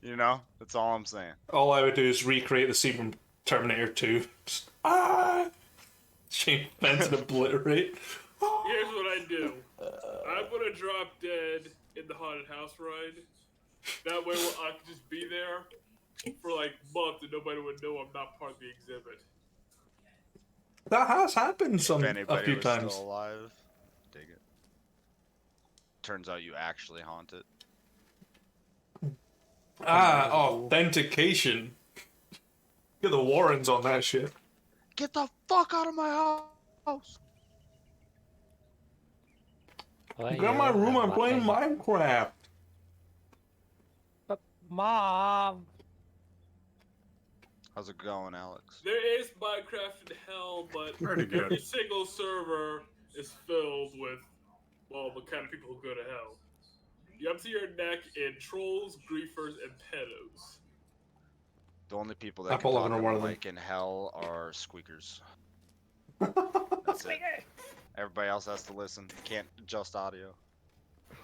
You know, that's all I'm saying. All I would do is recreate the scene from Terminator 2. Just, chain fence and obliterate. Here's what I do. I'm gonna drop dead in the haunted house ride. That way I can just be there for like months and nobody would know I'm not part of the exhibit. That has happened If a anybody few was times. still alive, dig it. Turns out you actually haunt it. Authentication. Get the Warrens on that shit. Get the fuck out of my house! Get in my room, I'm playing Minecraft. But Mom. How's it going, Alex? There is Minecraft in hell, but Pretty good. every single server is filled with, well, the kind of people who go to hell. You up to your neck in trolls, griefers, and pedos. The only people that Apple can talk Eleven are on one the of them. mic in hell are squeakers. That's it. Everybody else has to listen. Can't adjust audio.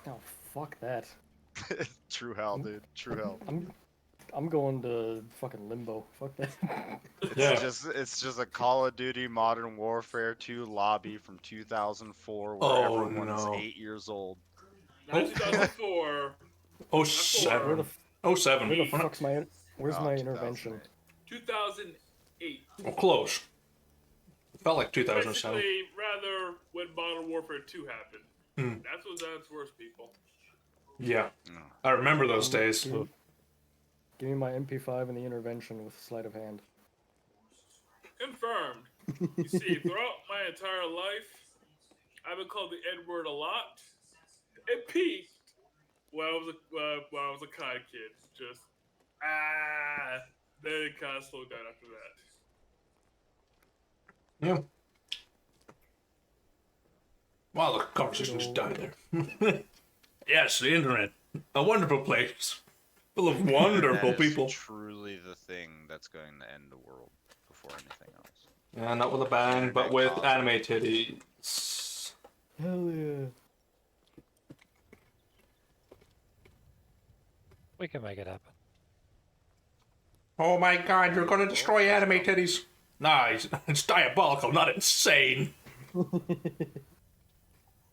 Oh, fuck that. True hell, dude. True hell. I'm going to fucking limbo. Fuck that. It's just a Call of Duty Modern Warfare 2 lobby from 2004 where everyone is 8 years old. Not 2004. Oh, 07. Where 07. the fuck's my... Where's my 2008. intervention? 2008. Oh, close. Felt like 2007. Basically, rather when Modern Warfare 2 happened. That's what's at its worst, people. Yeah. I remember those days. Give me my MP5 and the intervention with sleight of hand. Confirmed. You see, throughout my entire life, I've been called the N-word a lot. It peaked when I was a kind kid. Just then it kind of slowed down after that. Yeah. Wow, the conversation just died there. Yes, the internet. A wonderful place. Full of wonderful That is people. truly the thing that's going to end the world before anything else. Yeah, not with a bang, but with anime titties. Hell yeah. We can make it happen. Oh my god, you're gonna destroy anime titties. Nah, it's diabolical, not insane.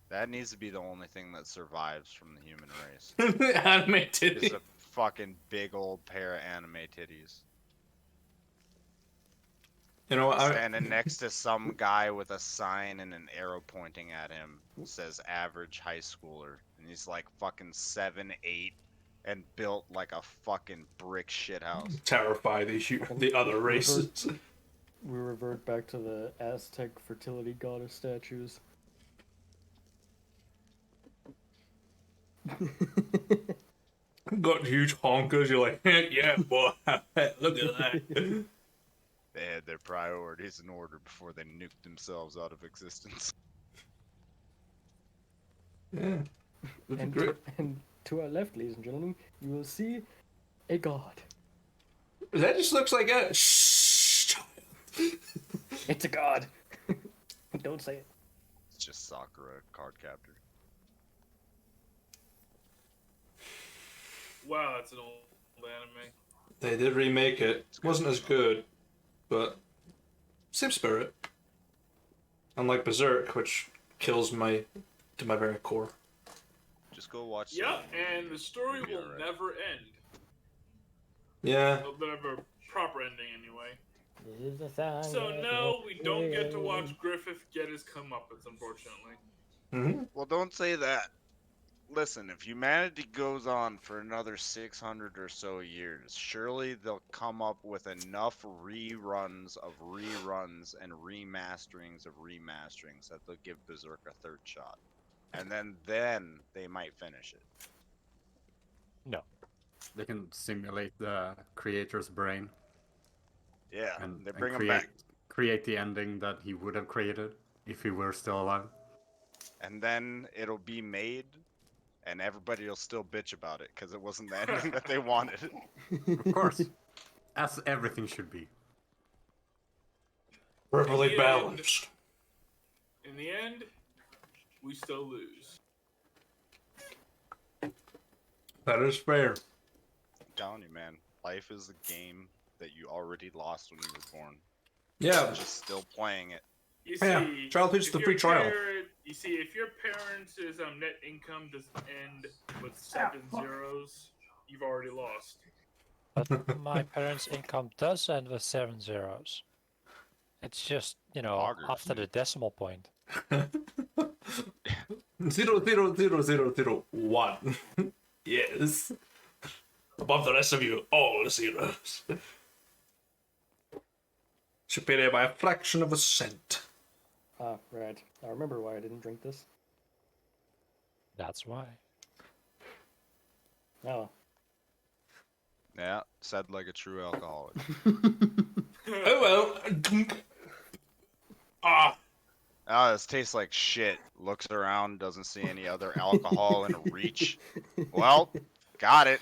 That needs to be the only thing that survives from the human race. Anime Is titties. a fucking big old pair of anime titties. You know, Standing next to some guy with a sign and an arrow pointing at him says average high schooler. And he's like fucking 7'8" and built like a fucking brick shithouse. terrify the other races. We revert back to the Aztec fertility goddess statues. Got huge honkers, you're like, yeah, boy, look at that. They had their priorities in order before they nuked themselves out of existence. Yeah. And to our left, ladies and gentlemen, you will see a god. That just looks like a... Shh. It's a god. Don't say it. It's just Sakura, card captor. Wow, that's an old anime. They did remake it. It wasn't as good, but same spirit. Unlike Berserk, which kills my to my very core. Just go watch. Yep, and the story You'll be will alright. never end. Yeah. It'll never proper ending anyway. This is the song So that no, we don't get to will- watch Griffith get his comeuppance, unfortunately. Mm-hmm. Well, don't say that. Listen, if humanity goes on for another 600 or so years, surely they'll come up with enough reruns of reruns and remasterings of remasterings that they'll give Berserk a third shot. And then they might finish it. No. They can simulate the creator's brain Yeah, and, they bring him create, back. create the ending that he would have created if he were still alive. And then it'll be made, and everybody will still bitch about it because it wasn't the ending that they wanted. Of course. As everything should be. Perfectly Yeah. balanced. In the end, we still lose. That is fair. telling you, man. Life is a game that you already lost when you were born. Yeah. Just still playing it. You Yeah, see, childhood's if the your free trial. You see, if your parents' net income doesn't end with 7 zeros, you've already lost. But my parents' income does end with 7 zeros. It's just, Poggers, after the dude. decimal point. 0.00001. Yes. Above the rest of you, all zeros. Superior by a fraction of a cent. Ah, right. I remember why I didn't drink this. That's why. Oh. Yeah, said like a true alcoholic. Oh well. Ah. Ah, this tastes like shit. Looks around, doesn't see any other alcohol in reach. Well, got it.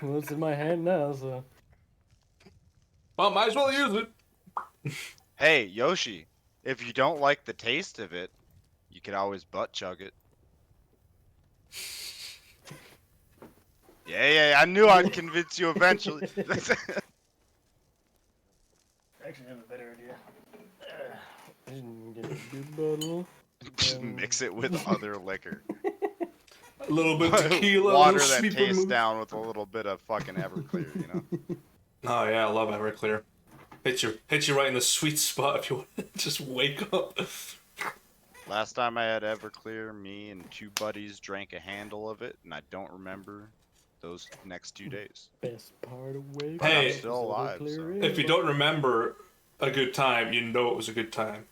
Well, it's in my hand now, so. Well, might as well use it. Hey, Yoshi, if you don't like the taste of it, you could always butt chug it. Yeah, I knew I'd convince you eventually. Actually, I have a better idea. Get a big bottle. Just mix it with other liquor. A little bit of tequila, Water a little that sweet tastes vermouth. down with a little bit of fucking Everclear, you know? Oh yeah, I love Everclear. Hits you right in the sweet spot if you want to just wake up. Last time I had Everclear, me and two buddies drank a handle of it, and I don't remember those next 2 days. Best part of waking But I'm Hey. still alive, so. If you don't remember a good time, you know it was a good time.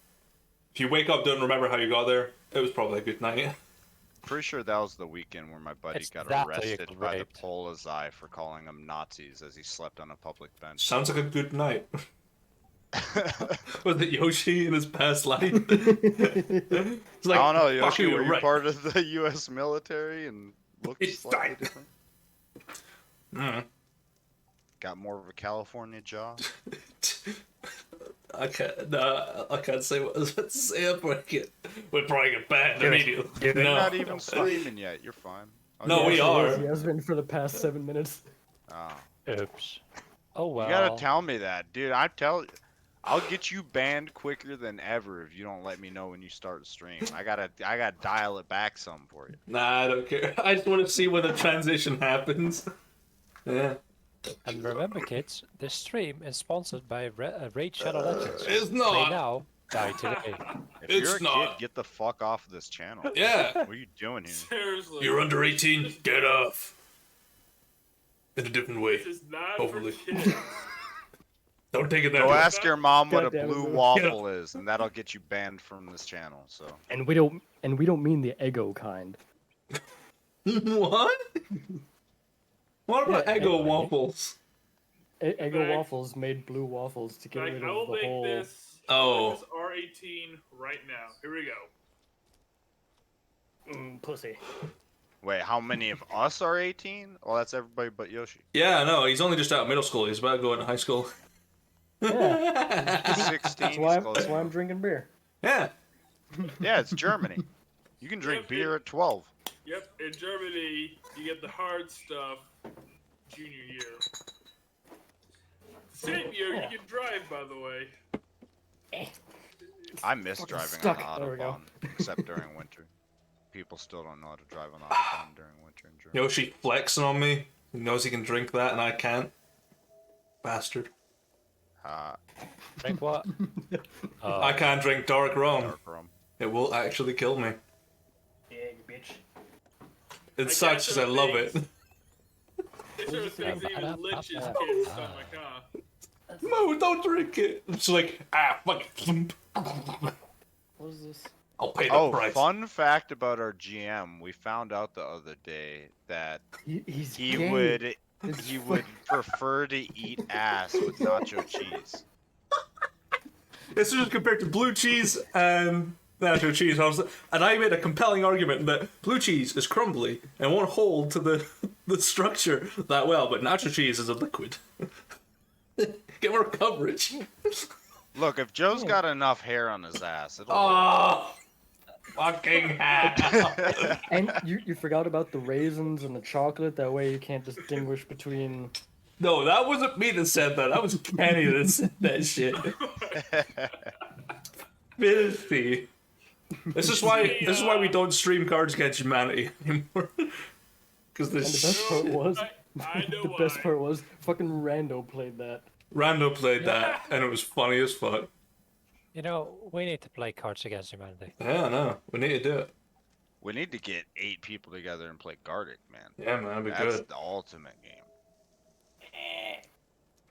If you wake up, don't remember how you got there, it was probably a good night. Pretty sure that was the weekend where my buddy It's got that or you arrested got by the raped. Polizei for calling them Nazis as he slept on a public bench. Sounds like a good night. Was it Yoshi in his past life? It's like, I don't know, fuck Yoshi, you, were you're you right. part of the U.S. military and looked It's slightly fine. different? Mm. Got more of a California jaw? I can't say what I was about to say. We'd probably get banned immediately. You're No. not even streaming yet, you're fine. Oh, No, yeah, we Actually, are. yes, he has been for the past 7 minutes. Oh. Oops. Oh well. You gotta tell me that, dude. I'll get you banned quicker than ever if you don't let me know when you start the stream. I gotta dial it back some for you. Nah, I don't care. I just want to see when the transition happens. Yeah. And remember, kids, this stream is sponsored by Raid Shadow Legends. It's Play not. now, die today. If It's you're a not. kid, get the fuck off this channel. Yeah. What are you doing here? Seriously. You're under 18. Get off. In a different way. This is not Hopefully. for kids. Don't take it that Go way. ask your mom what a Goddamn it, blue Lou. waffle is, and that'll get you banned from this channel. So And we don't mean the Eggo kind. What? What about Yeah, Eggo anyway. waffles? Eggo Like- waffles made blue waffles to get Like, rid I of will the make whole. this. Oh. This R18 right now. Here we go. Pussy. wait, how many of us are 18? Well, that's everybody but Yoshi. Yeah, no, he's only just out of middle school. He's about to go into high school. Yeah, He's 16. that's why, he's close that's why I'm enough. drinking beer. Yeah. Yeah, it's Germany. You can drink beer at 12. Yep, in Germany, you get the hard stuff junior year. Same year, you can drive, by the way. I miss Fucking driving stuck. on There we go. Autobahn, except during winter. People still don't know how to drive on Autobahn during winter in Germany. Yoshi flexing on me. He knows he can drink that and I can't. Bastard. Drink what? I can't drink dark rum. Dark rum. It will actually kill me. Yeah, you bitch. It I sucks because I got love those it. These are the things that even Lynch's kids on my car. No, don't drink it. It's like, fuck it. What is this? I'll pay the Oh, price. fun fact about our GM: we found out the other day that He's he gay. would It's he would prefer to eat ass with nacho cheese. This is just compared to blue cheese and nacho cheese. And I made a compelling argument that blue cheese is crumbly and won't hold to the structure that well, but nacho cheese is a liquid. Get more coverage. Look, if Joe's got enough hair on his ass, it'll. Ah, Fucking hell. And you forgot about the raisins and the chocolate. That way you can't distinguish between. No, that wasn't me that said that. That was Kenny that said that shit. Filthy. This is why we don't stream Cards Against Humanity anymore. Because And the best part was, I know the best why. part was, fucking Rando played that. Rando played that, and it was funny as fuck. You know, we need to play Cards Against Humanity. Yeah, no, we need to do it. We need to get 8 people together and play Gartic, man. Yeah, man, that'd be That's good. the ultimate game.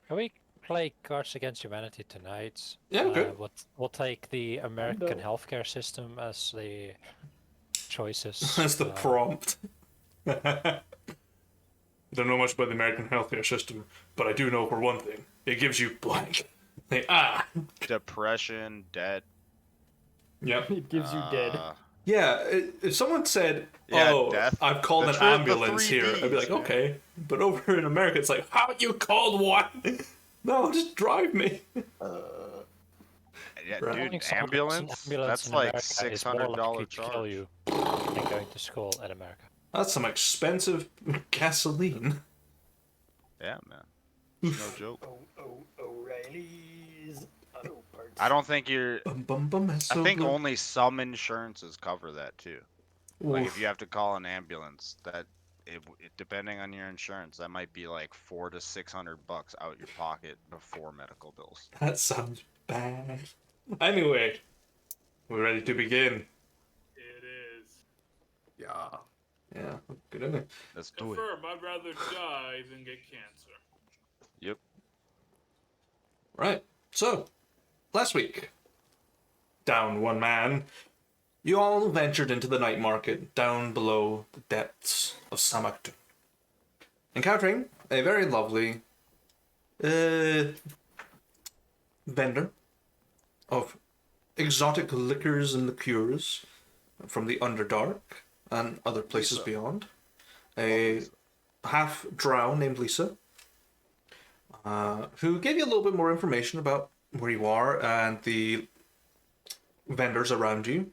Can we play Cards Against Humanity tonight? Yeah, okay. We'll take the American No. healthcare system as the choices. That's the prompt. I don't know much about the American healthcare system, but I do know for one thing: it gives you blank. Depression, debt. Yep. It gives you dead. Yeah, if someone said, Yeah, "Oh, death. I've called The an the ambulance 3 here," I'd be Ds, like, man. "Okay," but over in America, it's like, "How you called one? No, just drive me." Yeah, Right. dude, Having someone ambulance? in That's America like is more likely $600 to kill charge. you than going to school in America. That's some expensive gasoline. Yeah, man. It's no joke. O'Reilly's Auto Parts. I don't think you're. Bum, bum, bum, that's I so think good. only some insurances cover that too. Like Oof, if you have to call an ambulance, depending on your insurance, that might be like $400 to $600 out your pocket before medical bills. that sounds bad. Anyway, we're ready to begin. It is. Yeah. Yeah, good in it. Let's do it. Confirm, I'd rather die than get cancer. Yep. Right. So, last week, down one man, you all ventured into the night market down below the depths of Samaktu, encountering a very lovely vendor of exotic liquors and liqueurs from the Underdark and other places Lisa. beyond. A half drow named Lisa, who gave you a little bit more information about where you are and the vendors around you,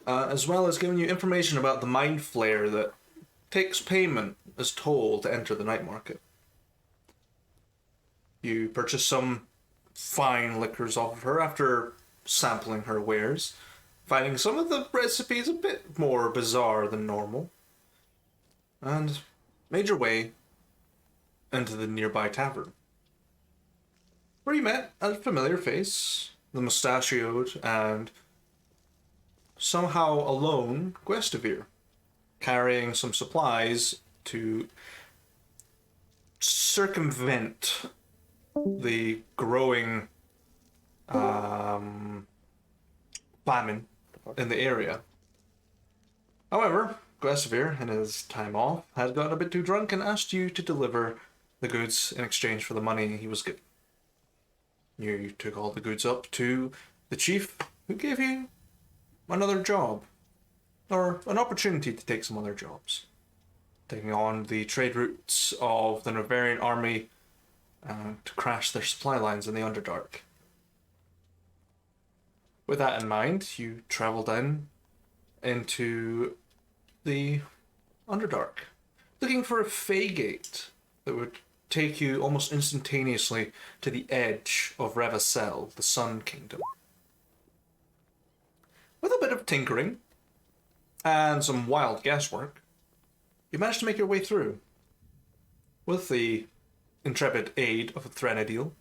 as well as giving you information about the mind flayer that takes payment as toll to enter the night market. You purchase some fine liquors off of her after sampling her wares, finding some of the recipes a bit more bizarre than normal, and made your way into the nearby tavern, where you met a familiar face, the mustachioed and somehow alone Guestavir, carrying some supplies to circumvent the growing famine in the area. However, Guestavir, in his time off, had gotten a bit too drunk and asked you to deliver the goods in exchange for the money he was given. You took all the goods up to the chief, who gave you another job, or an opportunity to take some other jobs, taking on the trade routes of the Novarian army to crash their supply lines in the Underdark. With that in mind, you traveled into the Underdark, looking for a Faygate that would take you almost instantaneously to the edge of Reva'Sel, the Sun Kingdom. With a bit of tinkering and some wild guesswork, you managed to make your way through, with the intrepid aid of Threnadil,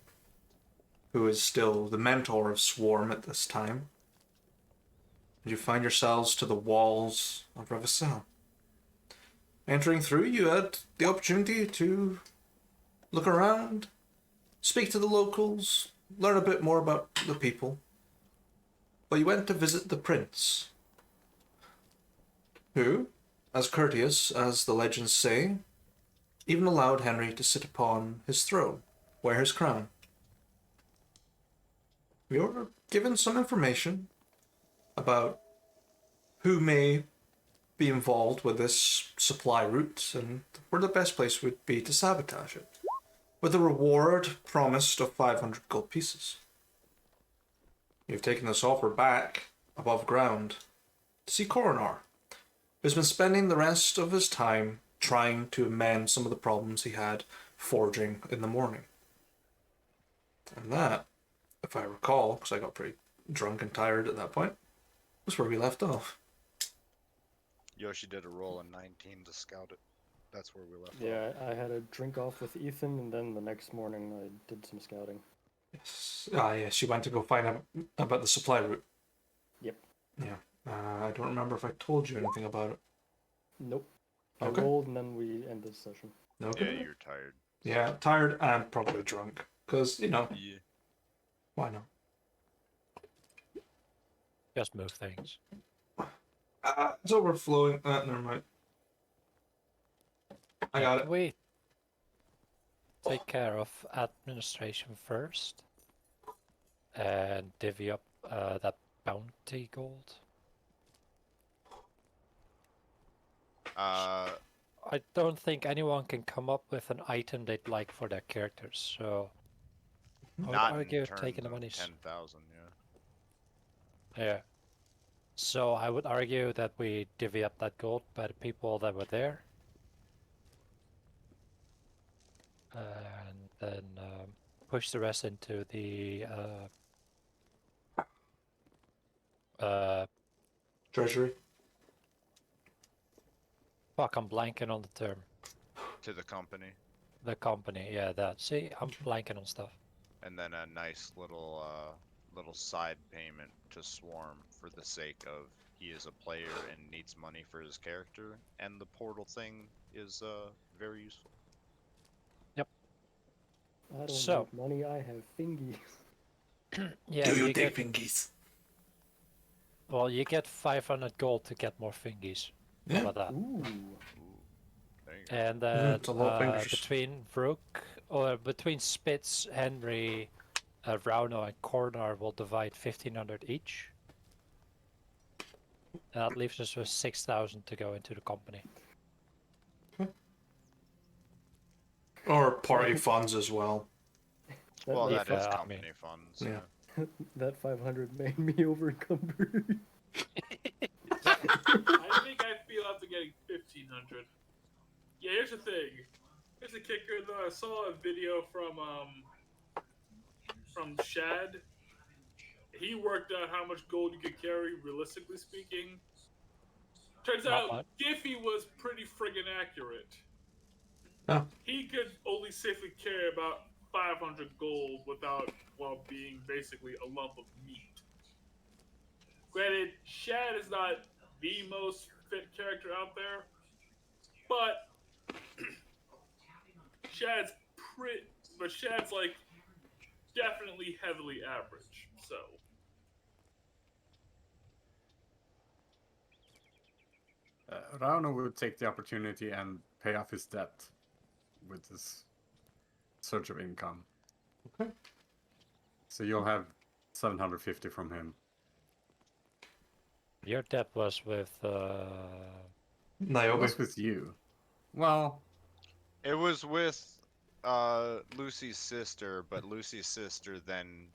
who is still the mentor of Swarm at this time. And you find yourselves to the walls of Reva'Sel. Entering through, you had the opportunity to look around, speak to the locals, learn a bit more about the people. But you went to visit the prince, who, as courteous as the legends say, even allowed Henry to sit upon his throne, wear his crown. You were given some information about who may be involved with this supply route and where the best place would be to sabotage it, with a reward promised of 500 gold pieces. You've taken this offer back above ground to see Coronar, who's been spending the rest of his time trying to amend some of the problems he had forging in the morning. And that, if I recall, because I got pretty drunk and tired at that point, was where we left off. Yoshi did a roll in 19 to scout it. That's where we left off. Yeah, I had a drink off with Ethan, and then the next morning I did some scouting. Yes. Ah, yes, she went to go find out about the supply route. Yep. Yeah. I don't remember if I told you anything about it. Nope. Okay. I rolled, and then we ended the session. Okay. Yeah, you're tired. Yeah, tired and probably drunk. Because, Yeah. why not? Just move things. It's overflowing. Never mind. I got it. Can we take care of administration first and divvy up that bounty gold? I don't think anyone can come up with an item they'd like for their characters, so I would Not argue in terms taking the of money. 10,000, yeah. Yeah. So I would argue that we divvy up that gold by the people that were there. And then push the rest into the Treasury. fuck, I'm blanking on the term. To the company. The company, yeah, that. See, I'm blanking on stuff. And then a nice little side payment to Swarm for the sake of he is a player and needs money for his character, and the portal thing is very useful. I don't So- need money, I have thingies. Yeah, Do you you take get, fingies? well, you get 500 gold to get more fingies. How Yeah. about that? Ooh. There you go. And it's a lot of fingers. between Rook, or between Spitz, Henry, Rauno, and Cornar, will divide 1,500 each. And that leaves us with 6,000 to go into the company. Or party funds as well. Well, that, that is I mean- company funds. Yeah. that 500 made me over encumbered. I think I feel after getting 1,500. Yeah, here's the thing. Here's the kicker, though. I saw a video from Shad. He worked out how much gold you could carry, realistically speaking. Turns Not out much. Giffy was pretty friggin' accurate. Oh. He could only safely carry about 500 gold without, well, being basically a lump of meat. Granted, Shad is not the most fit character out there, but Shad's like definitely heavily average. So Rauno would take the opportunity and pay off his debt with this surge of income. Okay. So you'll have 750 from him. Your debt was with Niobe. What's with you? Well, It was with Lucy's sister, but Lucy's sister then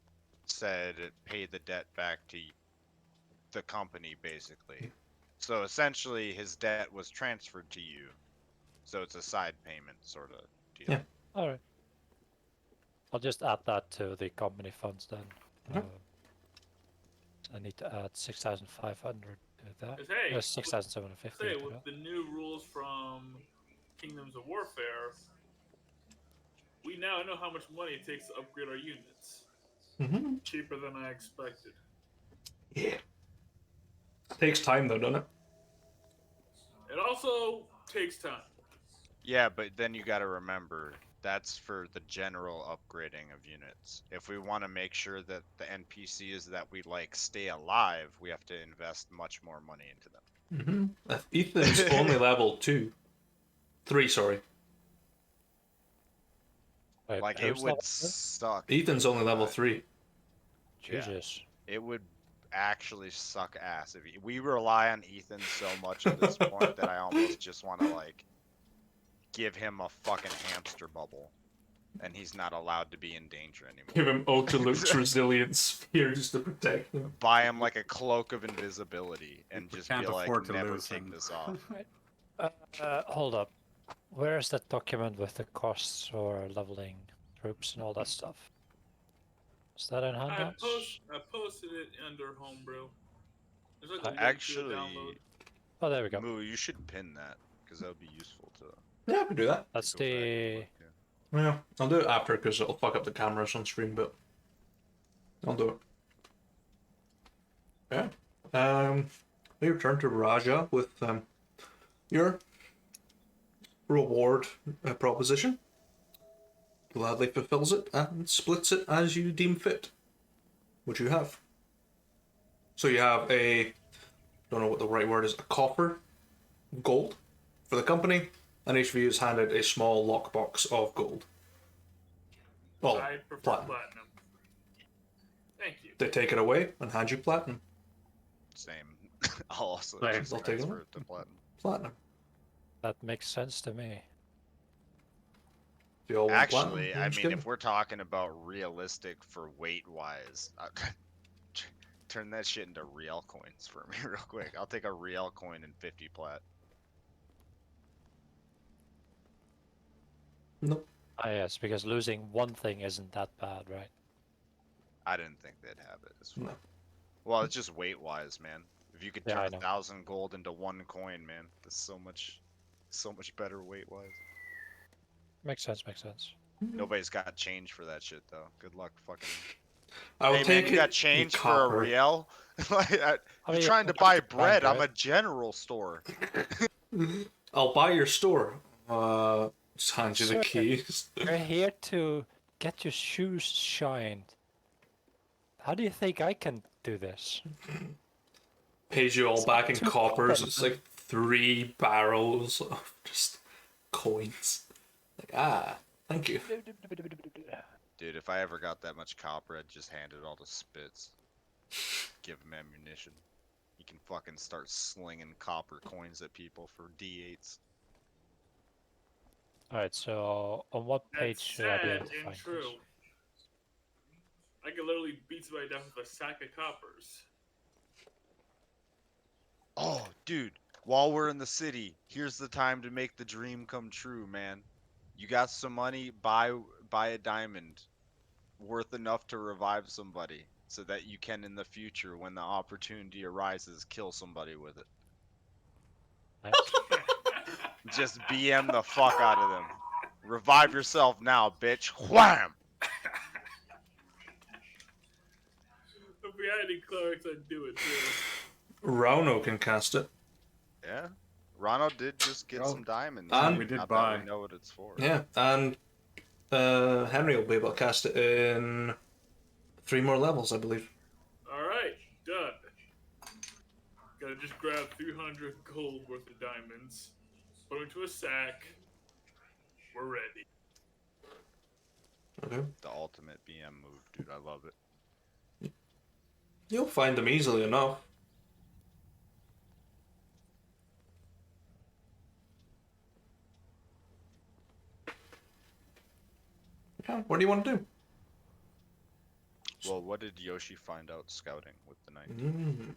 said pay the debt back to the company, basically. So essentially, his debt was transferred to you. So it's a side payment sort of deal. Yeah. Alright. I'll just add that to the company funds then. Okay. I need to add 6,500 to that. 'cause hey, 6,750 say to with that. the new rules from Kingdoms of Warfare, we now know how much money it takes to upgrade our units. Mm-hmm. Cheaper than I expected. Yeah. Takes time though, doesn't it? It also takes time. Yeah, but then you got to remember that's for the general upgrading of units. If we want to make sure that the NPCs that we like stay alive, we have to invest much more money into them. Mm-hmm. Ethan's only level 2. 3, sorry. Wait, Like, it who's would level two? suck. Ethan's only level Uh, 3. Yeah. Jesus. It would actually suck ass if we rely on Ethan so much at this point that I almost just want to like give him a fucking hamster bubble. and he's not allowed to be in danger anymore. Give him Ultra Luke's resilience here just to protect him. Buy him like a cloak of invisibility and We just can't be like, afford to never lose take him. this off. Hold up. Where is that document with the costs for leveling troops and all that stuff? Is that in handouts? I posted it under homebrew. There's like a link Actually, to a download. Oh, there we go. Moo, you should pin that because that would be useful to. Yeah, I can do that. That's go back and the. look, yeah. Yeah, I'll do it after because it'll fuck up the cameras on stream, but I'll do it. Yeah. We return to Raja with your reward proposition. Gladly fulfills it and splits it as you deem fit. Which you have. So you have don't know what the right word is, a coffer of gold for the company, and each of you is handed a small lockbox of gold. Well, I prefer platinum. platinum. Thank you. They take it away and hand you platinum. Same. I'll also Same. just I'll take it. transfer it to platinum. Platinum. That makes sense to me. If you all want Actually, platinum, I just mean, give if we're talking about realistic for weight-wise, turn that shit into real coins for me real quick. I'll take a real coin and 50 plat. Nope. Ah, yes, because losing one thing isn't that bad, right? I didn't think they'd have it as far. No. Well, it's just weight-wise, man. If you could Yeah, turn I know. 1,000 gold into one coin, man, that's so much better weight-wise. Makes sense, makes sense. Nobody's got change for that shit though. Good luck, fucking. I will Hey take man, you got it. change in for a copper. real? Like, I you're mean, trying to you buy can buy bread. I'm bread. a general store. I'll buy your store. Just hand you the Sir. keys. We're here to get your shoes shined. How do you think I can do this? Pays you all back in Two coppers. coppers. It's like 3 barrels of just coins. Like, thank you. Dude, if I ever got that much copper, I'd just hand it all to Spitz. Give him ammunition. He can fucking start slinging copper coins at people for D8s. Alright, so on what page That's should I be able sad to and find true. this? I could literally beat somebody down with a sack of coppers. Oh, dude, while we're in the city, here's the time to make the dream come true, man. You got some money, buy a diamond worth enough to revive somebody so that you can in the future when the opportunity arises kill somebody with it. Nice. Just BM the fuck out of them. Revive yourself now, bitch. Wham! If we had any clerics, I'd do it too. Rauno can cast it. Yeah. Rano did just get Oh, some diamonds. and we did Not buy. that we know what it's for. Yeah, and Henry will be able to cast it in 3 more levels, I believe. Alright, done. Gotta just grab 300 gold worth of diamonds, put them into a sack. We're ready. Okay. The ultimate BM move, dude. I love it. You'll find them easily enough. Yeah, what do you want to do? Well, what did Yoshi find out scouting with the 19? Mm.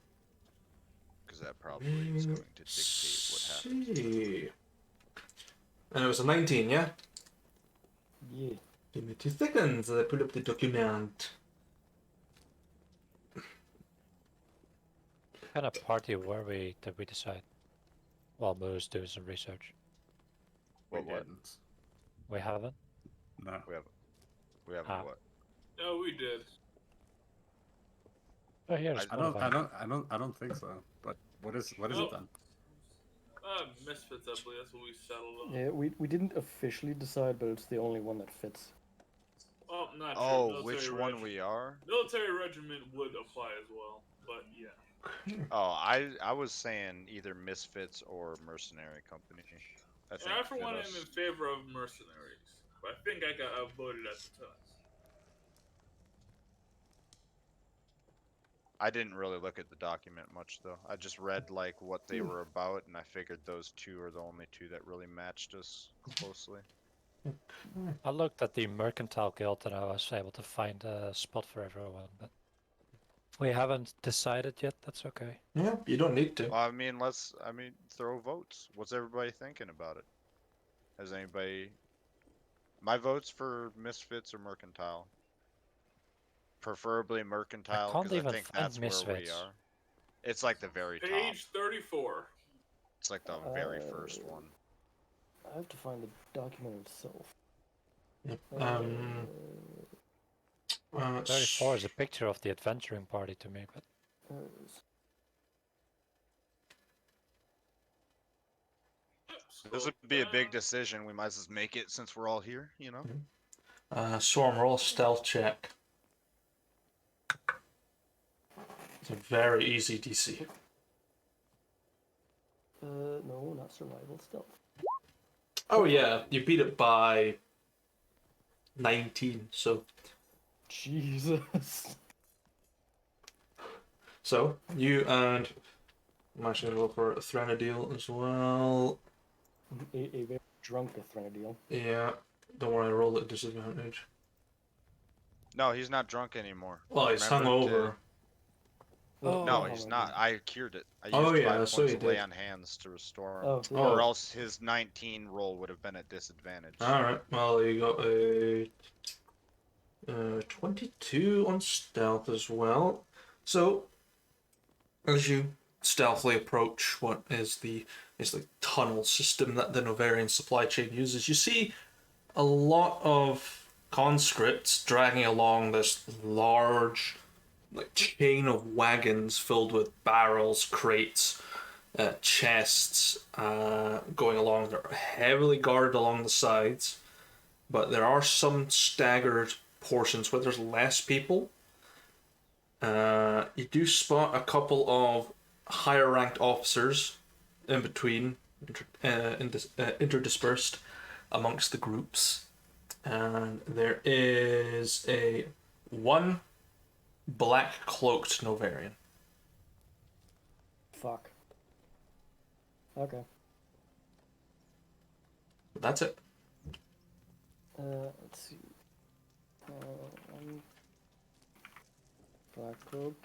Because that probably is going to dictate what happens. See. And it was a 19, yeah? Yeah. Give me 2 seconds. I pull up the document. What kind of party were we, did we decide? While Moo's doing some research. We What? didn't. We haven't? No. We haven't Ah. what? No, we did. Oh, here's I one of them. I don't think so. But what is Oh. it then? Misfits, I believe that's what we settled on. Yeah, we didn't officially decide, but it's the only one that fits. Oh, not true. Oh, Military which one regiment. we are? Military regiment would apply as well, but yeah. Oh, I was saying either Misfits or Mercenary Company. I think And I, for fit one, am us. in favor of mercenaries, but I think I got outvoted at the time. I didn't really look at the document much though. I just read like what they were about, and I figured those two are the only two that really matched us closely. I looked at the Mercantile Guild and I was able to find a spot for everyone, but we haven't decided yet. That's okay. Yeah, you don't need to. Well, I mean, throw votes. What's everybody thinking about it? Has anybody? My vote's for Misfits or Mercantile. Preferably Mercantile, can't because I even think find that's where we Misfits. are. It's like the very top. Page 34. It's like the very first one. I have to find the document itself. Yep. 34 is a picture of the adventuring party to me, but There it is. This would be a big decision. We might as well make it since we're all here, you know? Swarm, roll a stealth check. It's a very easy DC. No, not survival stealth. Oh yeah, you beat it by 19, so Jesus. so you and I'm actually gonna go for a Threnodil as well. A very drunk Threnodil. Yeah, don't worry, I rolled at disadvantage. No, he's not drunk anymore. Well, he's Remember hungover. No, he's not. I cured it. I used Oh, yeah, 5 so points you of lay did. on hands to restore him. Oh, Or else his 19 roll would have been at disadvantage. Alright, well, you got a 22 on stealth as well. So, as you stealthily approach what is the tunnel system that the Novarian supply chain uses, you see a lot of conscripts dragging along this large chain of wagons filled with barrels, crates, chests, going along. They're heavily guarded along the sides, but there are some staggered portions where there's less people. You do spot a couple of higher ranked officers in between, interdispersed amongst the groups, and there is one black cloaked Novarian. Fuck. Okay. That's it. Let's see. Black Cloak.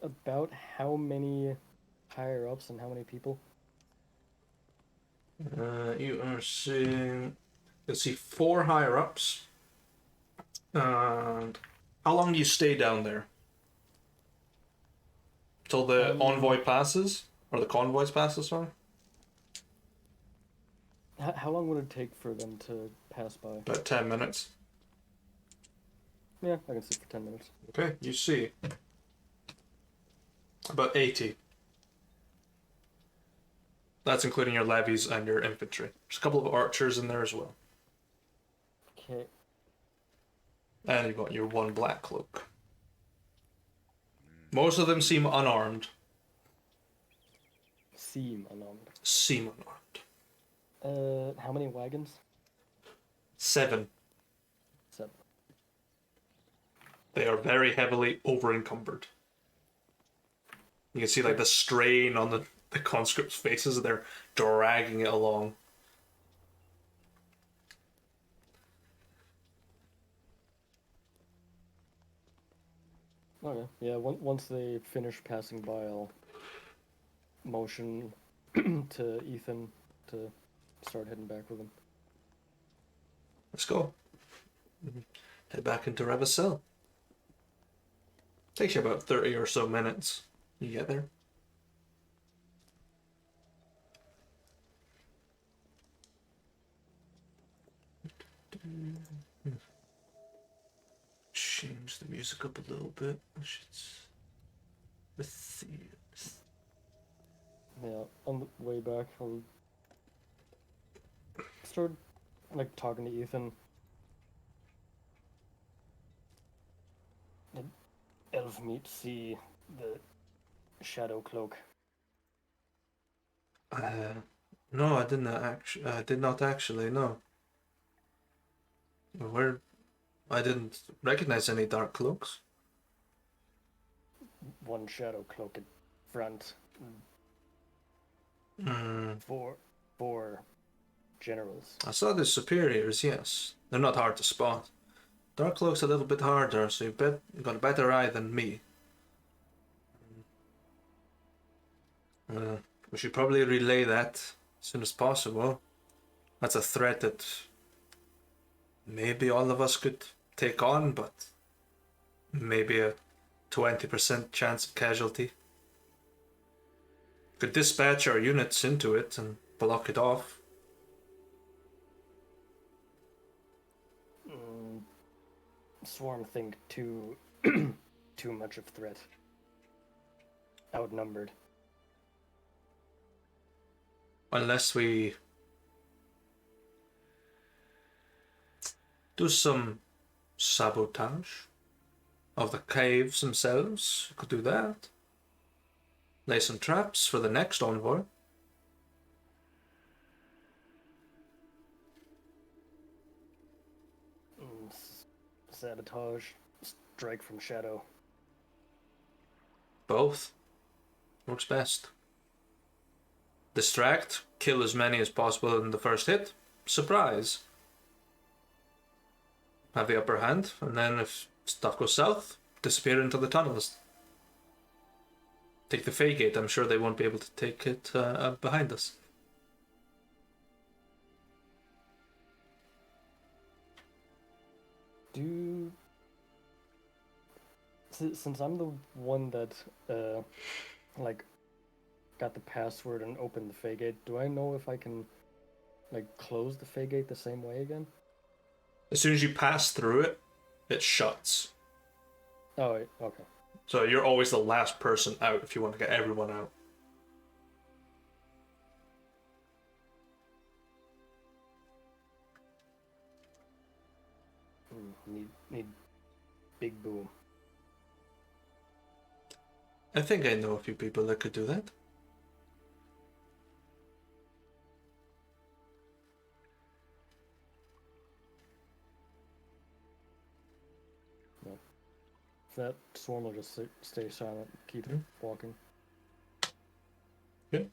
About how many higher ups and how many people? You are seeing. You'll see 4 higher ups. And how long do you stay down there? Till the envoy passes? Or the convoys passes, sorry? How long would it take for them to pass by? About 10 minutes. Yeah, I can sit for 10 minutes. Okay, you see. About 80. That's including your levies and your infantry. There's a couple of archers in there as well. Okay. And you've got your 1 black cloak. Most of them seem unarmed. Seem unarmed. Seem unarmed. How many wagons? 7. 7. They are very heavily over-encumbered. You can see like the strain on the conscripts' faces. They're dragging it along. Okay. Yeah. Once they finish passing by, I'll motion to Ethan to start heading back with him. Let's go. Head back into Reva'Sel. Takes you about 30 or so minutes. You get there. Change the music up a little bit. Let's see. Yeah. On the way back, I'll start like talking to Ethan. Did Elfmeet see the shadow cloak? No, I didn't actually. I did not actually. No. Where? I didn't recognize any dark cloaks. One shadow cloak in front. Hmm. Four generals. I saw the superiors, yes. They're not hard to spot. Darkcloak's a little bit harder, so you got a better eye than me. We should probably relay that as soon as possible. That's a threat that maybe all of us could take on, but maybe a 20% chance of casualty. Could dispatch our units into it and block it off. Swarm think too too much of threat. Outnumbered. Unless we do some sabotage of the caves themselves. Could do that. Lay some traps for the next envoy. Sabotage. Strike from shadow. Both. Works best. Distract. Kill as many as possible in the first hit. Surprise. Have the upper hand, and then if stuff goes south, disappear into the tunnels. Take the Fey Gate. I'm sure they won't be able to take it behind us. Since I'm the one that like got the password and opened the Fey Gate, do I know if I can like close the Fey Gate the same way again? As soon as you pass through it, it shuts. Oh, okay. So you're always the last person out if you want to get everyone out. Need big boom. I think I know a few people that could do that. That swarm will just stay silent, keep walking. Okay.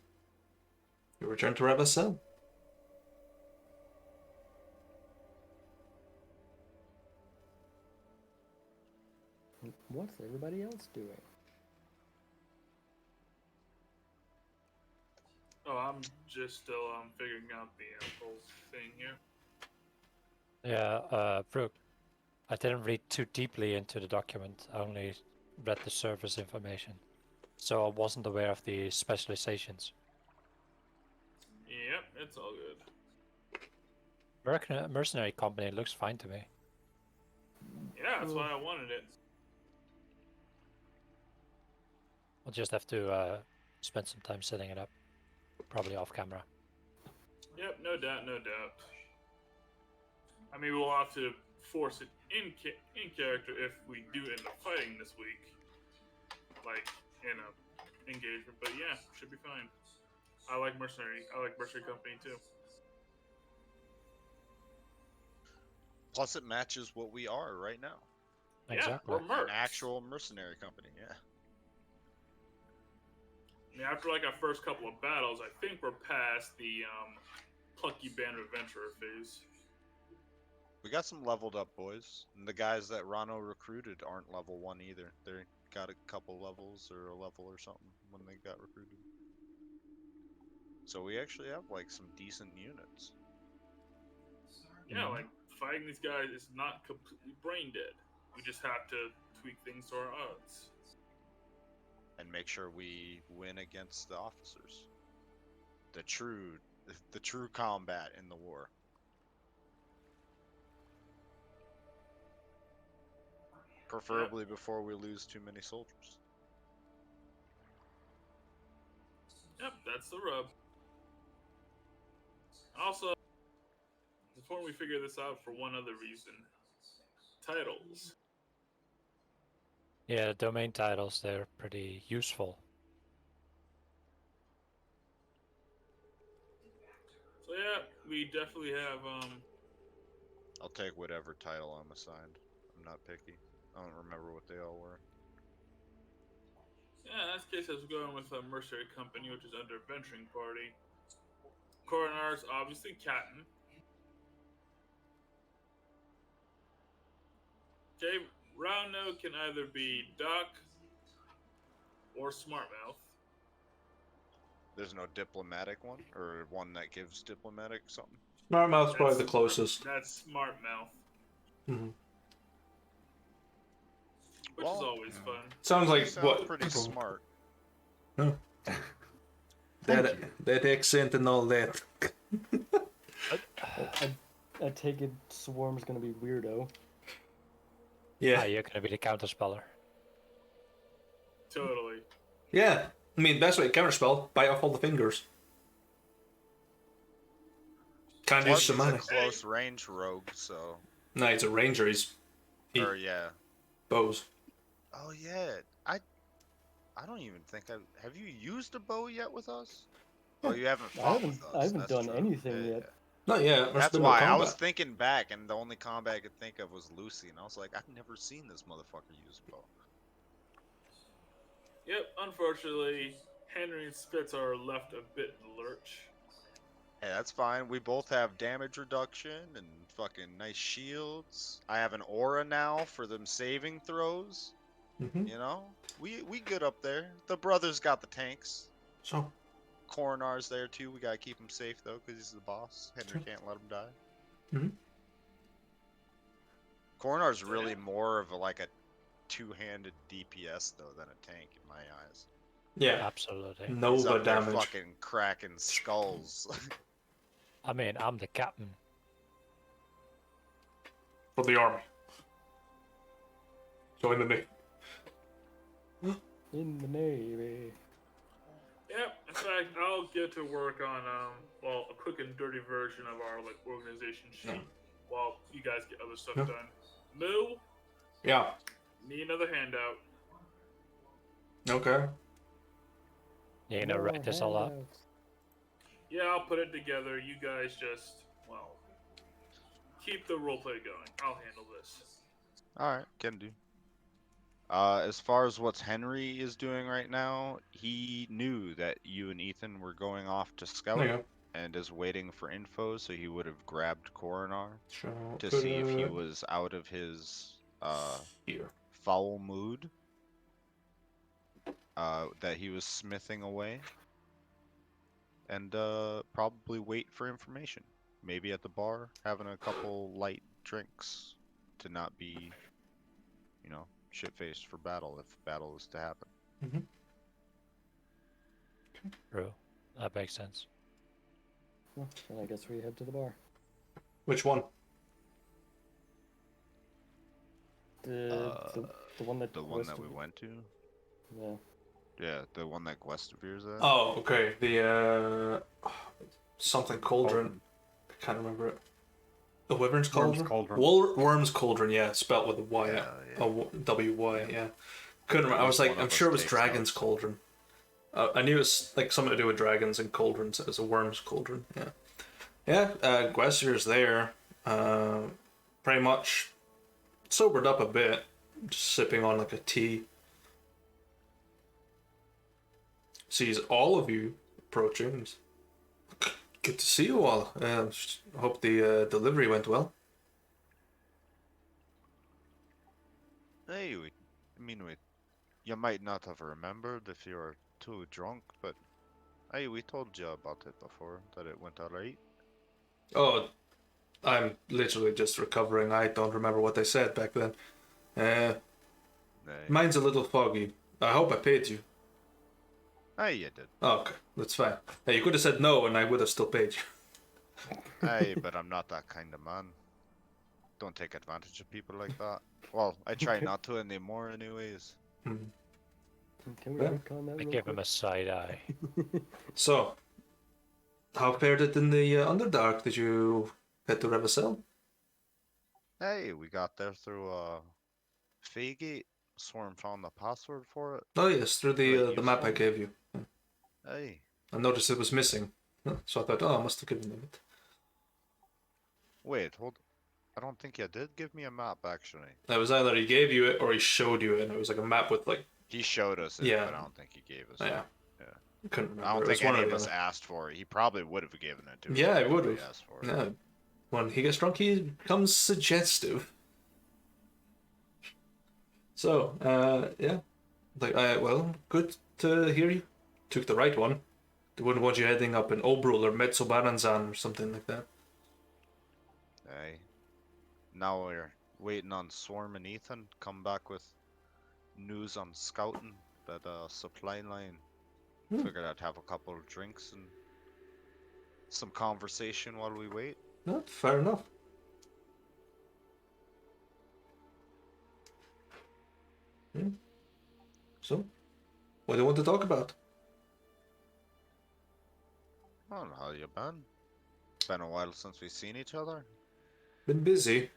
You return to Reva'Sel. What's everybody else doing? Oh, I'm just still figuring out the whole thing here. Yeah, Brooke, I didn't read too deeply into the document. I only read the surface information. So I wasn't aware of the specializations. Yep, it's all good. Mercenary company looks fine to me. Yeah, that's why I wanted it. We'll just have to spend some time setting it up. Probably off camera. Yep, no doubt, no doubt. I mean, we'll have to force it in character if we do end up fighting this week. Like, in a engagement. But yeah, should be fine. I like Mercenary Company too. Plus, it matches what we are right now. Exactly. Yeah, we're mercs. An actual mercenary company, yeah. I mean, after like our first couple of battles, I think we're past the plucky band of adventurer phase. We got some leveled up boys. And the guys that Rano recruited aren't level 1 either. They got a couple levels or a level or something when they got recruited. So we actually have like some decent units. Yeah, like fighting these guys is not completely brain dead. We just have to tweak things to our odds. And make sure we win against the officers. The true combat in the war. Preferably before we lose too many soldiers. Yep, that's the rub. Also, it's important we figure this out for one other reason. Titles. Yeah, domain titles, they're pretty useful. So yeah, we definitely have I'll take whatever title I'm assigned. I'm not picky. I don't remember what they all were. yeah, in this case I was going with a mercenary company, which is under adventuring party. Of Coronar's obviously Captain. Okay, Rauno can either be Doc or Smartmouth. There's no diplomatic one, or one that gives diplomatic something. Smartmouth's probably the closest. That's Smartmouth, Mm-hmm. which is always fun. Sounds You like sound what? pretty smart. That accent and all that. I take it Swarm's gonna be weirdo. Yeah. Ah, you're gonna be the counterspeller. Totally. Yeah. I mean, best way to counterspell, bite off all the fingers. Can't use Plus, he's a shamanic. close range rogue, so. No, he's a ranger. He Or yeah. bows. Oh yeah. I don't even think have you used a bow yet with us? Oh, you haven't fought with us. I haven't that's done true. anything Yeah, yet. yeah. Not yet. There's That's been no why I combat. was thinking back, and the only combat I could think of was Lucy, and I was like, I've never seen this motherfucker use a bow. Yep, unfortunately, Henry and Spitz are left a bit in the lurch. Hey, that's fine. We both have damage reduction and fucking nice shields. I have an aura now for them saving throws. Mm-hmm. You know, we good up there. The brothers got the tanks. So, Coronar's there too. We gotta keep him safe though, cause he's the boss. Henry can't let him die. Mhm. Coronar's really more of like a two-handed DPS though than a tank in my eyes. yeah. Absolutely. He's Nova up there damage fucking cracking skulls. I mean, I'm the captain. for the army. Join the Navy. In the Navy. Yep, in fact, I'll get to work on, well, a quick and dirty version of our, like, organization sheet while you guys get other stuff Yeah. done. Moo, Yeah. need another handout. Okay. You're gonna write this all up. handouts. Yeah, I'll put it together. You guys just, well, keep the roleplay going. I'll handle this. Alright, can do. As far as what Henry is doing right now, he knew that you and Ethan were going off to scout There you go. and is waiting for info, so he would have grabbed Coronar So, to put see if he it was out of his here. foul mood that he was smithing away, and probably wait for information. Maybe at the bar, having a couple light drinks to not be, you know, shit-faced for battle if battle is to happen. Mm-hmm. True. That makes sense. Well, then I guess we head to the bar. Which one? The one that The one that we West- went to? Yeah. Yeah, the one that Guestevere's at? Oh, okay. The something cauldron. I can't remember it. The Wyvern's Worm's Cauldron? Cauldron. Worm's Cauldron, yeah, spelt with a Y. Yeah, A W-Y, yeah. Couldn't remember. I was At least like, one I'm of sure it us was takes Dragon's notes. Cauldron. I knew it was like something to do with dragons and cauldrons. It was a Worm's Cauldron, yeah. Yeah, Guestevere's there. Pretty much sobered up a bit. Just sipping on like a tea. Sees all of you approaching. Good to see you all. Hope the delivery went well. Hey, you might not have remembered if you were too drunk, but hey, we told you about it before, that it went alright. Oh, I'm literally just recovering. I don't remember what they said back then. Hey, Mine's a little foggy. I hope I paid you. hey, you did. Oh, okay, that's fine. Hey, you could have said no and I would have still paid you. Hey, but I'm not that kind of man. Don't take advantage of people like that. Well, I try not to anymore we Can we Yeah. retcon that I real give quick? him a side eye. So, how fared it in the Underdark? Did you head to Reva'Sel? Hey, we got there through Faygate. Swarm found the password for it. Oh yes, through Right, the you map I saw. gave you. Hey, I noticed it was missing. So I thought, oh, I must have given it. wait, hold. I don't think you did give me a map actually. It was either he gave you it or he showed you it, and it was like a map with like, He showed us it, Yeah. but I don't think he gave us it. yeah. couldn't remember. I don't It was think one any or of the us other. asked for it. He probably would have given it to us. Yeah, if he would we have. asked for it. Yeah. When he gets drunk, he becomes suggestive. So, yeah. Like, well, good to hear you took the right one. They wouldn't want you heading up in Obrul or Metzobaranzan or something like that. Aye. Now we're waiting on Swarm and Ethan come back with news on scouting that supply line. Figured I'd have a couple of drinks and some conversation while we wait. No, fair enough. So, what do you want to talk about? I don't know how you been. Been a while since we've seen each other. Been busy,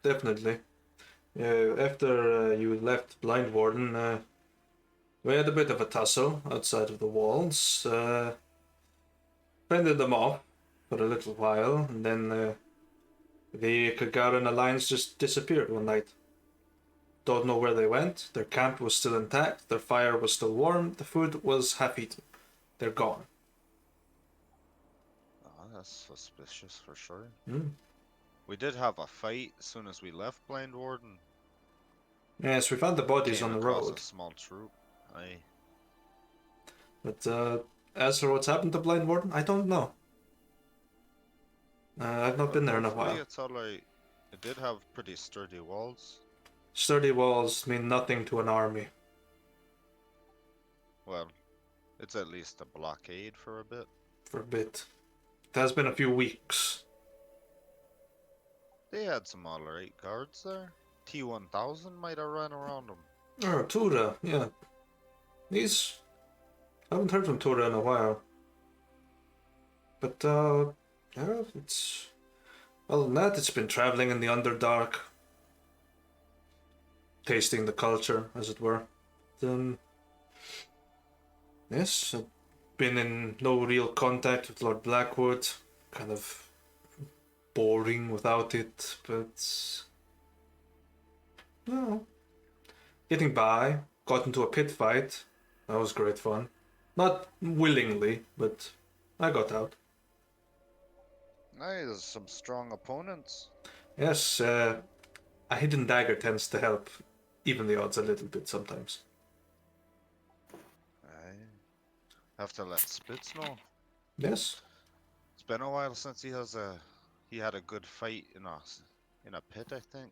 definitely. After you left Blind Warden, we had a bit of a tussle outside of the walls. Fended them off for a little while, and then the Kagaran alliance just disappeared one night. Don't know where they went. Their camp was still intact, their fire was still warm, the food was half eaten. They're gone. Oh, that's suspicious for sure. Mm. We did have a fight as soon as we left Blind Warden. Yes, we found the bodies Came on the across road. a small troop. Aye. But as for what's happened to Blind Warden, I don't know. I've not been there in a Hopefully while. it's alright. It did have pretty sturdy walls. Sturdy walls mean nothing to an army. Well, it's at least a blockade for a bit. For a bit. It has been a few weeks. They had some alright guards there. T-1000 might have run around them. Oh, Tura, yeah. He's... I haven't heard from Tura in a while. But, yeah, it's... Other than that, it's been traveling in the Underdark. Tasting the culture, as it were. Then... Yes, I've been in no real contact with Lord Blackwood. Kind of boring without it, but... No. Getting by. Got into a pit fight. That was great fun. Not willingly, but I got out. Aye, there's some strong opponents. Yes, a hidden dagger tends to help even the odds a little bit sometimes. Aye. Have to let Spitz know. Yes. It's been a while since he had a good fight in a pit, I think.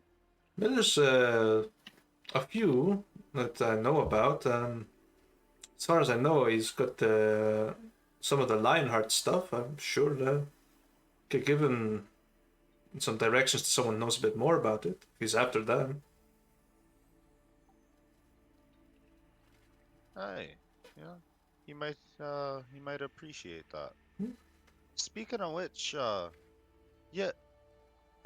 Well, there's a few that I know about. As far as I know, he's got some of the Lionheart stuff. I'm sure could give him some directions to someone who knows a bit more about it. If he's after them. Aye, yeah. He might appreciate that. Speaking of which, yeah,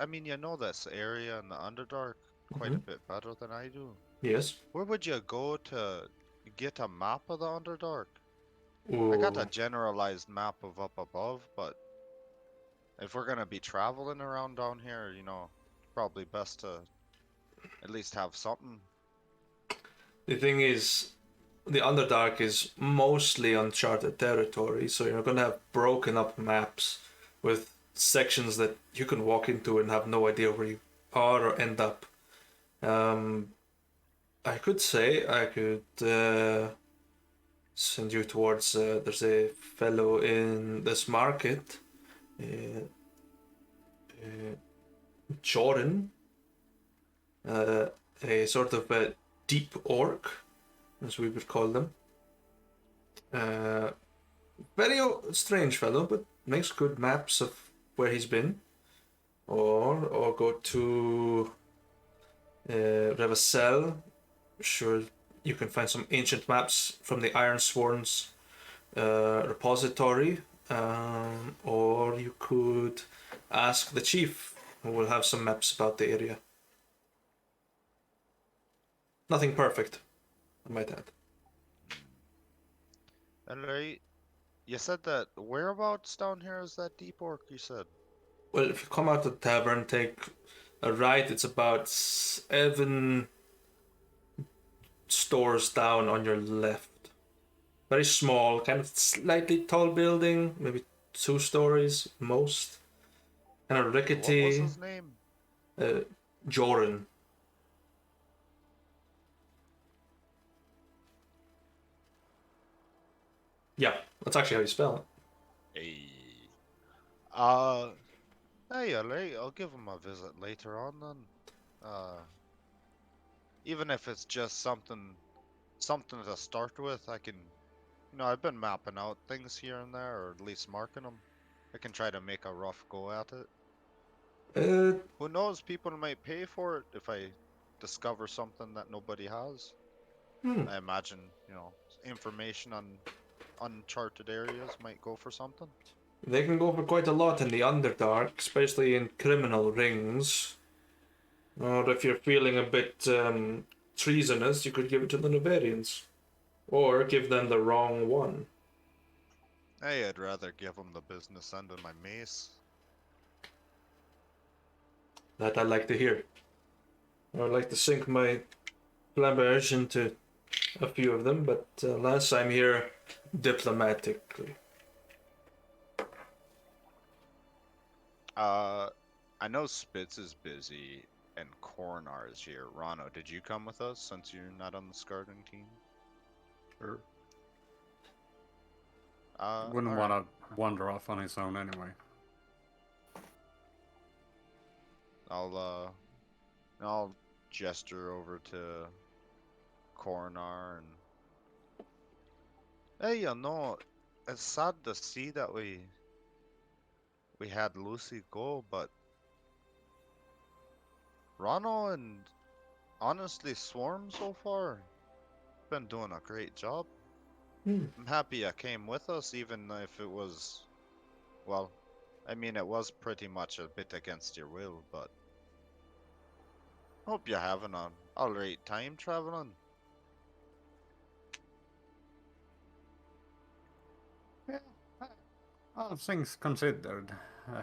I mean, you know this area in the Underdark quite a bit better than I do. Yes. Where would you go to get a map of the Underdark? Ooh. I got a generalized map of up above, but if we're gonna be traveling around down here, probably best to at least have something. The thing is, the Underdark is mostly uncharted territory, so you're going to have broken up maps with sections that you can walk into and have no idea where you are or end up. I could say I could send you towards, there's a fellow in this market, Jorin, a sort of a deep orc, as we would call them. Very strange fellow, but makes good maps of where he's been. Or go to Reva'Sel. Sure, you can find some ancient maps from the Iron Sworn's repository. Or you could ask the chief, who will have some maps about the area. Nothing perfect, I might add. Alright. You said that whereabouts down here is that deep orc you said? Well, if you come out of the tavern, take a right, it's about 7 stores down on your left. Very small, kind of slightly tall building, maybe 2 stories most. Kind of What was rickety. his name? Uh, Joran. Yeah, that's actually how you spell it. Hey. Uh, hey, I'll give him a visit later on then. Uh, even if it's just something to start with, I can, I've been mapping out things here and there, or at least marking them. I can try to make a rough go at it. Uh, Who knows, people might pay for it if I discover something that nobody has. hmm. I imagine, information on uncharted areas might go for something. They can go for quite a lot in the Underdark, especially in criminal rings. Or if you're feeling a bit treasonous, you could give it to the Novarians. Or give them the wrong one. Hey, I'd rather give them the business end of my mace. That I like to hear. I'd like to sink my flamberge into a few of them, but last I'm here diplomatically. Uh, I know Spitz is busy and Coronar is here. Rano, did you come with us since you're not on the scouting team? Sure. All Wouldn't right. want to wander off on his own anyway. I'll gesture over to Coronar and hey, it's sad to see that we had Lucy go, but Rano and honestly Swarm so far been doing a great job. Hmm. I'm happy I came with us, even if it was, well, I mean, it was pretty much a bit against your will, but hope you're having an alright time traveling. Yeah, uh, all things considered. Uh,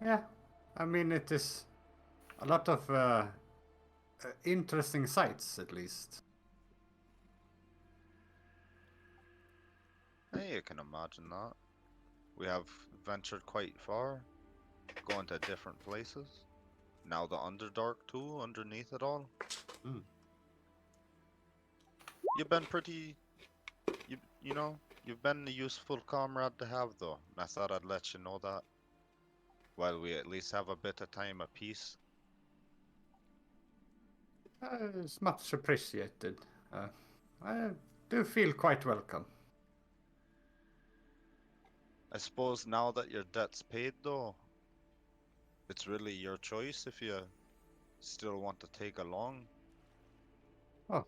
yeah, I mean, it is a lot of interesting sights, at least. Hey, you can imagine that. We have ventured quite far, going to different places. Now the Underdark too, underneath it all. Mm. You've been pretty, you've been a useful comrade to have though. And I thought I'd let you know that. While we at least have a bit of time apiece. It's much appreciated. I do feel quite welcome. I suppose now that your debt's paid though, it's really your choice if you still want to take along. Oh,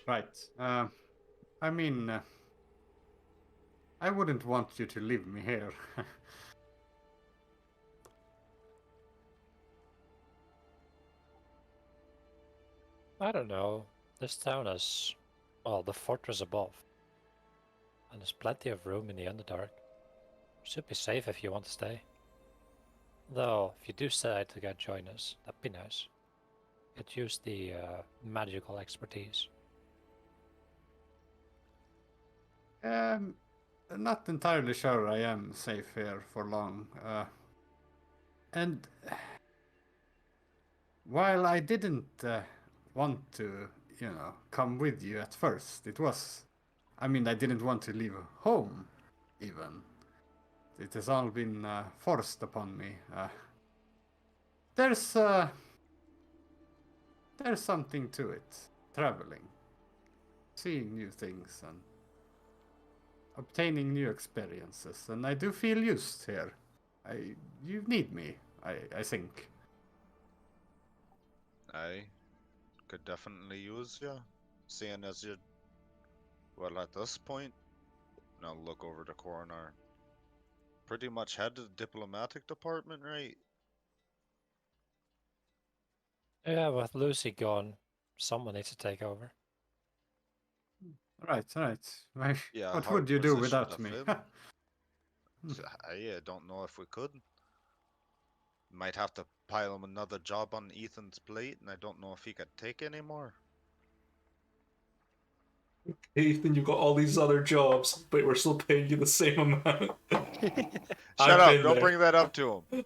right. I mean, I wouldn't want you to leave me here. I don't know. This town is, well, the fortress above. And there's plenty of room in the Underdark. Should be safe if you want to stay. Though, if you do decide to join us, that'd be nice. Could use the magical expertise. um, Not entirely sure I am safe here for long. And while I didn't want to, come with you at first, I mean, I didn't want to leave home, even. It has all been forced upon me. There's, uh, there's something to it. Traveling, seeing new things, and obtaining new experiences, and I do feel used here. You need me, I think. I could definitely use you, seeing as you're, well, at this point, and I'll look over the coroner. Pretty much head of the diplomatic department, right? Yeah, with Lucy gone, someone needs to take over. Right, right. Yeah, What would hard you do position without to me? fill. I don't know if we could. Might have to pile him another job on Ethan's plate, and I don't know if he could take any more. Ethan, you've got all these other jobs, but we're still paying you the same amount. Shut I've up! been Don't there. bring that up to him.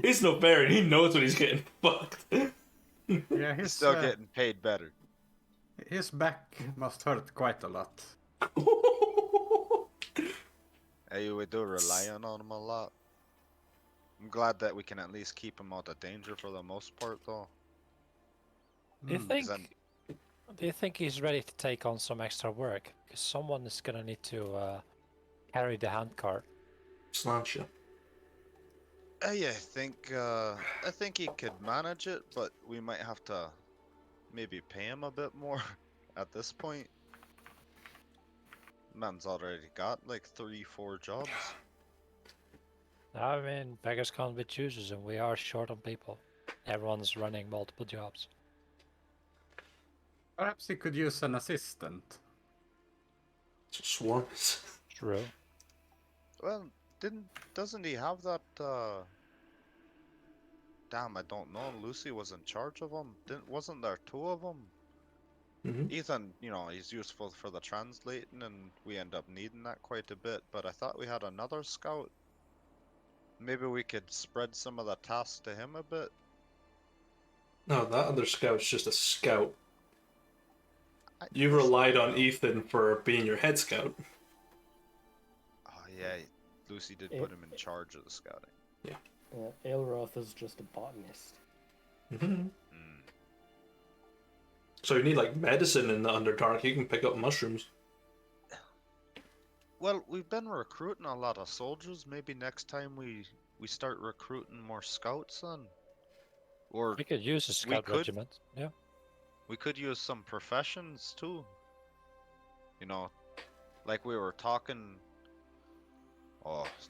He's Novarian. He knows when he's getting fucked. Yeah, He's still getting paid better. his back must hurt quite a lot. Hey, we do rely on him a lot. I'm glad that we can at least keep him out of danger for the most part, though. Do you Hmm. think? then- Do you think he's ready to take on some extra work? Because someone is gonna need to carry the handcart. Slantia. Yeah, I think he could manage it, but we might have to maybe pay him a bit more at this point. Man's already got like 3-4 jobs. I mean, beggars can't be choosers, and we are short on people. Everyone's running multiple jobs. Perhaps he could use an assistant. Swarms. True. Well, doesn't he have that? Damn, I don't know. Lucy was in charge of him. Wasn't there 2 of them? Mm-hmm. Ethan, he's useful for the translating, and we end up needing that quite a bit. But I thought we had another scout. Maybe we could spread some of the tasks to him a bit. No, that other scout's just a scout. You Listen, relied on Ethan for being your head scout. Oh yeah, Lucy did put him in charge of the scouting. Aelroth is just a botanist. Mm-hmm. Mm. So you need like medicine in the Underdark. You can pick up mushrooms. Well, we've been recruiting a lot of soldiers. Maybe next time we start recruiting more scouts then. Or We could use a scout could. regiment. Yeah. we could use some professions too. Like we were talking,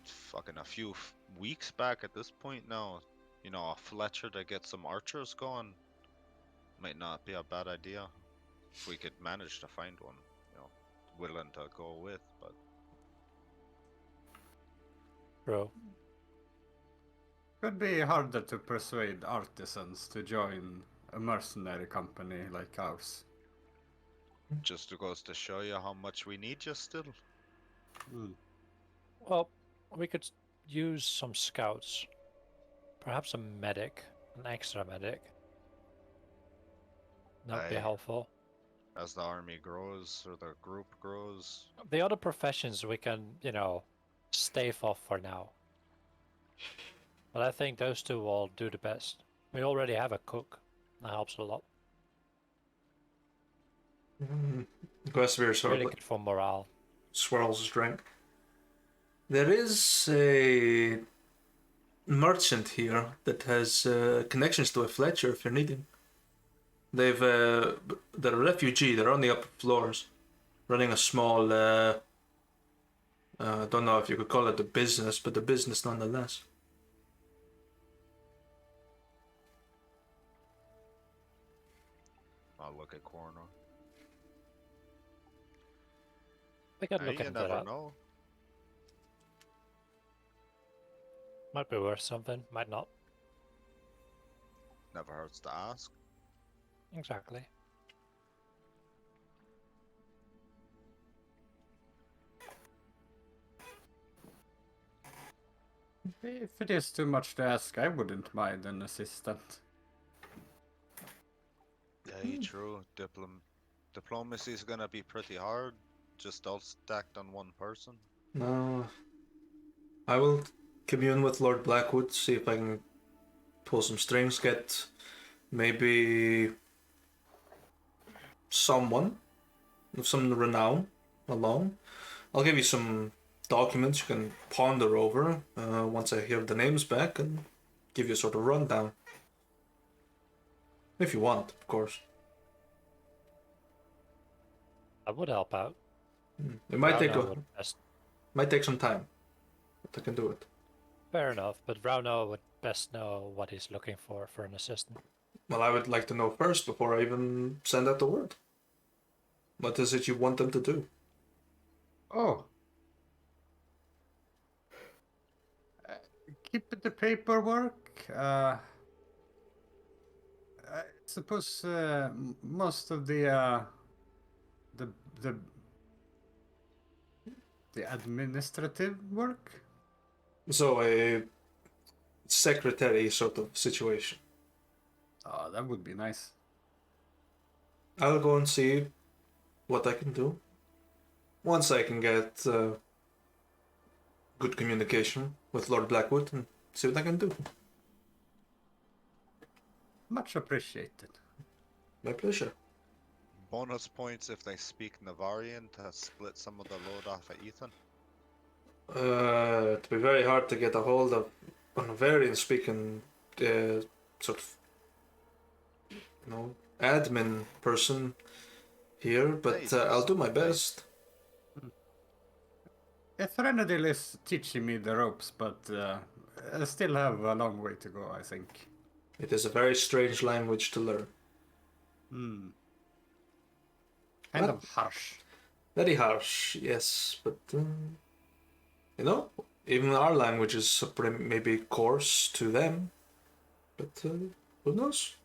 fucking a few weeks back at this point now. A Fletcher to get some archers going might not be a bad idea. If we could manage to find one, willing to go with, but True. Could be harder to persuade artisans to join a mercenary company like ours. just goes to show you how much we need you still. Hmm. Well, we could use some scouts. Perhaps a medic, an extra medic. That would be Aye. helpful. As the army grows or the group grows. The other professions we can, stave off for now. But I think those 2 will do the best. We already have a cook. That helps a lot. Guestvere sort Really of good for morale. swirls his drink. There is a merchant here that has connections to a Fletcher if you're needing. They're a refugee. They're on the upper floors, running a small. Don't know if you could call it a business, but a business nonetheless. I'll look at Coroner. We can Hey, look you into never that. know. Might be worth something, might not. Never hurts to ask. Exactly. If it is too much to ask, I wouldn't mind an assistant. Yeah, true. Diplomacy is gonna be pretty hard. Just all stacked on one person. No. I will commune with Lord Blackwood, see if I can pull some strings, get maybe someone of some renown along. I'll give you some documents you can ponder over once I hear the names back and give you a sort of rundown. If you want, of course. That would help out. It might take Rauno would best. might take some time, but I can do it. Fair enough, but Rauno would best know what he's looking for an assistant. Well, I would like to know first before I even send out the word. What is it you want them to do? Oh. Keep the paperwork. I suppose most of the the the the administrative work. So a secretary sort of situation. Oh, that would be nice. I'll go and see what I can do. Once I can get good communication with Lord Blackwood and see what I can do. Much appreciated. My pleasure. Bonus points if they speak Novarian to split some of the load off of Ethan. It'd be very hard to get a hold of a Novarian speaking sort of, admin person here, but Nice. I'll do my best. Threnadil is teaching me the ropes, but I still have a long way to go, I think. It is a very strange language to learn. Kind What? of harsh. Very harsh, yes, but even our language is maybe coarse to them. But who knows?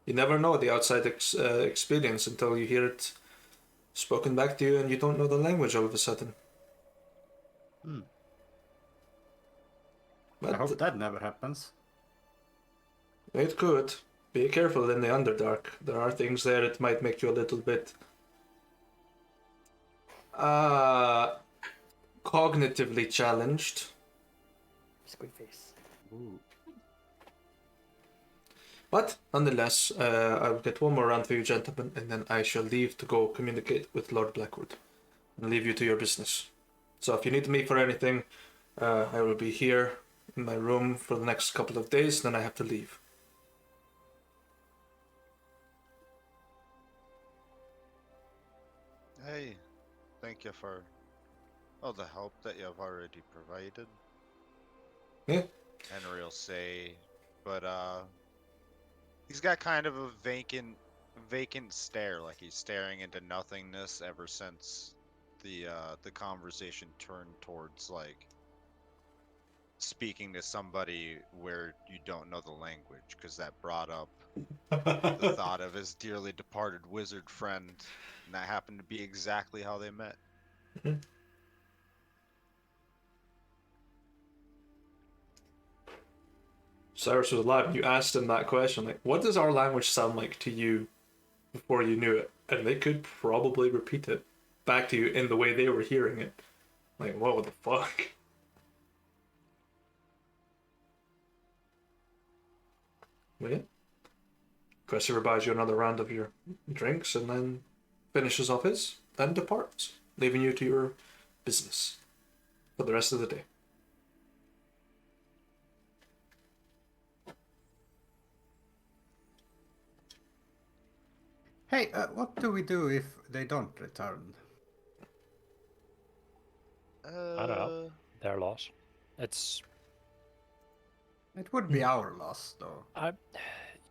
You never know the outside experience until you hear it spoken back to you, and you don't know the language all of a sudden. But I hope that never happens. it could. Be careful in the Underdark. There are things there that might make you a little bit cognitively challenged. Squid face. Ooh. But nonetheless, I'll get one more round for you, gentlemen, and then I shall leave to go communicate with Lord Blackwood and leave you to your business. So if you need me for anything, I will be here in my room for the next couple of days, then I have to leave. Hey, thank you for all the help that you have already provided. Yeah. Henry will say, but he's got kind of a vacant stare, like he's staring into nothingness ever since the conversation turned towards like speaking to somebody where you don't know the language, because that brought up the thought of his dearly departed wizard friend, and that happened to be exactly how they met. Cyrus was alive, and you asked him that question, like, what does our language sound like to you before you knew it? And they could probably repeat it back to you in the way they were hearing it. Like, what the fuck? Well, yeah. Cressiver buys you another round of your drinks and then finishes off his and departs, leaving you to your business for the rest of the day. Hey, what do we do if they don't return? I don't know. Their loss. It's It would be our loss, though.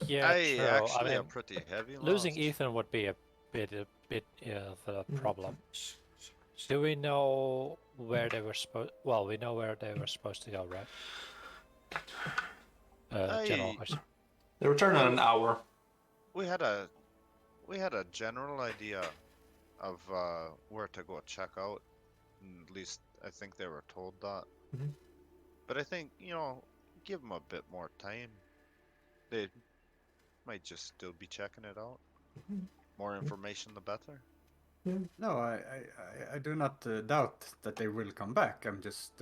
yeah, true. Actually I a mean, pretty heavy losing loss. Ethan would be a bit of a problem. Do we know where they were supposed? Well, we know where they were supposed to go, right? General question. They return in an hour. We had a general idea of where to go check out. At least I think they were told that. Mhm. But I think, give them a bit more time. They might just still be checking it out. More information, the better. No, I do not doubt that they will come back. I'm just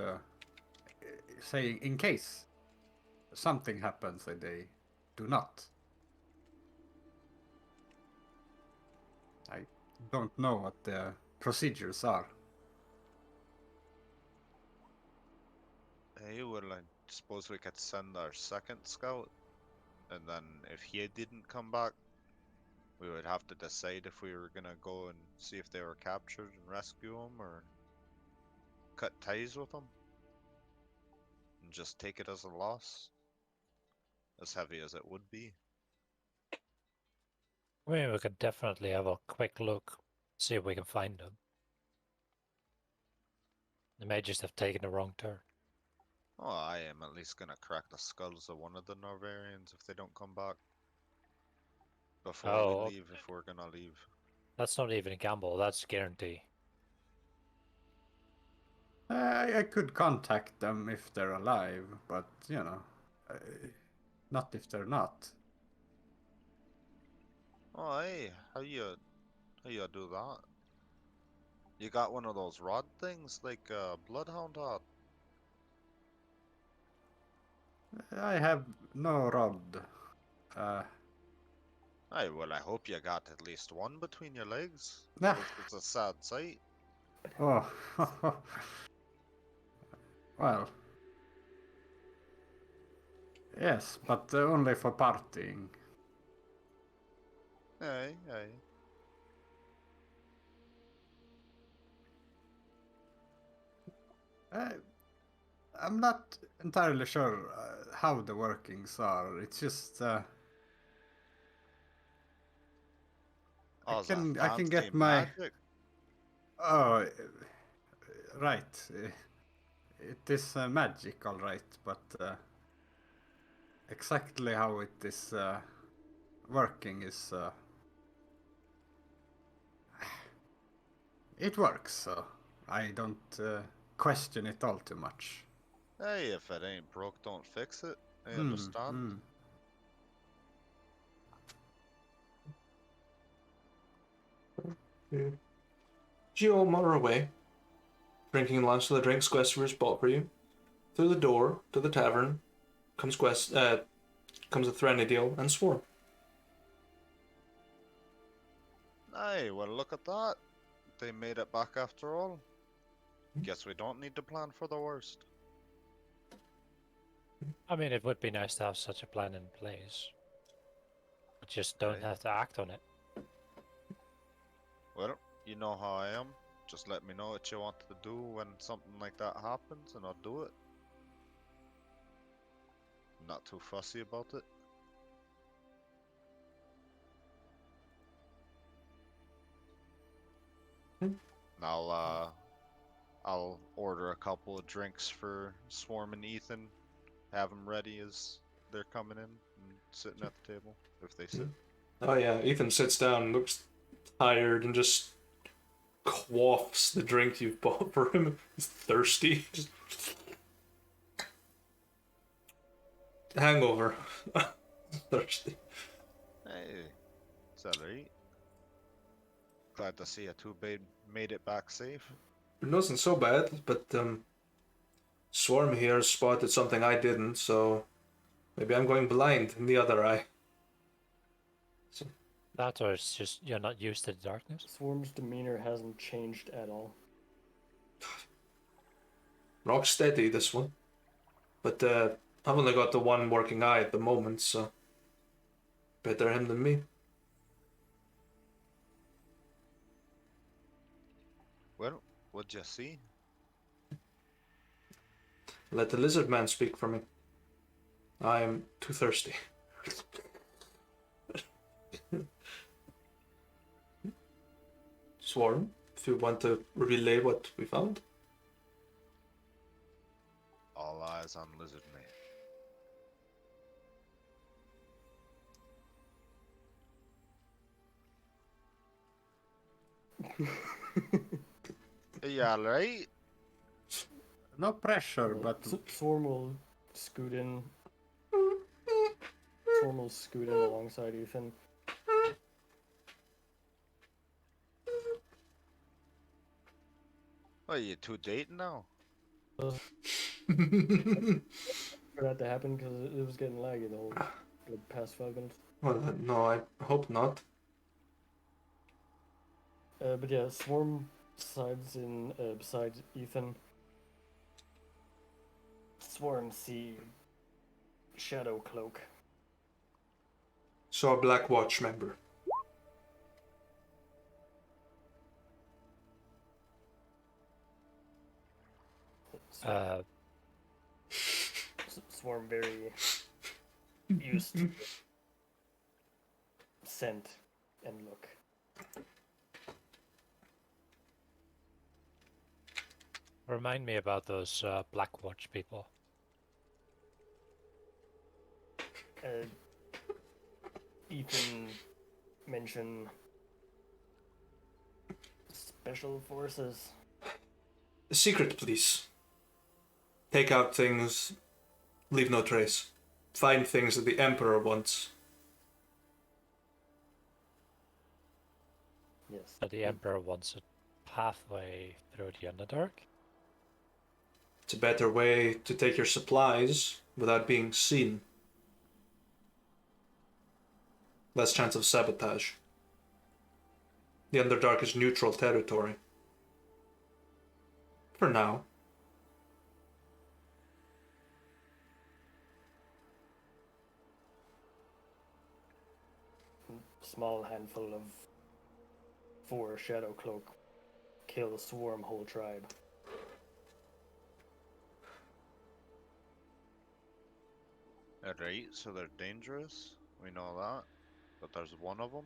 saying, in case something happens and they do not. I don't know what the procedures are. Hey, well, I suppose we could send our second scout, and then if he didn't come back, we would have to decide if we were gonna go and see if they were captured and rescue them, or cut ties with them, and just take it as a loss, as heavy as it would be. I mean, we could definitely have a quick look, see if we can find them. They may just have taken the wrong turn. Oh, I am at least gonna crack the skulls of one of the Novarians if they don't come back before we leave, if we're gonna leave. That's not even a gamble, that's a guarantee. I could contact them if they're alive, but you know, not if they're not. Oh, hey, how you do that? You got one of those rod things like Bloodhound had? I have no rod. Uh, Hey, well, I hope you got at least one between your legs. Ah. It's a sad sight. oh, well, yes, but only for partying. Hey, hey. Uh, I'm not entirely sure how the workings are. It's just Oh, is that I can fancy get my magic? oh right. It is magic, all right, but exactly how it is working is it works. So I don't question it all too much. Hey, if it ain't broke, don't fix it. I Hmm. understand. Hmm. You all mutter away, drinking lunch till the drinks Quester's bought for you. Through the door to the tavern comes comes a Threnodiel and Swarm. Hey, well, look at that. They made it back after all. Guess we don't need to plan for the worst. I mean, it would be nice to have such a plan in place. But just don't Right. have to act on it. Well, you know how I am. Just let me know what you want to do when something like that happens, and I'll do it. I'm not too fussy about it. And I'll order a couple of drinks for Swarm and Ethan. Have them ready as they're coming in and sitting at the table, if they sit. Oh yeah, Ethan sits down, looks tired, and just quaffs the drink you've bought for him. He's thirsty. Just... Hangover. Thirsty. Hey, it's alright. Glad to see you two made it back safe. It wasn't so bad, but Swarm here spotted something I didn't, so maybe I'm going blind in the other eye. That or it's just you're not used to the darkness. Swarm's demeanor hasn't changed at all. Rock steady, this one. But I've only got the one working eye at the moment, so better him than me. Well, what'd you see? Let the lizard man speak for me. I am too thirsty. Swarm, if you want to relay what we found. All eyes on Lizard Man. Are you alright? No pressure, but Swarm will scoot in. Swarm will scoot in alongside Ethan. Are you two dating now? For that to happen because it was getting laggy the past 5 minutes. Well, no, I hope not. But yeah, Swarm sides in beside Ethan. Swarm see Shadow Cloak. So a Black Watch member. Swarm very used to scent and look. Remind me about those Black Watch people. Ethan mentioned Special forces. Secret police. Take out things, leave no trace. Find things that the Emperor wants. Yes. But the Emperor wants a pathway through the Underdark. It's a better way to take your supplies without being seen. Less chance of sabotage. The Underdark is neutral territory. For now. Small handful of 4 Shadow Cloak kill swarm whole tribe. Alright, so they're dangerous. We know that. But there's one of them.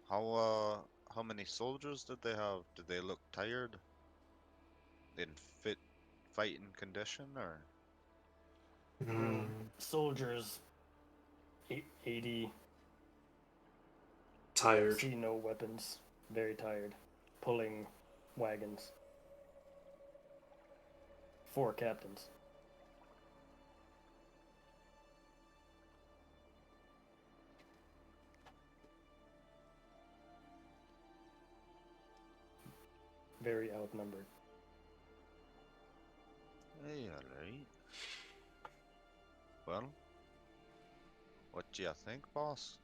How many soldiers did they have? Did they look tired? In fit fighting condition, or? Soldiers 80 Tired. see no weapons, very tired, pulling wagons. 4 captains. Very outnumbered. Hey, alright. Well, what do you think, boss?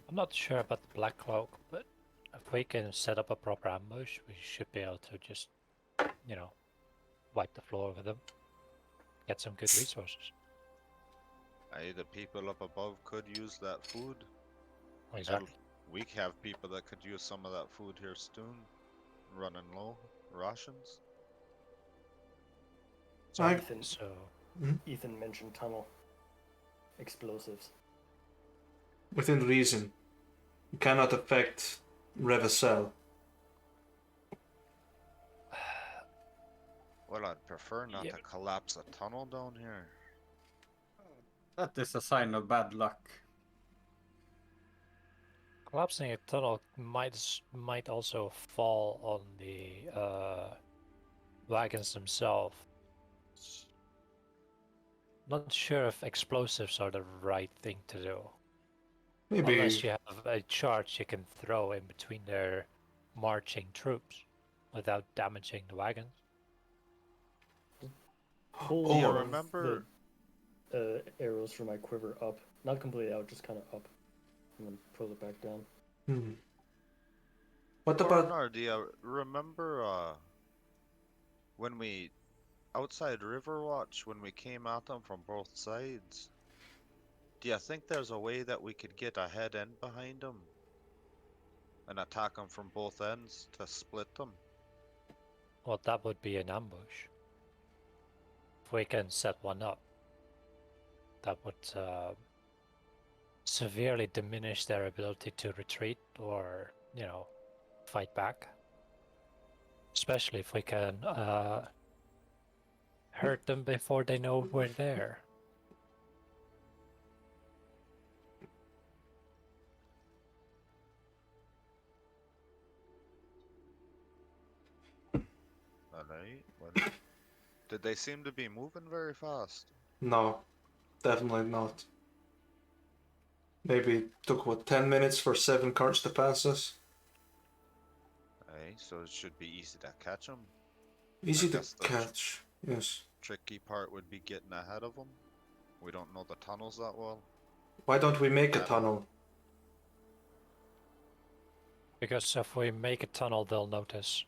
I'm not sure about the Black Cloak, but if we can set up a proper ambush, we should be able to just, you know, wipe the floor with them. Get some good resources. Aye, the people up above could use that food. Exactly. Hell, we have people that could use some of that food here soon. Running low. Rations. I- Ethan, So, Ethan mentioned tunnel explosives. Within reason. You cannot affect Reva'Sel. Well, I'd prefer not Yeah. to collapse a tunnel down here. That is a sign of bad luck. collapsing a tunnel might also fall on the wagons themselves. Not sure if explosives are the right thing to do. Maybe. Unless you have a charge you can throw in between their marching troops without damaging the wagons. Pull Do you Or- all of remember? the arrows from my quiver up. Not completely out, just kind of up. And then pull it back down. What about. Coronar, do you remember when we outside Riverwatch when we came at them from both sides? Do you think there's a way that we could get ahead and behind them and attack them from both ends to split them? Well, that would be an ambush. If we can set one up, that would severely diminish their ability to retreat or, you know, fight back. Especially if we can hurt them before they know we're there. Alright, well, did they seem to be moving very fast? No, definitely not. Maybe took, 10 minutes for 7 carts to pass us? Aye, so it should be easy to catch them. Easy to guess the catch, yes. Tricky part would be getting ahead of them. We don't know the tunnels that well. Why don't we make a I don't- tunnel? Because if we make a tunnel, they'll notice.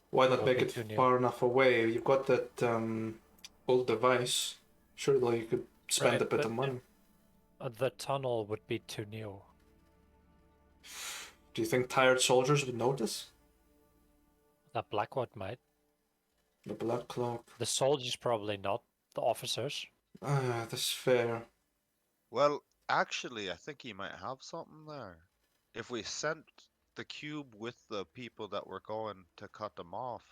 Why not Will make be it too near. far enough away? You've got that old device. Surely you could spend Right, a bit but- of money. The tunnel would be too new. Do you think tired soldiers would notice? The Blackwood might. The Black Cloak. The soldiers probably not. The officers. Ah, that's fair. Well, actually, I think he might have something there. If we sent the cube with the people that were going to cut them off,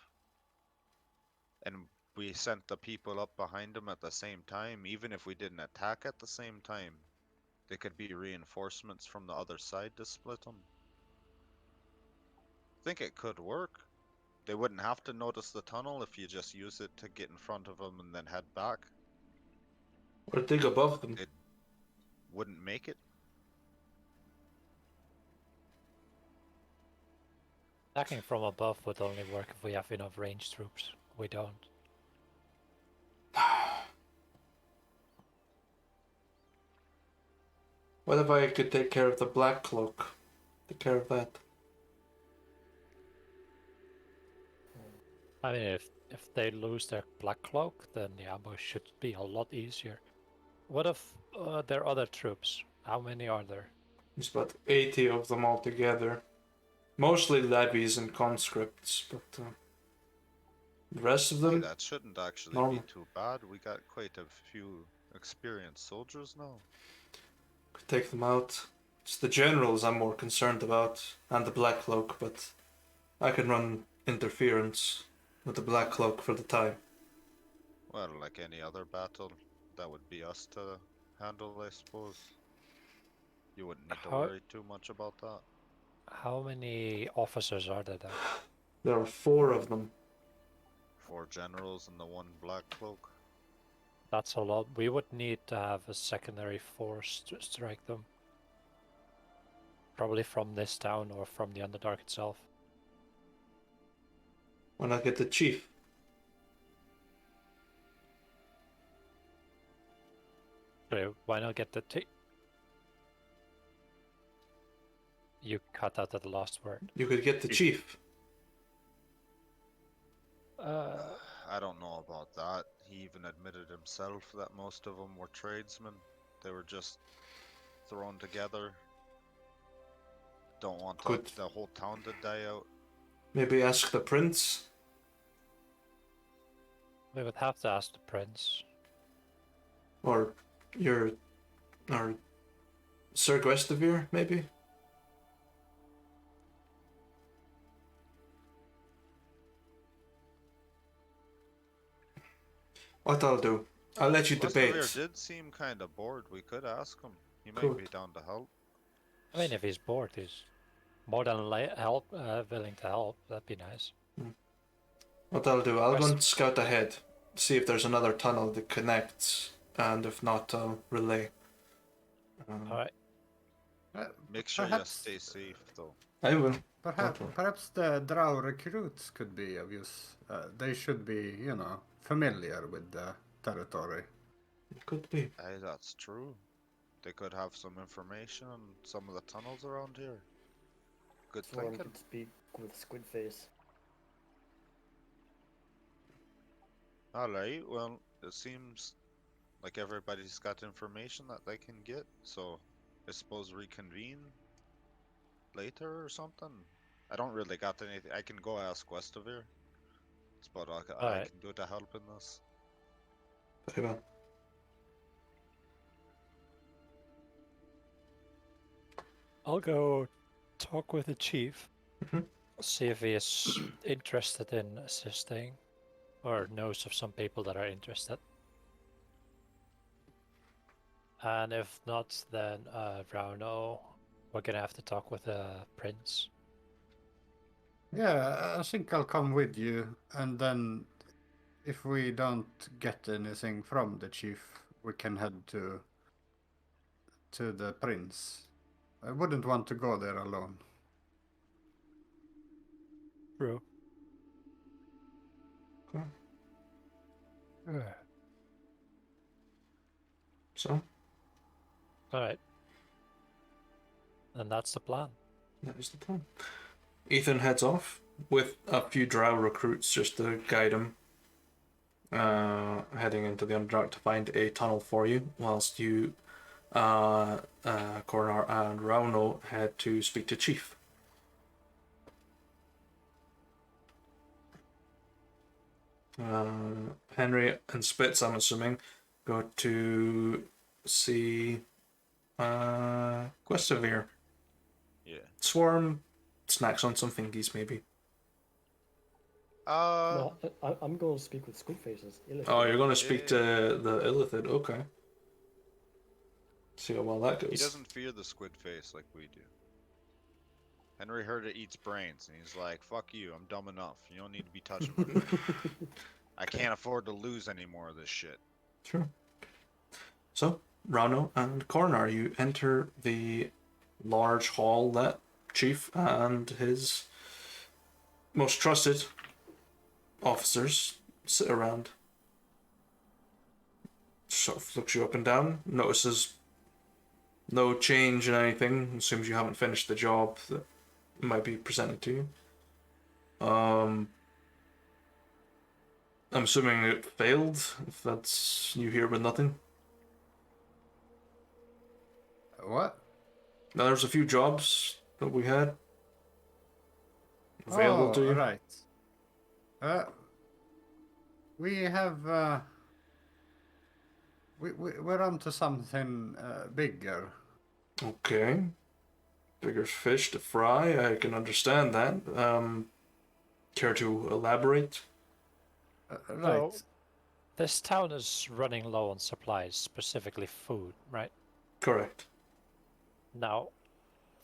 and we sent the people up behind them at the same time, even if we didn't attack at the same time, They could be reinforcements from the other side to split them. I think it could work. They wouldn't have to notice the tunnel if you just use it to get in front of them and then head back. Or dig above them. It wouldn't make it. Attacking from above would only work if we have enough ranged troops. We don't. What if I could take care of the Black Cloak? Take care of that. I mean, if they lose their black cloak, then the ambush should be a lot easier. What if there are other troops? How many are there? There's about 80 of them altogether. Mostly levies and conscripts, but the rest of Hey, them, that shouldn't actually normal. be too bad. We got quite a few experienced soldiers now. Could take them out. It's the generals I'm more concerned about, and the Black Cloak, but I can run interference with the Black Cloak for the time. Well, like any other battle, that would be us to handle, I suppose. You wouldn't need to How- worry too much about that. How many officers are there then? There are 4 of them. 4 generals and the 1 black cloak. That's a lot. We would need to have a secondary force to strike them. Probably from this town or from the Underdark itself. Why not get the chief? So why not get the You cut out at the last word. You could get the chief. I don't know about that. He even admitted himself that most of them were tradesmen. They were just thrown together. Don't want Good. the whole town to die out. Maybe ask the prince. We would have to ask the prince. Or Sir Guestevere, maybe? What I'll do, I'll let you debate. Westerveer did seem kind of bored. We could ask him. He might Cool. be down to help. I mean, if he's bored, he's more than willing to help. That'd be nice. What I'll do, I'll go West- and scout ahead, see if there's another tunnel that connects, and if not, I'll relay. Alright. Make sure you Perhaps- stay safe, though. I will. Perhaps the drow recruits could be of use. They should be, familiar with the territory. It could be. Hey, that's true. They could have some information on some of the tunnels around here. Good Swarm thinking. could speak with Squidface. Alright, well, it seems like everybody's got information that they can get, so I suppose reconvene later or something. I don't really got anything. I can go ask Westavir. That's about all I Alright. can do to help in this. Very well. I'll go talk with the chief. Mhm. See if he is interested in assisting. Or knows of some people that are interested. And if not, then Rauno, we're gonna have to talk with the prince. Yeah, I think I'll come with you, and then if we don't get anything from the chief, we can head to the prince. I wouldn't want to go there alone. True. Okay. So, Alright. And that's the plan. that is the plan. Ethan heads off with a few drow recruits just to guide him. Heading into the Underdark to find a tunnel for you, whilst you, Coronar and Rauno head to speak to Chief. Henry and Spitz, I'm assuming, go to see Guestevere. Yeah. Swarm snacks on some fingies, maybe. No, I'm going to speak with Squidface's. Oh, you're going to speak to the Illithid, okay. See how well that goes. He doesn't fear the squid face like we do. Henry heard it eats brains, and he's like, fuck you, I'm dumb enough. You don't need to be touching my brain. I can't afford to lose any more of this shit. Sure. So, Rano and Coroner, you enter the large hall that Chief and his most trusted officers sit around. Sort of looks you up and down, notices no change in anything, assumes you haven't finished the job that might be presented to you. I'm assuming it failed, if that's you here with nothing. What? Now, there's a few jobs that we had available to you. Right. We have, we're on to something bigger. Okay. Bigger fish to fry, I can understand that. Care to elaborate? Right. So, this town is running low on supplies, specifically food, right? Correct. Now,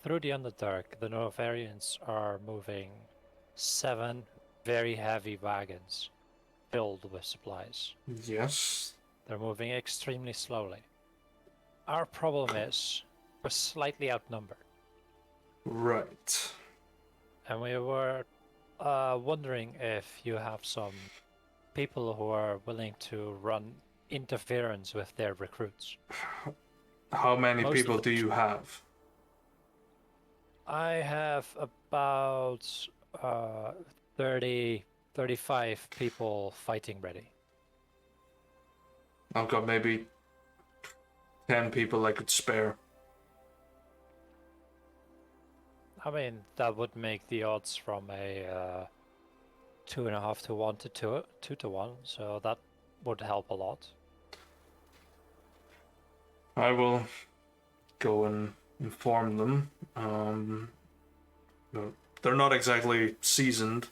through the Underdark, the Novarians are moving 7 very heavy wagons filled with supplies. Yes. They're moving extremely slowly. Our problem is we're slightly outnumbered, Right. and we were wondering if you have some people who are willing to run interference with their recruits. How many Most of people the- do you have? I have about 30, 35 people fighting ready. I've got maybe 10 people I could spare. I mean, that would make the odds from a 2.5 to 1 to 2 to 1, so that would help a lot. I will go and inform them. But they're not exactly seasoned,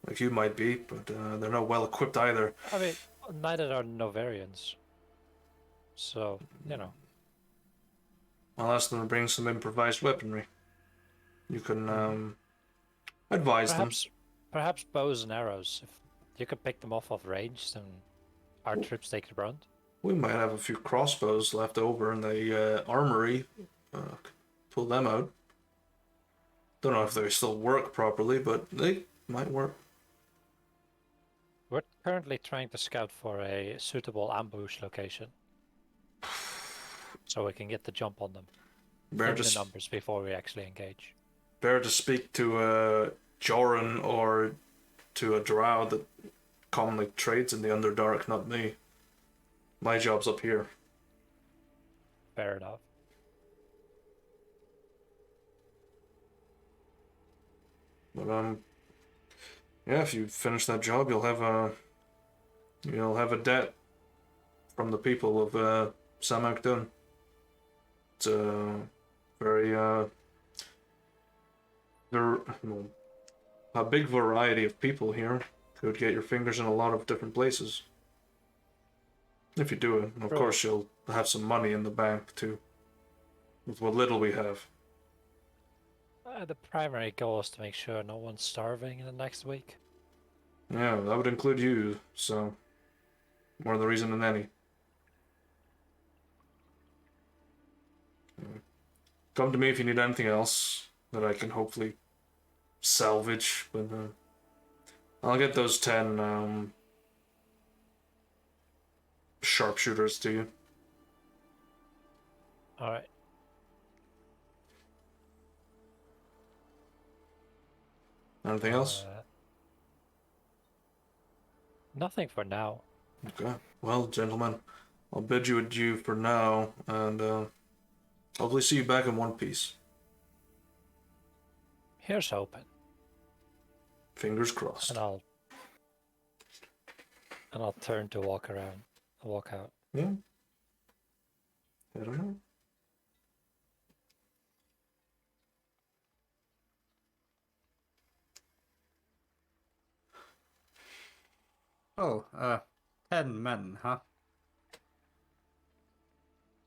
like you might be, but they're not well equipped either. I mean, neither are Novarians. So, you know. I'll ask them to bring some improvised weaponry. You can advise Perhaps bows and arrows. If you could pick them off of range, then our troops take the brunt. them. We might have a few crossbows left over in the armory. Pull them out. Don't know if they still work properly, but they might work. We're currently trying to scout for a suitable ambush location, so we can get the jump on them. Better In the to, numbers before we actually engage. better to speak to Joran or to a drow that commonly trades in the Underdark, not me. My job's up here. Fair enough. But yeah, if you finish that job, you'll have a debt from the people of Samakdun. It's a very there a big variety of people here. Could get your fingers in a lot of different places. If you do it, of Sure. course you'll have some money in the bank too. With what little we have. The primary goal is to make sure no one's starving in the next week. Yeah, that would include you, so more the reason than any. Come to me if you need anything else that I can hopefully salvage, but I'll get those 10 sharpshooters to you. Alright. Anything else? Nothing for now. Okay. Well, gentlemen, I'll bid you adieu for now, and hopefully see you back in one piece. Here's hoping. Fingers crossed. And I'll turn to walk out. Yeah. I don't know. Oh, 10 men, huh?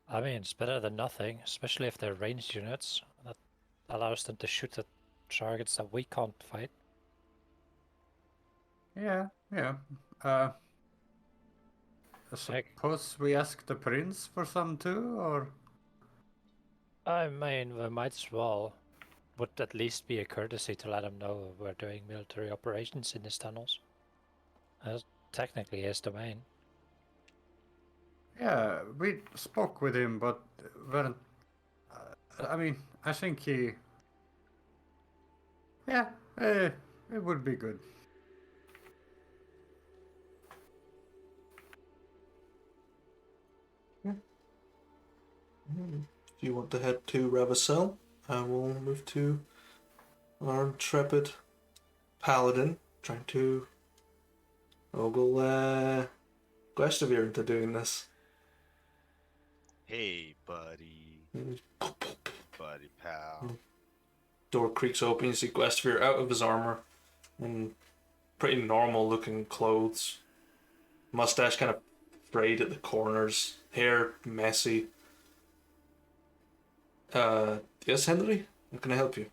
I mean, it's better than nothing, especially if they're ranged units. That allows them to shoot at targets that we can't fight. Yeah, yeah. I Heck, suppose we ask the prince for some too, or I mean, we might as well. Would at least be a courtesy to let him know we're doing military operations in his tunnels. That's technically his domain. yeah, we spoke with him, but weren't. I mean, I think he. Yeah, it would be good. If you want to head to Reva'Sel, I will move to our intrepid paladin, trying to ogle Glastonbury into doing this. Hey, buddy. Buddy pal. Door creaks open, you see Glastonbury out of his armor in pretty normal looking clothes. Mustache kind of frayed at the corners, hair messy. Yes, Henry? How can I help you?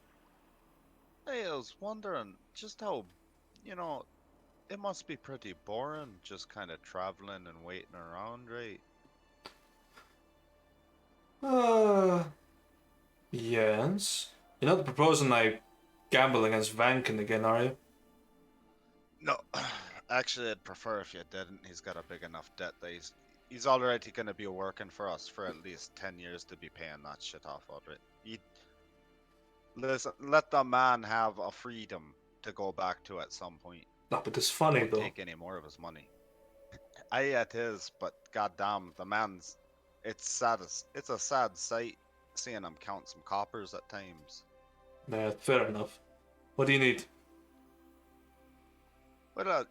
Hey, I was wondering just how, it must be pretty boring just kind of traveling and waiting around, right? Yes. You're not proposing I gamble against Vankin again, are you? No, actually, I'd prefer if you didn't. He's got a big enough debt that he's already going to be working for us for at least 10 years to be paying that shit off already. Listen, let the man have a freedom to go back to at some point. No, but it's funny Don't though. take any more of his money. Aye, it is, but goddamn, the man's. It's a sad sight seeing him count some coppers at times. Nah, fair enough. What do you need? But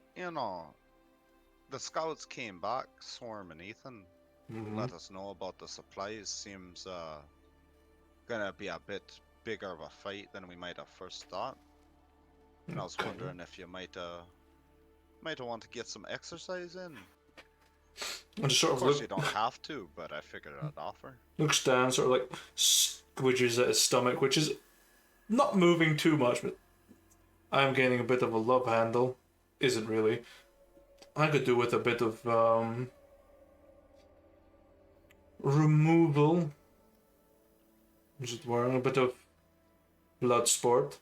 the scouts came back, Swarm and Ethan. Mm-hmm. Let us know about the supplies. Seems gonna be a bit bigger of a fight than we might have first thought. And I was Okay. wondering if you might want to get some exercise in. I just sort Of of course, you don't have to, but I figured I'd offer. looks down, sort of like squidges at his stomach, which is not moving too much, but I'm gaining a bit of a love handle. Isn't really. I could do with a bit of removal. Just wearing a bit of blood sport.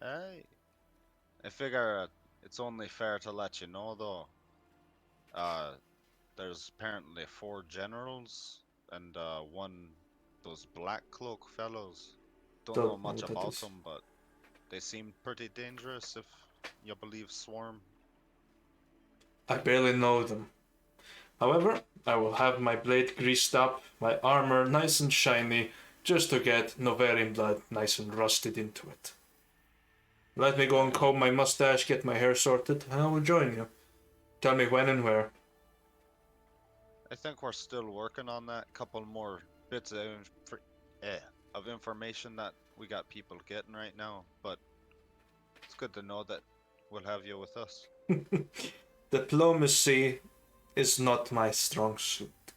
Aye. I figure it's only fair to let you know, though. There's apparently 4 generals and one those black cloak fellows. Don't know Don't know much what that about is. them, but they seem pretty dangerous if you believe Swarm. I barely know them. However, I will have my blade greased up, my armor nice and shiny, just to get Novarian blood nice and rusted into it. Let me go and comb my mustache, get my hair sorted, and I will join you. Tell me when and where. I think we're still working on that. Couple more bits of information that we got people getting right now, but it's good to know that we'll have you with us. Diplomacy is not my strong suit.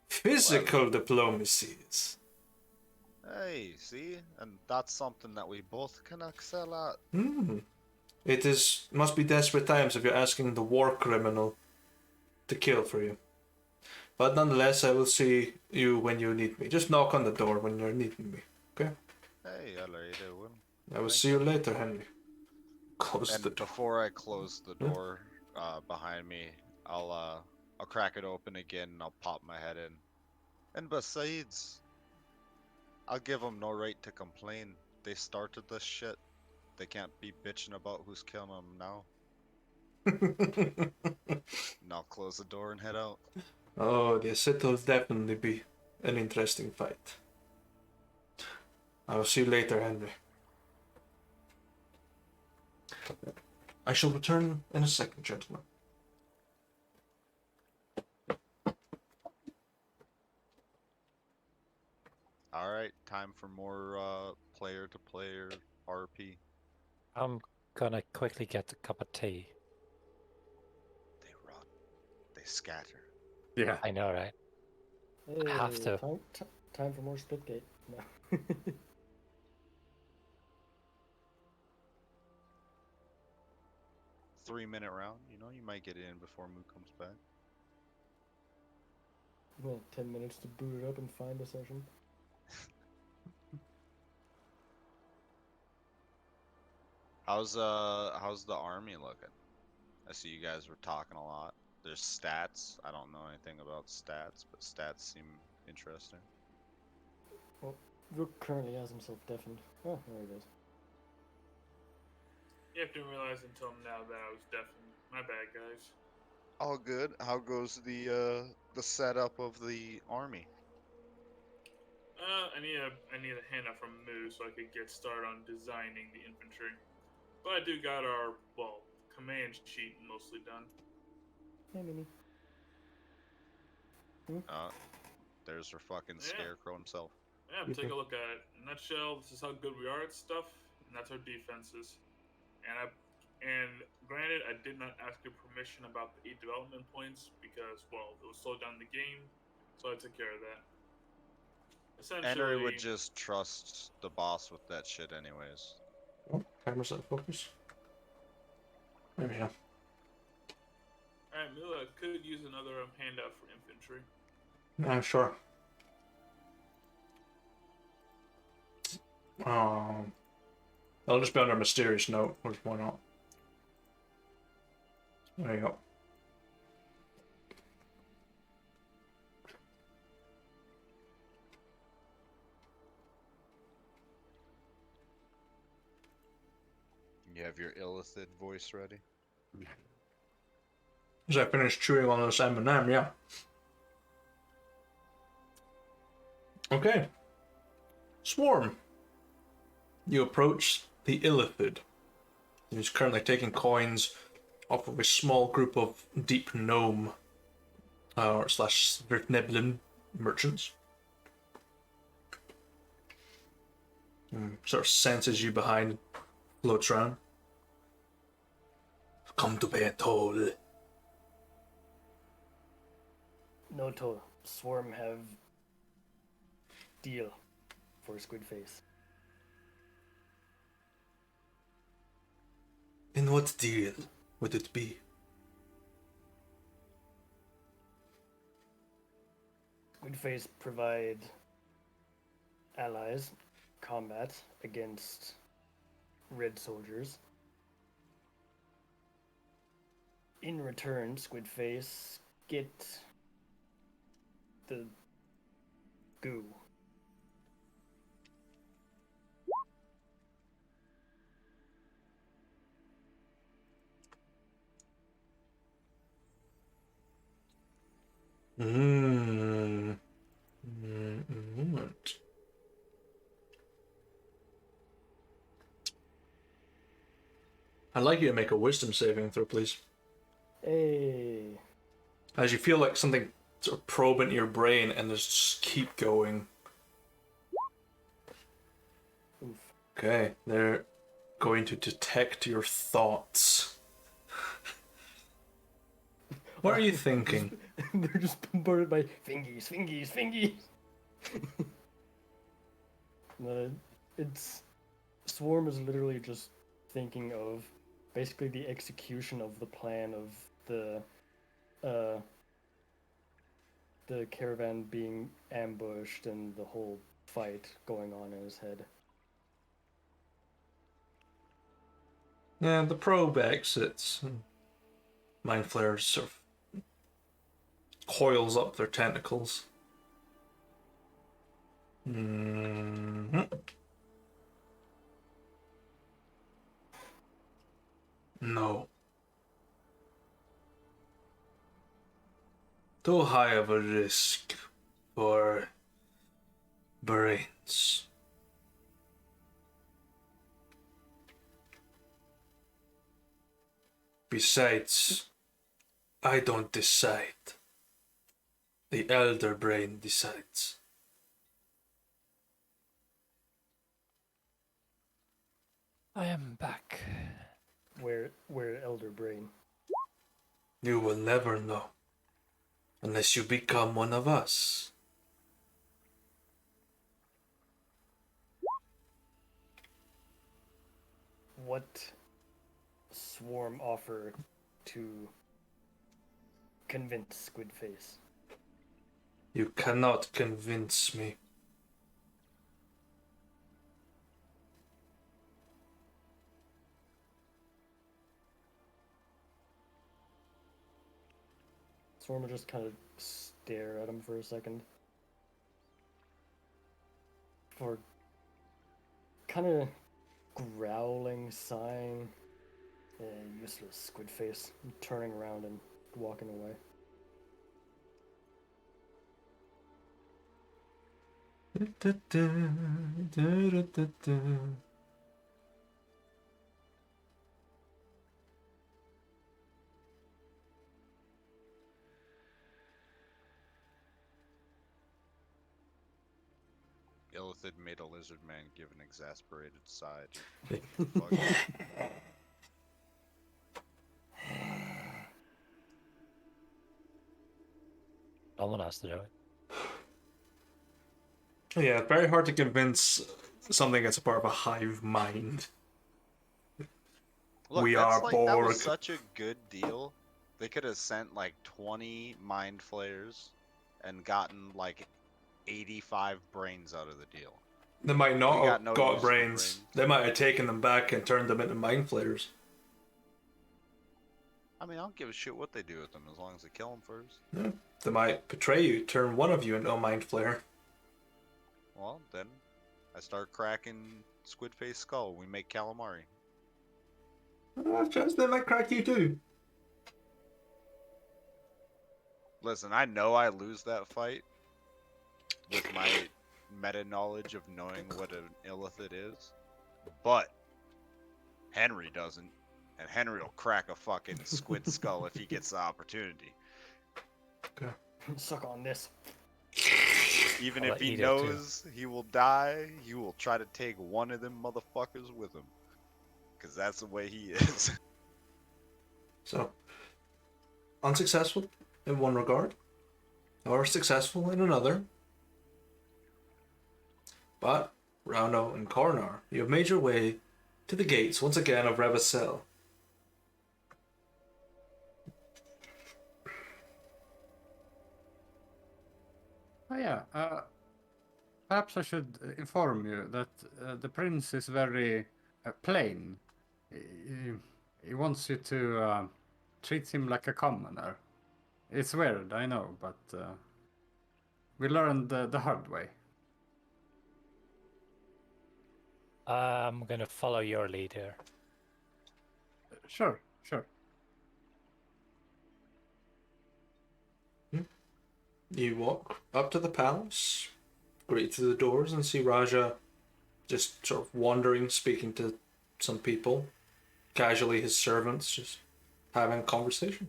Physical diplomacy is. Hey, see? And that's something that we both can excel at. It must be desperate times if you're asking the war criminal to kill for you. But nonetheless, I will see you when you need me. Just knock on the door when you're needing me, okay? Hey, alright, I will. I will Thank see you later, Henry. Close And the door. before I close the door behind me, I'll crack it open again and I'll pop my head in. And besides, I'll give them no right to complain. They started this shit. They can't be bitching about who's killing them now. And I'll close the door and head out. Oh, yes, it'll definitely be an interesting fight. I will see you later, Henry. I shall return in a second, gentlemen. Alright, time for more player-to-player RP. I'm gonna quickly get a cup of tea. They run. They scatter. Yeah. I know, right? Hey, I have to. time for more Splitgate. No. 3-minute round. You know, you might get it in before Moo comes back. Well, 10 minutes to boot it up and find a session. How's the army looking? I see you guys were talking a lot. There's stats. I don't know anything about stats, but stats seem interesting. Well, Rook currently has himself deafened. Oh, there he goes. You have to realize until now that I was deafened. My bad, guys. All good. How goes the setup of the army? I need a handout from Moo so I could get started on designing the infantry. But I do got our command sheet mostly done. Hey, Mimi. There's her fucking Yeah. scarecrow himself. Yeah, take a look at it. In a nutshell, this is how good we are at stuff, and that's our defenses. And granted, I did not ask your permission about the 8 development points because, well, it was slowed down the game, so I took care of that. Essentially, Henry would just trust the boss with that shit anyways. Oh, camera's out of focus. There we go. Alright, Mila could use another handout for infantry. I'm sure. I'll just be under a mysterious note, or why not? There you go. You have your illithid voice ready? As I finish chewing on this M&M, yeah. Okay. Swarm. You approach the illithid. He's currently taking coins off of a small group of deep gnome slash Svirtneblin merchants. Sort of senses you behind, floats around. Come to pay a toll. No toll. Swarm have deal for Squid Face. And what deal would it be? Squid Face provide allies combat against red soldiers. In return, Squid Face get the goo. Moment. I'd like you to make a wisdom saving throw, please. Hey. As you feel like something sort of probe into your brain and just keep going. Oof. Okay, they're going to detect your thoughts. What are you thinking? They're just bombarded by fingies. No, it's Swarm is literally just thinking of basically the execution of the plan of the caravan being ambushed and the whole fight going on in his head. Yeah, the probe exits. Mind flayers sort of coils up their tentacles. No. Too high of a risk for brains. Besides, I don't decide. The elder brain decides. I am back. Where Elder Brain. You will never know. Unless you become one of us. what Swarm offer to convince Squidface? You cannot convince me. Swarm will just kind of stare at him for a second. For kind of growling, sighing, useless Squidface, turning around and walking away. Illithid made a lizard man give an exasperated sigh. Fuck. Someone has to do it. Yeah, very hard to convince something that's a part of a hive mind. Look, We that's are like, that was Borg. such a good deal. They could have sent like 20 mind flayers and gotten like 85 brains out of the deal. They might not We got have no got use for brains. brains. They might have taken them back and turned them into mind flayers. I mean, I don't give a shit what they do with them as long as they kill them first. Yeah. They might betray you, turn one of you into a mind flayer. Well, then I start cracking Squidface skull. We make calamari. Chance they might crack you too. Listen, I know I lose that fight with my meta knowledge of knowing what an illithid is, but Henry doesn't, and Henry will crack a fucking squid skull if he gets the opportunity. Okay. Suck on this. Even I'll if let he you do it too. knows he will die, he will try to take one of them motherfuckers with him. Because that's the way he is. So, unsuccessful in one regard, or successful in another. But, Rauno and Coronar, you have made your way to the gates once again of Reva'Sel. Oh yeah, perhaps I should inform you that the prince is very plain. He wants you to treat him like a commoner. It's weird, I know, but we learned the hard way. I'm gonna follow your lead here. Sure, sure. You walk up to the palace, greet through the doors, and see Raja just sort of wandering, speaking to some people. Casually, his servants just having a conversation.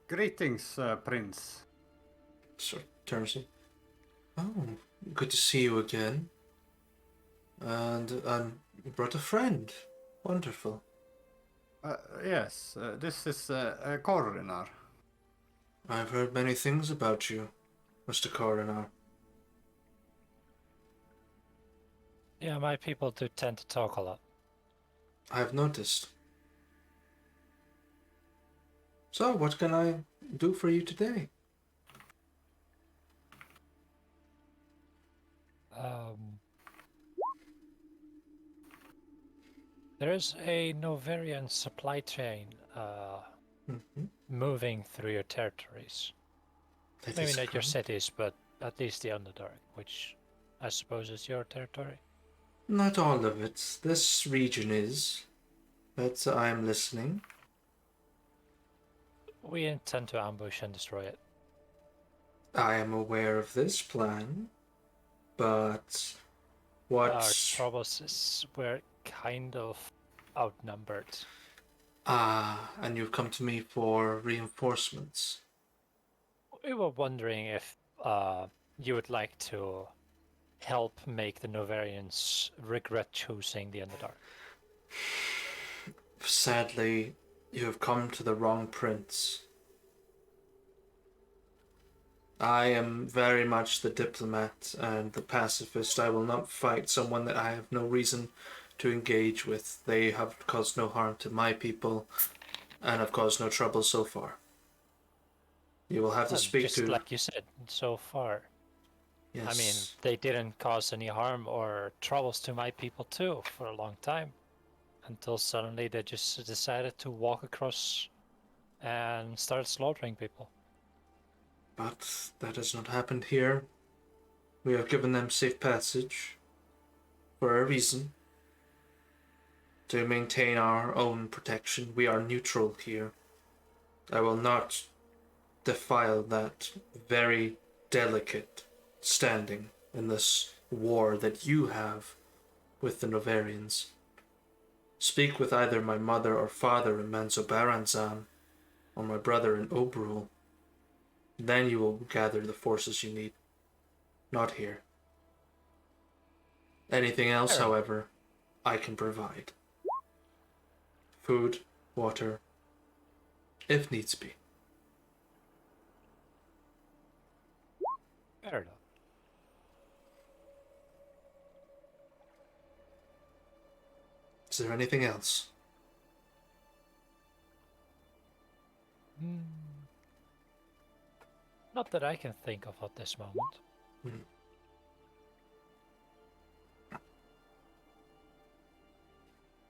Greetings, Prince. Sort of turns him. Oh, good to see you again. And you brought a friend. Wonderful. Yes, this is Coronar. I've heard many things about you, Mr. Coronar. Yeah, my people do tend to talk a lot. I've noticed. So, what can I do for you today? There is a Novarian supply chain moving through your territories. That Maybe is not your correct. cities, but at least the Underdark, which I suppose is your territory. Not all of it. This region is. But I'm listening. We intend to ambush and destroy it. I am aware of this plan. But Our what... troubles is we're kind of outnumbered. And you've come to me for reinforcements. We were wondering if you would like to help make the Novarians regret choosing the Underdark. Sadly, you have come to the wrong prince. I am very much the diplomat and the pacifist. I will not fight someone that I have no reason to engage with. They have caused no harm to my people and have caused no trouble so far. You will have to Well, speak just to... like you said, so far. Yes. I mean, they didn't cause any harm or troubles to my people too for a long time. Until suddenly they just decided to walk across and start slaughtering people. But that has not happened here. We have given them safe passage for a reason. To maintain our own protection. We are neutral here. I will not defile that very delicate standing in this war that you have with the Novarians. Speak with either my mother or father in Manzobaranzan, or my brother in Obrul. Then you will gather the forces you need. Not here. Anything else, Fair enough. however, I can provide. Food, water, if needs be. Fair enough. Is there anything else? Not that I can think of at this moment.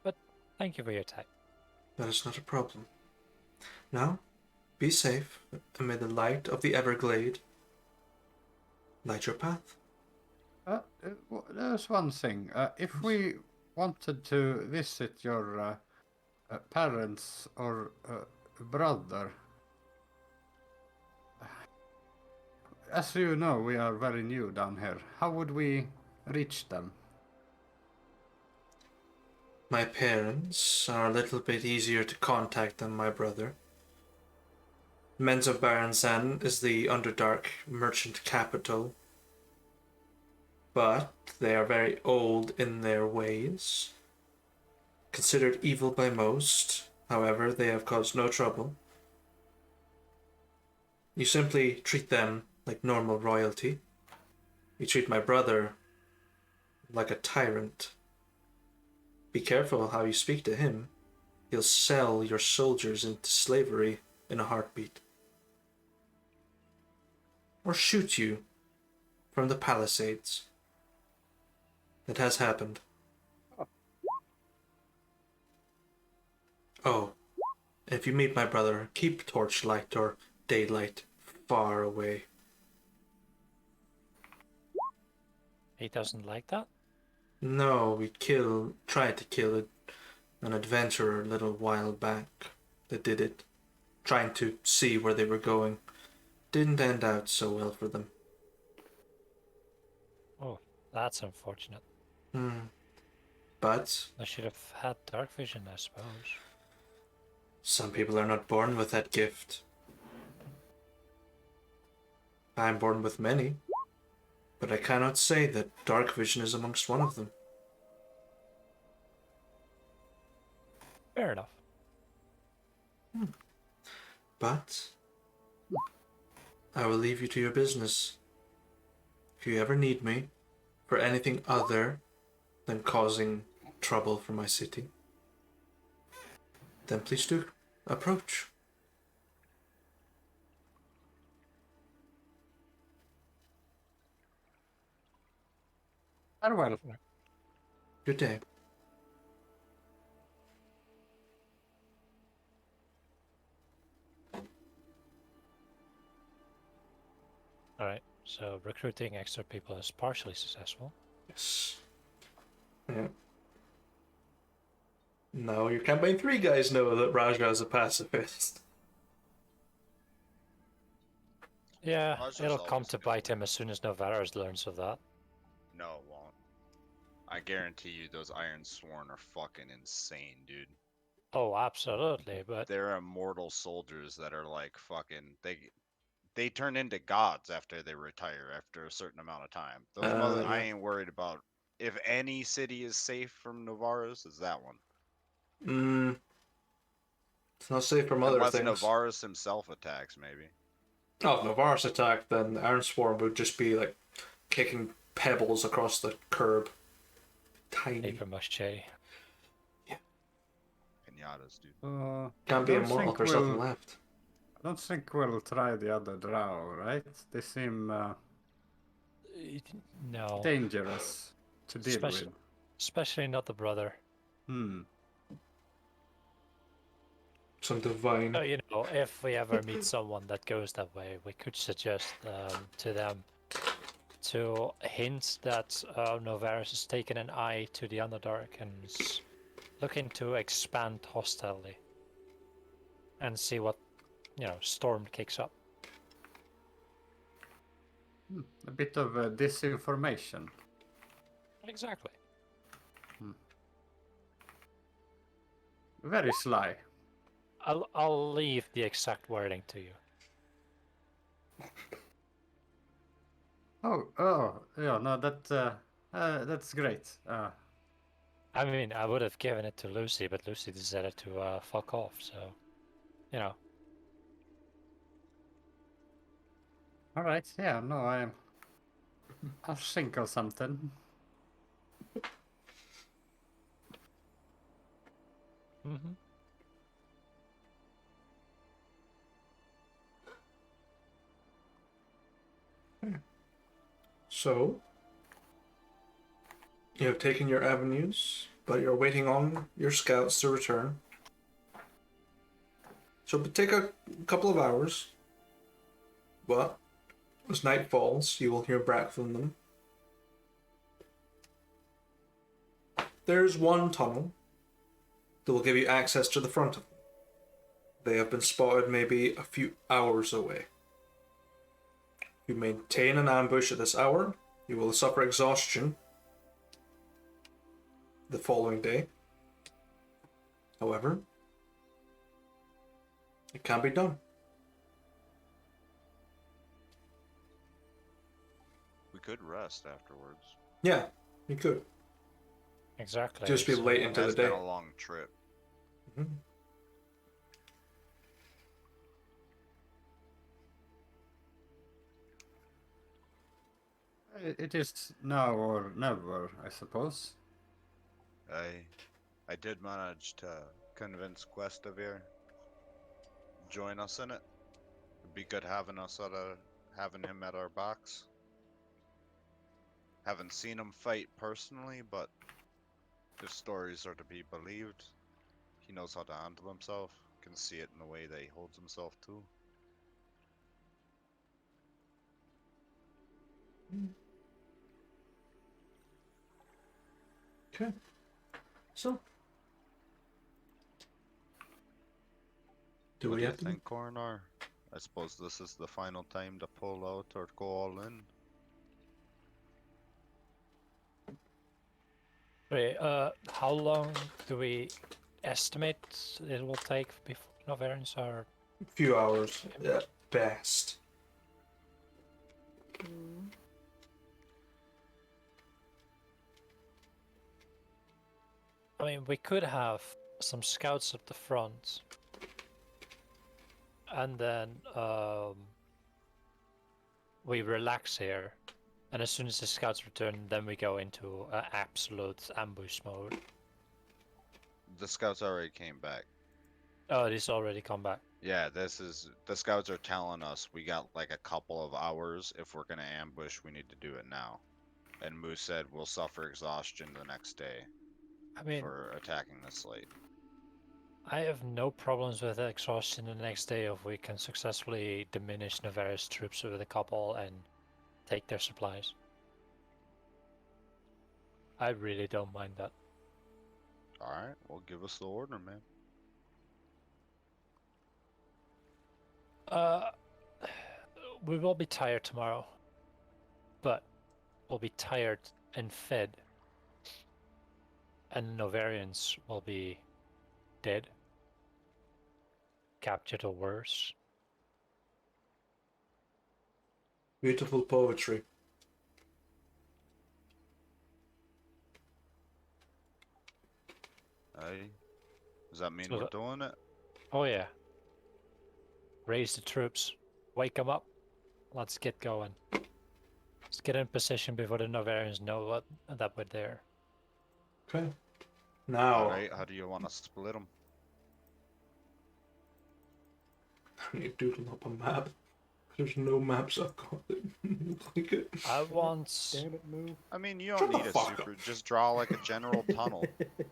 But thank you for your time. That is not a problem. Now, be safe, and may the light of the Everglade light your path. There's one thing. If we wanted to visit your parents or brother, as you know, we are very new down here. How would we reach them? My parents are a little bit easier to contact than my brother. Menzoberranzan is the Underdark merchant capital, but they are very old in their ways. Considered evil by most, however, they have caused no trouble. You simply treat them like normal royalty. You treat my brother like a tyrant. Be careful how you speak to him. He'll sell your soldiers into slavery in a heartbeat. Or shoot you from the palisades. It has happened. Oh, if you meet my brother, keep torchlight or daylight far away. He doesn't like that? No, we tried to kill an adventurer a little while back that did it, trying to see where they were going. Didn't end out so well for them. Oh, that's unfortunate. But I should have had dark vision, I suppose. some people are not born with that gift. I'm born with many, but I cannot say that dark vision is amongst one of them. Fair enough. But I will leave you to your business. If you ever need me for anything other than causing trouble for my city, then please do approach. Farewell. Good day. Alright, so recruiting extra people is partially successful. Yes. Yeah. No, your campaign 3 guys know that Raja is a pacifist. Yeah, Raja's it'll always come to good. bite him as soon as Novaris learns of that. No, it won't. I guarantee you those Iron Sworn are fucking insane, dude. Oh, absolutely, but They're immortal soldiers that are like fucking they turn into gods after they retire after a certain amount of time. Those I Yeah. ain't worried about. If any city is safe from Novarus, it's that one. It's not safe from other Unless things. Novarus himself attacks, maybe. Oh, if Novaris attacked, then the Iron Swarm would just be like kicking pebbles across the curb. Tiny. Paper mache. Pinatas, dude. Can't I be don't immortal think if there's nothing left. I don't think we'll try the other drow, right? They seem No. dangerous to deal with. Especially not the brother. Some divine. So, you know, if we ever meet someone that goes that way, we could suggest to them to hint that Novaris has taken an eye to the Underdark and is looking to expand hostility and see what, you know, Storm kicks up. A bit of disinformation. Exactly. Very sly. I'll leave the exact wording to you. Yeah, no, that's great. I mean, I would have given it to Lucy, but Lucy decided to fuck off, so, you know. All right, yeah, no, I'll think of something. Mm-hmm. So, you have taken your avenues, but you're waiting on your scouts to return. So it'll take a couple of hours, but as night falls, you will hear back from them. There's one tunnel that will give you access to the front of them. They have been spotted maybe a few hours away. If you maintain an ambush at this hour, you will suffer exhaustion the following day. However, it can be done. We could rest afterwards. Yeah, you could. Exactly. Just be late into the That's day. been a long trip. Mm-hmm. It is now or never, I suppose. I did manage to convince Questivere join us in it. It'd be good having him at our backs. Haven't seen him fight personally, but if stories are to be believed, he knows how to handle himself. Can see it in the way that he holds himself too. Okay. So, What do you have to? think, Coronar? I suppose this is the final time to pull out or go all in. Wait, how long do we estimate it will take before Novarians are... A few hours at best. I mean, we could have some scouts at the front, and then we relax here, and as soon as the scouts return, then we go into absolute ambush mode. The scouts already came back. Oh, this already come back. Yeah, the scouts are telling us we got like a couple of hours. If we're gonna ambush, we need to do it now. And Moose said we'll suffer exhaustion the next day I mean, for attacking this late. I have no problems with exhaustion the next day if we can successfully diminish Novarian's troops with a couple and take their supplies. I really don't mind that. Alright, well give us the order, man. We will be tired tomorrow, but we'll be tired and fed, and Novarians will be dead, captured or worse. Beautiful poetry. Aye. Does that mean So we're doing it? Oh yeah. Raise the troops, wake them up. let's get going. Let's get in position before the Novarians know that we're there. Okay. Now, Alright, how do you want to split them? I need to doodle up a map. There's no maps I've got that look like it. I want. Damn it, Moo. I mean, you Shut don't the need a fuck super. up. Just draw like a general tunnel.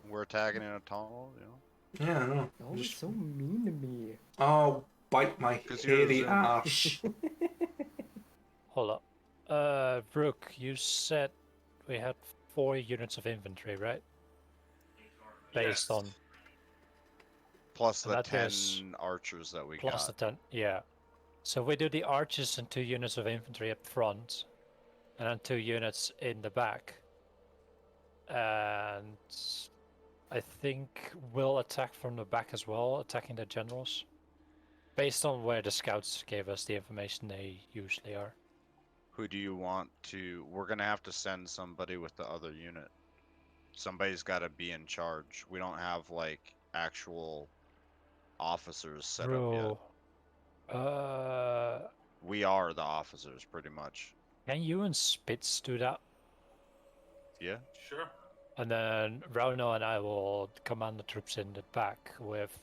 We're attacking in a tunnel, you know? Yeah, I know. You're always so mean to me. Oh, bite my 'Cause you're a hairy zoomer. ass. Hold up. Rook, you said we had 4 units of infantry, right? Based Yes. on Plus And the that 10 goes archers that we plus got. the 10. Yeah. So we do the archers and 2 units of infantry up front, and then 2 units in the back. And I think we'll attack from the back as well, attacking the generals. Based on where the scouts gave us the information they usually are. Who do you want to... We're gonna have to send somebody with the other unit. Somebody's gotta be in charge. We don't have, like, actual officers set up yet. Bro. We are the officers, pretty much. Can you and Spitz do that? Yeah? Sure. And then Rauno and I will command the troops in the back with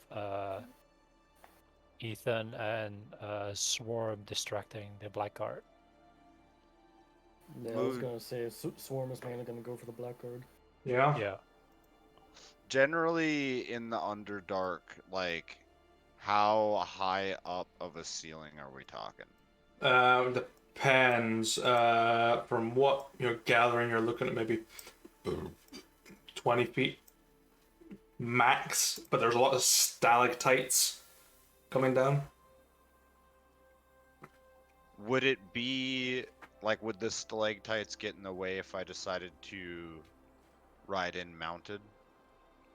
Ethan and Swarm distracting the Black Guard. Yeah, I was Moo- gonna say Swarm is mainly gonna go for the Black Guard. Yeah. Yeah. Generally, in the Underdark, like, how high up of a ceiling are we talking? Depends. From what you're gathering, you're looking at maybe 20 feet max, but there's a lot of stalactites coming down. Would it be, like, would the stalactites get in the way if I decided to ride in mounted?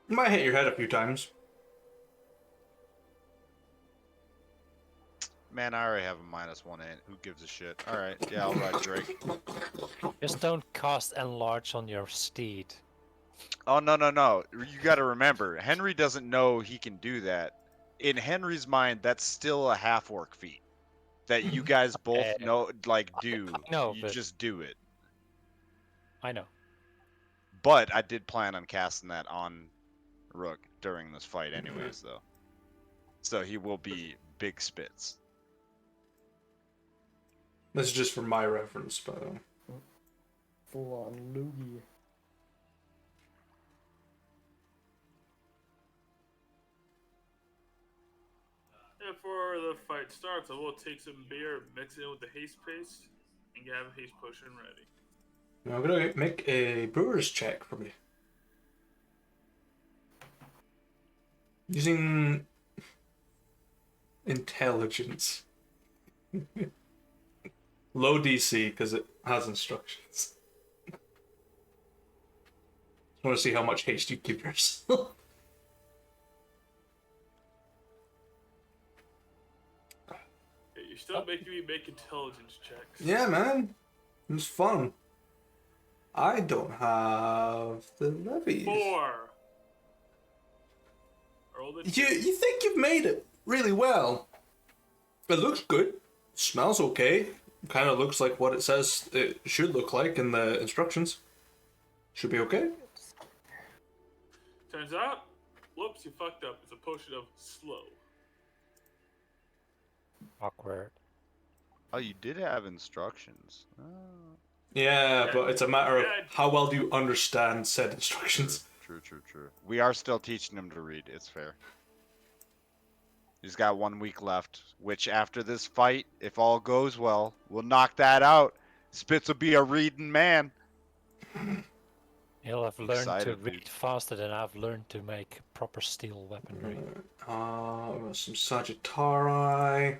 You might hit your head a few times. Man, I already have a -1 int. Who gives a shit? Alright, yeah, I'll ride Drake. Just don't cast enlarge on your steed. Oh, no, no, no. You gotta remember, Henry doesn't know he can do that. In Henry's mind, that's still a half-orc feat. That you guys both know, like, do. I know, You but- just do it. I know. But I did plan on casting that on Rook during this fight anyways, though. So he will be big spits. This is just for my reference, but Full on loogie. Before the fight starts, I will take some beer, mix it in with the haste paste, and have a haste potion ready. I'm gonna make a brewer's check for me. Using intelligence. Low DC because it has instructions. I want to see how much haste you give yourself. Hey, you're still making me make intelligence checks. Yeah, man. It's fun. I don't have the levies. 4. Roll the You think you've made it really well. It looks good. Smells okay. Kind of looks like what it says it should look like in the instructions. Should be okay. Turns out, whoops, you fucked up. It's a potion of slow. Awkward. Oh, you did have instructions. Oh. Yeah, but it's a matter of Yeah. how well do you understand said instructions. True, true, true. We are still teaching him to read. It's fair. He's got 1 week left, which after this fight, if all goes well, we'll knock that out. Spitz will be a reading man. He'll have learned to Excited, read dude. faster than I've learned to make proper steel weaponry. Some Sagittari.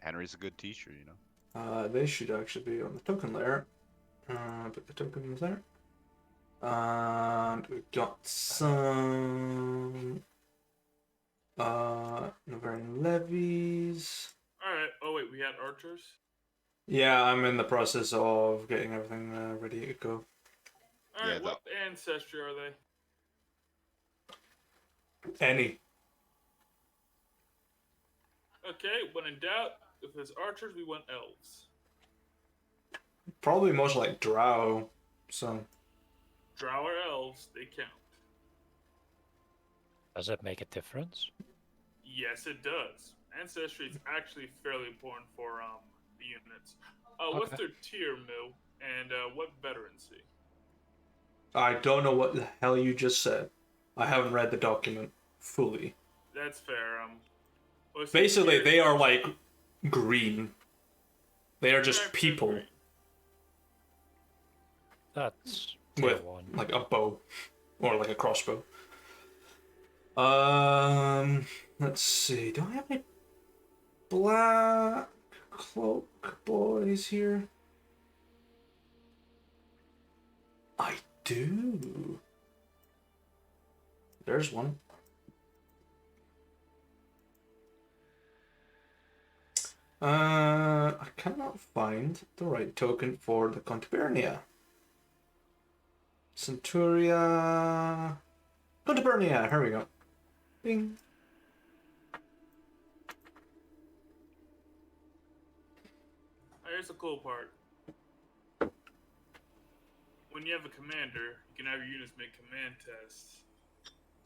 Henry's a good teacher, you know. They should actually be on the token layer. Put the tokens there. And we've got some Novarian levies. Alright, oh wait, we had archers? Yeah, I'm in the process of getting everything ready to go. Alright, Yeah, what ancestry are they? Any. Okay, when in doubt, if it's archers, we want elves. Probably most like drow. So Drow or elves, they count. Does it make a difference? Yes, it does. Ancestry is actually fairly important for the units. What's Okay. their tier, Moo? And what veterancy? I don't know what the hell you just said. I haven't read the document fully. That's fair. What's their Basically, tier? they are like green. They are just Type of people green. That's tier with 1. like a bow or like a crossbow. Let's see. Do I have any black cloak boys here? I do. There's one. I cannot find the right token for the Contubernia. Centuria. Contubernia, here we go. Bing. Here's the cool part. When you have a commander, you can have your units make command tests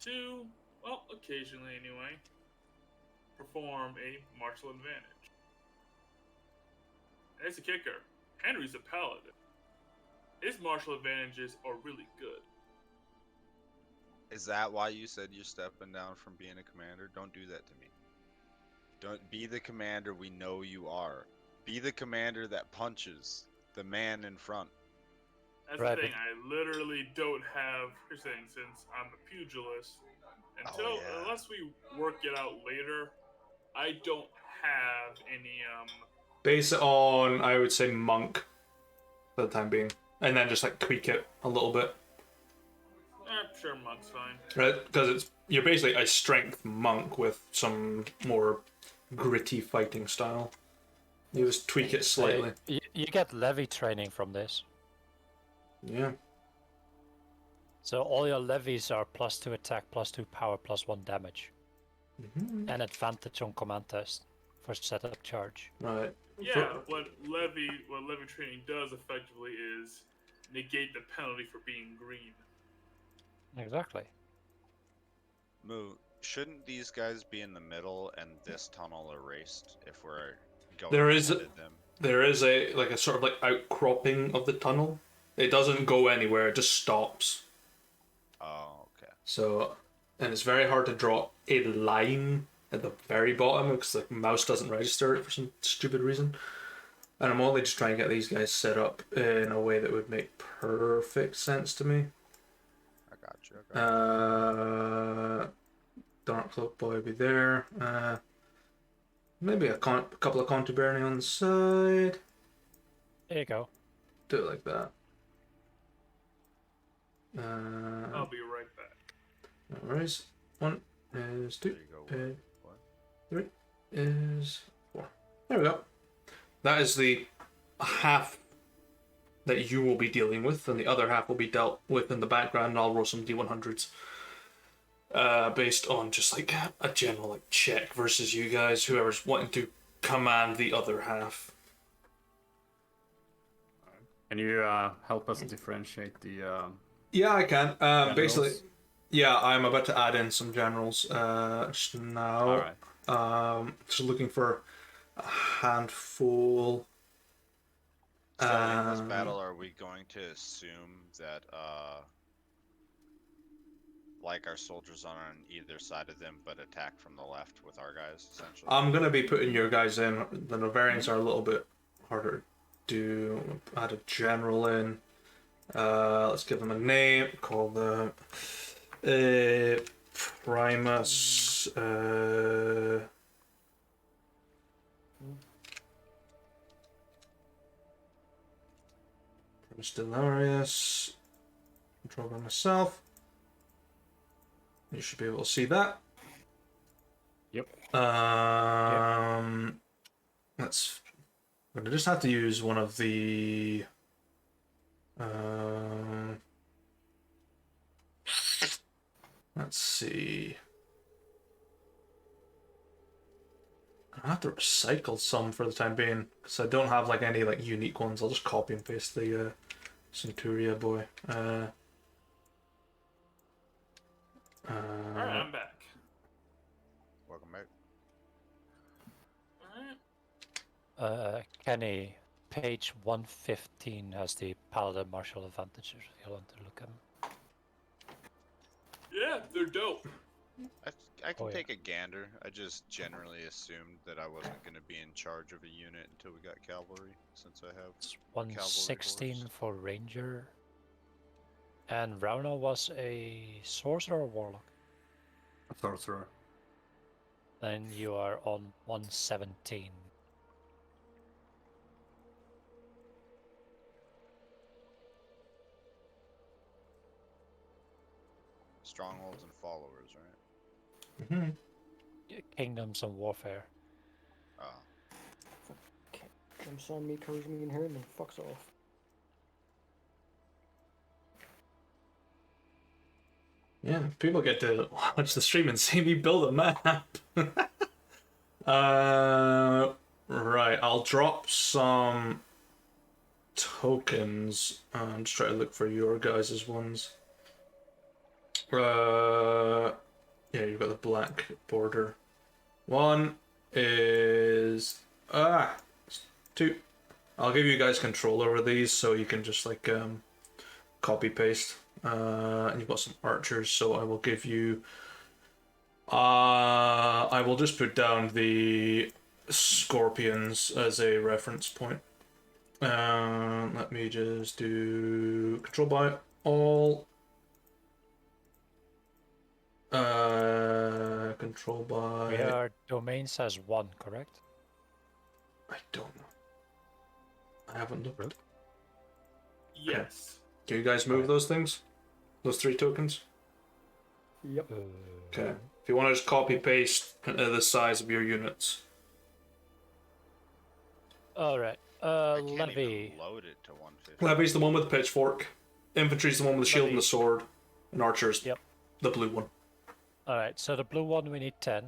to, well, occasionally anyway, perform a martial advantage. And it's a kicker. Henry's a paladin. His martial advantages are really good. Is that why you said you're stepping down from being a commander? Don't do that to me. Don't be the commander we know you are. Be the commander that punches the man in front. That's Right, the thing. I literally don't have. Here's the thing. Since I'm a pugilist, unless we work it out later, I don't have any. Base it on, I would say, monk for the time being. And then just like tweak it a little bit. Sure, monk's fine. Right? Because you're basically a strength monk with some more gritty fighting style. You just tweak it slightly. You get levy training from this. Yeah. So all your levies are +2 attack, +2 power, +1 damage. Mm-hmm. And advantage on command test for setup charge. Right. Yeah, what levy training does effectively is negate the penalty for being green. Exactly. Moo, shouldn't these guys be in the middle and this tunnel erased if we're going There is ahead of them? There is a like a sort of like outcropping of the tunnel. It doesn't go anywhere, it just stops. Oh, okay. So, and it's very hard to draw a line at the very bottom because the mouse doesn't register it for some stupid reason. And I'm only just trying to get these guys set up in a way that would make perfect sense to me. I got you. Dark Cloak Boy will be there. Maybe a couple of Contuberni on the side. There you go. Do it like that. I'll be right back. No worries. 1 is 2. There you go. What? 3 is 4. There we go. That is the half that you will be dealing with, and the other half will be dealt with in the background, and I'll roll some D100s. Based on just like a general like check versus you guys, whoever's wanting to command the other half. Can you help us differentiate the Yeah, I can. Basically, generals? yeah, I'm about to add in some generals just now. Alright. Just looking for a handful. Starting this battle, are we going to assume that like our soldiers are on either side of them but attack from the left with our guys, essentially? I'm gonna be putting your guys in. The Novarians are a little bit harder to do. Add a general in. Let's give them a name. Call them Primus. Primus Delarius. Control by myself. You should be able to see that. Yep. Let's. I'm gonna just have to use one of the. Let's see. I I have to recycle some for the time being because I don't have like any like unique ones. I'll just copy and paste the Centuria boy. Alright, I'm back. Welcome back. Alright. Kenny, page 115 has the Paladin Martial Advantages if you want to look at them. Yeah, they're dope. I can Oh, yeah. take a gander. I just generally assumed that I wasn't going to be in charge of a unit until we got cavalry, since I have. It's 116 horse. for Ranger. And Rauna was a Sorcerer or Warlock. Sorcerer. Then you are on 117. Strongholds and followers, right? Mm-hmm. Kingdoms and Warfare. Oh. Jumps on me, covers me in him, and fucks off. Yeah, people get to watch the stream and see me build a map. Right, I'll drop some tokens and just try to look for your guys' ones. Yeah, you've got the black border. One is two. I'll give you guys control over these so you can just like copy paste. And you've got some archers, so I will give you. I will just put down the scorpions as a reference point. Let me just do control by all. Control by. Your domain says 1, correct? I don't know. I haven't looked. Yes. Can you guys move those things? Those 3 tokens? Yep. Okay. If you want to just copy paste the size of your units. Alright. I can't Levy. even load it to 150. Levy's the one with the pitchfork. Infantry's the one with the shield Levy. and the sword. And archer's Yep. the blue one. Alright, so the blue one we need 10.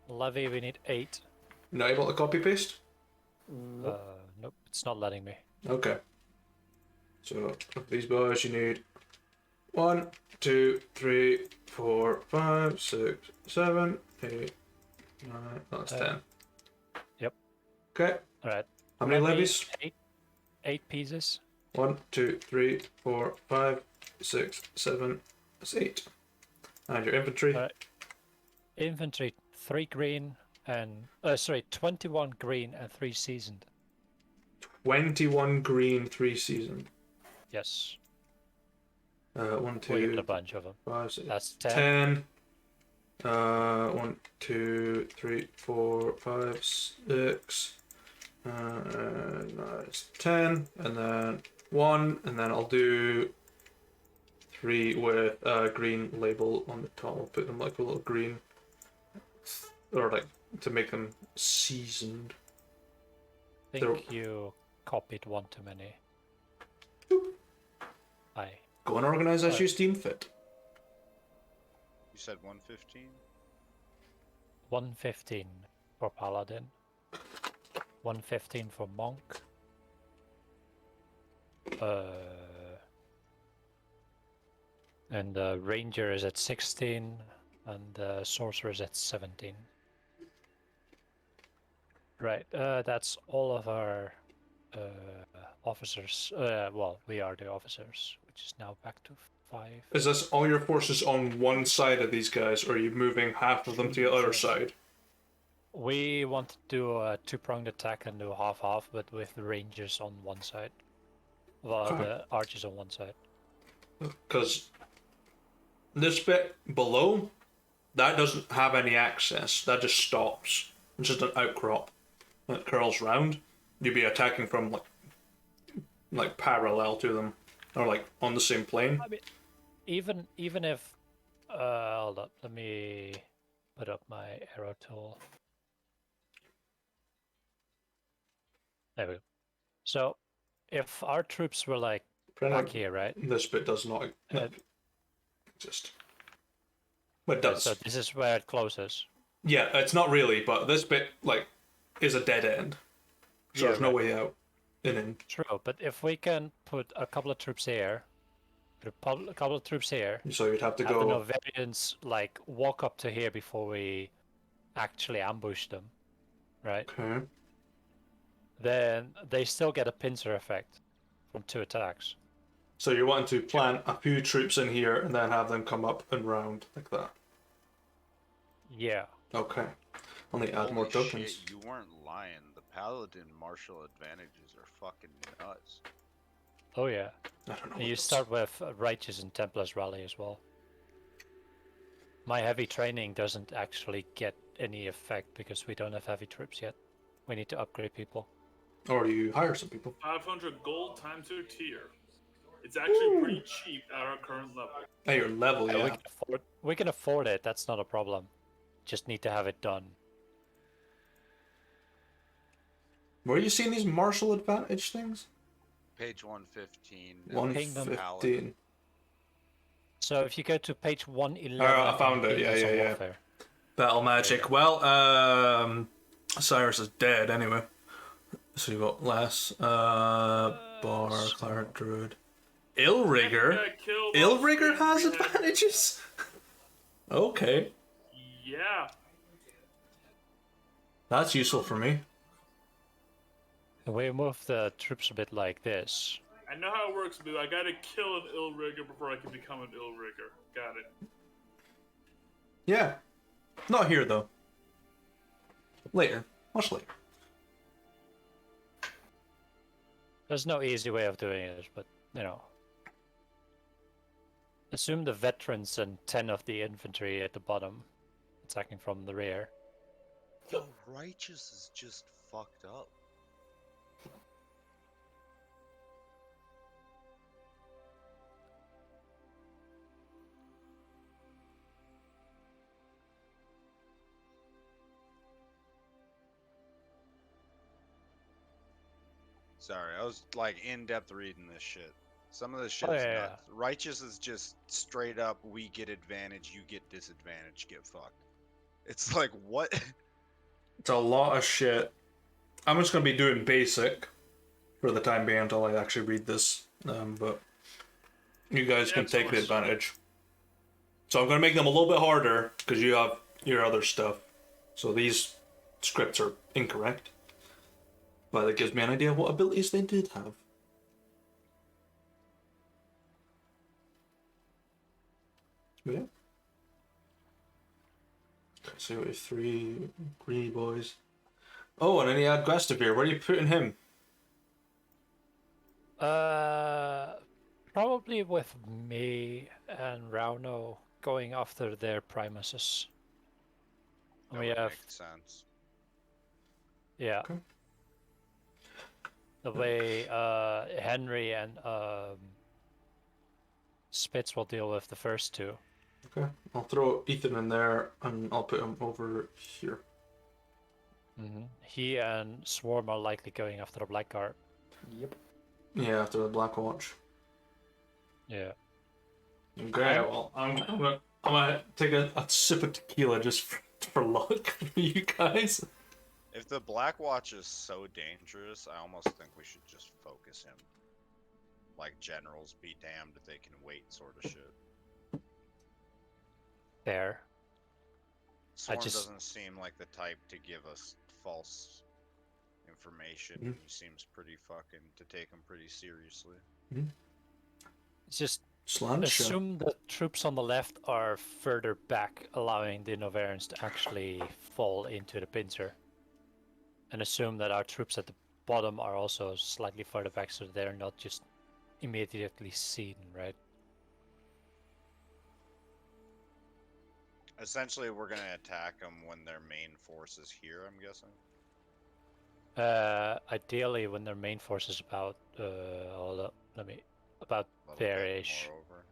Levy we need 8. Not able to copy paste? Nope, it's not letting me. Okay. So of these boys you need 1, 2, 3, 4, 5, 6, 7, 8, 9. That's 10. Yep. Okay. Alright. How many Levy, levies? 8 pieces. 1, 2, 3, 4, 5, 6, 7. That's 8. And your infantry. Alright. Infantry 3 green and 21 green and 3 seasoned. 21 green, 3 seasoned. Yes. 1, We 2, got a bunch of them. 5, 6, That's 10. 10. 1, 2, 3, 4, 5, 6. That's 10. And then 1. And then I'll do 3 with a green label on the top. I'll put them like a little green. Or like to make them seasoned. I think you copied 1 too many. Aye. Go and organize as you deem fit. You said 115? 115 for Paladin. 115 for Monk. And Ranger is at 16, and Sorcerer is at 17. Right, that's all of our officers. Well, we are the officers, which is now back to 5. Is this all your forces on one side of these guys, or are you moving half of them to the other side? We want to do a 2-pronged attack and do half-half, but with the Rangers on one side. Well, Okay. the archers on one side. Because this bit below, that doesn't have any access. That just stops. It's just an outcrop that curls round. You'd be attacking from like parallel to them, or like on the same plane. I mean, even if hold up, let me put up my arrow tool. There we go. So, if our troops were like back here, right? This bit does not Uh, exist. But it does. So this is where it closes. Yeah, it's not really, but this bit, like, is a dead end. So Yeah, there's no right. way out. And then, True, but if we can put a couple of troops here, put a couple of troops here, so you'd have to have the go. Novarians like walk up to here before we actually ambush them, right? Okay. Then they still get a pincer effect from 2 attacks. So you want to plant a few troops in here and then have them come up and round like that. Yeah. Okay. Only add more Holy tokens. shit, you weren't lying. The paladin martial advantages are fucking nuts. Oh yeah. I don't know. And you start with Righteous and Templars Rally as well. My heavy training doesn't actually get any effect because we don't have heavy troops yet. We need to upgrade people. Or you hire some people. 500 gold times your tier. It's actually pretty cheap at our current level. At your level, Yeah, yeah. we can afford it. That's not a problem. Just need to have it done. Where are you seeing these martial advantage things? Page 115. 115. So if you go to page 111, I found it. Kingdoms Yeah, of yeah. Warfare. Battle magic. Well, Cyrus is dead anyway. So you got less. Bar, Cleric, Druid. Illrigger? Illrigger has advantages? Okay. Yeah. That's useful for me. We move the troops a bit like this. I know how it works, but I gotta kill an ill rigger before I can become an ill rigger. Got it. Yeah. Not here, though. Later. Much later. There's no easy way of doing it, but, you know. Assume the veterans and 10 of the infantry at the bottom, attacking from the rear. Yo, Righteous is just fucked up. Sorry, I was like in depth reading this shit. Some of this shit is yeah. nuts. Righteous is just straight up, we get advantage, you get disadvantage, get fucked. It's like, what? It's a lot of shit. I'm just going to be doing basic for the time being until I actually read this. But you guys can take the advantage. So I'm going to make them a little bit harder because you have your other stuff. So these scripts are incorrect. But it gives me an idea of what abilities they did have. Yeah. Okay, so we have 3 greedy boys. Oh, and then you add Guastavir. Where are you putting him? Probably with me and Rauno going after their Primuses. That We would have, make sense. yeah. Okay. The way Henry and Spitz will deal with the first 2. Okay, I'll throw Ethan in there and I'll put him over here. He and Swarm are likely going after the Blackguard. Yep. Yeah, after the Black Watch. Yeah. Okay, well, I'm gonna take a sip of tequila just for luck for you guys. If the Black Watch is so dangerous, I almost think we should just focus him. Like generals be damned if they can wait sort of shit. Fair. Swarm doesn't seem like the type to give us false information. Mhm. He seems pretty fucking to take him pretty seriously. Just Slant shot. assume the troops on the left are further back, allowing the Novarians to actually fall into the pincer. And assume that our troops at the bottom are also slightly further back so they're not just immediately seen, right? Essentially, we're gonna attack them when their main force is here, I'm guessing. Ideally when their main force is about, hold up, about A little bit there-ish. more over.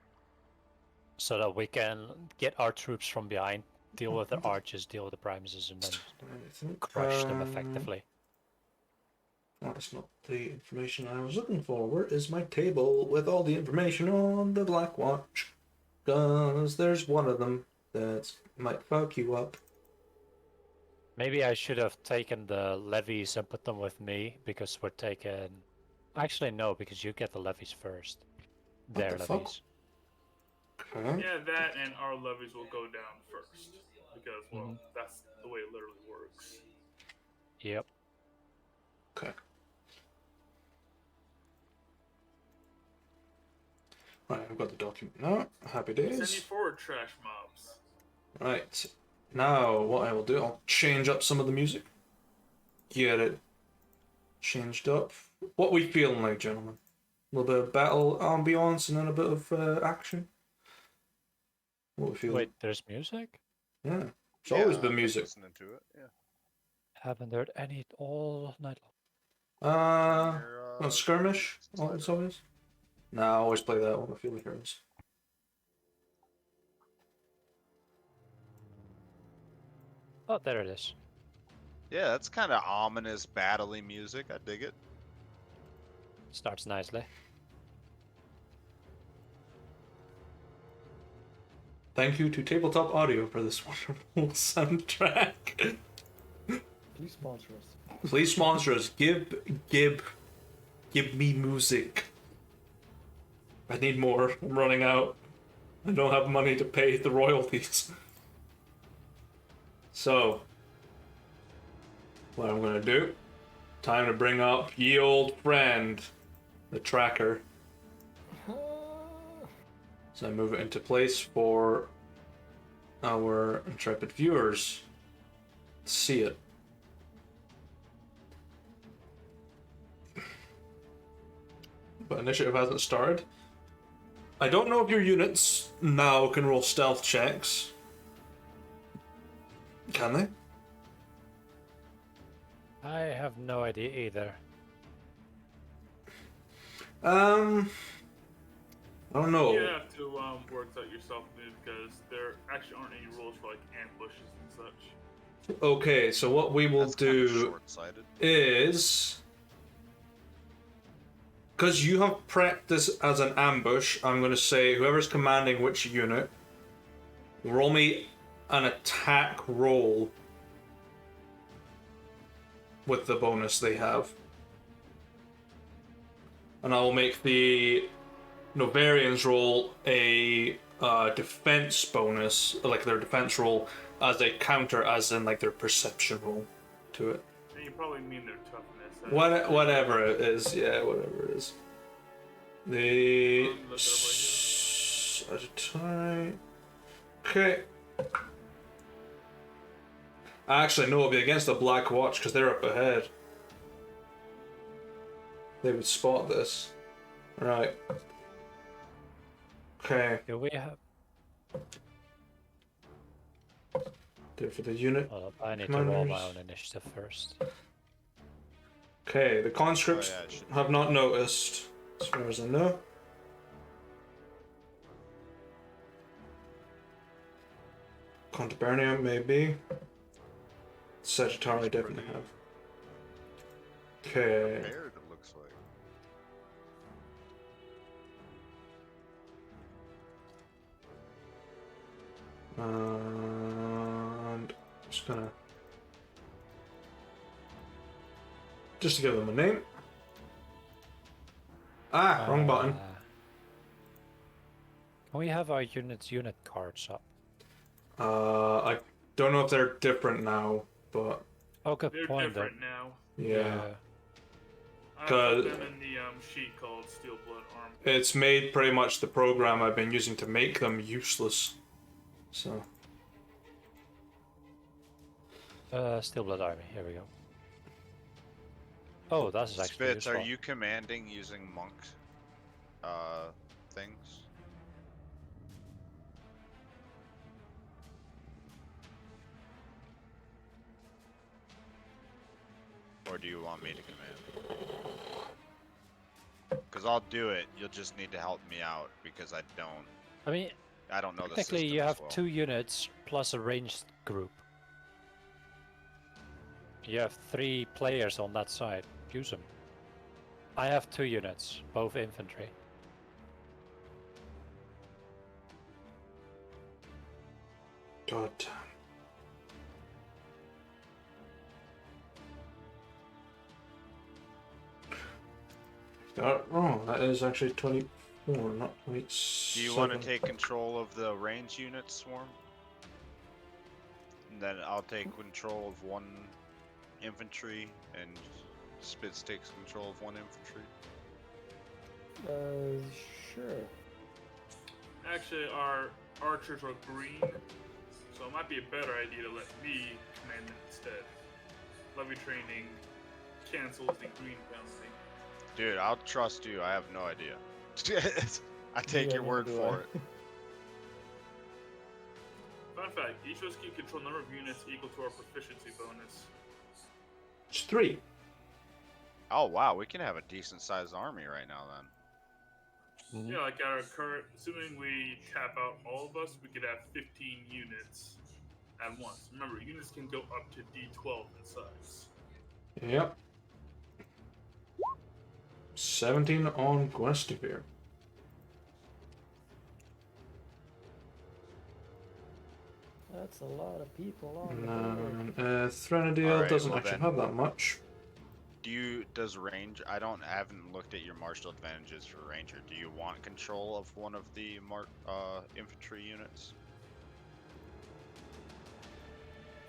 So that we can get our troops from behind, deal with their archers, deal with the primuses, and then I think, crush them effectively. That's not the information I was looking for. Where is my table with all the information on the Black Watch? Because there's one of them that might fuck you up. Maybe I should have taken the levies and put them with me, because we're taking... Actually, no, because you get the levies first. Their the fuck? levies. Okay. Yeah, that and our levies will go down first. Because, well, that's the way it literally works. Yep. Okay. Right, I've got the document now. Happy Send you days. forward, trash mobs. Right. Now, what I will do, I'll change up some of the music. Get it changed up. What we feeling like, gentlemen? A little bit of battle ambiance and then a bit of action. What we feeling? Wait, there's music? Yeah. It's always I've been music. listening to it. Yeah. Haven't heard any all night long. On your, On skirmish. slider. It's always. Nah, I always play that one. I feel like it is. Oh, there it is. Yeah, that's kind of ominous, battle-y music. I dig it. Starts nicely. Thank you to Tabletop Audio for this wonderful soundtrack. Please sponsor us. Please sponsor us. Give me music. I need more. I'm running out. I don't have money to pay the royalties. So, what I'm gonna do, time to bring up ye old friend, the tracker. So I move it into place for our intrepid viewers to see it. But initiative hasn't started. I don't know if your units now can roll stealth checks. Can they? I have no idea either. I don't know. You have to work that yourself, dude, because there actually aren't any rules for like ambushes and such. Okay, so what we will That's kinda do short-sighted. is, because you have prepped this as an ambush, I'm going to say whoever's commanding which unit, roll me an attack roll with the bonus they have. And I will make the Novarians roll a defense bonus, like their defense roll, as a counter, as in like their perception roll to it. And you probably mean their toughness. Whatever it is, yeah, whatever it is. The Look it up Sagittari. Okay. Actually, no, it'll be against the Black Watch because they're up ahead. They would spot this. Right. Okay. Do we have... Do it for the unit. Hold up, I need to roll my Commanders. own initiative first. Okay, the conscripts Oh, yeah, it should be. have not noticed, as far as I know. Contubernium, maybe. Sagittari definitely have. Okay. Prepared, it looks like. And just to give them a name. Wrong button. Can we have our unit cards up? I don't know if they're different now, but Oh, good They're point. different now. yeah. I Cause- put them in the sheet called Steel Blood Arm. It's made pretty much the program I've been using to make them useless. So, Steel Blood Army. Here we go. Oh, that's actually Spitz, are useful. you commanding using monk things? Or do you want me to command? Because I'll do it. You'll just need to help me out because I don't I mean, know the technically system you as have well. 2 units plus a ranged group. You have 3 players on that side. Use them. I have 2 units, both infantry. God damn. Oh, that is actually 24, not 27. Do you want to take control of the range unit, Swarm? And then I'll take control of one infantry, and Spitz takes control of one infantry. Sure. Actually, our archers are green, so it might be a better idea to let me command them instead. Levy training cancels the green penalty. Dude, I'll trust you. I have no idea. I take Yeah, your word neither do for I. it. Fun fact, each of us can control number of units equal to our proficiency bonus. It's 3. Oh wow, we can have a decent sized army right now then. Mhm. Yeah, like at our current, assuming we tap out all of us, we could have 15 units at once. Remember, units can go up to D12 in size. Yep. 17 on Gwestivere. That's a lot of people on the board. Threnodale Alright, doesn't well actually then- have that much. Does range? I haven't looked at your martial advantages for ranger. Do you want control of one of the infantry units?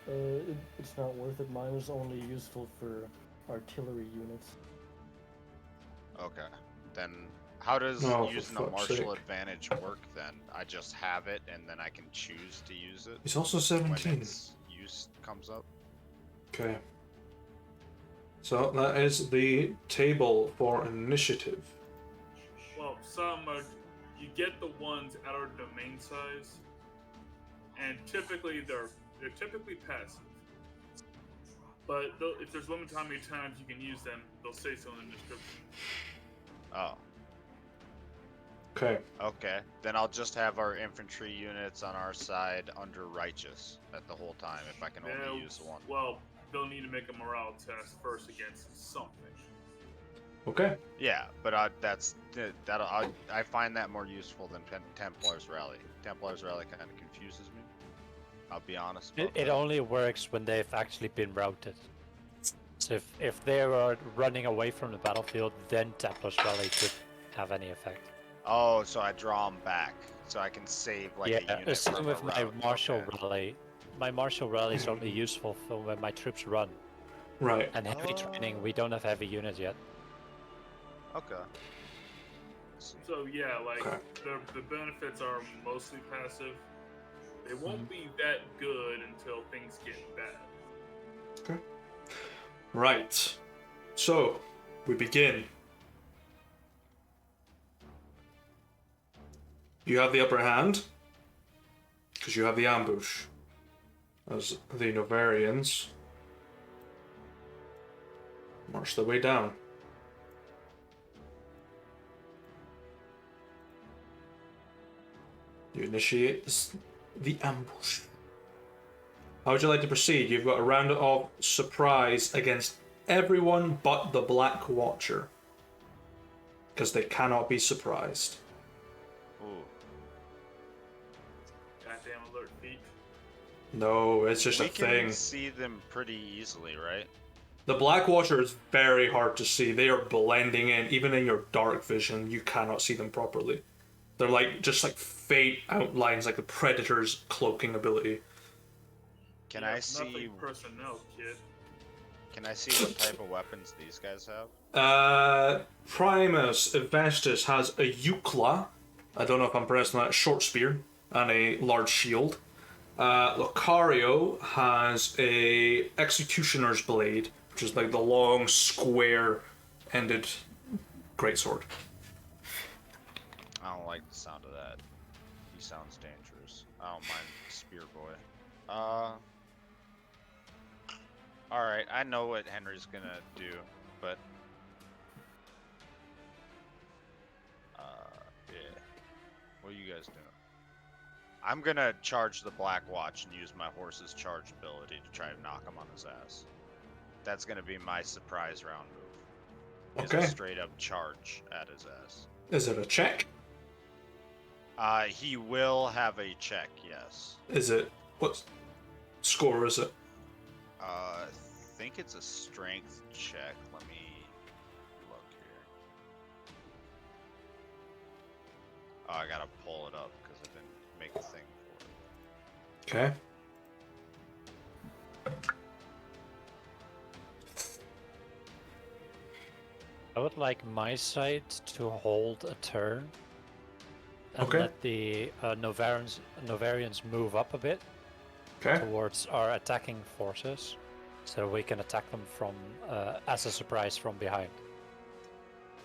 It's not worth it. Mine is only useful for artillery units. Okay. Then how does Oh, for using a fuck's martial sake. advantage work then? I just have it and then I can choose to use it He's also when 17. its use comes up? Okay. So that is the table for initiative. Well, some are, you get the ones at our domain size, and typically they're typically passive. But if there's limited how many times you can use them, they'll say so in the description. Oh. Okay. Okay. Then I'll just have our infantry units on our side under righteous at the whole time if I can only use one. Well, they'll need to make a morale test first against something. Okay. Yeah, but I find that more useful than Templar's Rally. Templar's Rally kind of confuses me. I'll be honest. It, about it that. only works when they've actually been routed. So if they are running away from the battlefield, then Templar's Rally could have any effect. Oh, so I draw them back, so I can save like a Yeah, unit same from with a my route. martial Okay. rally. My martial rally is only useful for when my troops run. Right. And heavy training, we don't have heavy units yet. Okay. So yeah, like Okay. the benefits are mostly passive. They won't be that good until things get bad. Right. So, we begin. You have the upper hand, because you have the ambush, as the Novarians march their way down. You initiate the ambush. How would you like to proceed? You've got a round of surprise against everyone but the Black Watcher, because they cannot be surprised. Ooh. Goddamn alert feet. No, it's just We a can thing. see them pretty easily, right? The Black Watcher is very hard to see. They are blending in. Even in your dark vision, you cannot see them properly. They're like just like faint outlines, like the Predator's cloaking ability. Can Yeah, I nothing see? personnel, kid. Can I see what type of weapons these guys have? Primus Vestus has a Eucla. I don't know if I'm pronouncing that. Short spear and a large shield. Lucario has a Executioner's Blade, which is like the long, square-ended greatsword. I don't like the sound of that. He sounds dangerous. I don't mind Spear Boy. Alright, I know what Henry's gonna do, but yeah. What are you guys doing? I'm gonna charge the Black Watch and use my horse's charge ability to try to knock him on his ass. That's gonna be my surprise round move. Is Okay. a straight up charge at his ass. Is it a check? He will have a check, yes. Is it... What score is it? I think it's a strength check. Let me look here. Oh, I gotta pull it up because I didn't make a thing for it. Okay. I would like my side to hold a turn and Okay. let the Novarians move up a bit Okay. towards our attacking forces, so we can attack them from as a surprise from behind.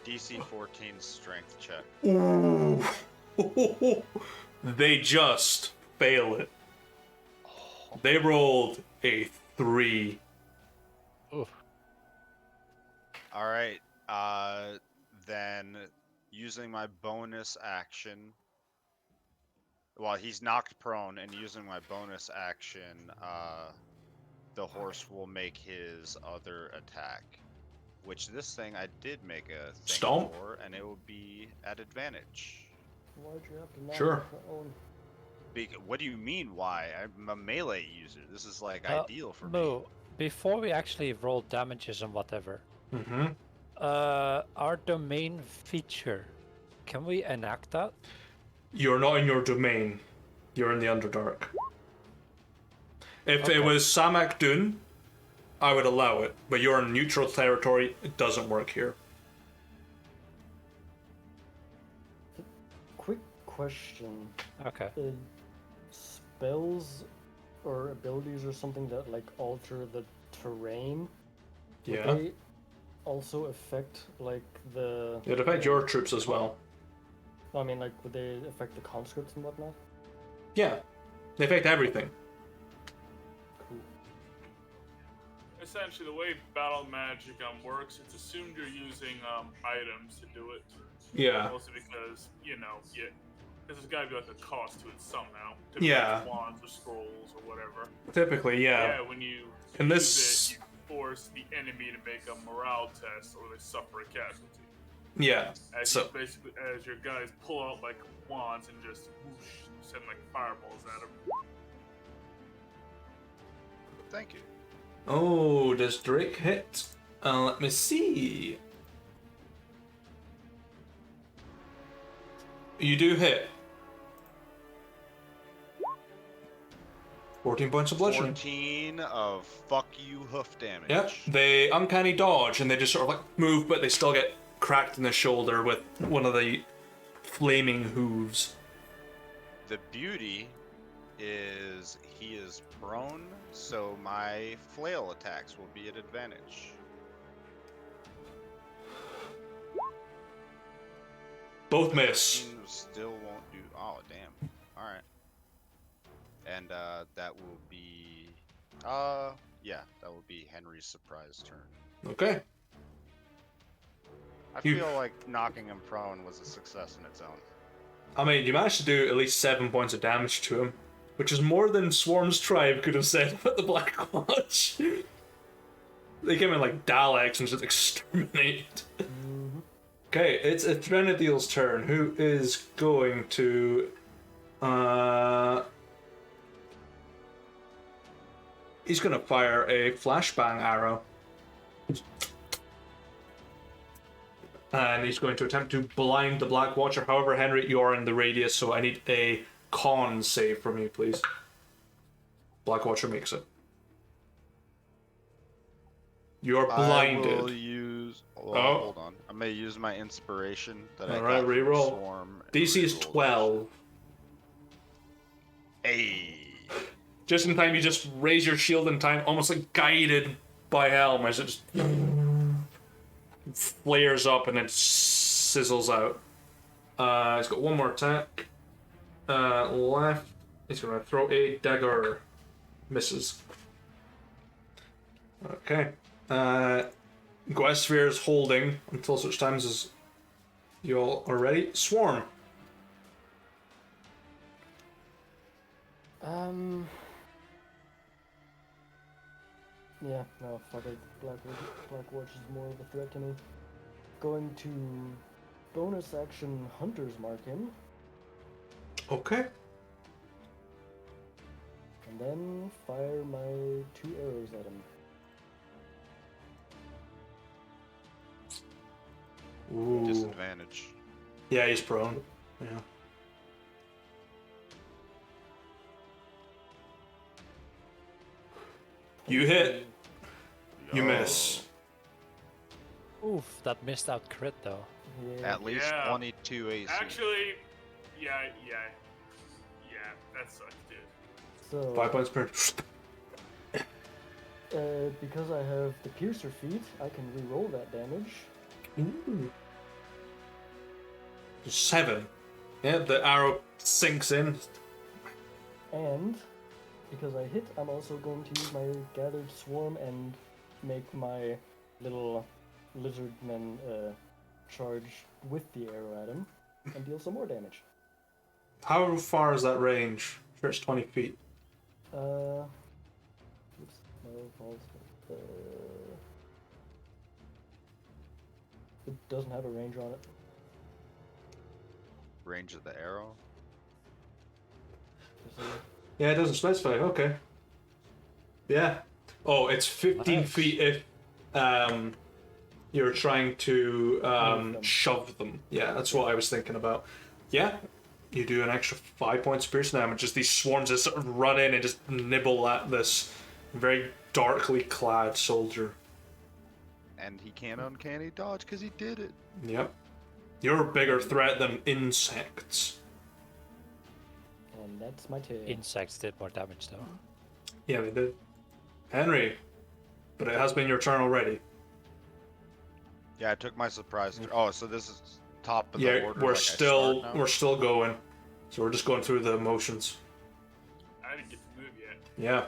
DC 14 strength check. Ooh. They just fail it. They rolled a 3. Oof. All right. Then using my bonus action. Well, he's knocked prone, and using my bonus action, the horse will make his other attack. Which this thing I did make a thing Stomp? for, and it will be at advantage. Why'd you have to knock Sure. it prone? What do you mean? Why? I'm a melee user. This is like Uh, ideal for me. Moo, before we actually roll damages and whatever, Mm-hmm. our domain feature, can we enact that? You're not in your domain. You're in the Underdark. If Okay. it was Samak Dun, I would allow it. But you're in neutral territory. It doesn't work here. Quick question. Okay. Spells or abilities or something that like alter the terrain, would Yeah. they also affect like the... It affects your troops as well. I mean, like, would they affect the conscripts and whatnot? Yeah. They affect everything. Cool. Essentially, the way battle magic works, it's assumed you're using items to do it. Yeah. Mostly because, there's got to be like a cost to it somehow. Yeah. Like wands or scrolls or whatever. Typically, yeah. When you And use this- it, you force the enemy to make a morale test or they suffer a casualty. Yeah. As So- you basically, as your guys pull out like wands and just whoosh, send like fireballs at them. Thank you. Oh, does Drake hit? Let me see. You do hit. 14 points of bludgeoning. 14 of fuck you hoof damage. Yeah, they uncanny dodge and they just sort of like move, but they still get cracked in the shoulder with one of the flaming hooves. The beauty is he is prone, so my flail attacks will be at advantage. Both miss. 15 still won't do. Oh, damn. Alright. And that will be. Yeah, that will be Henry's surprise turn. Okay. I You- feel like knocking him prone was a success in its own. I mean, you managed to do at least 7 points of damage to him, which is more than Swarm's tribe could have said about the Black Watch. They came in like Daleks and just exterminate. Okay, it's a Threnodiel's turn, who is going to he's gonna fire a flashbang arrow. And he's going to attempt to blind the Black Watcher. However, Henry, you are in the radius, so I need a con save from you, please. Black Watcher makes it. You are blinded. I will use. Well, Oh. hold on. I'm gonna use my inspiration that I Alright, got from reroll. Swarm. and DC is reroll. 12. Hey. Just in time, you just raise your shield in time, almost like guided by Helm, as it just flares up and then sizzles out. He's got one more attack left. He's gonna throw a dagger. Misses. Okay. Gwesphere is holding until such times as you all are ready. Swarm. Yeah, no, fuck it. Black Watch is more of a threat to me. Going to bonus action Hunter's Mark him, Okay. and then fire my 2 arrows at him. Ooh. Disadvantage. Yeah, he's prone. Yeah. You hit. You Yo. miss. Oof, that missed out crit though. Yeah. At least Yeah. 22 AC. Actually, yeah, that sucks, dude. So 5 points per. because I have the piercer feat, I can re-roll that damage. Ooh. 7. Yeah, the arrow sinks in. And because I hit, I'm also going to use my gathered swarm and make my little lizardmen charge with the arrow at him and deal some more damage. How far is that range? Sure, it's 20 feet. Oops, no, false. It doesn't have a range on it. Range of the arrow. Just a- Yeah, it doesn't specify. Okay. Yeah. Oh, it's 15 Nice. feet if you're trying to Move them. shove them. Yeah, that's what I was thinking about. Yeah. You do an extra 5 points of piercing damage. Just these swarms just sort of run in and just nibble at this very darkly clad soldier. And he can't uncanny dodge because he did it. Yep. You're a bigger threat than insects. And that's my turn. Insects did more damage though. Yeah, they did. Henry, but it has been your turn already. Yeah, I took my surprise. Oh, so this is top of the Yeah, order. we're like I still start now? we're still going. So we're just going through the motions. I didn't get to move yet. Yeah.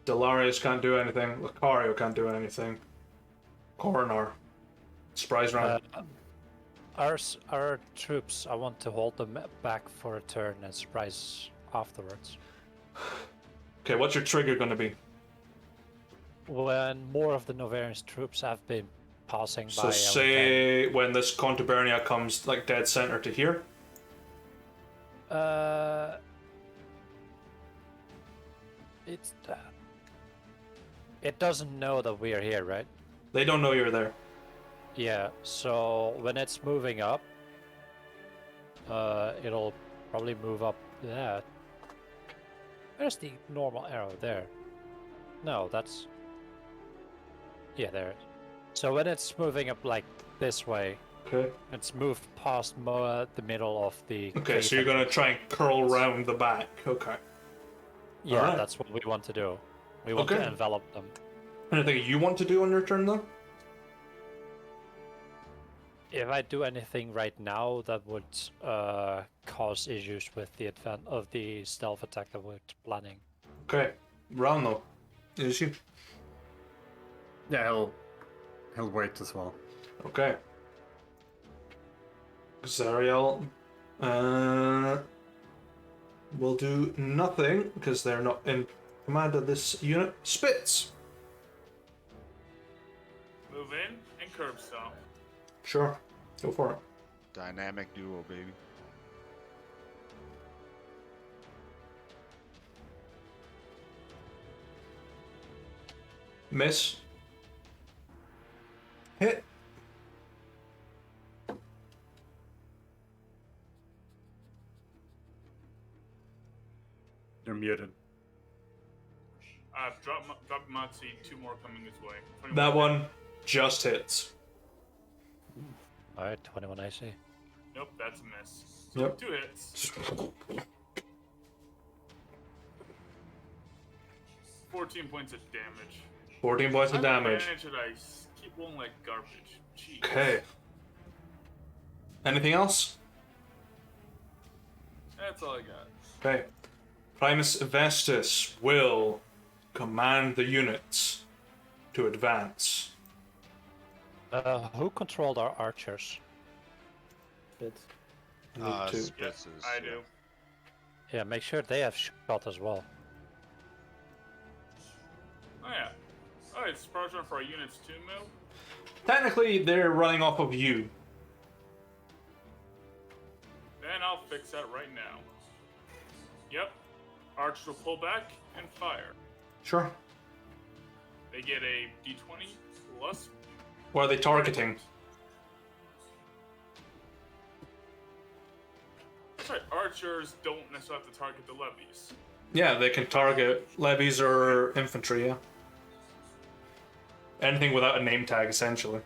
Delarius can't do anything. Lucario can't do anything. Coronar. Surprise round. Our troops, I want to hold them back for a turn and surprise afterwards. Okay, what's your trigger gonna be? When more of the Novarian's troops have been passing by, So I would say when this Contubernia comes like dead center to here. then, it doesn't know that we are here, right? They don't know you're there. Yeah, so when it's moving up, it'll probably move up that. Where's the normal arrow? There. No, that's... Yeah, there. So when it's moving up like this way, Okay. it's moved past the middle of the... Okay, so you're cave gonna try and curl round the back. Okay. Yeah, Alright. that's what we want to do. We want Okay. to envelop them. Anything you want to do on your turn though? If I do anything right now, that would cause issues with the advent of the stealth attack that we're planning. Okay. Round though. Is you? Yeah, he'll wait as well. Okay. Zariel will do nothing because they're not in command of this unit. Spits. Move in and curb stomp. Sure. Go for it. Dynamic duo, baby. Miss. Hit. You're muted. Drop Matsi, 2 more coming this way. 21 That one just hits. Alright, 21 AC. Nope, that's a miss. So Yep. 2 hits. 14 points of damage. 14 points of damage. Should I keep rolling like garbage? Jeez. Okay. Anything else? That's all I got. Okay. Primus Vestus will command the units to advance. Who controlled our archers? Bits. I need to- Spitz is, I do. Yeah, make sure they have shot as well. Oh yeah. Oh, it's surprise run for our units too, Mo. Technically, they're running off of you. Then I'll fix that right now. Yep. Archers will pull back and fire. Sure. They get a d20 plus. What are they targeting? That's right. Archers don't necessarily have to target the levies. Yeah, they can target levies or infantry, yeah. Anything without a name tag, essentially.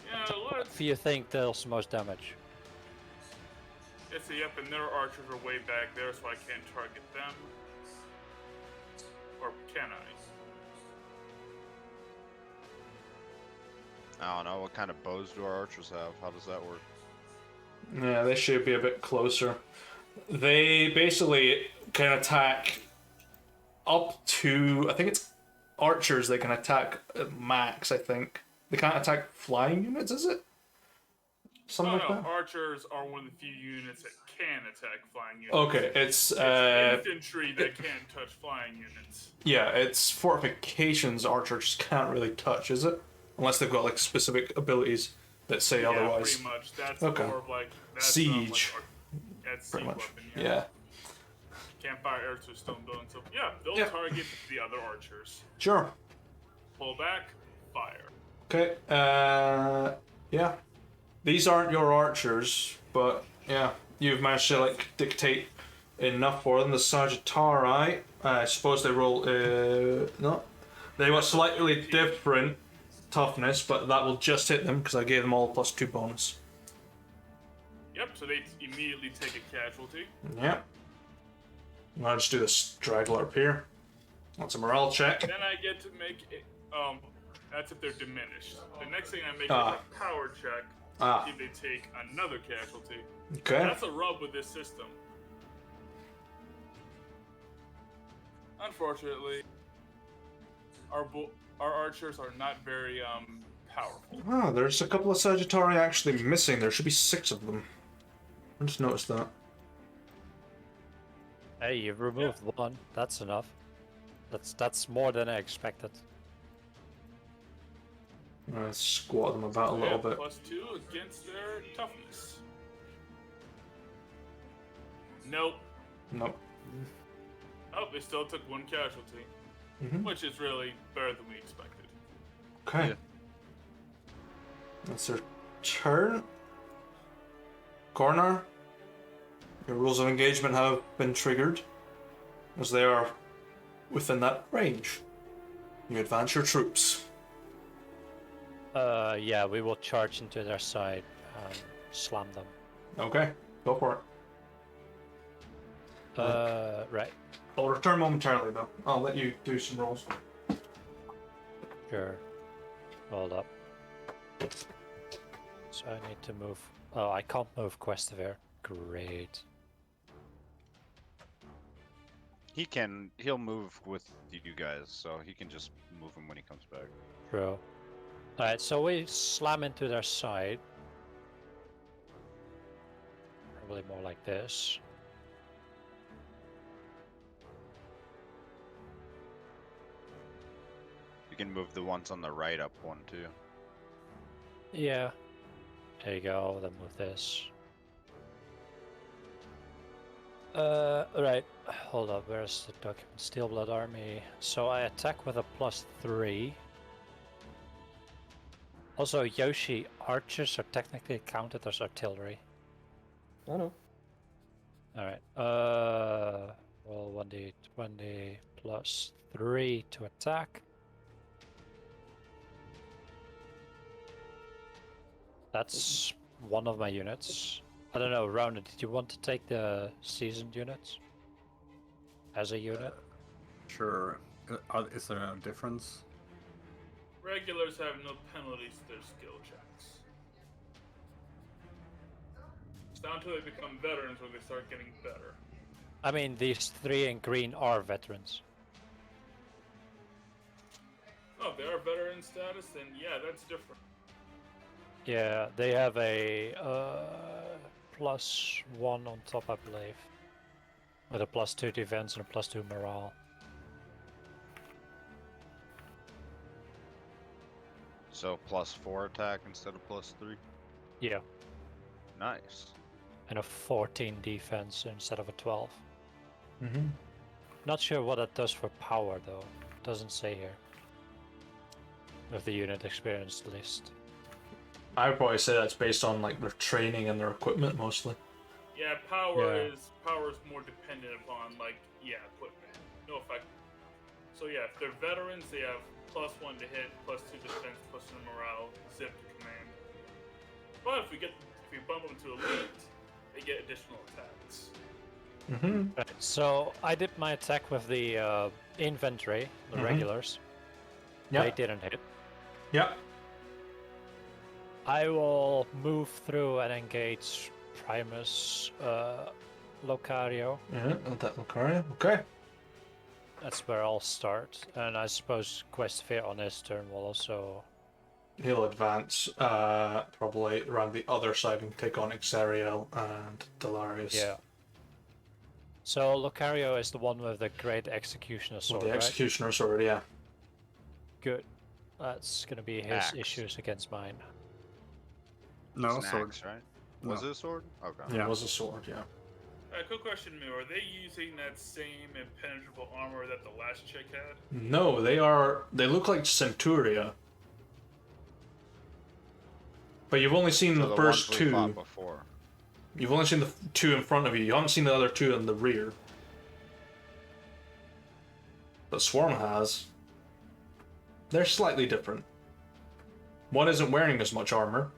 Yeah, let's. If you think deals most damage. Yes, yep, and their archers are way back there, so I can't target them. Or can I? I don't know. What kind of bows do our archers have? How does that work? Yeah, they should be a bit closer. They basically can attack up to, I think it's archers they can attack at max, I think. They can't attack flying units, is it? Something like that? Archers are one of the few units that can attack flying units. Okay, it's infantry that can't touch flying units. yeah, it's fortifications archers can't really touch, is it? Unless they've got like specific abilities that say Yeah, otherwise. pretty much. That's Okay. more of like that's Siege. That's Pretty siege much. weapon. Yeah. Campfire arrows with stone building. So yeah, they'll Yeah. target the other archers. Sure. Pull back, fire. Okay. Yeah. These aren't your archers, but yeah, you've managed to like dictate enough for them. The Sagittari, I suppose they roll. No, they got slightly different toughness, but that will just hit them because I gave them all +2 bonus. Yep. So they immediately take a casualty. Yep. I'll just do the straggler up here. That's a morale check. Then I get to make it. That's if they're diminished. The next thing I make is Ah. a power check. Ah. See if they take another casualty. Okay. That's a rub with this system. Unfortunately, our archers are not very powerful. Ah, there's a couple of Sagittari actually missing. There should be 6 of them. I just noticed that. Hey, you've removed one. That's enough. That's more than I expected. Let's squat them about a little bit. +2 against their toughness. Nope. Nope. Oh, they still took 1 casualty, Mhm. which is really better than we expected. Okay. Yeah. That's their turn. Corner. Your rules of engagement have been triggered, as they are within that range. You advance your troops. Yeah, we will charge into their side and slam them. Okay, go for it. Right. I'll return momentarily though. I'll let you do some rolls. Sure. Hold up. So I need to move. Oh, I can't move Questivere. Great. He'll move with you guys, so he can just move him when he comes back. True. Alright, so we slam into their side. Probably more like this. You can move the ones on the right up 1 too. Yeah. There you go, then move this. Right. Hold up, where's the document? Steelblood Army. So I attack with a +3. Also, Yoshi, archers are technically counted as artillery. I know. Alright, roll 1d20 +3 to attack. That's one of my units. I don't know, Rona, did you want to take the seasoned units? As a unit? Sure. Is there a difference? Regulars have no penalties to their skill checks. It's not until they become veterans where they start getting better. I mean, these 3 in green are veterans. Oh, if they are veteran status, then yeah, that's different. Yeah, they have a +1 on top, I believe. With a +2 defense and a +2 morale. So +4 attack instead of +3. Yeah, Nice. and a 14 defense instead of a 12. Mm-hmm. Not sure what that does for power though. Doesn't say here. With the unit experience list. I would probably say that's based on like their training and their equipment mostly. Yeah, power Yeah. is more dependent upon equipment. No effect. So yeah, if they're veterans, they have +1 to hit, +2 defense, +2 morale, zip to command. But if we bump them to elite, they get additional attacks. Mm-hmm. Right, so I did my attack with the inventory, the regulars. They Yeah. didn't hit. Yeah. I will move through and engage Primus Locario. Yeah. That Lucaria. Okay. That's where I'll start. And I suppose Questvia on his turn will also... He'll advance probably around the other side and take on Xariel and Delarius. Yeah. So Locario is the one with the great executioner With sword, the right? executioner sword, yeah. Good. That's gonna be his Axe. issues against mine. No, It's an sword. axe, right? No. Was it a sword? Okay. Yeah, it was a sword, yeah. Quick question, Moo. Are they using that same impenetrable armor that the last chick had? No, they look like Centuria. But you've only seen So the the first ones we two. fought before. You've only seen the two in front of you. You haven't seen the other two in the rear. But Swarm has. They're slightly different. One isn't wearing as much armor.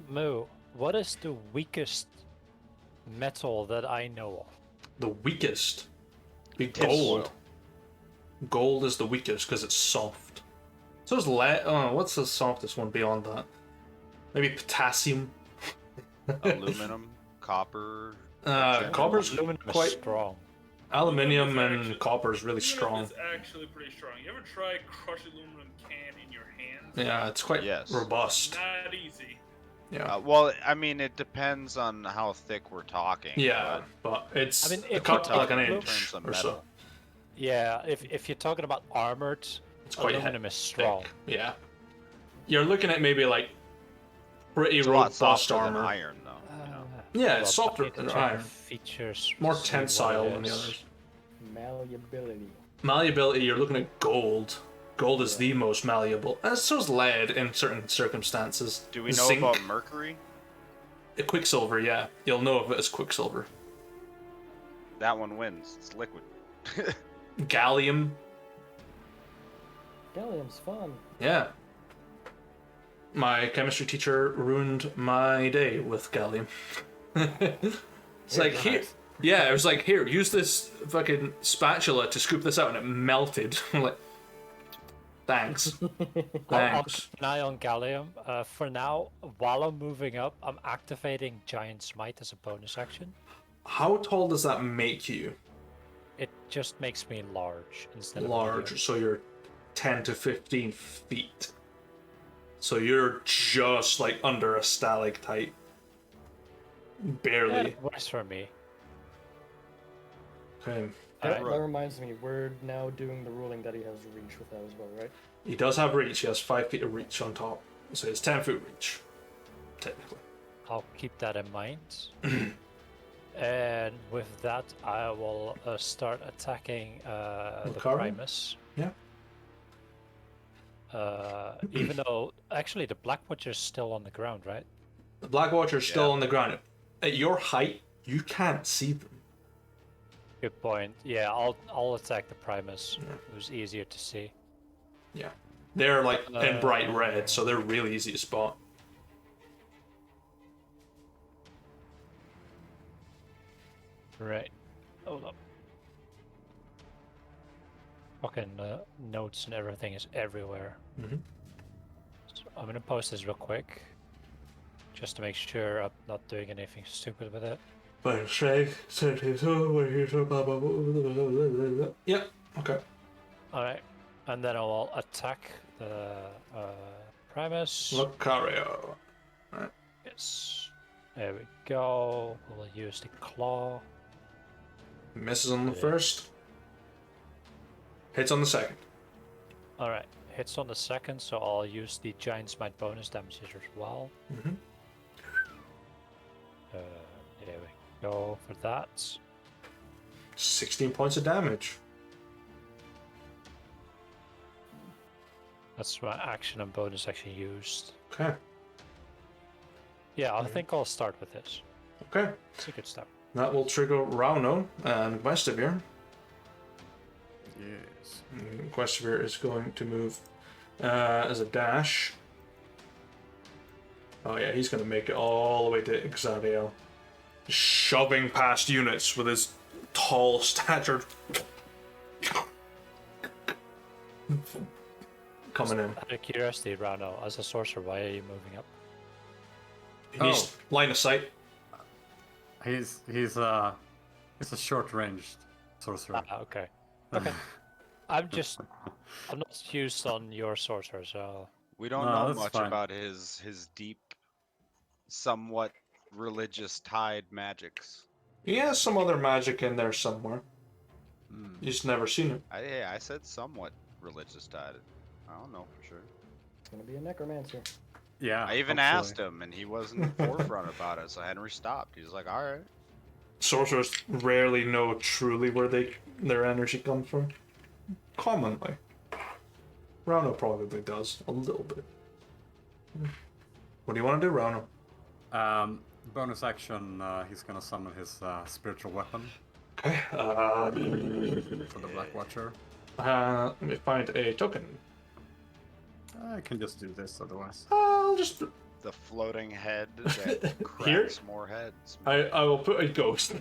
Moo, what is the weakest metal that I know of? The weakest. Be Tin gold. foil. Gold is the weakest because it's soft. So is lead. Oh, what's the softest one beyond that? Maybe potassium. Aluminum, copper. Copper's Aluminum is quite. strong. Aluminium Aluminum is and actually- copper is really strong. Aluminum is actually pretty strong. You ever try crush aluminum can in your hands? Yeah, it's quite Yes. robust. Not easy. Yeah. Well, I mean, it depends on how thick we're talking. Yeah, but it's I mean, a if cut you like an take- in inch terms of or so. metal. Yeah, if you're talking about armored, It's quite aluminum is thick. strong. Yeah. You're looking at maybe like pretty It's a lot robust softer armor. than iron, though. You know? Yeah, Well, it's softer I need to than check the iron. Features. More see what tensile it than the is. others. Malleability. Malleability, you're looking at gold. Gold is the most malleable. And so is lead in certain circumstances. Do we know Zinc, about mercury? Quicksilver, yeah. You'll know of it as Quicksilver. That one wins. It's liquid. Gallium, Gallium's fun. yeah. My chemistry teacher ruined my day with gallium. It's like, here. Yeah, it was like, here, use this fucking spatula to scoop this out, and it melted. I'm like, thanks. I'll Thanks. keep an eye on Gallium. For now, while I'm moving up, I'm activating Giant Smite as a bonus action. How tall does that make you? It just makes me large instead of Large, medium. so you're 10 to 15 feet. So you're just like under a stalactite. Yeah, Barely. it works for me. Okay. That, Alright. that reminds me, we're now doing the ruling that he has reach with that as well, right? He does have reach. He has 5 feet of reach on top. So it's 10-foot reach, technically. I'll keep that in mind. And with that, I will start attacking the Lucario? Primus. Yeah. Even though, actually, the Black Watcher's still on the ground, right? The Black Watcher's still Yeah. on the ground. At your height, you can't see them. Good point. Yeah, I'll attack the Primus. It was easier to see. Yeah. They're like in bright red, so they're really easy to spot. Right. Hold up. Fucking notes and everything is everywhere. Mhm. So I'm gonna post this real quick, just to make sure I'm not doing anything stupid with it. Yeah, okay. Alright, and then I will attack the Primus. Lucario. Yes. There we go. We'll use the claw. Misses on the Yeah. first. Hits on the second. Alright, hits on the second, so I'll use the Giant Smite bonus damages as well. Mhm. There we go for that. 16 points of damage. That's my action and bonus action used. Okay. Yeah, I think I'll start with this. Okay. It's a good start. That will trigger Rauno and Questivere. Yes. Questivere is going to move as a dash. Oh yeah, he's going to make it all the way to Xaviel. Shoving past units with his tall stature. Coming in. Out of curiosity, Rano, as a sorcerer, why are you moving up? He needs line of sight. He's a short-ranged sorcerer. Ah, okay. Okay. I'm not used on your sorcerer, so... We don't No, know that's much fine. about his deep, somewhat religious tied magics. He has some other magic in there somewhere. You just never seen it. I said somewhat religious tied. I don't know for sure. It's gonna be a necromancer. Yeah. I even hopefully. asked him, and he wasn't forefront about it, so Henry stopped. He was like, "All right." Sorcerers rarely know truly where their energy comes from. Commonly. Rauno probably does, a little bit. What do you want to do, Rauno? Bonus action, he's gonna summon his spiritual weapon Okay, for the Black Watcher. let me find a token. I can just do this otherwise. I'll just... The floating head that Here? cracks more heads. I will put a ghost.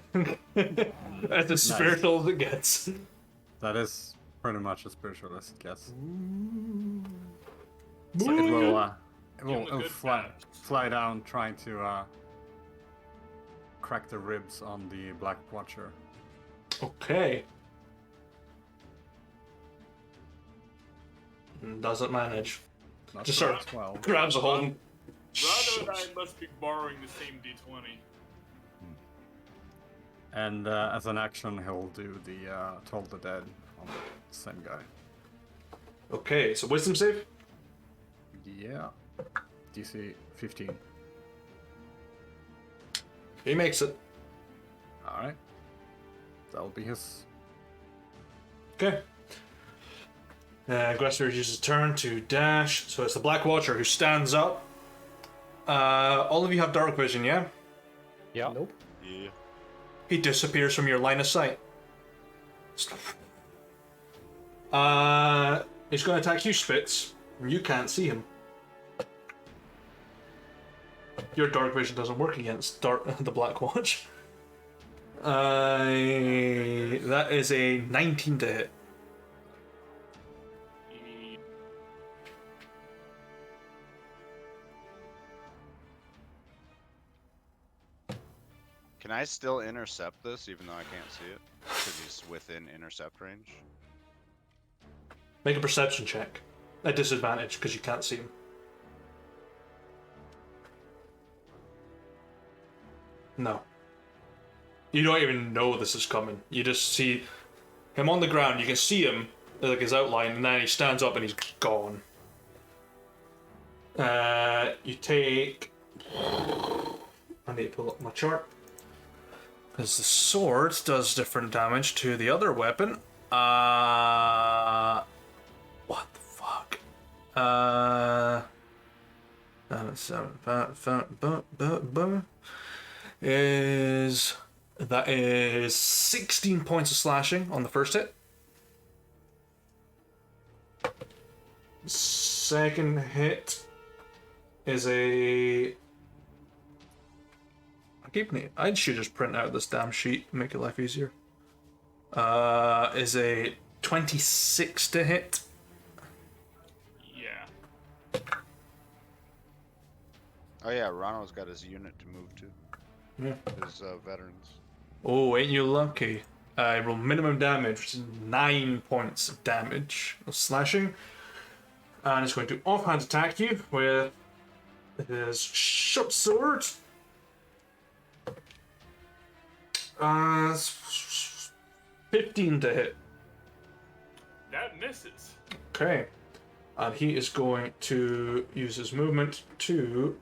As as spiritual as it gets. That is pretty much as spiritual as it gets. Boo. So it will, Give him a good fly down, trying to crack the ribs on the Black Watcher. Okay. Doesn't manage. Not Just for sort of 12. grabs a hold and... Rano and I must be borrowing the same D20. And as an action, he'll do the Toll the Dead on the same guy. Okay, so wisdom save? Yeah. DC 15. He makes it. Alright. That'll be his. Okay. Aggressor uses turn to dash, so it's the Black Watcher who stands up. All of you have dark vision, yeah? Yeah. Nope. Yeah. He disappears from your line of sight. He's going to attack you, Spitz. You can't see him. Your dark vision doesn't work against the Black Watch. That is a 19 to hit. Can I still intercept this, even though I can't see it? Because he's within intercept range. Make a perception check. At disadvantage, because you can't see him. No. You don't even know this is coming. You just see him on the ground. You can see him, like his outline, and then he stands up and he's gone. You take... I need to pull up my chart. Because the sword does different damage to the other weapon. What the fuck? That is 16 points of slashing on the first hit. Second hit is a... I should just print out this damn sheet and make your life easier. Is a 26 to hit. Yeah. Oh yeah, Ronald's got his unit to move to. Yeah. His veterans. Oh, ain't you lucky? I roll minimum damage, which is 9 points of damage of slashing. And it's going to offhand attack you with his short sword. 15 to hit. That misses. Okay. And he is going to use his movement to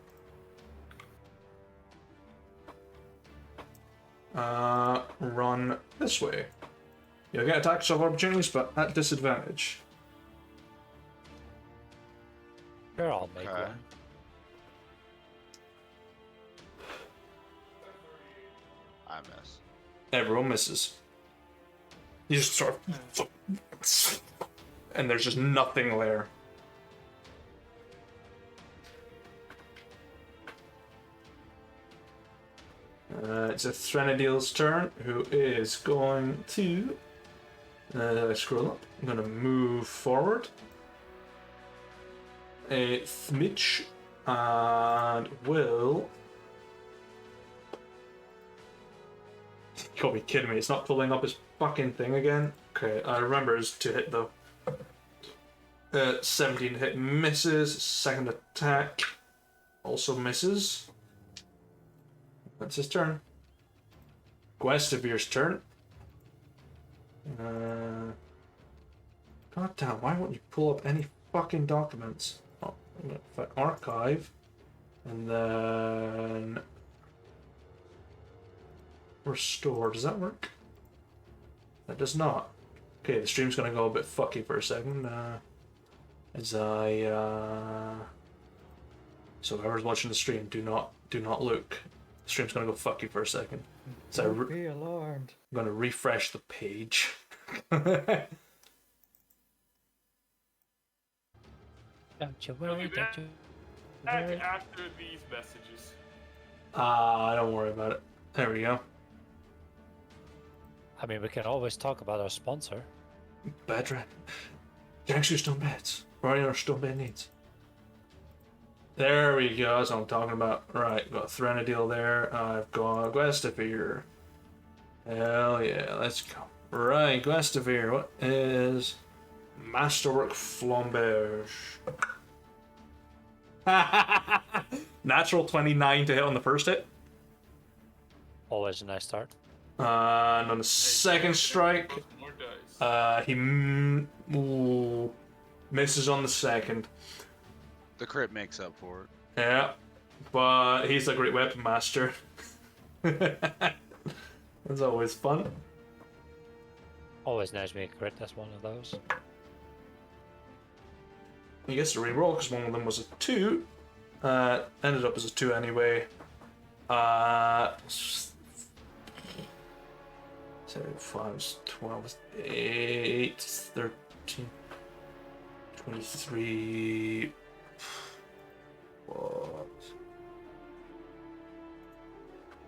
run this way. You'll get attacks of opportunities, but at disadvantage. Sure, I'll make Okay. one. Everyone misses. You just sort of... And there's just nothing there. It's a Threnadil's turn, who is going to... scroll up. I'm going to move forward. A smidge. And will... You gotta be kidding me, it's not pulling up his fucking thing again. Okay, I remember is to hit though. 17 hit misses, second attack also misses. That's his turn. Guestevir's turn. God damn, why won't you pull up any fucking documents? Oh, I'm gonna find archive. And then... Restore, does that work? That does not. Okay, the stream's gonna go a bit fucky for a second. As I so whoever's watching the stream, do not look. The stream's gonna go fucky for a second. So Don't be alarmed. I'm gonna refresh the page. Don't you I'll worry, be don't you back worry. after these messages. Don't worry about it. There we go. I mean, we can always talk about our sponsor. Bedra. Gangster Stone Beds. Right on our Stone Bed needs. There we go, that's what I'm talking about. Right, got Threnadil there. I've got Guestevere. Hell yeah, let's go. Right, Guestevere, what is Masterwork Flamberge? Natural 29 to hit on the first hit. Always a nice start. And on the second strike, More dice. he misses on the second. The crit makes up for it. Yeah, but he's a great weapon master. That's always fun. Always nice when you crit as one of those. He gets to reroll because one of them was a 2. Ended up as a 2 anyway. 5, 12, 8, 13, 23. What?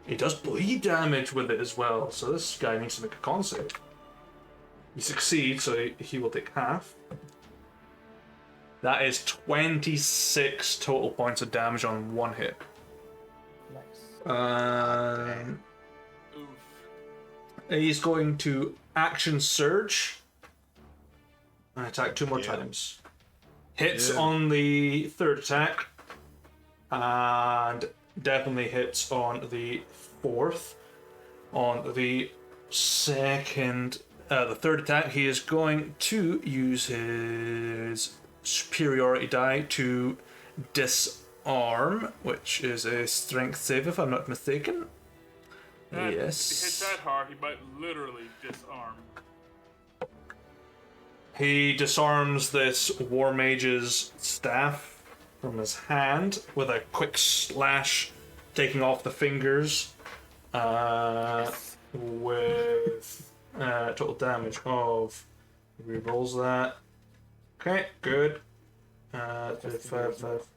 He does bleed damage with it as well, so this guy needs to make a con save. He succeeds, so he will take half. That is 26 total points of damage on one hit. Nice. Oof. He's going to action surge and attack 2 more Yeah. times. Hits Yeah. on the third attack and definitely hits on the fourth. On the second, the third attack, he is going to use his superiority die to disarm, which is a strength save if I'm not mistaken. If he Yes. hits that hard, he might literally disarm. He disarms this War Mage's staff from his hand with a quick slash, taking off the fingers, with total damage of. Rerolls that. Okay, good. 5.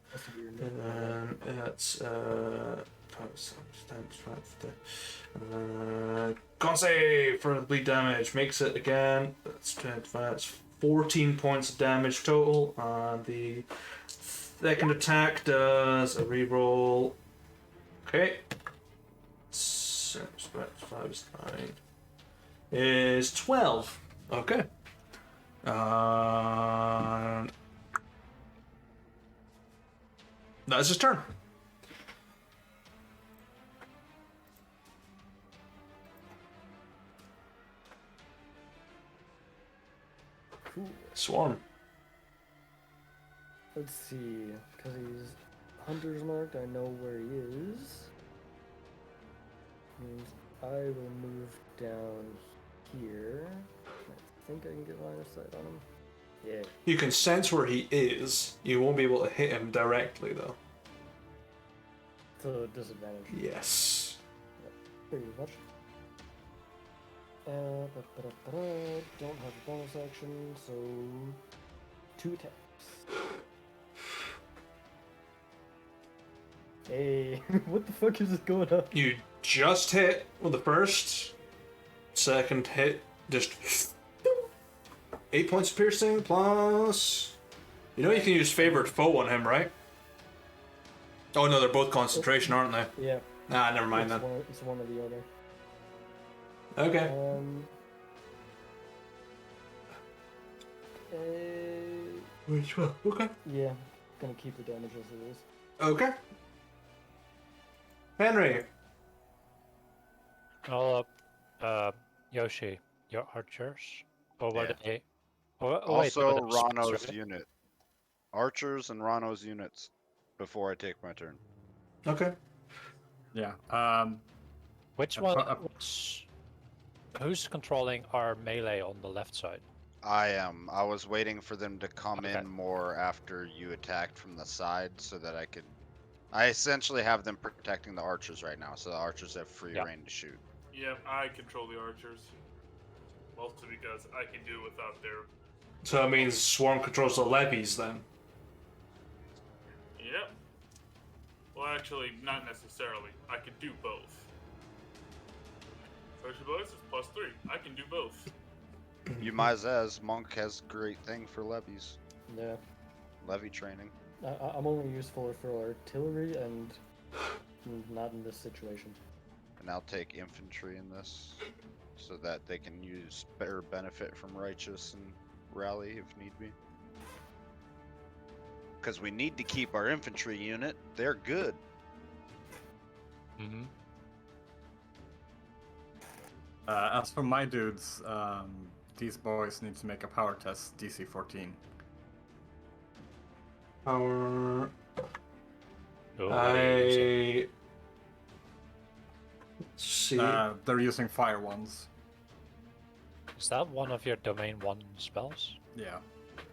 And then that's con save for the bleed damage makes it again. That's 25. That's 14 points of damage total. And the second attack does a reroll. Okay. 6 + 5 is 9. Is 12. Okay. And that's his turn. Cool. Swarm. Let's see, because he's hunter's marked, I know where he is. Means I will move down here. I think I can get line of sight on him. Yeah. You can sense where he is. You won't be able to hit him directly, though. So disadvantage. Yes. Pretty much. Don't have a bonus action, so 2 attacks. Hey, what the fuck is going on? You just hit with the first. Second hit, just 8 points of piercing plus. You know you can use favored foe on him, right? Oh no, they're both concentration, aren't they? Yeah. Nah, never mind it's then. it's one or the other. Okay. Which one? Okay. Yeah, gonna keep the damage as it is. Okay. Henry. All up, Yoshi, your archers. Or were Yeah. they? Oh, wait, Also, they were the spells, Rano's right? unit. Archers and Rano's units before I take my turn. Okay. Yeah. Which Uh, one? pro- uh, Who's controlling our melee on the left side? I am. I was waiting for them to come Okay. in more after you attacked from the side so that I could. I essentially have them protecting the archers right now, so the archers have free Yeah. reign to shoot. Yep, I control the archers. Mostly because I can do it without their. So that means Swarm controls the levies then. Yep. Well, actually, not necessarily. I can do both. Social bonus is +3. I can do both. You might as Monk has great thing for levies. Yeah. Levy training. I'm only useful for artillery and not in this situation. And I'll take infantry in this so that they can use better benefit from Righteous and Rally if need be. Because we need to keep our infantry unit. They're good. Mm-hmm. As for my dudes, these boys need to make a power test, DC 14. Power. Oh, what are you using? Let's see. They're using fire ones. Is that one of your domain 1 spells? Yeah.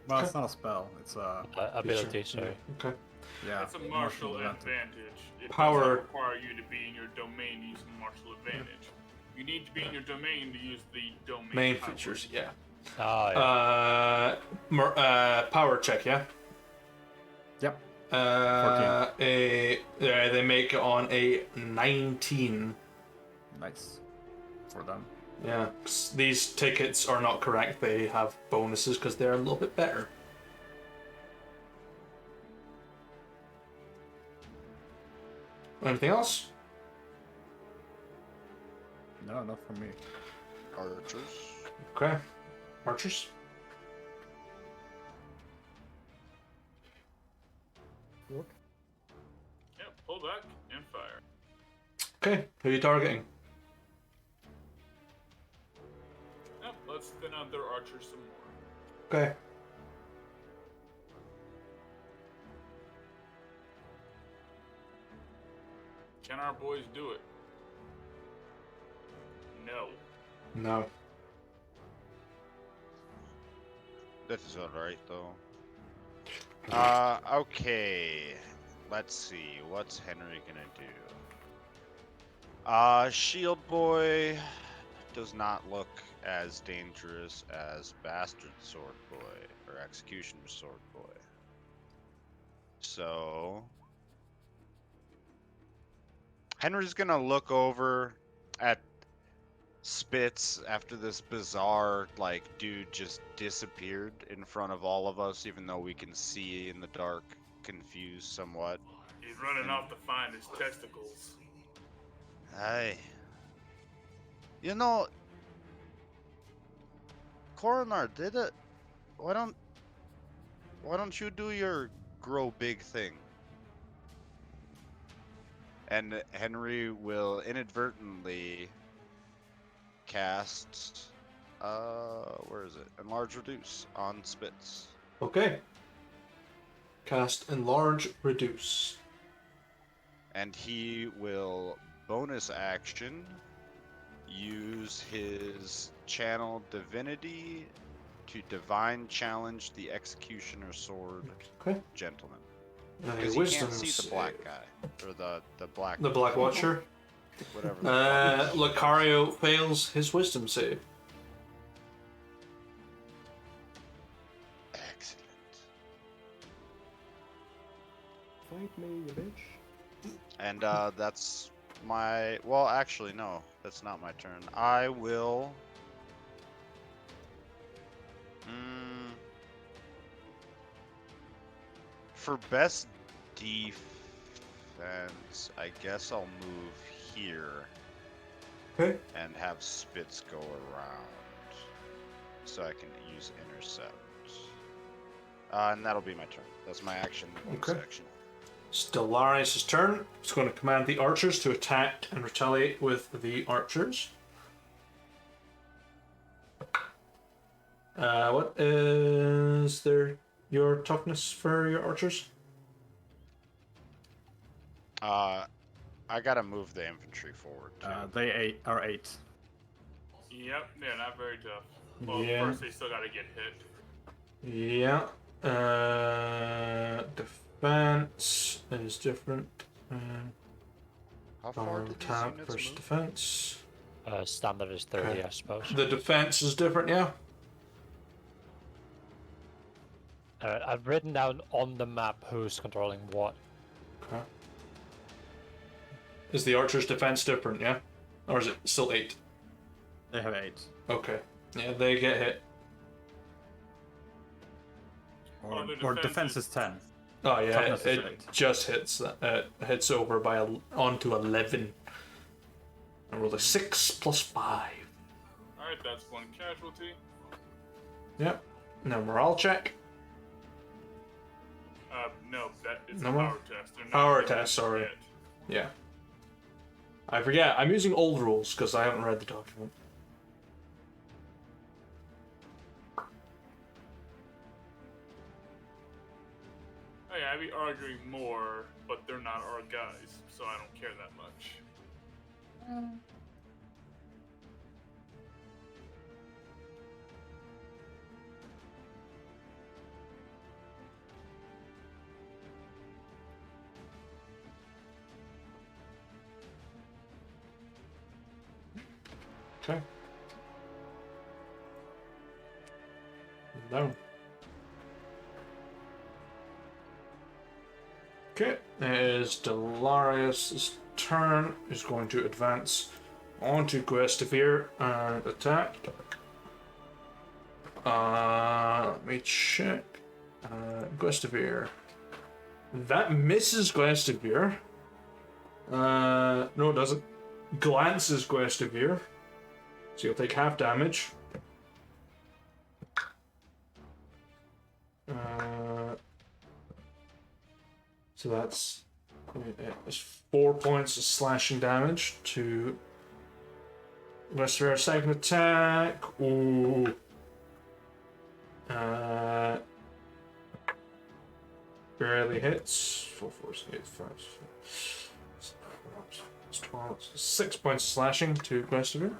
Well, it's not a spell. It's a Ability, sorry. Okay. yeah. It's a martial advantage. advantage. It Power- doesn't require you to be in your domain to use a martial advantage. You need to be in your domain to use the domain Main power. features, yeah. Ah, yeah. Power check, yeah. Yep. They make it on a 19. Nice. For them. Yeah, 'cause these tickets are not correct. They have bonuses because they're a little bit better. Anything else? No, not for me. Archers. Okay. Archers? Rook? Yep, pull back and fire. Okay, who are you targeting? Yep, let's thin out their archers some more. Okay. Can our boys do it? No. No. This is alright though. Okay. Let's see. What's Henry gonna do? Shield Boy does not look as dangerous as Bastard Sword Boy or Executioner Sword Boy. So Henry's gonna look over at Spitz after this bizarre, like, dude just disappeared in front of all of us, even though we can see in the dark, confused somewhat. He's running off to find his testicles. Hey. You know, Coroner did it. Why don't you do your grow big thing? And Henry will inadvertently cast where is it? Enlarge Reduce on Spitz. Okay. Cast Enlarge Reduce. And he will bonus action use his channel divinity to divine challenge the executioner sword Okay. gentleman. Now Because your he can't wisdom see the save. black guy. Or the black The Black Watcher. Whatever. The fuck this shit is. Lucario fails his wisdom save. Excellent. Fight me, you bitch. And that's my. Well, actually, no, that's not my turn. I will. For best defense, I guess I'll move here Okay. and have Spitz go around, so I can use intercept. And that'll be my turn. That's my action. Bonus Okay. action. Stellaris' turn. It's going to command the archers to attack and retaliate with the archers. What is your toughness for your archers? I gotta move the infantry forward too. They are 8. Yep, yeah, not very tough. Well, Yeah. first they still gotta get hit. Yeah. Defense is different. How far Power did these attack units versus move? defense. Standard is 30, Okay. I suppose. The defense is different, yeah. I've written down on the map who's controlling what. Okay. Is the archer's defense different, yeah? Or is it still 8? They have 8. Okay. Yeah, they get hit. Or, their or defense defense is 10. Oh yeah, Toughness is it 8. just hits over by onto 11. I rolled a 6 plus 5. Alright, that's one casualty. Yep. Now morale check. No, that is No a more? power test. They're not Power getting test, sorry. hit. Yeah. I forget. I'm using old rules because I haven't read the document. Oh yeah, I'd be arguing more, but they're not our guys, so I don't care that much. Okay. Down. Okay, it is Delarius' turn. He's going to advance onto Guestivere and attack. Let me check. Guestivere. That misses Guestivere. No, it doesn't. Glances Guestivere. So you'll take half damage. So that's 4 points of slashing damage to Guestivere. Second attack. Ooh. Barely hits. 4, 4, 8, 5, 12. 6 points of slashing to Guestivere.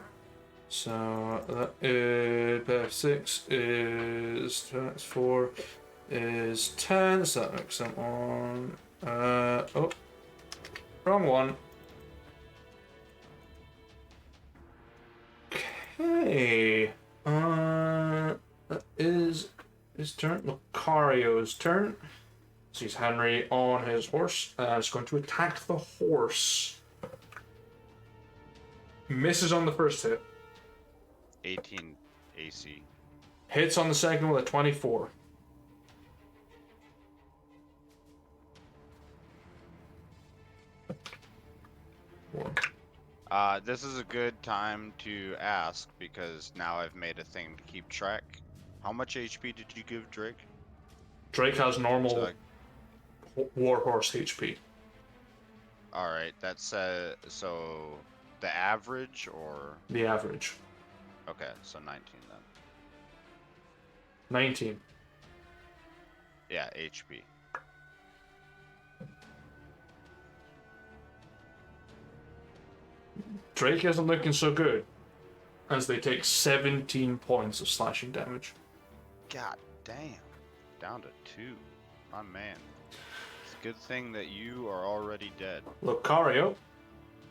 So that is 6 is 4 is 10. So that makes them on. Oh, wrong one. Okay. That is his turn. Lucario's turn. Sees Henry on his horse. Is going to attack the horse. Misses on the first hit. 18 AC. Hits on the second with a 24. This is a good time to ask because now I've made a thing to keep track. How much HP did you give Drake? Drake has normal So, warhorse HP. all right, that's so the average or The average. okay, so 19 then. 19. Yeah, HP. Drake isn't looking so good as they take 17 points of slashing damage. God damn, down to 2. My man. It's a good thing that you are already dead. Lucario.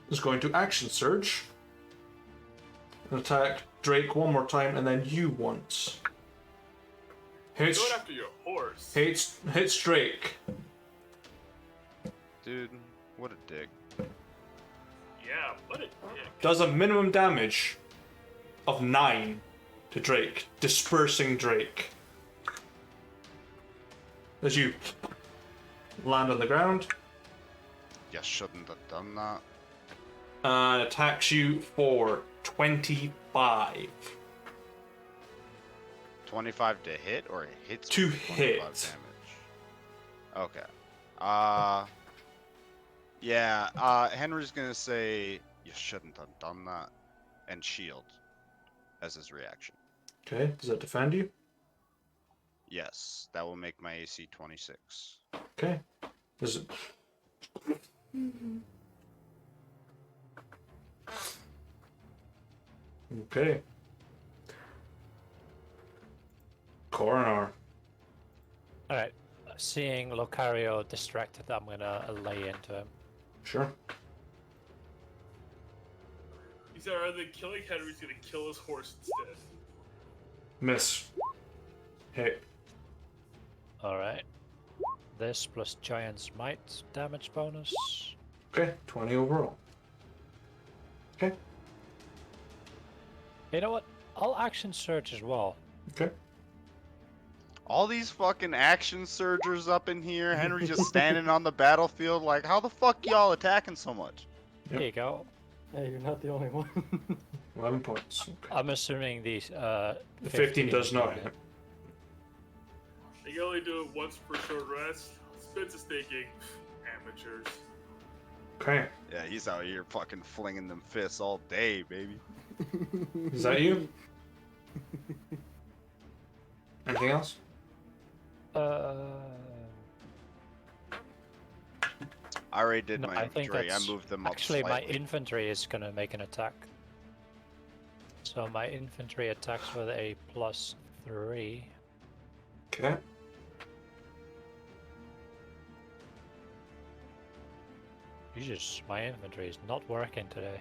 is going to action surge and attack Drake one more time, and then you once. Hits, Going after your horse. hits Drake. Dude, what a dick. Yeah, what a dick. Does a minimum damage of 9 to Drake, dispersing Drake. As you land on the ground, You shouldn't have done that. and attacks you for 25. 25 to hit, or it hits To me for 25 hit. damage? Okay. Yeah, Henry's gonna say, you shouldn't have done that, and shield as his reaction. Okay, does that defend you? Yes, that will make my AC 26. Okay. Does it... Okay. Coronar. Alright, seeing Locario distracted, I'm gonna lay into him. Sure. He said rather than killing Henry, he's gonna kill his horse instead. Miss. Hit. Alright. This plus Giant's Might damage bonus. Okay, 20 overall. Okay, You know what? I'll action surge as well. okay. All these fucking action surgers up in here, Henry just standing on the battlefield, like, how the fuck y'all attacking so much? Yep. Here you go. Hey, you're not the only one. 11 points. Okay. I'm assuming these The 15 does not hit. You can only do it once per short rest. Spence is thinking, amateurs. Okay, Yeah, he's out here fucking flinging them fists all day, baby. is that you? Anything else? I already did No, my I think infantry. I that's moved them up actually my slightly. infantry is gonna make an attack. So my infantry attacks with a +3. Okay. Jesus, my infantry is not working today.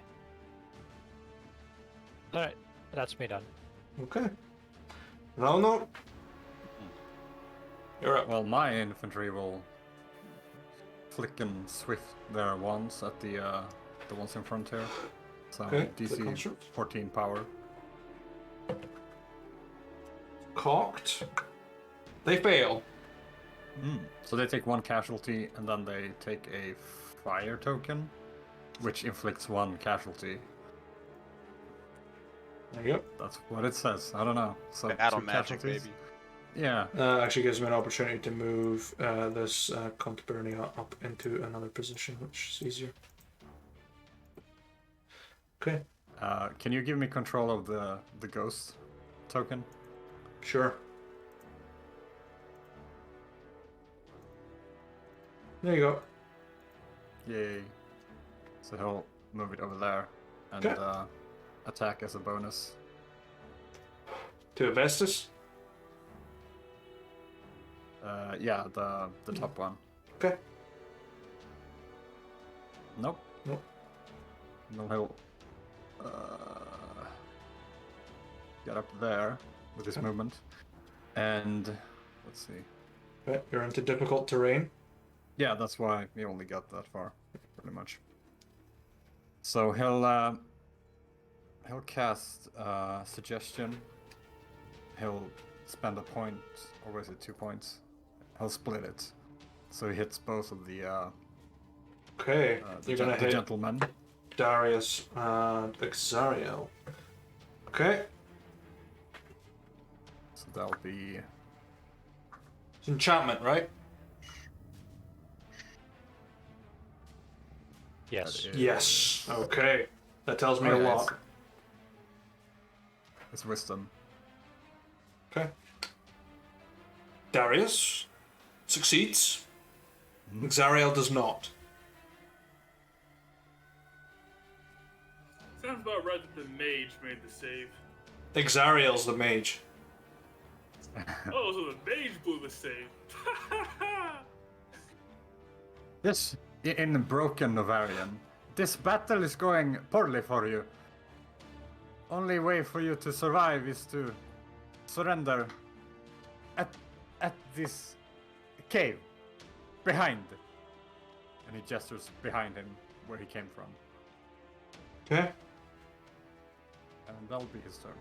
Alright, that's me done. Okay. No. You're up. Well, my infantry will flick and swift their wands at the ones in front here. So Okay, click DC construct. 14 power. Cocked. They fail. So they take 1 casualty and then they take a fire token, which inflicts 1 casualty. There you go. That's what it says. I don't know. So Battle 2 magic, casualties? baby. Yeah. Actually gives me an opportunity to move this Contaburnia up into another position, which is easier. Okay, Can you give me control of the ghost token? sure. There you go. Yay. So he'll move it over there and Okay. attack as a bonus. To Avestus. Yeah, the top one. Okay. Nope. Nope. No, he'll get up there with his Okay. movement. And let's see. Okay, you're into difficult terrain. Yeah, that's why he only got that far, pretty much. So he'll cast suggestion. He'll spend a point, or was it 2 points? He'll split it, so he hits both of the Okay, you're gonna the hit gentleman. Darius and Exariel. Okay, So that'll be it's enchantment, right? Yes. that is- Yes. Okay, that tells me a Okay, lot. It's wisdom. Okay. Darius succeeds. Exariel does not. Sounds about right that the mage made the save. Exariel's the mage. Oh, so the mage blew the save. Yes, in broken Novarian, This battle is going poorly for you. Only way for you to survive is to surrender at this cave behind. And he gestures behind him where he came from. Okay. And that'll be his turn.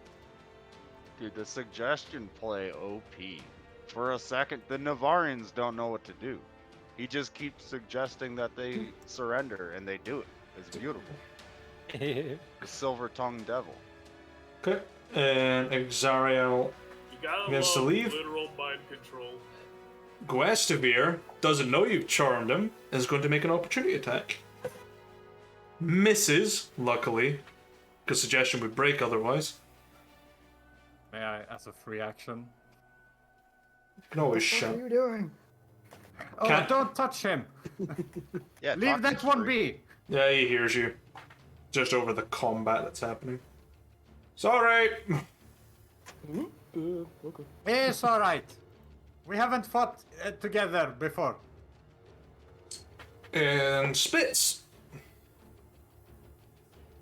Dude, the suggestion play OP. For a second, the Novarians don't know what to do. He just keeps suggesting that they surrender, and they do it. It's beautiful. The silver-tongued devil. Okay. And Exariel You gotta Against the love leave? literal mind control. Guastavir doesn't know you've charmed him and is going to make an opportunity attack. Misses, luckily, because suggestion would break otherwise. May I, as a free action? You can always What shout. are you doing? Oh, Can't- don't touch him! Yeah, Leave that talking's one free. be! Yeah, he hears you. Just over the combat that's happening. Sorry! Okay. It's alright. We haven't fought together before. And Spitz.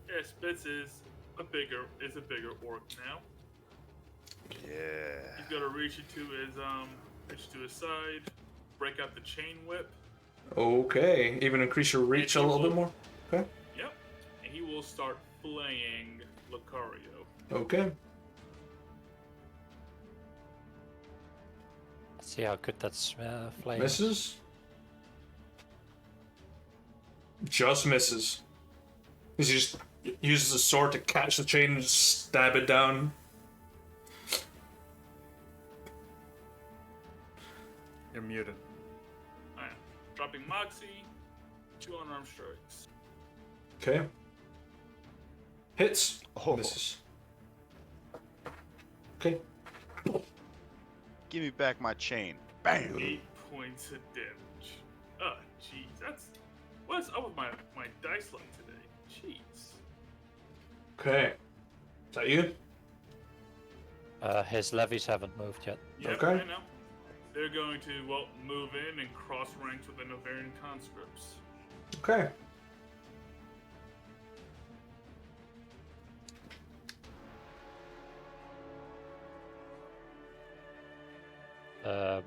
Yeah, Spitz is a bigger orc now. Yeah. He's gonna reach to his side, break out the chain whip. Okay, even increase your reach a little bit more. Okay. Yep. And he will start flaying Lucario. Okay. Let's see how good that's flame. Misses. Just misses. He just uses his sword to catch the chain and just stab it down. You're muted. Alright. Dropping Moxie, 2 unarmed strikes. Okay. Hits. Oh. Misses. Okay. Give me back my chain. Bam! 8 points of damage. Oh, jeez. What's up with my dice luck today? Jeez. Okay. Is that you? His levies haven't moved yet. Yep, Okay. I know. They're going to, move in and cross ranks with the Novarian conscripts. Okay.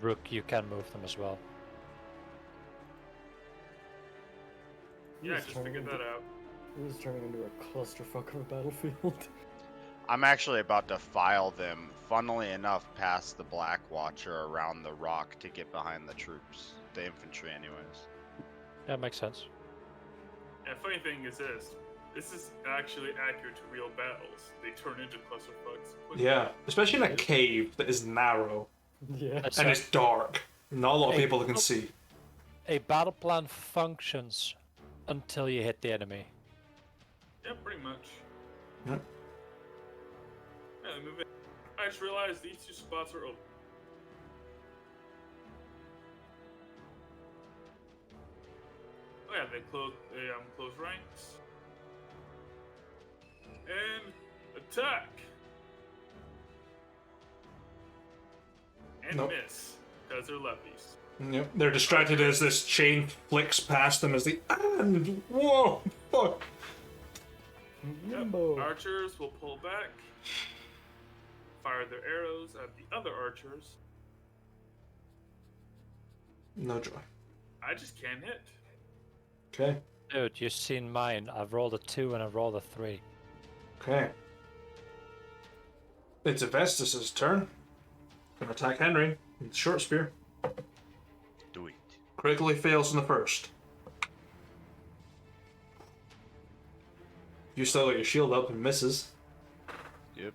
Rook, you can move them as well. Yeah, I He's just figured turning that out. This is turning into a clusterfuck of a battlefield. I'm actually about to file them, funnily enough, past the Black Watcher around the rock to get behind the troops. The infantry, anyways. Yeah, makes sense. And funny thing is this is actually accurate to real battles. They turn into clusterfucks. quickly. Yeah. Especially in a cave that is narrow Yeah. That's and a- it's dark. Not a lot of Hey. people can see. A battle plan functions until you hit the enemy. Yeah, pretty much. Yep. Yeah, they move in. I just realized these 2 spots are open. Oh yeah, they close ranks. And attack. And Nope. miss, because they're levies. Yep. They're distracted as this chain flicks past them as the and whoa fuck. Yep. Limbo. Archers will pull back, fire their arrows at the other archers. No joy. I just can't hit. Okay. Dude, you've seen mine. I've rolled a 2 and I've rolled a 3. Okay. It's Avestus' turn. Gonna attack Henry with the short spear. Do it. Critically fails in the first. You still got your shield up and misses. Yep.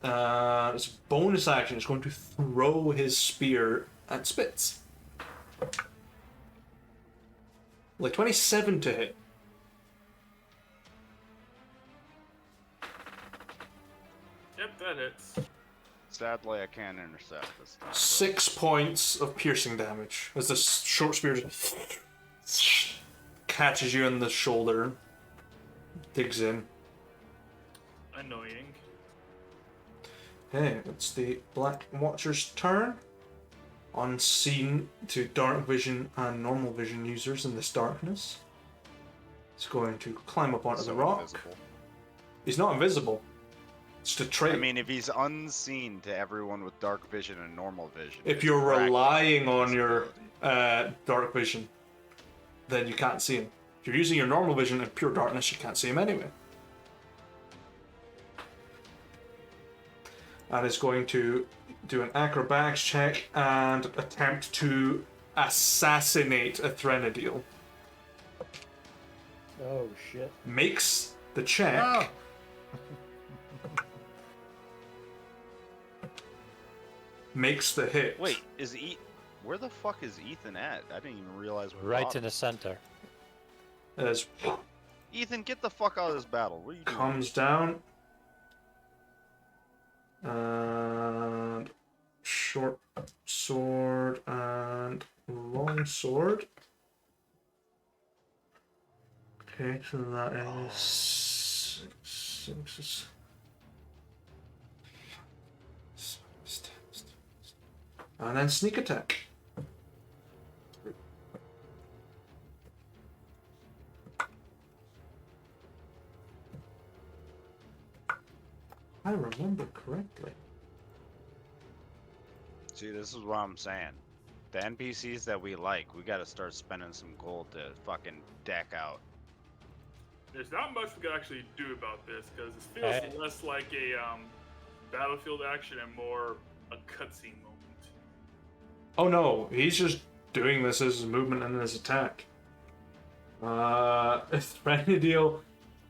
As a bonus action, is going to throw his spear at Spitz. Like 27 to hit. Yep, that hits. Sadly, I can't intercept this time. bro. 6 points of piercing damage as the short spear just catches you in the shoulder, digs in. Annoying. Okay, it's the Black Watcher's turn. Unseen to dark vision and normal vision users in this darkness. He's going to climb up onto So the rock. invisible. He's not invisible. It's a trait. I mean, if he's unseen to everyone with dark vision and normal vision. if it's you're practically relying on your invisibility. dark vision, then you can't see him. If you're using your normal vision in pure darkness, you can't see him anyway. And is going to do an acrobatics check and attempt to assassinate a Threnodil. Oh shit. Makes the check. No! Makes the hit. Wait, where the fuck is Ethan at? I didn't even realize. Right in the center. As Ethan, get the fuck out of this battle. What are you doing? comes down. And short sword and long sword. Okay, so that is six. And then sneak attack. I remember correctly. See, this is what I'm saying. The NPCs that we like, we gotta start spending some gold to fucking deck out. There's not much we can actually do about this because it feels less like a battlefield action and more a cutscene moment. Oh no, he's just doing this as his movement and his attack. Threnodil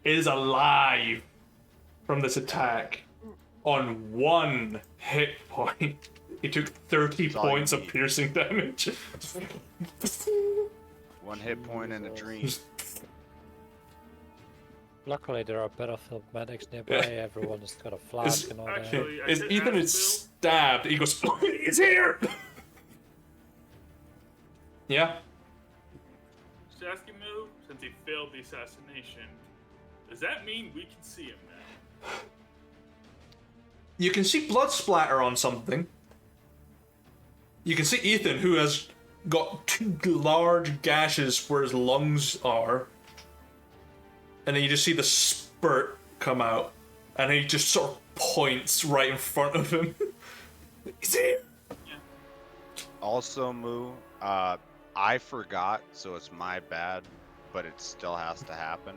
is alive from this attack on 1 hit point. He took 30 That's all you points of need. piercing damage. 1 hit point and a dream. Luckily, there are battlefield medics nearby. Everyone's got a flask and all that. Actually, I As did Ethan ask is Bill. stabbed, he goes, he's here! Yeah? Just asking Moo, since he failed the assassination, does that mean we can see him now? You can see blood splatter on something. You can see Ethan, who has got 2 large gashes where his lungs are. And then you just see the spurt come out. And he just sort of points right in front of him. He's here! Also, Moo, I forgot, so it's my bad, but it still has to happen.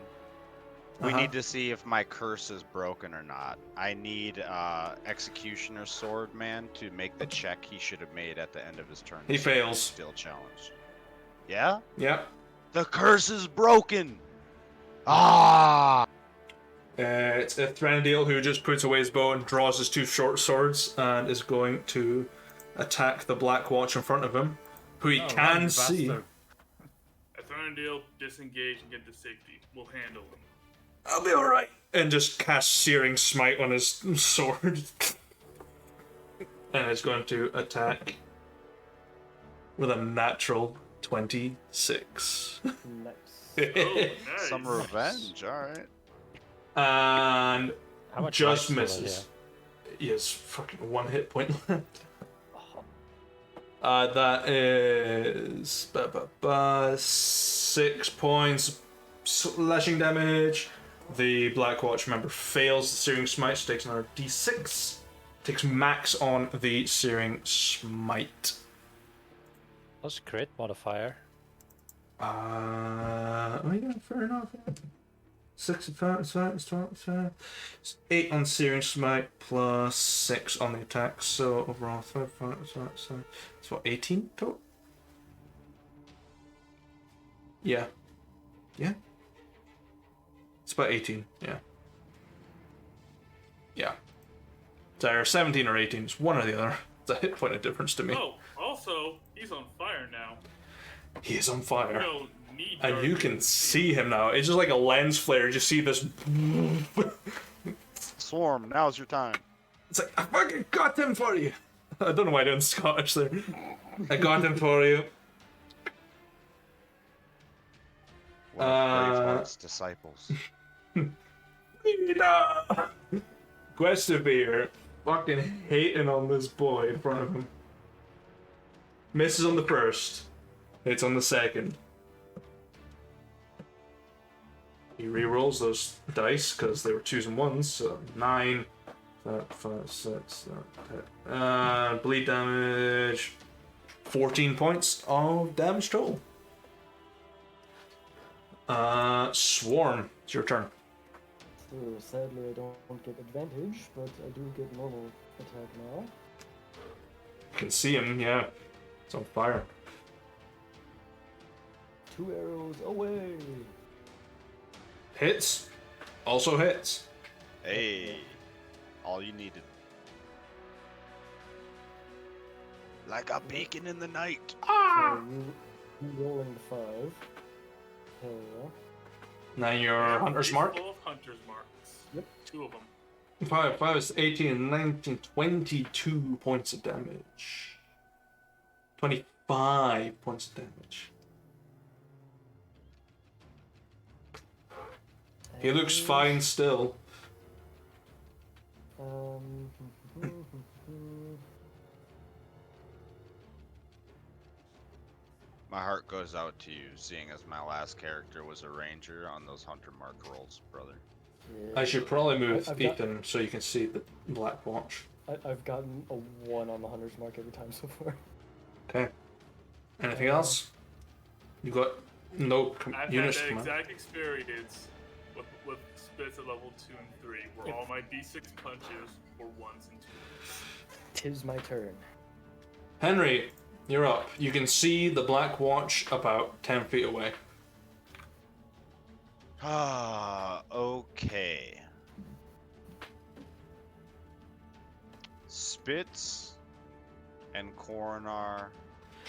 We Uh-huh. need to see if my curse is broken or not. I need Executioner Sword Man to make the check he should have made at the end of his turn. He fails. Still challenged. Yeah? Yep. The curse is broken! Ah! It's a Threnodil who just puts away his bow and draws his 2 short swords and is going to attack the Black Watch in front of him, who he Oh, can run, see. bastard. At Thorndale, disengage and get to safety. We'll handle him. I'll be alright. And just cast Searing Smite on his sword. And is going to attack with a natural 26. Nice. Oh, nice. Some revenge, alright. And How much just life still is misses. He has fucking 1 hit point left. That is 6 points slashing damage. The Black Watch member fails the Searing Smite, so takes another d6. Takes max on the Searing Smite. Plus crit modifier. Oh yeah, fair enough. Yeah. 6 it's 8 on Searing Smite plus 6 on the attack, so overall 5, it's what, 18 total? Yeah. Yeah? It's about 18, yeah. Yeah. It's either 17 or 18, it's one or the other. It's a hit point of difference to me. Oh, also, he's on fire now. He is on fire. No need. And dark you can vision. see him now. It's just like a lens flare. You just see this. Swarm, now's your time. It's like, I fucking got him for you. I don't know why I'm doing Scottish there. I got him for you. One of Braveheart's disciples. Nina! Guestivere fucking hating on this boy in front of him. Misses on the first. Hits on the second. He re-rolls those dice because they were 2s and 1s. So 9, 5, 6, 10. Bleed damage. 14 points of damage total. Swarm, it's your turn. So sadly, I don't get advantage, but I do get normal attack now. You can see him, yeah. It's on fire. 2 arrows away. Hits. Also hits. Hey, all you needed. Like a beacon in the night. So you rolling the 5. Hell yeah. Now your hunter's It's mark. full of hunter's marks. Yep. 2 of them. 5 is 18, 19, 22 points of damage. 25 points of damage. He looks fine still. Um, My heart goes out to you, seeing as my last character was a ranger on those hunter mark rolls, brother. yeah. I should probably move I've got- Ethan so you can see the Black Watch. I've gotten a 1 on the hunter's mark every time so far. Okay. Anything else? You got no I've units had that command. exact experience with spits at level 2 and 3, where all my d6 punches were 1s and 2s. 'Tis my turn. Henry, you're up. You can see the Black Watch about 10 feet away. Okay. Spitz and Coronar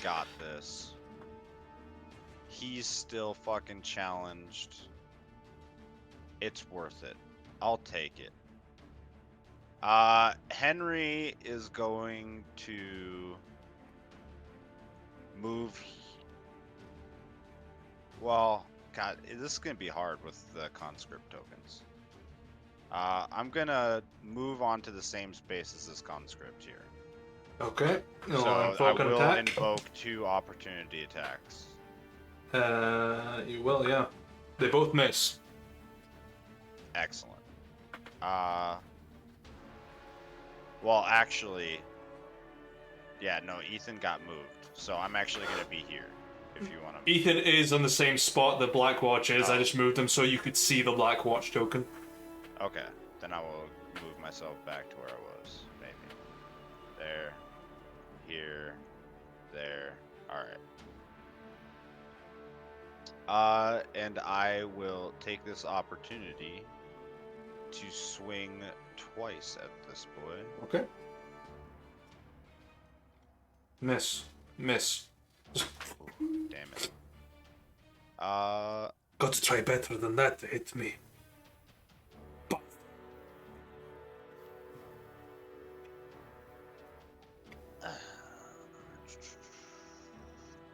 got this. He's still fucking challenged. It's worth it. I'll take it. Henry is going to move. Well, God, this is gonna be hard with the conscript tokens. I'm gonna move on to the same space as this conscript here. Okay. You'll So I invoke an will attack. invoke 2 opportunity attacks. You will, yeah. They both miss. Excellent. Well, actually, yeah, no, Ethan got moved, so I'm actually gonna be here. If you want to. Ethan is on the same spot the Black Watch is. I Oh. just moved him so you could see the Black Watch token. Okay, then I will move myself back to where I was. Maybe. There. Here. There. Alright. And I will take this opportunity to swing twice at this boy. Okay. Miss. Miss. Ooh, damn it. Got to try better than that to hit me.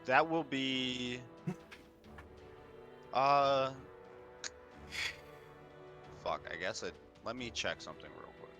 That will be fuck, I guess let me check something real quick.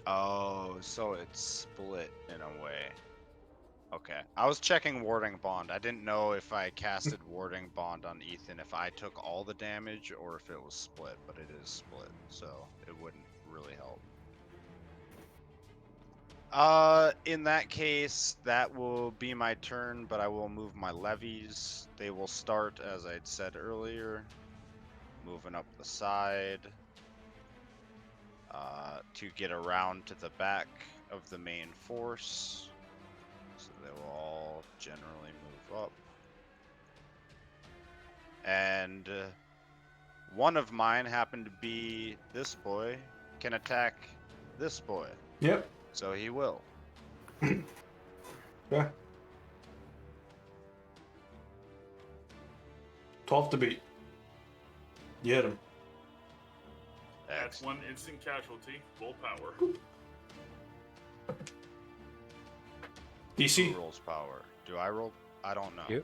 Oh, so it's split in a way. Okay. I was checking Warding Bond. I didn't know if I casted Warding Bond on Ethan, if I took all the damage or if it was split, but it is split, so it wouldn't really help. In that case, that will be my turn, but I will move my levies. They will start, as I'd said earlier, moving up the side. To get around to the back of the main force. So they will all generally move up. And one of mine happened to be this boy, can attack this boy. Yep. So he will. Yeah. 12 to beat. You hit him. That's That's one instant casualty. Full power. DC. Who rolls power? Do I roll? I don't know.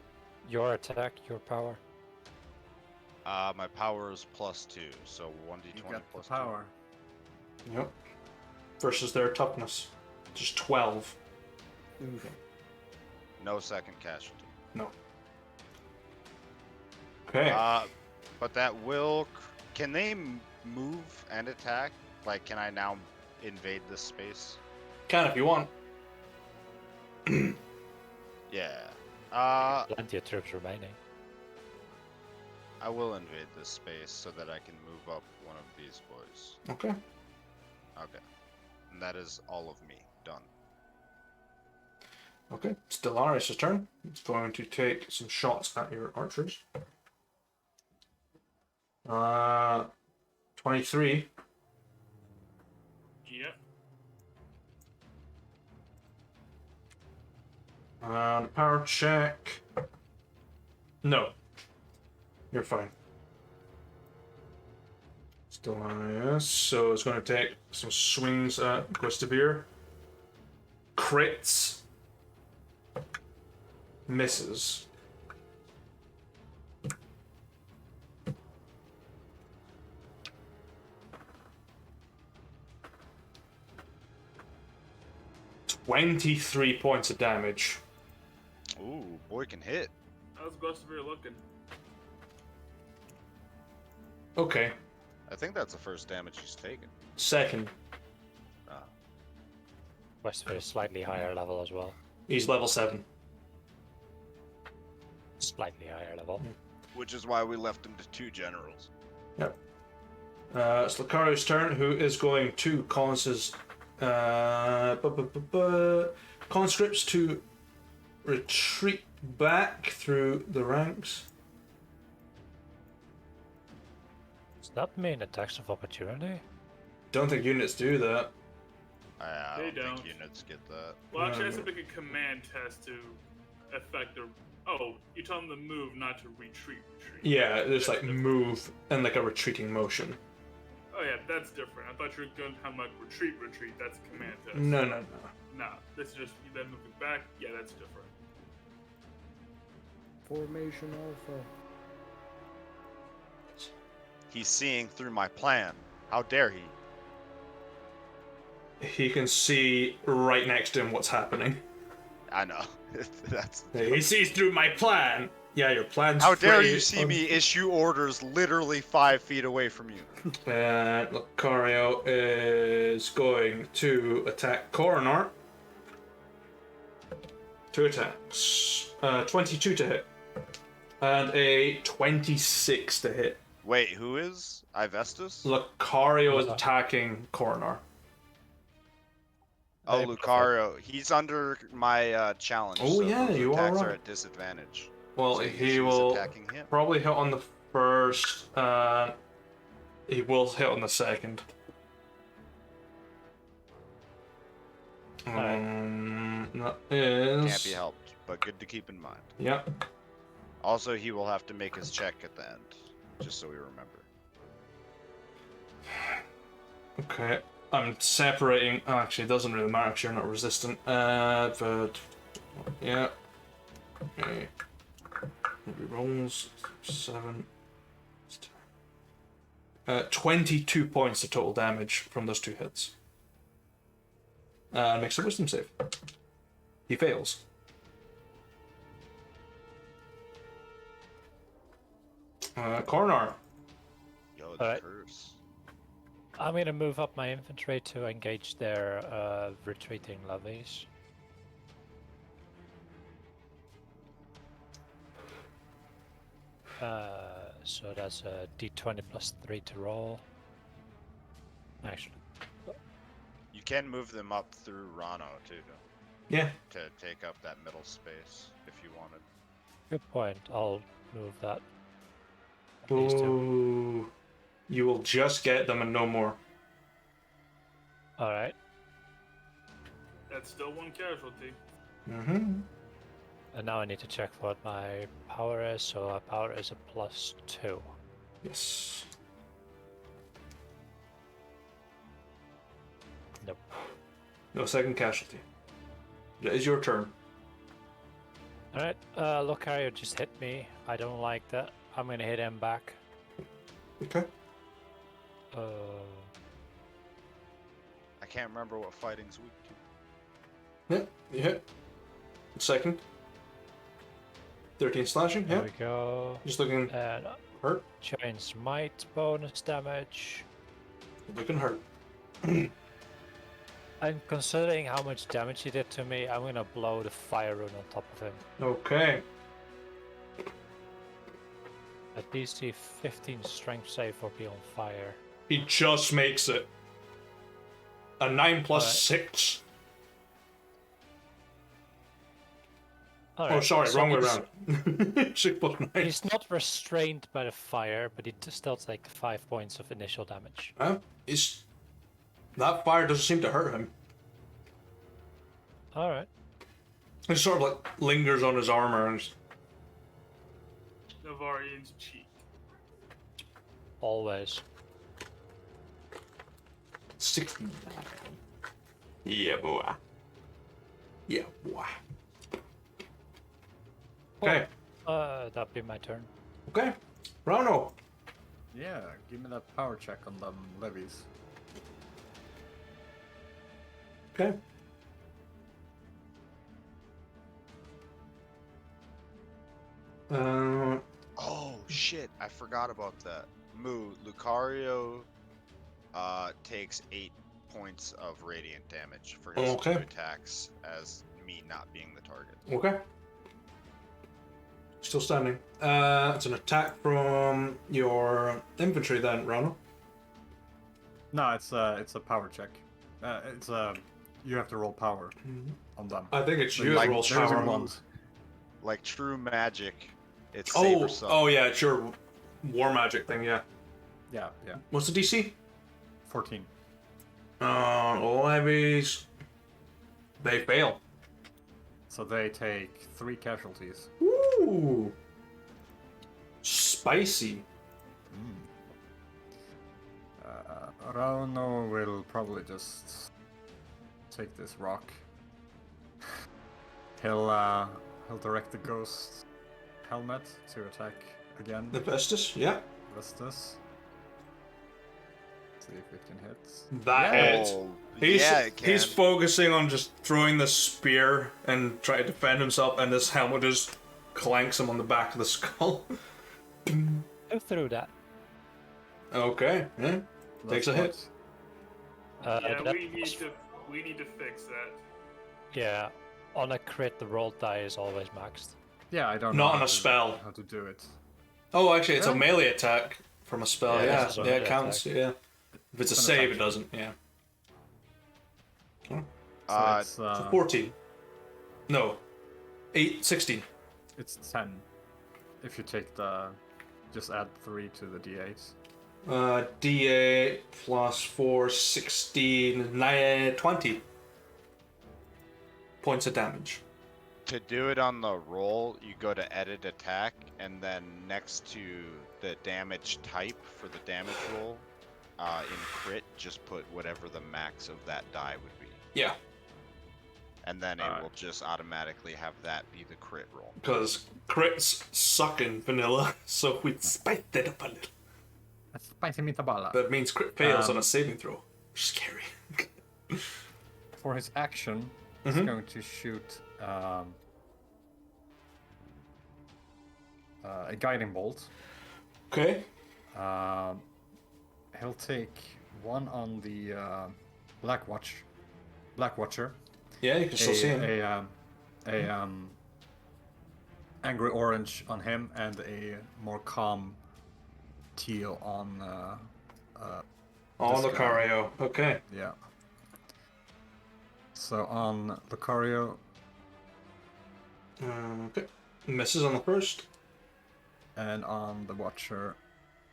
Your attack, your power. My power is +2, so 1d20 You got the plus power. Yep. Versus their toughness. Just 12. Oof. 2. No second casualty. No. Okay. But that will. Can they move and attack? Like, can I now invade this space? Can if you want. Yeah. Plenty of troops remaining. I will invade this space so that I can move up one of these boys. Okay. Okay. And that is all of me. Done. Okay. Stellaris' turn. It's going to take some shots at your archers. 23. Yep. Power check. No. You're fine. Stellaris. So it's going to take some swings at Gustavir. Crits. Misses. $23 points of damage. Ooh, boy can hit. How's Gustavir looking? Okay. I think that's the first damage he's taken. Second. Westford is slightly higher level as well. He's level 7. Slightly higher level. Which is why we left him to 2 generals. Yep. It's Lucario's turn, who is going to cause his conscripts to retreat back through the ranks. Does that mean attacks of opportunity? Don't think units do that. I They don't don't. think units get that. Well, actually, I No. have to make a command test to affect their. Oh, you tell them to move, not to retreat. Yeah, just That's like different. move in like a retreating motion. Oh yeah, that's different. I thought you were going to have like retreat. That's a command test. No. Nah, this is just them moving back. Yeah, that's different. Formation Alpha. He's seeing through my plan. How dare he? He can see right next to him what's happening. I know. That's. He sees through my plan. Yeah, your plan's How dare pretty you see me issue orders literally 5 feet away from you? And Lucario is going to attack Coronar. 2 attacks. 22 to hit. And a 26 to hit. Wait, who is? Ivestus? Lucario is attacking Coronar. Oh, Hey, Lucario. He's under my challenge. Oh, so yeah, those you are attacks right. are at disadvantage. Well, So he he's will attacking him. probably hit on the first. He will hit on the second. That is. Can't be helped, but good to keep in mind. Yep. Also, he will have to make his check at the end, just so we remember. Okay. I'm separating. Oh, actually, it doesn't really matter because you're not resistant. But yeah. Okay. Maybe rolls 7. 22 points of total damage from those 2 hits. Makes a wisdom save. He fails. Coronar. Yo, the Alright. curse. I'm gonna move up my infantry to engage their retreating levies. So that's a d20 plus 3 to roll. Actually, You can move them up through Rano, too, Yeah. to take up that middle space, if you wanted. good point. I'll move that. These two. Ooh. You will just get them and no more. Alright. That's still 1 casualty. Mm-hmm. And now I need to check what my power is. So my power is a +2. Yes. No second casualty. It is your turn. Alright, Lucario just hit me. I don't like that. I'm gonna hit him back. Okay. I can't remember what fighting's weak to. Yeah, you hit. Second. 13 slashing, There yeah. we go. Just looking And hurt. Chain's Might bonus damage. Looking hurt. And considering how much damage he did to me, I'm gonna blow the fire rune on top of him. Okay. A DC 15 strength save for be on fire. He just makes it. A 9 plus Alright. 6. Oh, Alright, sorry, so wrong way he's- around. 6 plus 9. He's not restrained by the fire, but he still takes 5 points of initial damage. Huh? That fire doesn't seem to hurt him. Alright. It sort of like lingers on his armor and Novarian's cheek. Always. 16. Yeah, boy. Yeah, boy. Okay. That'd be my turn. Okay. Rano. Yeah, give me that power check on them levies. Okay. Oh shit! I forgot about that. Lucario takes 8 points of radiant damage for his Okay. two attacks as me not being the target. Okay. Still standing. It's an attack from your infantry then, Rano. No, it's a power check. You have to roll power on them. I think it's you Like, that rolls There isn't power. one. Like true magic, it's save or suck. Oh yeah, it's your war magic thing, yeah. Yeah, yeah. What's the DC? 14. Levies. They fail. So they take 3 casualties. Ooh. Spicy. Rauno will probably just take this rock. He'll direct the ghost helmet to attack again. The Vestus, yeah. Vestus. See if it can hit. That Yeah. hits. Oh, He's, yeah, it can. he's focusing on just throwing the spear and trying to defend himself, and this helmet just clanks him on the back of the skull. Who threw that? Okay, yeah. Takes a hit. Yeah, That we need was- to fix that. Yeah, on a crit, the roll die is always maxed. Yeah, I don't Not know on how a spell. how to do it. Oh, actually, it's a Huh? melee attack from a spell. Yeah, Yeah, this is a yeah, melee it counts. attack. Yeah. If it's a It's an save, attack. it doesn't. Yeah. So Uh, it's, 14. No. 16. it's 10. If you take just add 3 to the d8. D8 plus 4, 16, 9, 20 points of damage. To do it on the roll, you go to edit attack, and then next to the damage type for the damage roll, in crit, just put whatever the max of that die would be. Yeah, And then it Alright. will just automatically have that be the crit roll. because crits suck in vanilla, so we spiked it up a little. That's spicy metabala. That means crit fails on Um, a saving throw. Scary. For his action, he's Mhm. going to shoot a guiding bolt. Okay. He'll take 1 on the Black Watcher. Yeah, you can still see him. Angry orange on him, and a more calm teal on On this guy. Lucario. Okay. yeah. So on Lucario, Okay. Misses on the first. and on the Watcher,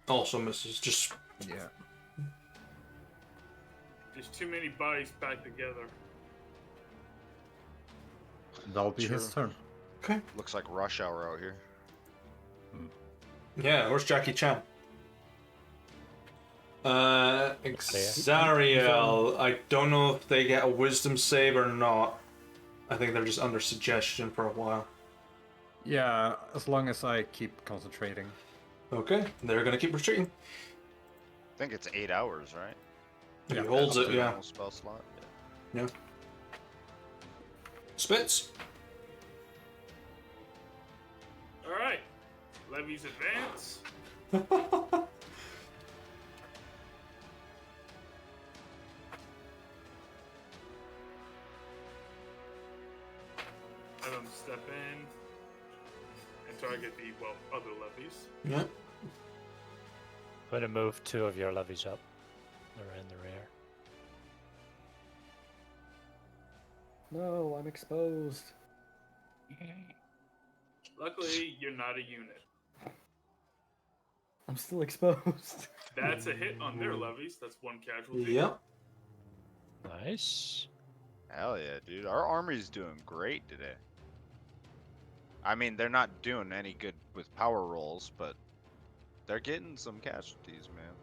Also misses. Just yeah. There's too many bodies back together. That'll be his True. turn. okay. Looks like rush hour out here. Yeah. Where's Jackie Chan? Xariel, I don't know if they get a wisdom save or not. I think they're just under suggestion for a while. Yeah, as long as I keep concentrating. Okay, they're gonna keep retreating. I think it's 8 hours, right? He Yeah, holds That's it, the yeah. normal spell slot. Yeah. Yeah. Spits. All right. Levies advance. Have them step in and target the, well, other levies. Yeah. I'm going to move 2 of your levies up. They're in the rear. No, I'm exposed. Luckily, you're not a unit. I'm still exposed. That's a hit on their levies. That's 1 casualty. Yep. Nice. Hell yeah, dude. Our army's doing great today. I mean, they're not doing any good with power rolls, but they're getting some casualties, man.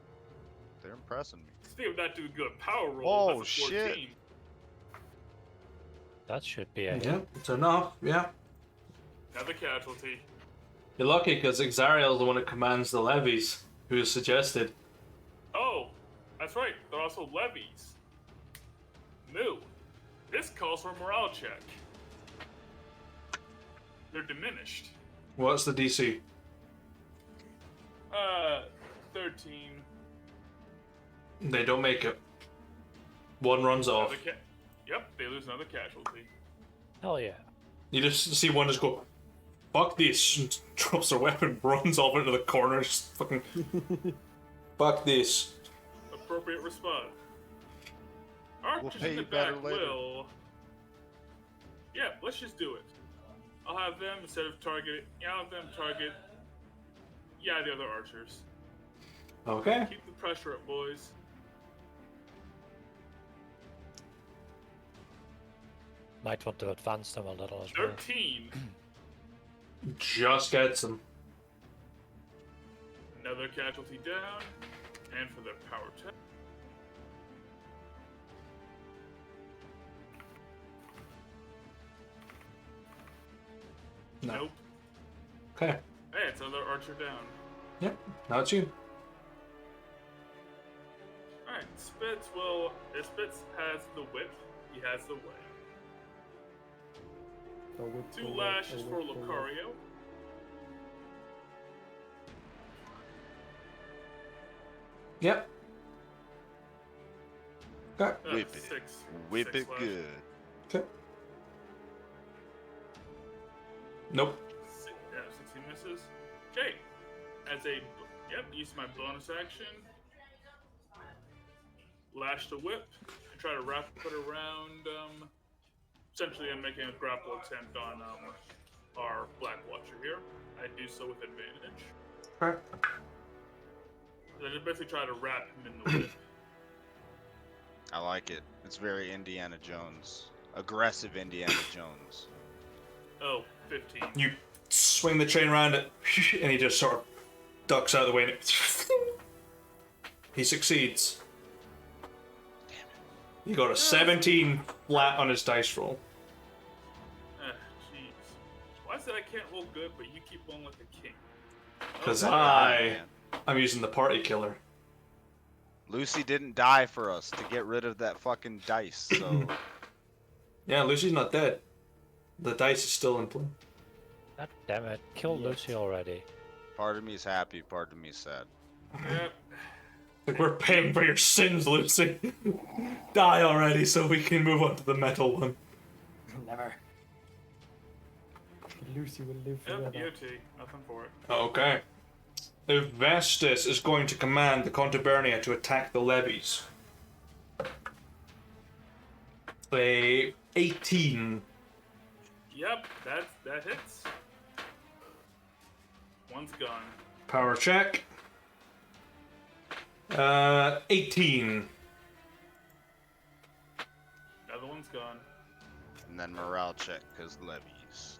They're impressing me. Speaking of not doing good power roll, Oh, that's a 14. shit. That should be a hit. Yeah, it's enough, yeah. Another casualty. You're lucky because Xariel is the one that commands the levies, who is suggested. Oh, that's right. They're also levies. Moo. This calls for a morale check. They're diminished. What's the DC? 13. They don't make it. One runs off. Another Yep, they lose another casualty. Hell yeah. You just see one just go, fuck this, and drops their weapon, runs off into the corner, just fucking, fuck this. Appropriate response. We'll Archers pay in the you better back later. will. Yeah, let's just do it. I'll have them instead of target. Yeah, I'll have them target. Yeah, the other archers. Okay. Keep the pressure up, boys. Might want to advance them a little as well. 13. Just gets them. Another casualty down. And for their power check. No. Nope. Okay. Hey, it's another archer down. Yep. Now it's you. Alright, Spitz will. If Spitz has the whip, he has the way. Oh, whip, 2 oh, whip, lashes oh, for whip, oh, whip. Lucario. Yep. Okay. Whip it. 6. Whip 6 it lashes. good. Okay. Nope. Yeah, 16 misses. Okay. As a. Yep, use my bonus action. Lash the whip. And try to wrap it around. Essentially, I'm making a grapple attempt on our Black Watcher here. I do so with advantage. Okay. I just basically try to wrap him in the whip. I like it. It's very Indiana Jones. Aggressive Indiana Jones. Oh, 15. You swing the chain around it, and he just sort of ducks out of the way. And he succeeds. He got a 17 flat on his dice roll. Jeez. Why is it I can't roll good, but you keep rolling like a king? Because Okay. I'm using the party killer. Lucy didn't die for us to get rid of that fucking dice, so Yeah, Lucy's not dead. The dice is still in play. God damn it. Kill Lucy already. part of me is happy, part of me is sad. Yep. Like, we're paying for your sins, Lucy. Die already so we can move on to the metal one. Never. Lucy will live forever. Yep, EOT. Nothing for it. Okay. If Vestus is going to command the Contubernia to attack the levies. A 18. Yep, that hits. One's gone. Power check. 18. Another one's gone. And then morale check, because levies.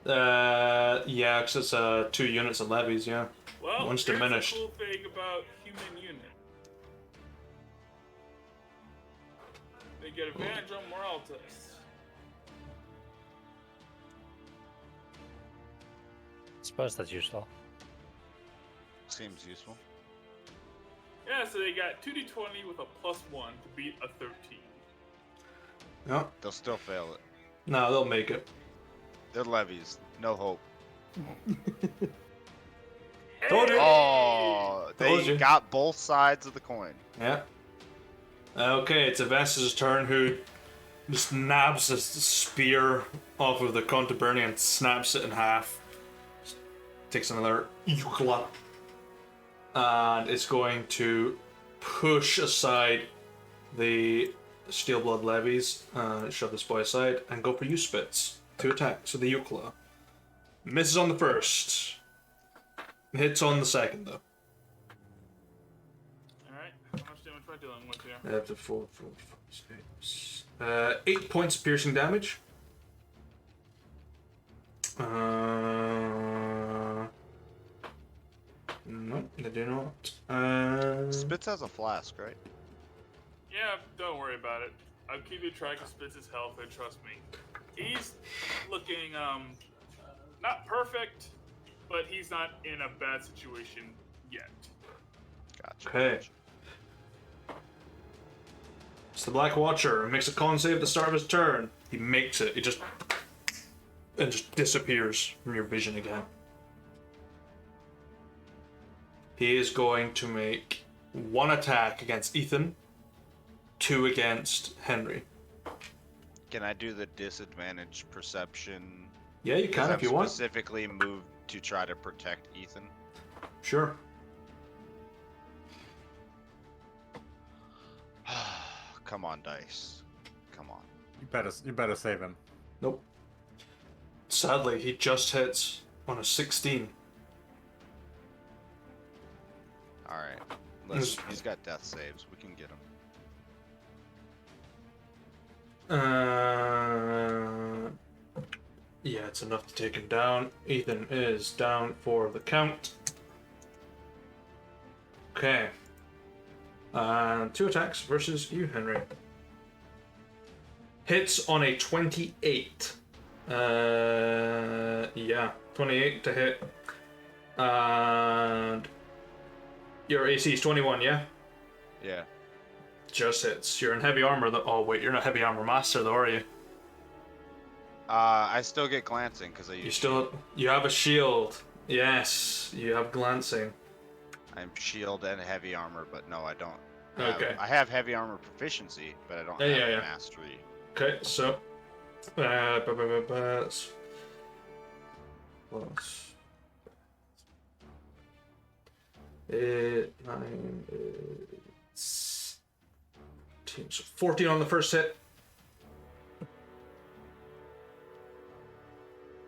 Yeah, because it's 2 units of levies, yeah. Well, One's here's diminished. the cool thing about human unit. get advantage on morale tests. I suppose that's useful. Seems useful. Yeah, so they got 2d20 with a +1 to beat a 13. No, They'll still fail it. no, they'll make it. They're levies. No hope. Told you. Oh, Told they you. got both sides of the coin. Yeah. Okay, it's Aves's turn, who just nabs a spear off of the Contubernian and snaps it in half. Takes another Eucla. And it's going to push aside the Steelblood levies, shove this boy aside, and go for you, Spitz. 2 attacks with the Eucla. Misses on the first. Hits on the second, though. Alright, how much damage am I dealing with here? Up to 4, 6. 8 points of piercing damage. No, they do not. Spitz has a flask, right? Yeah, don't worry about it. I'm keeping track of Spitz's health, and trust me. He's looking, not perfect, but he's not in a bad situation yet. Gotcha. Okay. It's the Black Watcher. Makes a con save at the start of his turn. He makes it. He just disappears from your vision again. He is going to make 1 attack against Ethan, 2 against Henry. Can I do the disadvantage perception? Yeah, you can if you want. Specifically moved to try to protect Ethan. Sure. Come on, dice. Come on. You better save him. Nope. Sadly, he just hits on a 16. All right. Listen, he's got death saves. We can get him. Yeah, it's enough to take him down. Ethan is down for the count. Okay. 2 attacks versus you, Henry. Hits on a 28. Yeah, 28 to hit. And your AC is 21, yeah? Yeah. Just hits. You're in heavy armor though. Oh wait, you're not heavy armor master though, are you? I still get glancing because You have a shield. Yes, you have glancing. I'm shield and heavy armor, but no, I don't. Okay. I have heavy armor proficiency, but I don't have Yeah. mastery. Okay, so plus 8, 9, 10, so 14 on the first hit.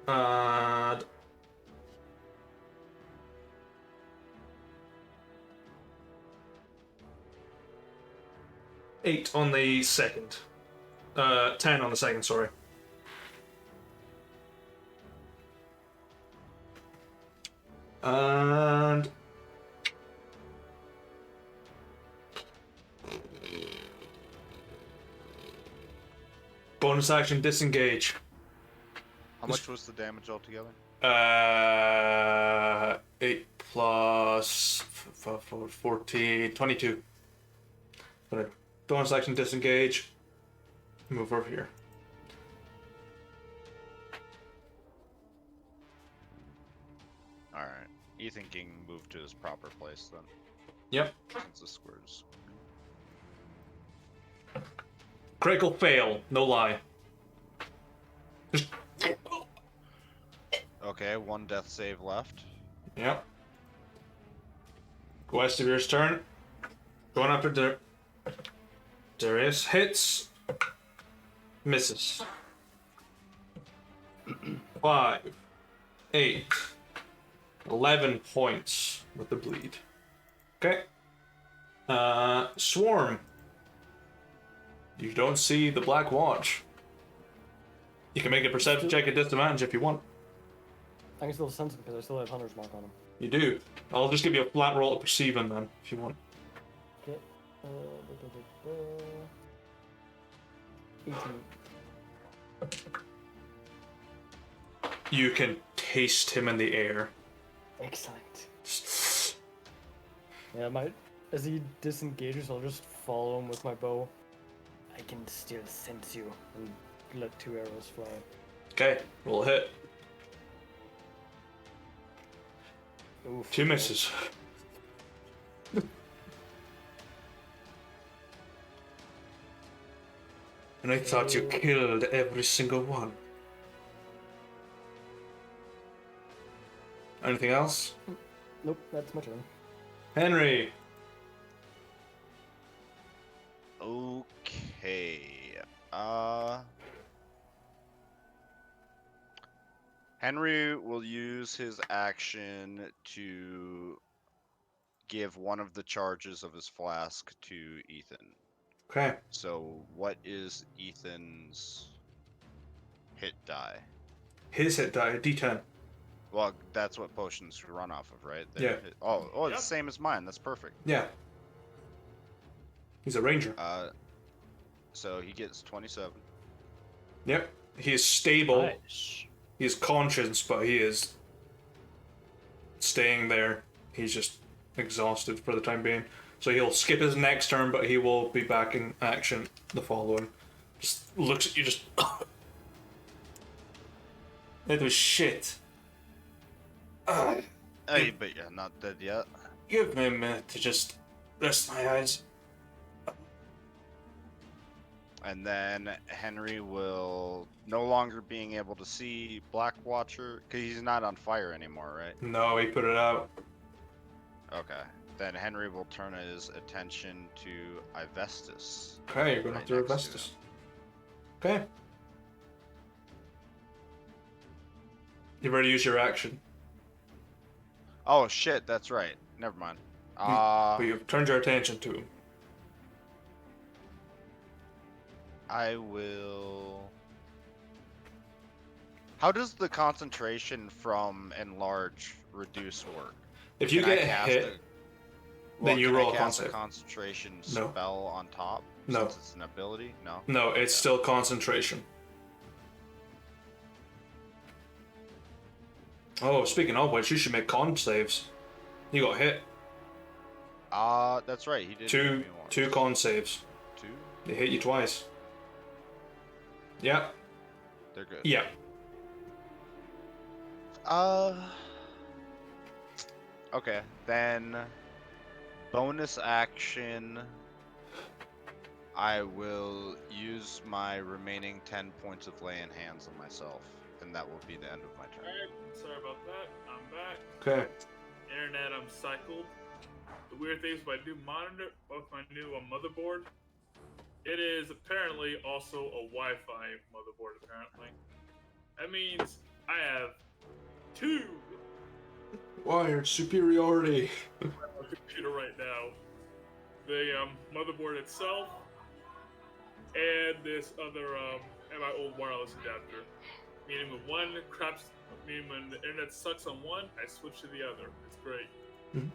And 8 on the second. 10 on the second, sorry. And bonus action disengage. How much was the damage altogether? 8 plus 14, 22. Gonna bonus action disengage. Move over here. Alright. Ethan can move to his proper place then. Yep. Since the squares. Critical fail, no lie. Okay, 1 death save left. Yep. Guastivir's turn. Going after Darius. Hits. Misses. 5, 8, 11 points with the bleed. Okay. Swarm. You don't see the Black Watch. You can make a perception check at disadvantage if you want. I can still sense him because I still have Hunter's Mark on him. You do. I'll just give you a flat roll to perceive him then, if you want. Okay. 18. You can taste him in the air. Excellent. Yeah, as he disengages, I'll just follow him with my bow. I can still sense you, and let 2 arrows fly. Okay, roll a hit. Oof. 2 misses. And I thought you killed every single one. Anything else? Nope, that's my turn. Henry! Okay. Henry will use his action to give one of the charges of his flask to Ethan. Okay. So, what is Ethan's hit die? His hit die, D10. Well, that's what potions run off of, right? Yeah. It's Yep. the same as mine. That's perfect. Yeah. He's a ranger. So he gets 27. Yep. He is stable. Nice. He is conscious, but he is staying there. He's just exhausted for the time being. So he'll skip his next turn, but he will be back in action the following. Just looks at you, just. It was shit. Hey, but you're not dead yet. Give me a minute to just rest my eyes. And then Henry will no longer being able to see Black Watcher because he's not on fire anymore, right? No, he put it out. Okay. Then Henry will turn his attention to Ivestus. Okay, you're going Right to have to next revest to this. Okay. You've already used your action. Oh shit, that's right. Never mind. But you've turned your attention to him. I will. How does the concentration from enlarge reduce work? If you Can I get cast hit, Well, then you can roll I a cast con a save. concentration No. spell on top? No. Since it's an ability? No. No, it's still concentration. Oh, speaking of which, you should make con saves. You got hit. That's right. He did. hit me once. Two con saves. 2? They hit you twice. Yeah. They're good. Yeah. Okay. Then bonus action. I will use my remaining 10 points of lay in hands on myself, and that will be the end of my turn. Alright, sorry about that. I'm back. Okay. Internet, I'm cycled. The weird thing is my new monitor, with my new motherboard, it is apparently also a Wi-Fi motherboard, apparently. That means I have 2 Wired superiority. on my computer right now. The motherboard itself, and this other, and my old wireless adapter. Meaning when when the internet sucks on one, I switch to the other. It's great. Mhm.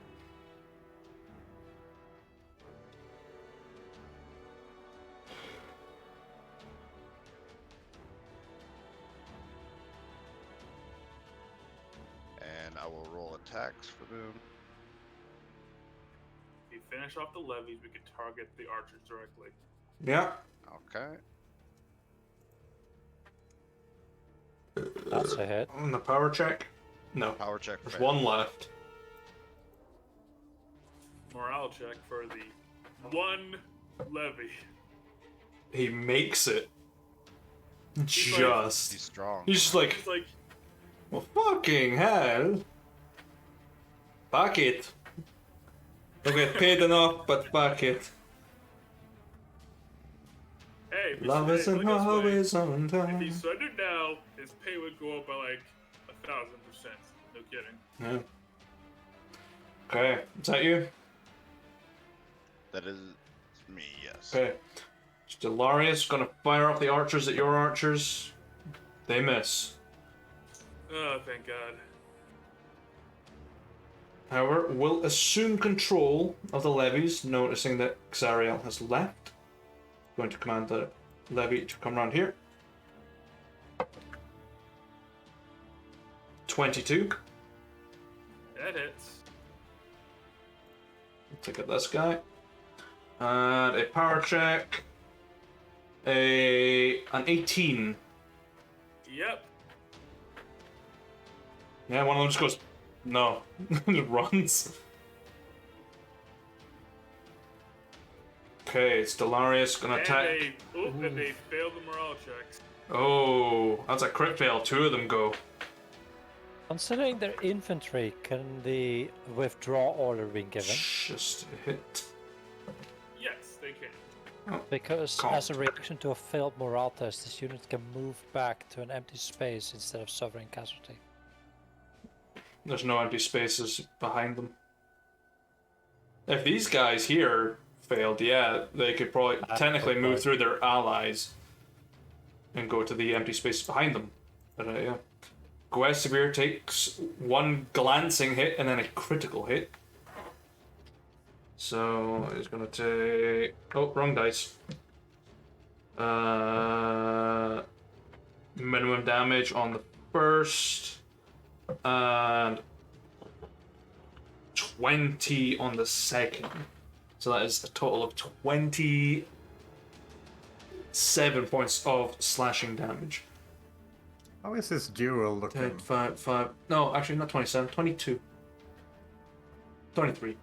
And I will roll attacks for them. If we finish off the levies, we can target the archers directly. Yeah. Okay. That's a hit. On the power check? No. Power check. There's failed. one left. Morale check for the one levy. He makes it. He's Just. He's strong. He's just like, It's like, well, fucking hell. Fuck it. Don't get paid enough, but fuck it. hey, if Love he- isn't put it this way, always on if he time. surrendered now, his pay would go up by like 1,000%. No kidding. Yeah. Okay, is that you? That is me, yes. Okay. Stellarius gonna fire off the archers at your archers. They miss. Oh, thank God. However, will assume control of the levies, noticing that Xariel has left. Going to command that levy to come around here. 22. That hits. Take out this guy. And a power check. An 18. Yep. Yeah, one of them just goes, no. Just runs. Okay, Stellaris gonna attack. And they failed the morale checks. Oh, that's a crit fail. 2 of them go. Considering their infantry, can the withdraw order be given? Just a hit. Yes, they can. Because Calm. as a reaction to a failed morale test, this unit can move back to an empty space instead of suffering casualty. There's no empty spaces behind them. If these guys here failed, yeah, they could probably technically move through their allies and go to the empty spaces behind them. But yeah. Guesevere takes 1 glancing hit and then a critical hit. So he's gonna take. Oh, wrong dice. Minimum damage on the first, and 20 on the second. So that is a total of 27 points of slashing damage. How is this duel looking? 10, 5. No, actually, not 27. 22. 23.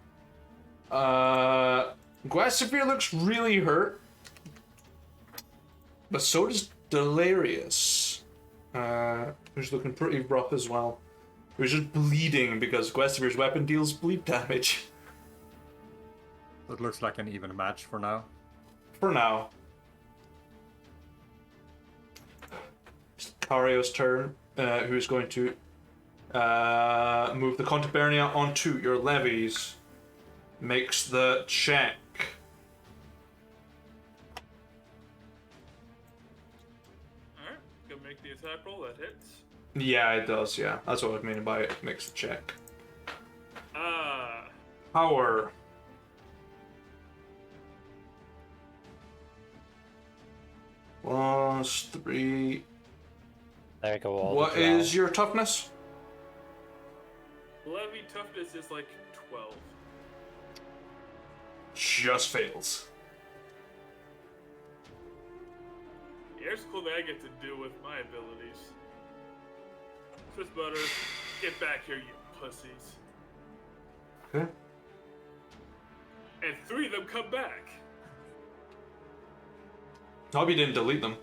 Guasevere looks really hurt. But so does Delirious. Who's looking pretty rough as well. Who's just bleeding because Guasevere's weapon deals bleed damage. It looks like an even match for now. For now. Cario's turn, who's going to move the Contubernia onto your levies. Makes the check. Alright, gonna make the attack roll, that hits. Yeah, it does, yeah. That's what I was meaning by it. Makes the check. Power. +3. There you go. What is your toughness? Levy toughness is like 12. Just fails. Here's cool that I get to do with my abilities. Swiss Butter, get back here, you pussies. Okay. And 3 of them come back. Hope you didn't delete them.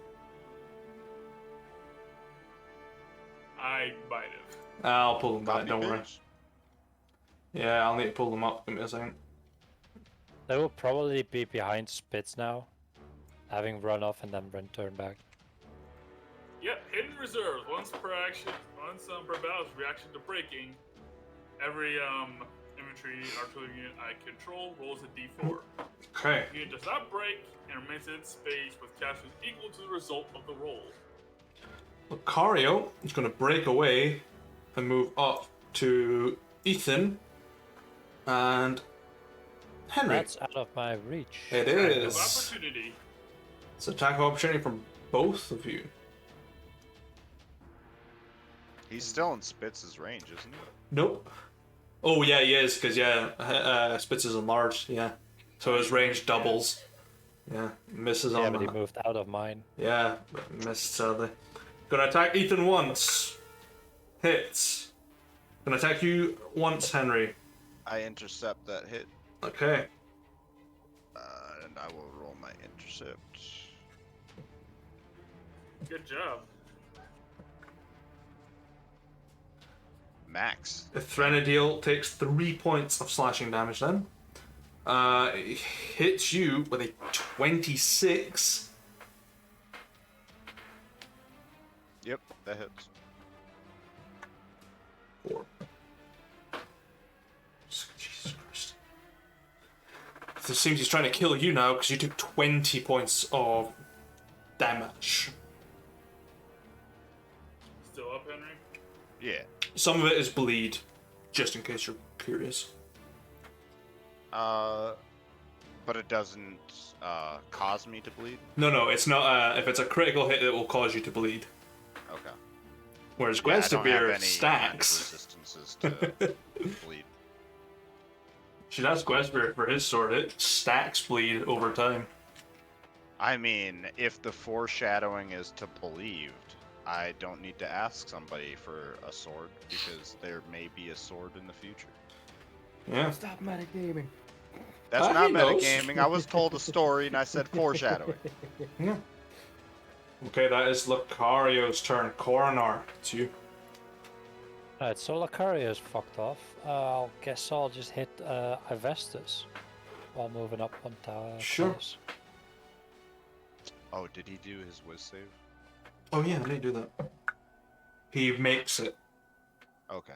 I might have. I'll pull them back, Copy don't worry. paste. Yeah, I'll need to pull them up. Give me a second. They will probably be behind Spitz now, having run off and then turn back. Yep, hidden reserves. Once per battle's reaction to breaking, every infantry artillery unit I control rolls a d4. Okay. The unit does not break and remains in its space with casualties equal to the result of the roll. Lucario is going to break away and move up to Ethan and Henry. That's out of my reach. It Attack of is. opportunity. It's attack of opportunity from both of you. He's still in Spitz's range, isn't he? Nope. Oh yeah, he is, because Spitz is enlarged, yeah. So his range doubles. Yeah, misses Yeah, on but he that. moved out of mine. Yeah, missed sadly. Gonna attack Ethan once. Hits. Gonna attack you once, Henry. I intercept that hit, Okay. and I will roll my intercept. Good job. Max. The Threnodiel takes 3 points of slashing damage then. It hits you with a 26. Yep, that hits. 4. Jesus Christ. It seems he's trying to kill you now because you took 20 points of damage. Still up, Henry? Yeah. Some of it is bleed, just in case you're curious. But it doesn't cause me to bleed? No, it's not. If it's a critical hit, it will cause you to bleed. Okay. Whereas Yeah, I don't have Gwenstabir any kind of stacks. resistances to bleed. Should ask Gwenstabir for his sword. It stacks bleed over time. I mean, if the foreshadowing is to believed, I don't need to ask somebody for a sword because there may be a sword in the future. Yeah. Stop metagaming. That's He not knows. metagaming. I was told a story and I said foreshadowing. Yeah. Okay, that is Lucario's turn. Coronar, it's you. Right, so Lucario's fucked off. I guess I'll just hit Ivestus while moving up on Sure. Talos. Oh, did he do his whiz save? Oh yeah, let me do that. He makes it. Okay.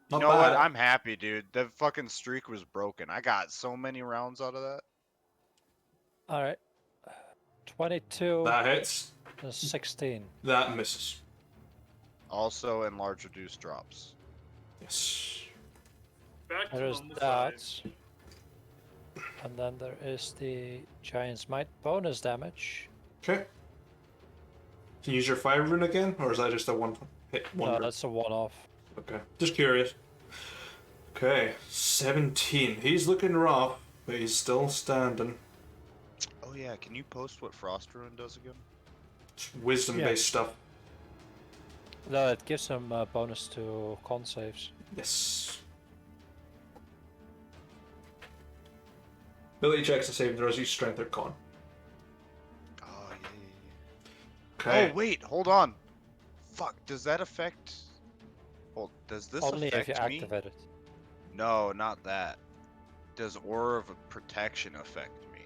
Not You know what? bad. I'm happy, dude. The fucking streak was broken. I got so many rounds out of that. Alright. 22 That hits. and 16. That misses. Also, enlarge reduce drops. Yes. Back to There's normal that. size. And then there is the Giant's Might bonus damage. Okay. Can you use your fire rune again, or is that just a one hit No, wonder? that's a one-off. Okay. Just curious. Okay, 17. He's looking rough, but he's still standing. Oh yeah, can you post what Frost Ruin does again? It's wisdom-based stuff. No, it gives him a bonus to con saves. Yes. Ability checks and saving throws, each strength or con. Oh yeah. Okay. Oh wait, hold on. Fuck, does that affect? Well, does this Only affect if you me? activate it. No, not that. Does Aura of Protection affect me?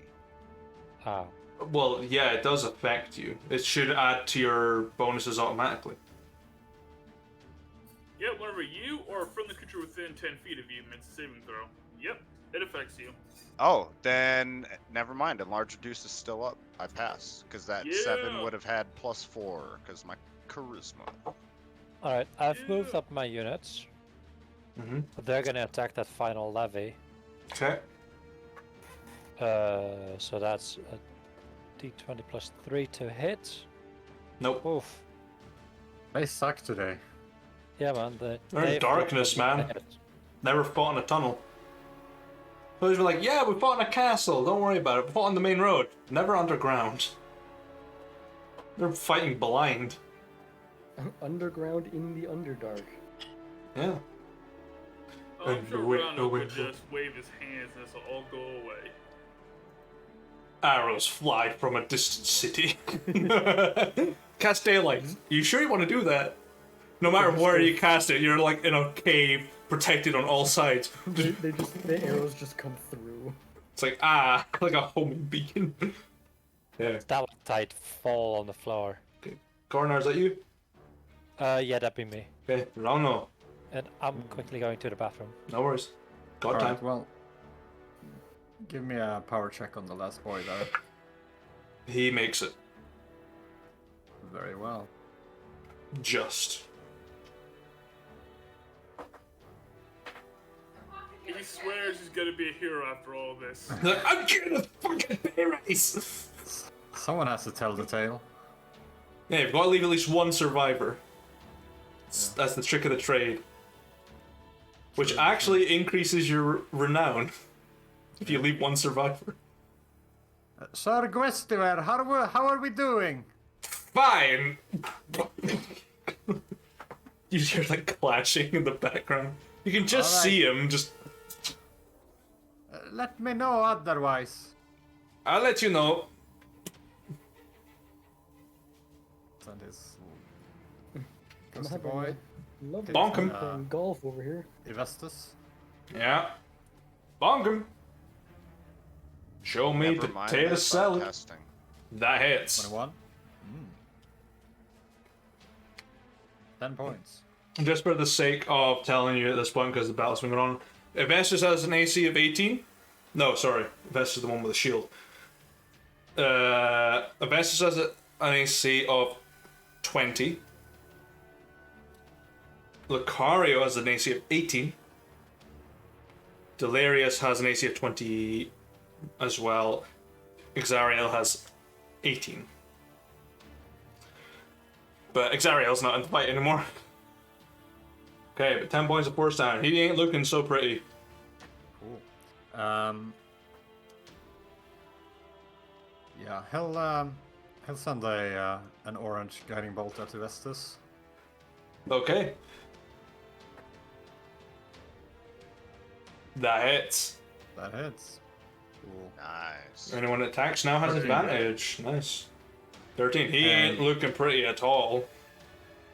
Ah. Well, yeah, it does affect you. It should add to your bonuses automatically. Yeah, whenever you or a friendly creature within 10 feet of you makes a saving throw. Yep, it affects you. Oh, then never mind. Enlarge reduce is still up. I pass because that 7 Yeah. would have had +4 because my charisma. Alright, I've Yeah. moved up my units. Mm-hmm. But they're gonna attack that final levy. Okay. So that's a d20 plus 3 to hit. Nope. Oof. They suck today. Yeah, man. They're in they've darkness, got man. hit. Never fought in a tunnel. Players were like, yeah, we fought in a castle, don't worry about it. We fought on the main road. Never underground. They're fighting blind. Underground in the Underdark. Yeah. I'm And sure wait, Ronald wait, would just wave his hands and this will all go away. Arrows fly from a distant city. Cast daylight. You sure you want to do that? No matter where you cast it, you're like in a cave, protected on all sides. The arrows just come through. It's like, like a homing beacon. Yeah. Stalactite fall on the floor. Coronar, is that you? Yeah, that'd be me. Okay, Rano. And I'm quickly going to the bathroom. No worries. Got time. Alright, well, give me a power check on the last boy there. He makes it. Very well. Just. He swears he's gonna be a hero after all this. He's like, I'm getting a fucking pay raise! Someone has to tell the tale. Yeah, you've got to leave at least one survivor. That's the trick of the trade. Which True. actually increases your renown if you leave one survivor. Sir Gwestiver, how are we doing? Fine! You hear like clashing in the background. You can just Alright. see him, just. Let me know otherwise. I'll let you know. And his I'm Gusty having boy, a lovely Bonk time him. playing golf over here. Ivestus. Yeah. Bonk him. Show me Never mind potato this, I'm salad. testing. That hits. 21. 10 points. Just for the sake of telling you at this point, because the battle's been going on, Vestus has an AC of 18. No, sorry. Vestus is the one with the shield. Vestus has an AC of 20. Lucario has an AC of 18. Delirious has an AC of 21. as well. Xariel has 18. But Xariel's not in the fight anymore. Okay, but 10 points of force down. He ain't looking so pretty. Cool. Yeah, he'll send an orange guiding bolt at Vestus. Okay. That hits. That hits. Cool. Nice. Anyone that attacks now has 13. advantage. Nice. 13. He ain't looking pretty at all.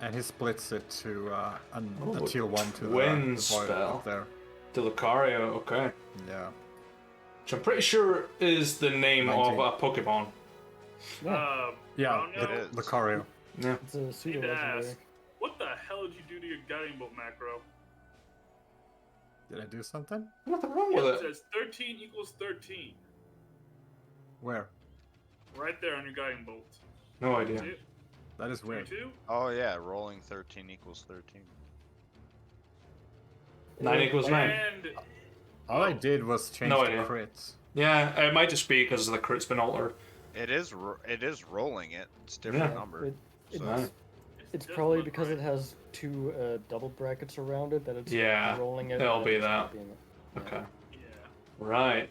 And he splits it to a Oh, tier 1 to wind the spell. up there. To Lucario, okay. Yeah. Which I'm pretty sure is the name 19. of a Pokemon. Yeah, Yeah, Brownio? It is. Lucario. Yeah. it's a pseudo Need to ask, legendary. what the hell did you do to your guiding bolt macro? Did I do something? Nothing wrong with It it. says 13 equals 13. Where? Right there on your guiding bolt. No idea. 22? That is weird. 22? Oh yeah, rolling 13 equals 13. 9 equals 9. And All I did was change No the idea. crits. Yeah, it might just be because the crit's been altered. It is rolling it. It's a different Yeah. number. It's, So- it's doesn't probably look because right. it has two double brackets around it that it's Yeah, rolling it. it'll and be it's that. copying it. Yeah. Okay. Yeah. Right.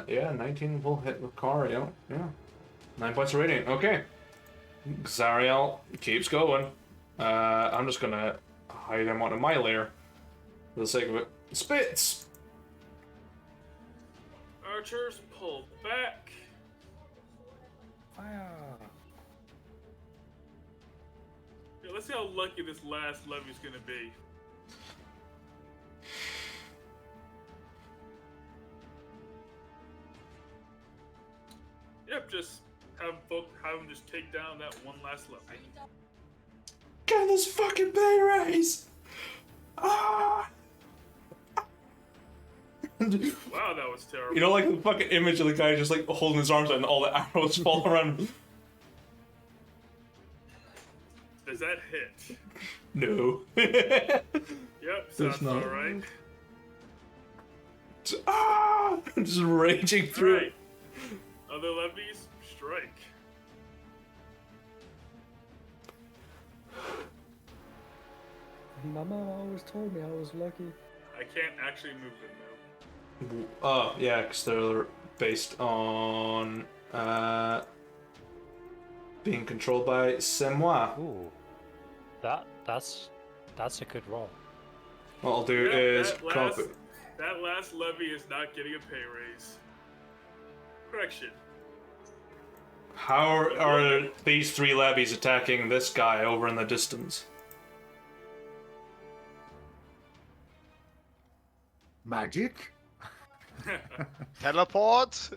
Yeah, 19 will hit Lucario. Yeah. 9 points of radiant. Okay. Xariel keeps going. I'm just gonna hide him onto my lair for the sake of it. Spits! Archers pull back. Fire. Yeah, let's see how lucky this last levy's gonna be. Yep, just have him just take down that one last levy. Get this fucking pay raise! Ah! Wow, that was terrible. You know, like the fucking image of the guy just like holding his arms out and all the arrows fall around him. Does that hit? No. Yep, Does sounds not. alright. Ah! Just raging through it. Alright. Other levies, strike. Mama always told me I was lucky. I can't actually move them though. Oh, yeah, because they're based on being controlled by C'est Moi. Ooh, that's a good roll. What I'll do Yeah, is that last levy is not getting a pay raise. Correction. how are these 3 levies attacking this guy over in the distance? Magic? Teleport!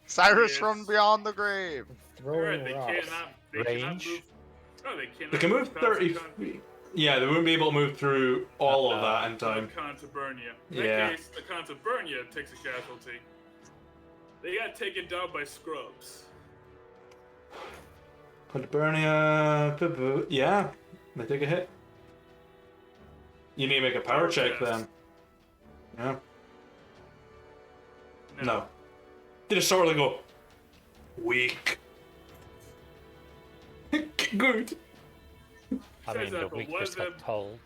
Cyrus Yes. from beyond the grave! Throwing Alright, they rocks. cannot Range? move. No, they cannot They can move past 30 the feet. Yeah, they wouldn't be able to move through all of that in time. Contaburnia. In Yeah. that case, the Contaburnia takes a casualty. They got taken down by scrubs. Hibernia, yeah, they take a hit. You need to make a power check then. Yeah. No. They just sort of go weak. Good. I Says mean, that, the but weak one just of them- got told.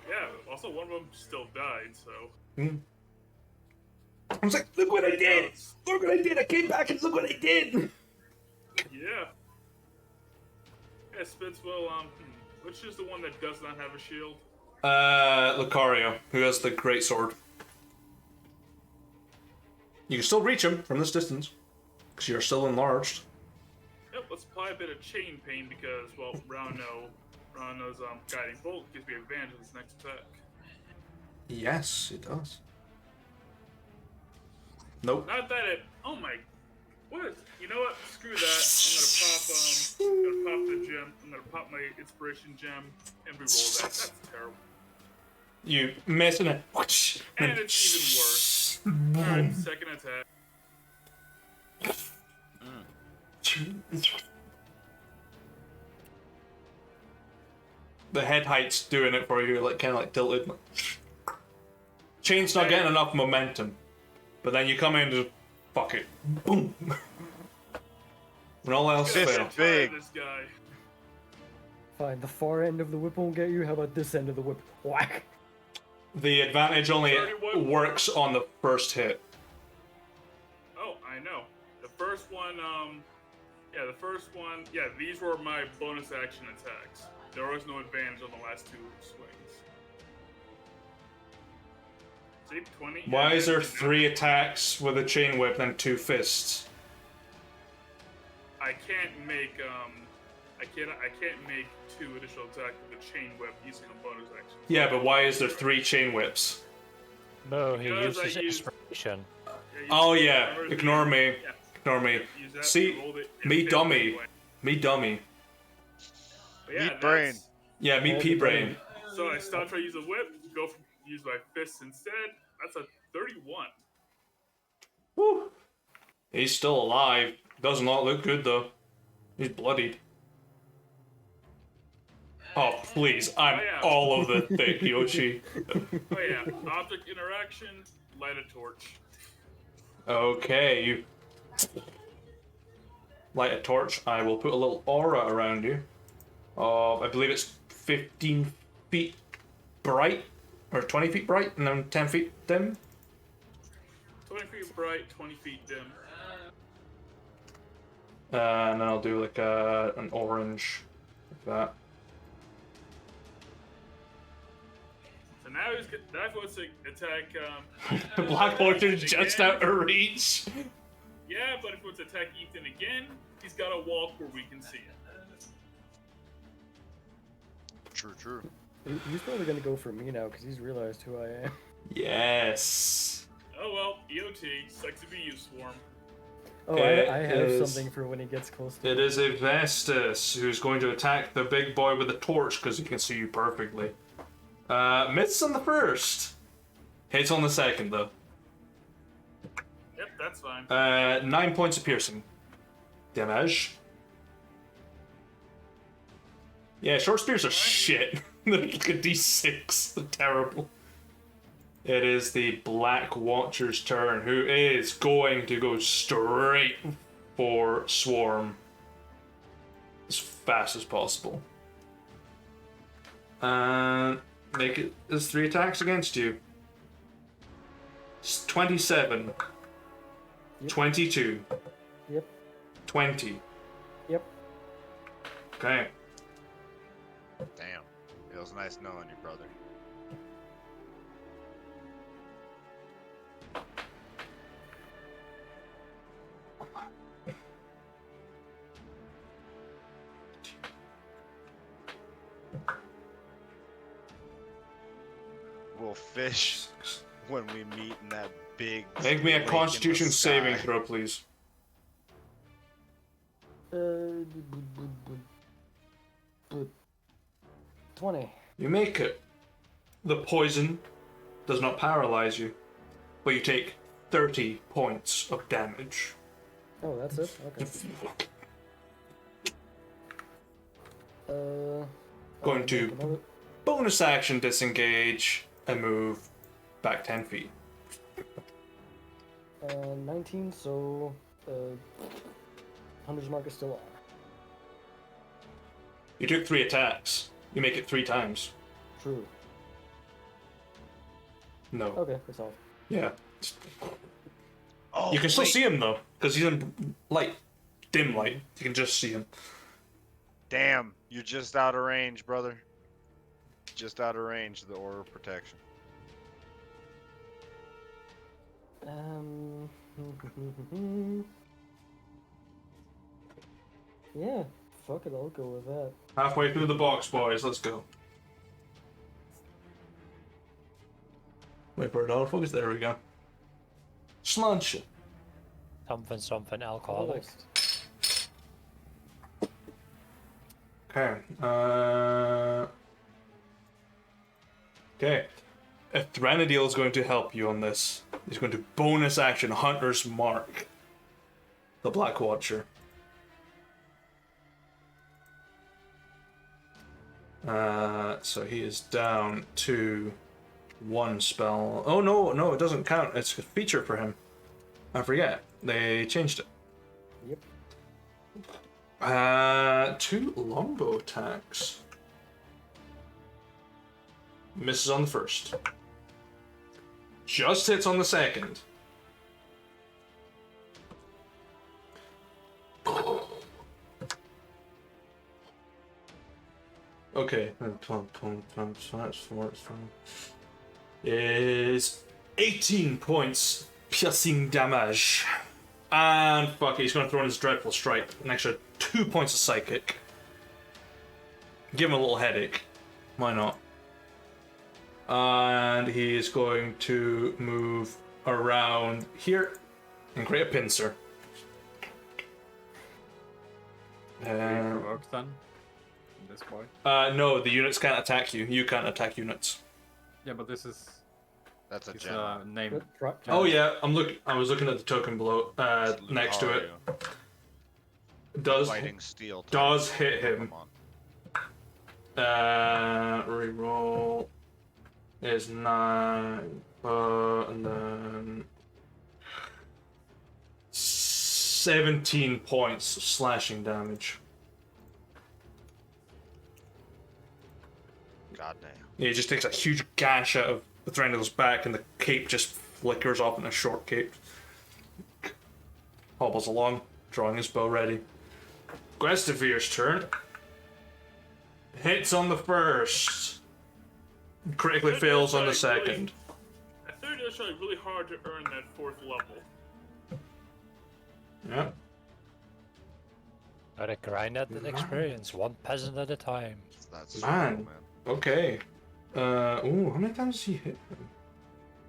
Yeah, also one of them still died, so. I was like, look what I did! Look what I did! I came back and look what I did! Yeah. Yeah, Spitzwell, which is the one that does not have a shield? Lucario, who has the great sword. You can still reach him from this distance, because you're still enlarged. Yep, let's apply a bit of chain pain because, well, Rauno's guiding bolt gives me advantage on this next attack. Yes, it does. Nope. Not that it. Oh my. What? You know what? Screw that. I'm gonna pop the gem. I'm gonna pop my inspiration gem and reroll that. That's terrible. You miss and then And it's even worse. Alright, second attack. The head height's doing it for you, like kind of like tilted. Chain's not getting enough momentum, but then you come in to Fuck it. Boom. When all else Get Fist fails. tired of big. this guy. Fine, the far end of the whip won't get you. How about this end of the whip? Whack! The advantage only 31. works on the first hit. Oh, I know. The first one, these were my bonus action attacks. There was no advantage on the last 2 swings. See, 20. Why is there and 3 attacks with a chain whip and 2 fists? I can't make I can't make 2 additional attacks with the chain whip using a bonus action. Yeah, but why is there 3 chain whips? No, he Because I uses used- inspiration. Oh yeah, remember the- ignore me. Yeah. Ignore me. Use that, See, you rolled it, and me failed dummy. anyway. Me dummy. But yeah, Meat brain. that's- Yeah, me pea brain. So I stopped trying to use a whip, use my fists instead. That's a 31. Woo. He's still alive. Does not look good though. He's bloodied. Oh please, I'm Oh, yeah. all over the thick, Yoshi. Oh yeah, object interaction, light a torch. Okay, you light a torch. I will put a little aura around you. I believe it's 15 feet bright, or 20 feet bright, and then 10 feet dim. 20 feet bright, 20 feet dim. And then I'll do like an orange, like that. So now that was to attack. The Black Orchard's Ethan just again. out of reach. Yeah, but if it was to attack Ethan again, he's got to walk where we can see it. True. He's probably gonna go for me now because he's realized who I am. Yes. Oh well, EOT, sucks to be you, Swarm. Oh, It I have is- something for when he gets close to It is a Vestus who's going to attack the big boy with the torch because he can see you perfectly. Misses on the first. Hits on the second though. Yep, that's fine. 9 points of piercing damage. Yeah, short spears are shit. They're like a d6. They're terrible. It is the Black Watcher's turn, who is going to go straight for Swarm as fast as possible. And make it as 3 attacks against you. It's 27. Yep. 22. Yep. 20. Yep. Okay. Damn. It was nice knowing you, brother. We'll fish when we meet in that big. Make me a lake in the Constitution saving sky. throw, please. 20. You make it. The poison does not paralyze you, but you take 30 points of damage. Oh, that's it? Okay. Going I'll to make another- bonus action disengage and move back 10 feet. 19, so Hunter's Mark is still on. You took 3 attacks. You make it 3 times. True. No. Okay, that's all. Yeah. Oh, You can still wait. see him though, because he's in light, dim light. You can just see him. Damn, you're just out of range, brother. Just out of range of the aura of protection. Yeah, fuck it, I'll go with that. Halfway through the box, boys. Let's go. Wait for it to focus. There we go. Slunch. Something alcoholic. Almost. Okay. Okay. Thranadil is going to help you on this. He's going to bonus action Hunter's Mark. The Black Watcher. So he is down to 1 spell. Oh no, it doesn't count. It's a feature for him. I forget. They changed it. Yep. 2 longbow attacks. Misses on the first. Just hits on the second. Okay. Is 18 points piercing damage. And fuck it, he's gonna throw in his Dreadful Strike. An extra 2 points of psychic. Give him a little headache. Why not? And he is going to move around here and create a pincer. Provoke then? This boy? No, the units can't attack you. You can't attack units. Yeah, but this is That's a his gem. name. Good. Oh yeah, I was looking at the token below, next to it. Does Fighting steel. type. does hit him. Come on. Reroll is 9, and then 17 points of slashing damage. God damn. He just takes a huge gash out of the Thranduil's back, and the cape just flickers off in a short cape. Hobbles along, drawing his bow ready. Gwestevir's turn. Hits on the first. Critically fails on the second. I think it's like really hard to earn that 4th level. Yeah. Gotta grind out the experience, one peasant at a time. That's Man. true, man. Okay. Ooh, how many times does he hit him?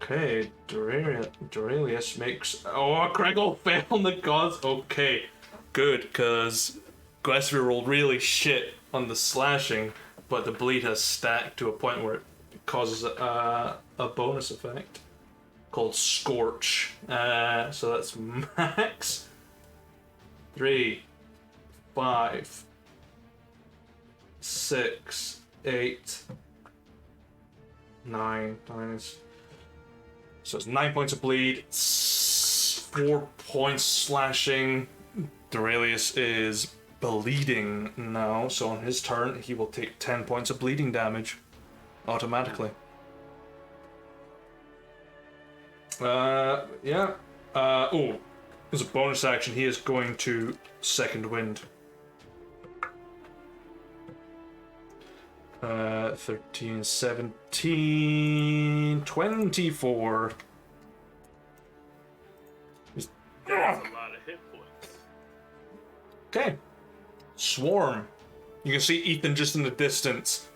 Okay, Dorelius makes... Oh, a critical fail on the gods. Okay, good, because Gwestvir rolled really shit on the slashing, but the bleed has stacked to a point where it causes a bonus effect called Scorch. So that's max 3, 5, 6, 8, 9. So it's 9 points of bleed, 4 points slashing. Dorelius is bleeding now, so on his turn he will take 10 points of bleeding damage automatically. Yeah. Oh, as a bonus action, he is going to Second Wind. 13, 17, 24. That's a lot of hit points. Okay. Swarm. You can see Ethan just in the distance,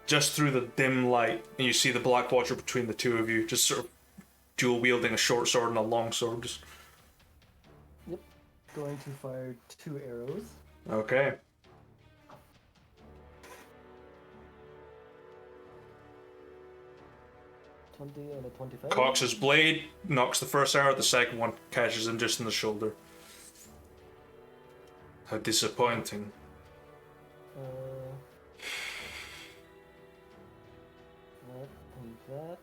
just through the dim light, and you see the Black Watcher between the two of you, just sort of dual wielding a short sword and a long sword. Just... Yep. Going to fire 2 arrows. Okay. And a 25. Cocks his blade, knocks the first arrow, the second one catches him just in the shoulder. How disappointing. That and that.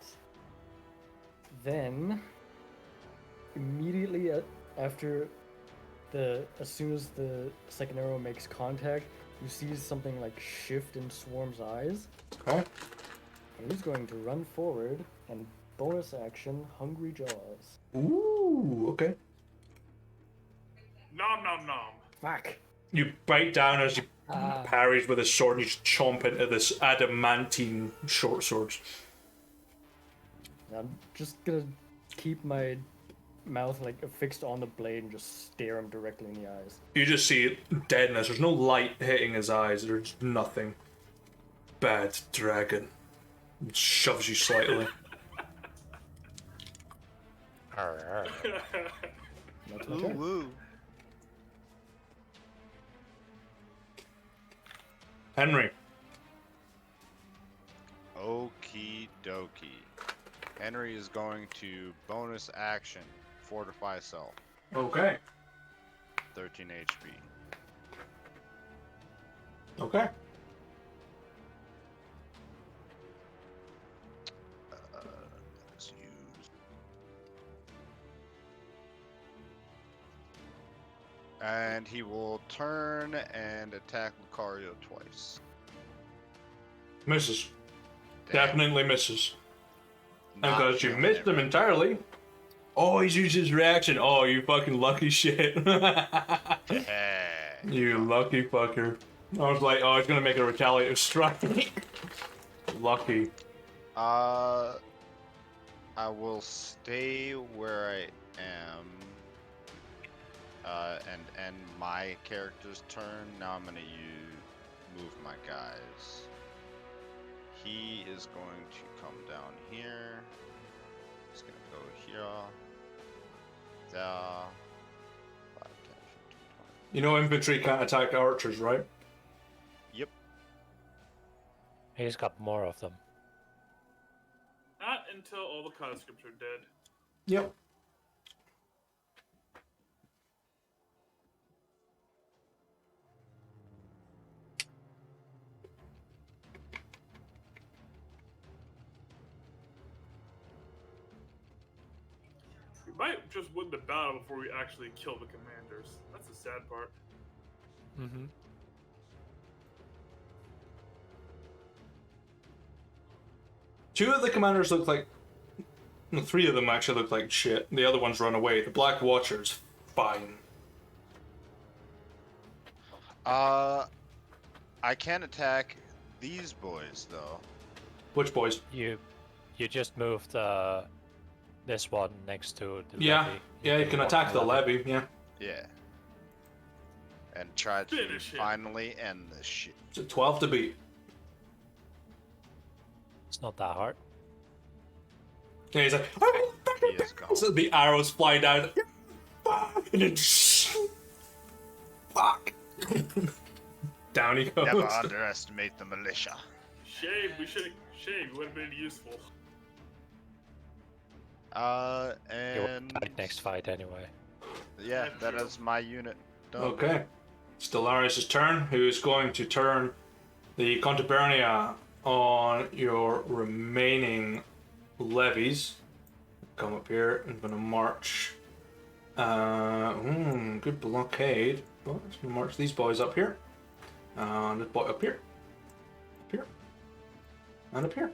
Then, immediately after as soon as the second arrow makes contact, you see something like shift in Swarm's eyes. Okay. And he's going to run forward and bonus action Hungry Jaws. Ooh, okay. Nom nom nom. Fuck. You bite down as you parries with his sword and you just chomp into this adamantine short sword. I'm just gonna keep my mouth like affixed on the blade and just stare him directly in the eyes. You just see deadness. There's no light hitting his eyes. There's nothing. Bad dragon. It shoves you slightly. Arr. That's my turn. Woo. Henry. Okie dokie. Henry is going to bonus action Fortify Self. Okay. 13 HP. Okay. Let's use And he will turn and attack Lucario twice. Misses. Damn. Definitely misses. Not Because you feeling missed it him right entirely. Oh, he's used his reaction. Oh, you fucking lucky shit. You lucky fucker. I was like, oh, he's gonna make a retaliative strike. Lucky. I will stay where I am. And end my character's turn. Now I'm gonna move my guys. He is going to come down here. He's gonna go here. There. 5, 10, 15, 20. You know infantry can't attack archers, right? Yep. He's got more of them. Not until all the conscripts are dead. Yep. We might just win the battle before we actually kill the commanders. That's the sad part. Mm-hmm. Two of the commanders look like... No, 3 of them actually look like shit. The other ones run away. The Black Watcher's fine. I can attack these boys though. Which boys? You just moved this one next to the Yeah, levy. yeah, you can walk attack the levy. levy, yeah. Yeah. And try to Finish him. finally end this shit. It's a 12 to beat. It's not that hard. Yeah, he's like, He is gone. so the arrows fly down, and then fuck. Down he goes. Never underestimate the militia. Shame, shame, would have been useful. You will And die next fight anyway. yeah, that is my unit. Done. Okay. Stellaris' turn, who is going to turn the Contubernia on your remaining levies. Come up here and gonna march. Good blockade. Well, it's gonna march these boys up here. And this boy up here. Up here. And up here.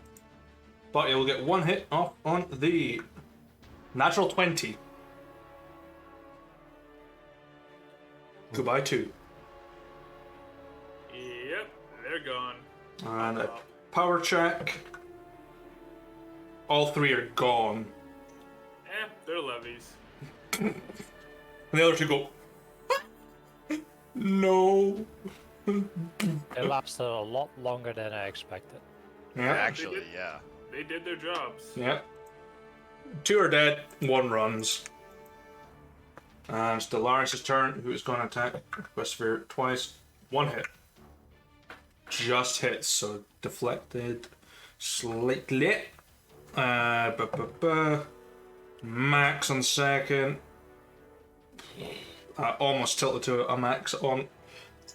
But you'll get 1 hit off on the natural 20. Goodbye 2. Yep, they're gone. And a power check. All 3 are gone. They're levies. And the other 2 go. No. It lasted a lot longer than I expected. Yeah. Actually, yeah. They did their jobs. Yeah. 2 are dead. 1 runs. And Stellaris' turn, who is going to attack Westsphere twice. 1 hit. Just hits, so deflected slightly. Max on second. Almost tilted to a max on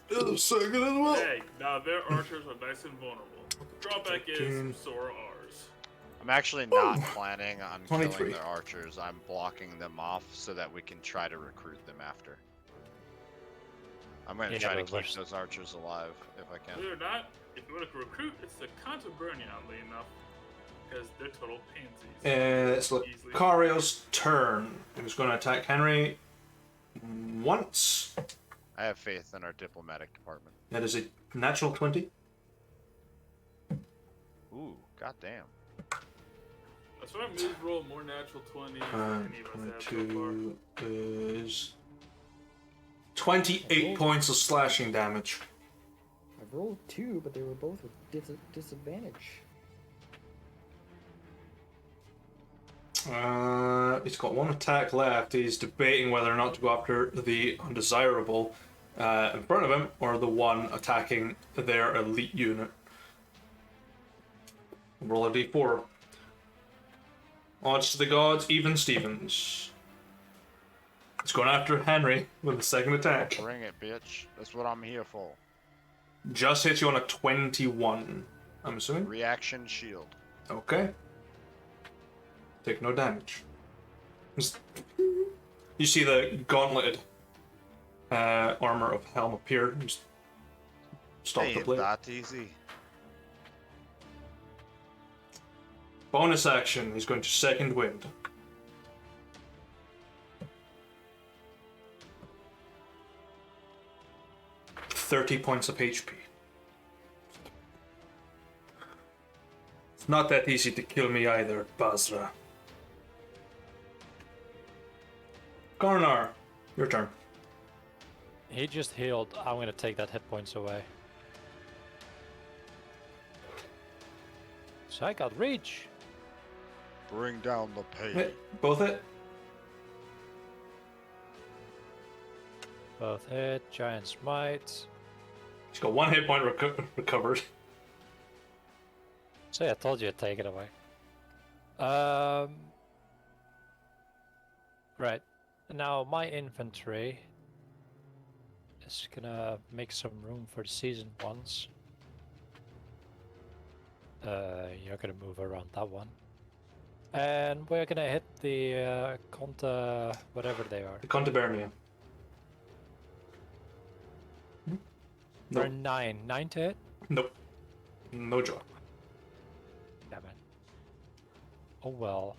the second as well. Hey, now their archers are nice and vulnerable. Drawback is, so are ours. I'm actually not planning on 23. killing their archers. I'm blocking them off so that we can try to recruit them after. I'm going to Yeah, try to but keep there's- those archers alive if I can. Believe it or not, if you want to recruit, it's the Contubernia, oddly enough. Because they're total pansies. It's Lucario's turn. Who's going to attack Henry once. I have faith in our diplomatic department. That is a natural 20. Ooh, goddamn. That's why moves roll more natural 20s than any of us have so far. 22 is 28 points of slashing damage. I've rolled 2, but they were both with disadvantage. He's got 1 attack left. He's debating whether or not to go after the undesirable in front of him or the one attacking their elite unit. Roll a d4. Odds to the gods, even Stevens. It's going after Henry with the second attack. Bring it, bitch. That's what I'm here for. Just hits you on a 21, I'm assuming. Reaction shield. Okay. Take no damage. You see the gauntleted armor of helm appear. Just stop the Ain't blade. that easy. Bonus action, he's going to second wind. $30 points of HP. It's not that easy to kill me either, Basra. Garnar, your turn. He just healed. I'm gonna take that hit points away. So I got reach. Bring down the pain. Hit, both hit. Both hit. Giant smite. He's got 1 hit point recovered. So I told you to take it away. Right. Now my infantry is gonna make some room for the seasoned ones. You're gonna move around that one. And we're gonna hit the Conta, whatever they are. The Contabernia. They're 9. 9 to hit? Nope. No job. Damn it. Oh well.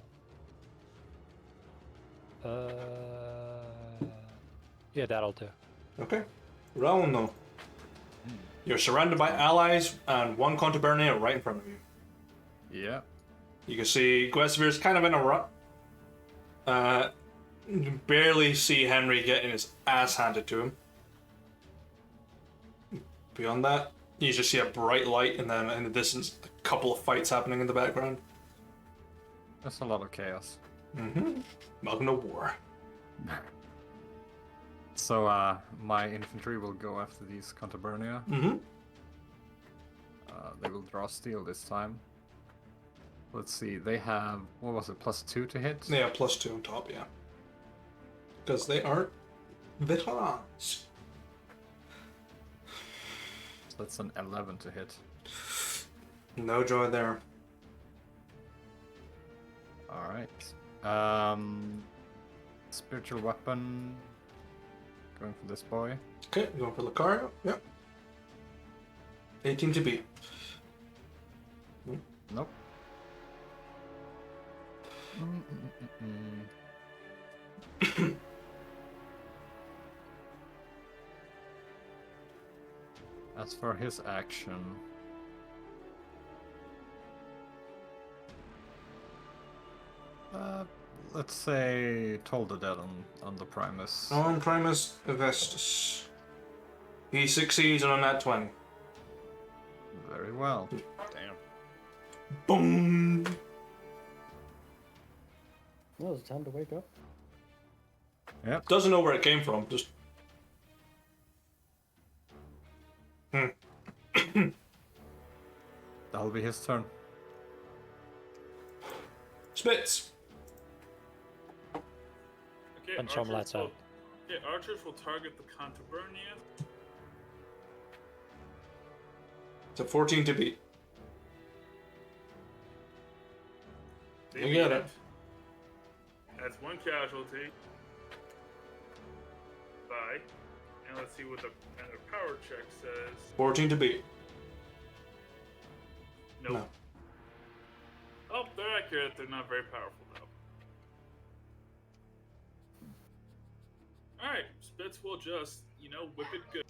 Yeah, that'll do. Okay. Rauno. You're surrounded by allies and 1 Contabernia right in front of you. Yeah. You can see Guesevir's kind of in a rut. You can barely see Henry getting his ass handed to him. Beyond that, you just see a bright light, and then in the distance, a couple of fights happening in the background. That's a lot of chaos. Mm-hmm. Welcome to war. So, my infantry will go after these Contabernia. Mm-hmm. They will draw steel this time. Let's see, they have, what was it, +2 to hit? They have +2 on top, yeah. Because they are veterans. So that's an 11 to hit. No joy there. Alright. Spiritual weapon. Going for this boy. Okay, going for Lucario. Yep. 18 to beat. Nope. As for his action, let's say Toll the Dead on the Primus. On Primus Vestus. He succeeds on that 20. Very well. Damn. Boom! Well, it's time to wake up. Yep. Doesn't know where it came from, just... That'll be his turn. Spits! Okay, Punch some lights out. Okay, archers will target the Contabernia. It's a 14 to beat. They You beat get it. That's 1 casualty. Bye. And let's see what the power check says. 14 to beat. Nope. No. Oh, they're accurate. They're not very powerful, though. Alright, Spitz will just, whip it good.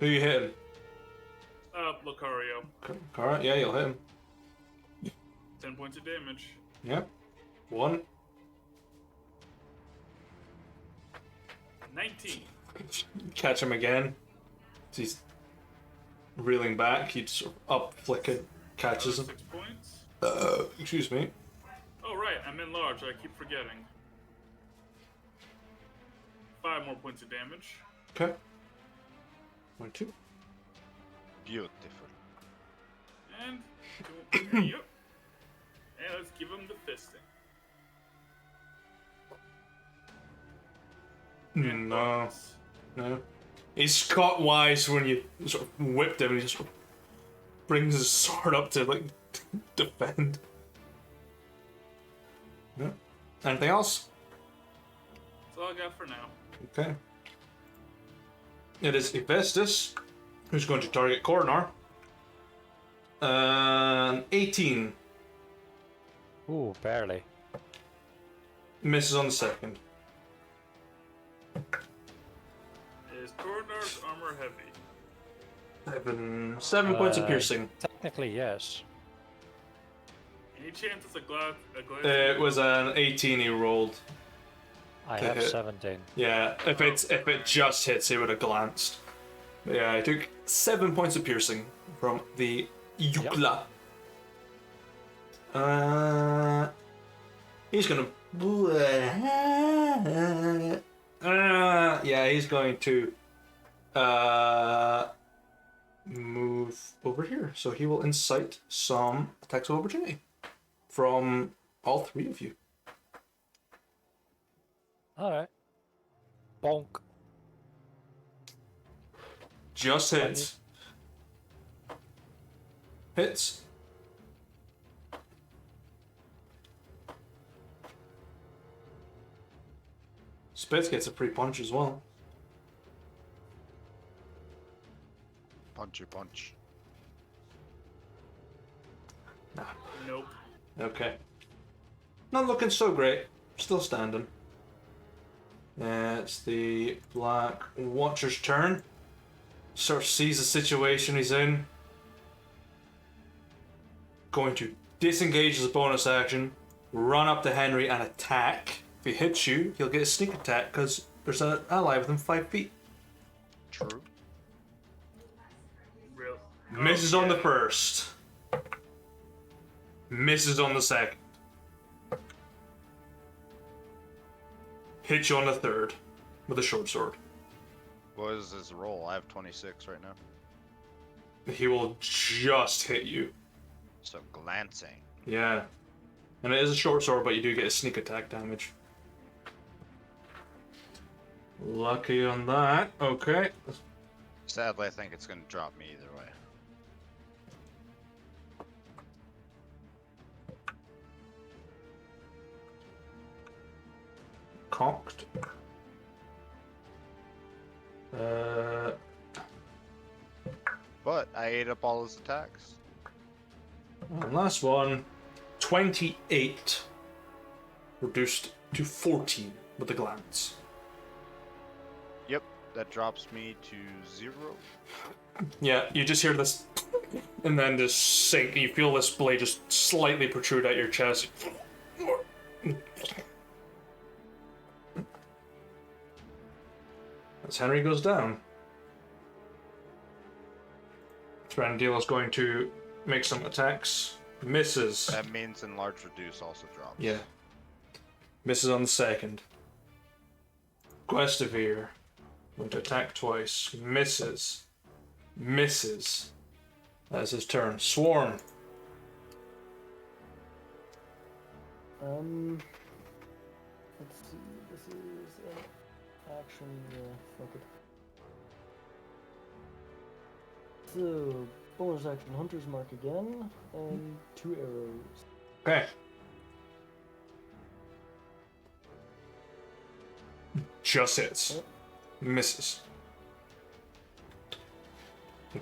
Who you hitting? Lucario. Alright, yeah, you'll hit him. 10 points of damage. Yep. 1. 19. Catch him again. He's reeling back. He just up flicking, catches him. 6 points. Excuse me. Oh, right, I'm in large. I keep forgetting. 5 more points of damage. Okay. 1, 2. Beautiful. And, there you go. And let's give him the fisting. And No. bonus. No. He's caught wise when you sort of whipped him and he just sort of brings his sword up to, like, defend. No. Anything else? That's all I got for now. Okay. It is Hephaestus who's going to target Coronar. 18 Ooh, barely. misses on the second. Is Coronar's armor heavy? 7 points of piercing. Technically, yes. Any chance it's a glass? It was an 18 he rolled. I To have hit. 17. Yeah, if it just hits, he would have glanced. But yeah, I took 7 points of piercing from the Yukla. He's gonna. Yeah, he's going to move over here. So he will incite some attacks of opportunity from all three of you. Alright. Bonk. Just hits. Hits. Spitz gets a free punch as well. Punchy punch. Nope. Okay. Not looking so great. Still standing. It's the Black Watcher's turn. Sort of sees the situation he's in. Going to disengage as a bonus action. Run up to Henry and attack. If he hits you, he'll get a sneak attack because there's an ally within 5 feet. True. Real. Misses on the first. Misses on the second. Hits you on the third with a short sword. What is his roll? I have 26 right now. He will just hit you. So glancing. Yeah. And it is a short sword, but you do get a sneak attack damage. Lucky on that. Okay. Sadly, I think it's going to drop me either way. Cocked. But I ate up all his attacks. And last one. 28. Reduced to 14 with the glance. Yep, that drops me to 0. Yeah, you just hear this, and then just sink. You feel this blade just slightly protrude out your chest. As Henry goes down, Thranduil is going to make some attacks. Misses. That means enlarge reduce also drops. Yeah. Misses on the second. Guestivere. Going to attack twice. Misses. Misses. That's his turn. Swarm. Let's see. This is an action. Fuck it. So, bonus action, Hunter's Mark again, and 2 arrows. Okay. Just hits. Yep. Misses. Good.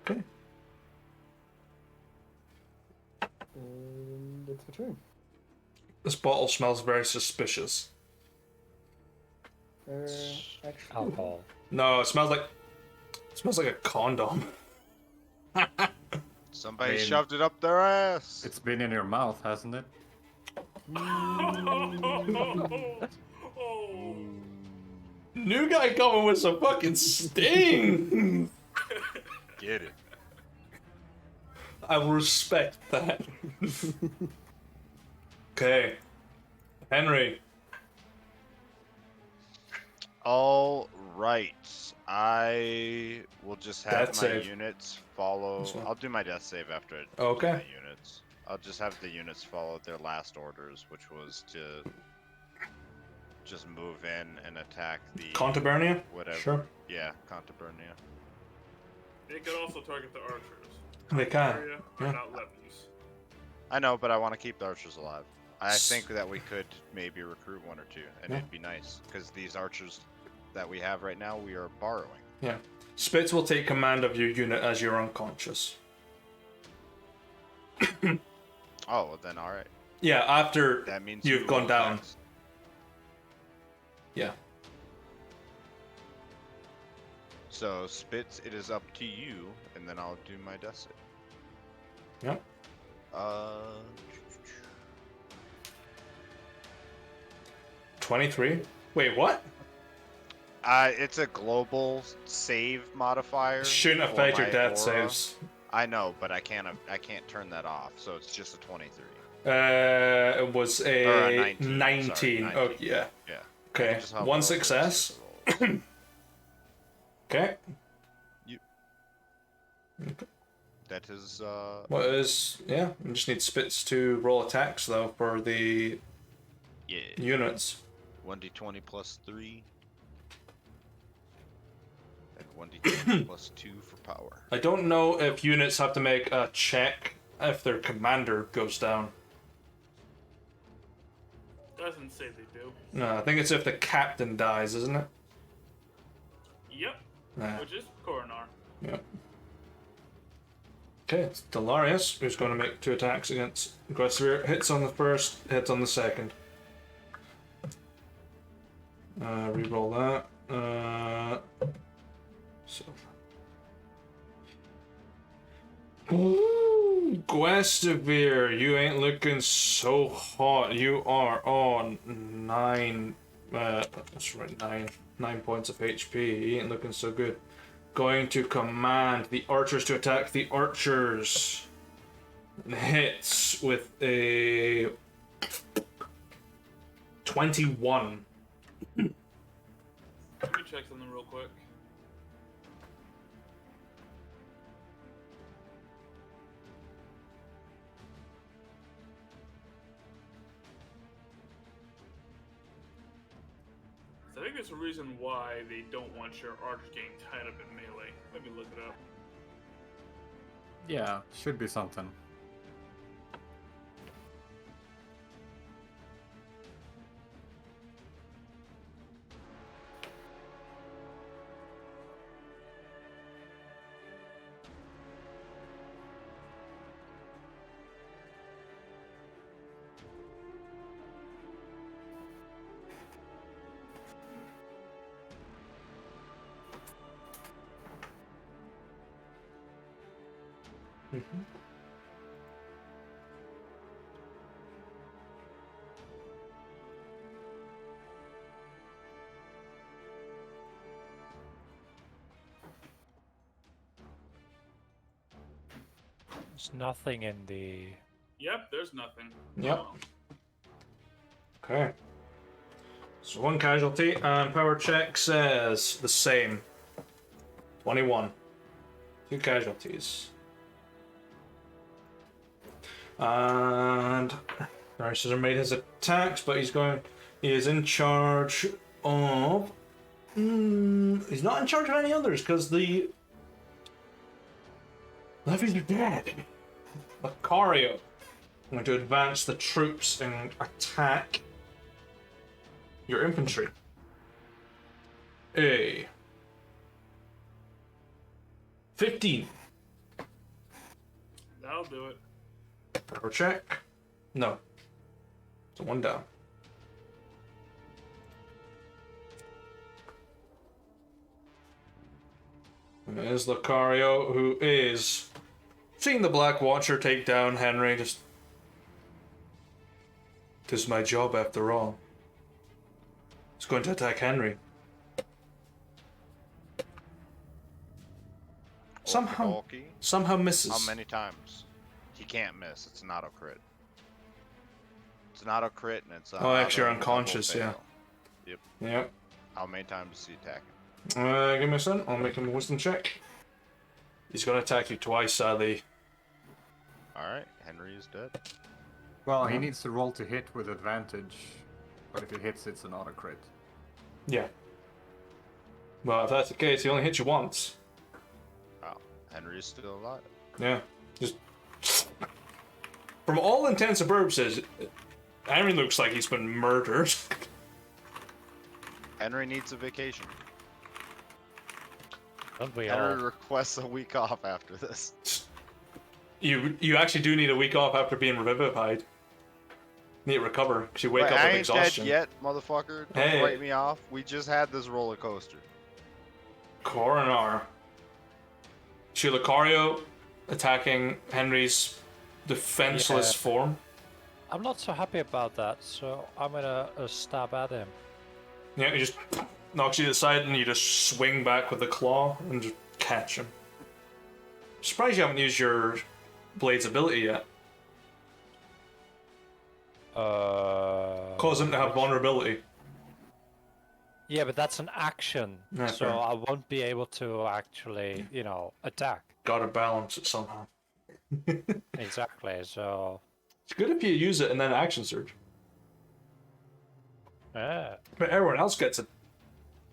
Okay. And it's my turn. This bottle smells very suspicious. Actually, Alcohol. No, it smells like a condom. Somebody I mean- shoved it up their ass. It's been in your mouth, hasn't it? Oh. New guy coming with some fucking sting. Get it. I will respect that. Okay. Henry. All right. I will just have Death my save. units follow. This one. I'll do my death save after I do Okay. my units. I'll just have the units follow their last orders, which was to just move in and attack the Contaburnia? whatever. Sure. Yeah, Contaburnia. They could also target the archers. They can. area are Yeah. not levies. I know, but I want to keep the archers alive. I think that we could maybe recruit one or two, and Yeah. it'd be nice because these archers that we have right now, we are borrowing. Yeah. Spitz will take command of your unit as you're unconscious. Oh, well then, all right. Yeah, after That means you've who gone goes down. next? Yeah. So Spitz, it is up to you, and then I'll do my death save. Yep. 23. Wait, what? It's a global save modifier. Shouldn't for affect your my death aura. saves. I know, but I can't turn that off, so it's just a 23. It was Or a a 19, 19. sorry, Oh, 19. yeah. Yeah. Okay. Just have One all those success. rolls. Okay. That is What is... Yeah, we just need Spitz to roll attacks, though, for the yeah. units. 1d20 plus 3. And 1d20 plus 2 for power. I don't know if units have to make a check if their commander goes down. Doesn't say they do. No, I think it's if the captain dies, isn't it? Yep. Nah. Which is Coronar. Yep. Okay, it's Delarius, who's going to make 2 attacks against Gressivir. Hits on the first, hits on the second. Reroll that. So. Ooh, Gressivir, you ain't looking so hot. You are on 9. That's right, 9 points of HP. He ain't looking so good. Going to command the archers to attack the archers. And hits with a 21. Let me check something real quick. I think there's a reason why they don't want your archers getting tied up in melee. Let me look it up. Yeah, should be something. There's nothing in the... Yep, there's nothing. Yep. Okay. So 1 casualty, and power check says the same. 21. 2 casualties. And Narcissus made his attacks, but he is in charge of... he's not in charge of any others, because the levies are dead. Lucario. I'm going to advance the troops and attack your infantry. A 15. That'll do it. Power check. No. So 1 down. And it is Lucario, who is seeing the Black Watcher take down Henry. Just, this is my job after all. He's going to attack Henry. Somehow Okey-dokey. misses. How many times? He can't miss. It's an auto crit. It's an auto crit, and it's. Oh, actually, you're auto unconscious, double yeah. fail. Yep. How many times is he attacking? Give me a second. I'll make him a wisdom check. He's going to attack you twice, sadly. Alright, Henry is dead. Well, he needs to roll to hit with advantage, but if he hits, it's an auto crit. Yeah. Well, if that's the case, he only hit you once. Oh, Henry is still alive. Yeah. Just from all intents and purposes, Henry looks like he's been murdered. Henry needs a vacation. Don't we Henry all? requests a week off after this. You actually do need a week off after being revivified. Need to recover because you wake Wait, up I with ain't exhaustion. dead yet, motherfucker. Don't Hey. write me off. We just had this roller coaster. Coronar. Lucario attacking Henry's defenseless Yeah. form. I'm not so happy about that, so I'm gonna stab at him. Yeah, he just knocks you to the side and you just swing back with the claw and just catch him. Surprised you haven't used your Blade's ability yet. Cause him to have vulnerability. Yeah, but that's an action, Yeah, so fair. I won't be able to actually, attack. Gotta balance it somehow. Exactly, so... It's good if you use it and then action surge. Yeah. But everyone else gets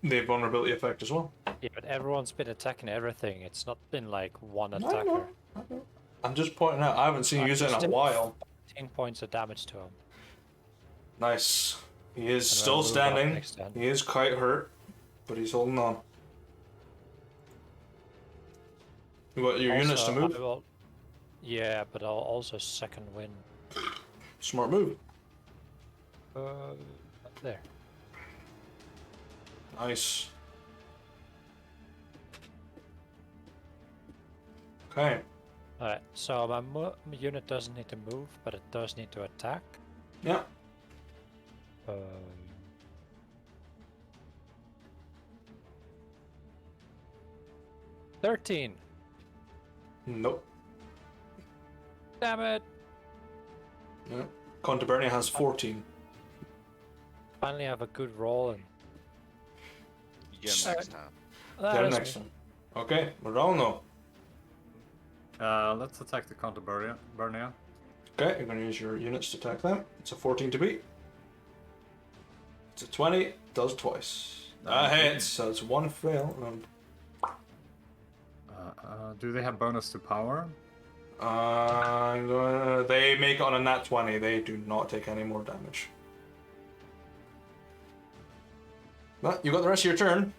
the vulnerability effect as well. Yeah, but everyone's been attacking everything. It's not been like one I attacker. know. I'm just pointing out, I haven't seen you use it in a Still while. 15 points of damage to him. Nice. He is And still I'll move up standing. next turn. He is quite hurt, but he's holding on. You got your units to Also, move? I will... Yeah, but I'll also second win. Smart move. There. Nice. Okay. Alright, so my unit doesn't need to move, but it does need to attack. Yeah. Um, 13. Nope. Damn it! Yeah. Contabernia has 14. Finally have a good roll and... You get him next time. That Get him is next me. time. Okay, Morano. Let's attack the Canterbury. Bernia. Okay, you're going to use your units to attack them. It's a 14 to beat. It's a 20, does twice. That hits, so it's one fail. Do they have bonus to power? They make it on a nat 20. They do not take any more damage. But you got the rest of your turn.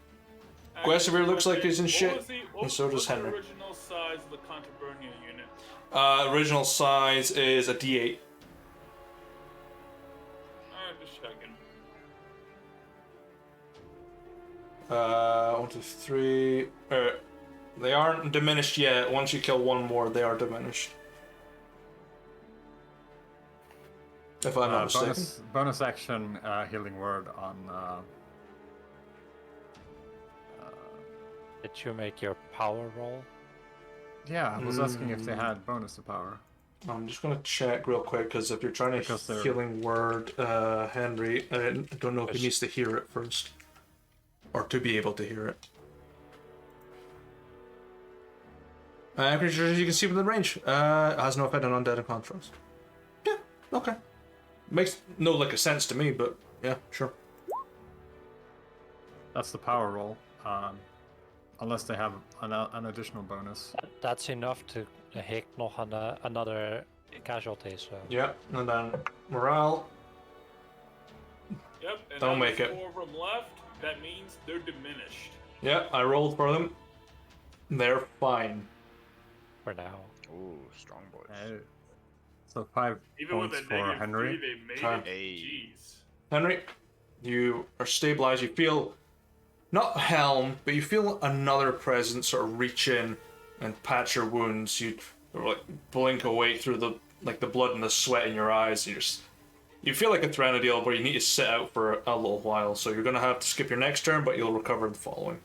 Guesevere looks like he's in shit, and so does Henry. What's the original size of the Contaburnia unit? Original size is a D8. Alright, just checking. 1, 2, 3. They aren't diminished yet. Once you kill one more, they are diminished. If I'm not mistaken. Bonus action healing word on. Did you make your power roll? Yeah, I was asking if they had bonus to power. I'm just gonna check real quick because if you're trying to Because they're- healing word, Henry, I don't know if he needs to hear it first, or to be able to hear it. I'm pretty sure you can see within range. It has no effect on undead and contrast. Yeah, okay. Makes no lick of sense to me, but yeah, sure. That's the power roll. Unless they have an additional bonus. That's enough to hit nog another casualty, so... Yeah, and then morale. Yep, and Don't now make there's it. 4 of them left. That means they're diminished. Yeah, I rolled for them. They're fine. For now. Ooh, strong boys. So 5 Even with points a for negative Henry. 3, they made Okay. it. Jeez. Henry, you are stabilized. You feel not helm, but you feel another presence sort of reach in and patch your wounds. You like blink away through the blood and the sweat in your eyes. You feel like a Threnodial where you need to sit out for a little while. So you're gonna have to skip your next turn, but you'll recover the following.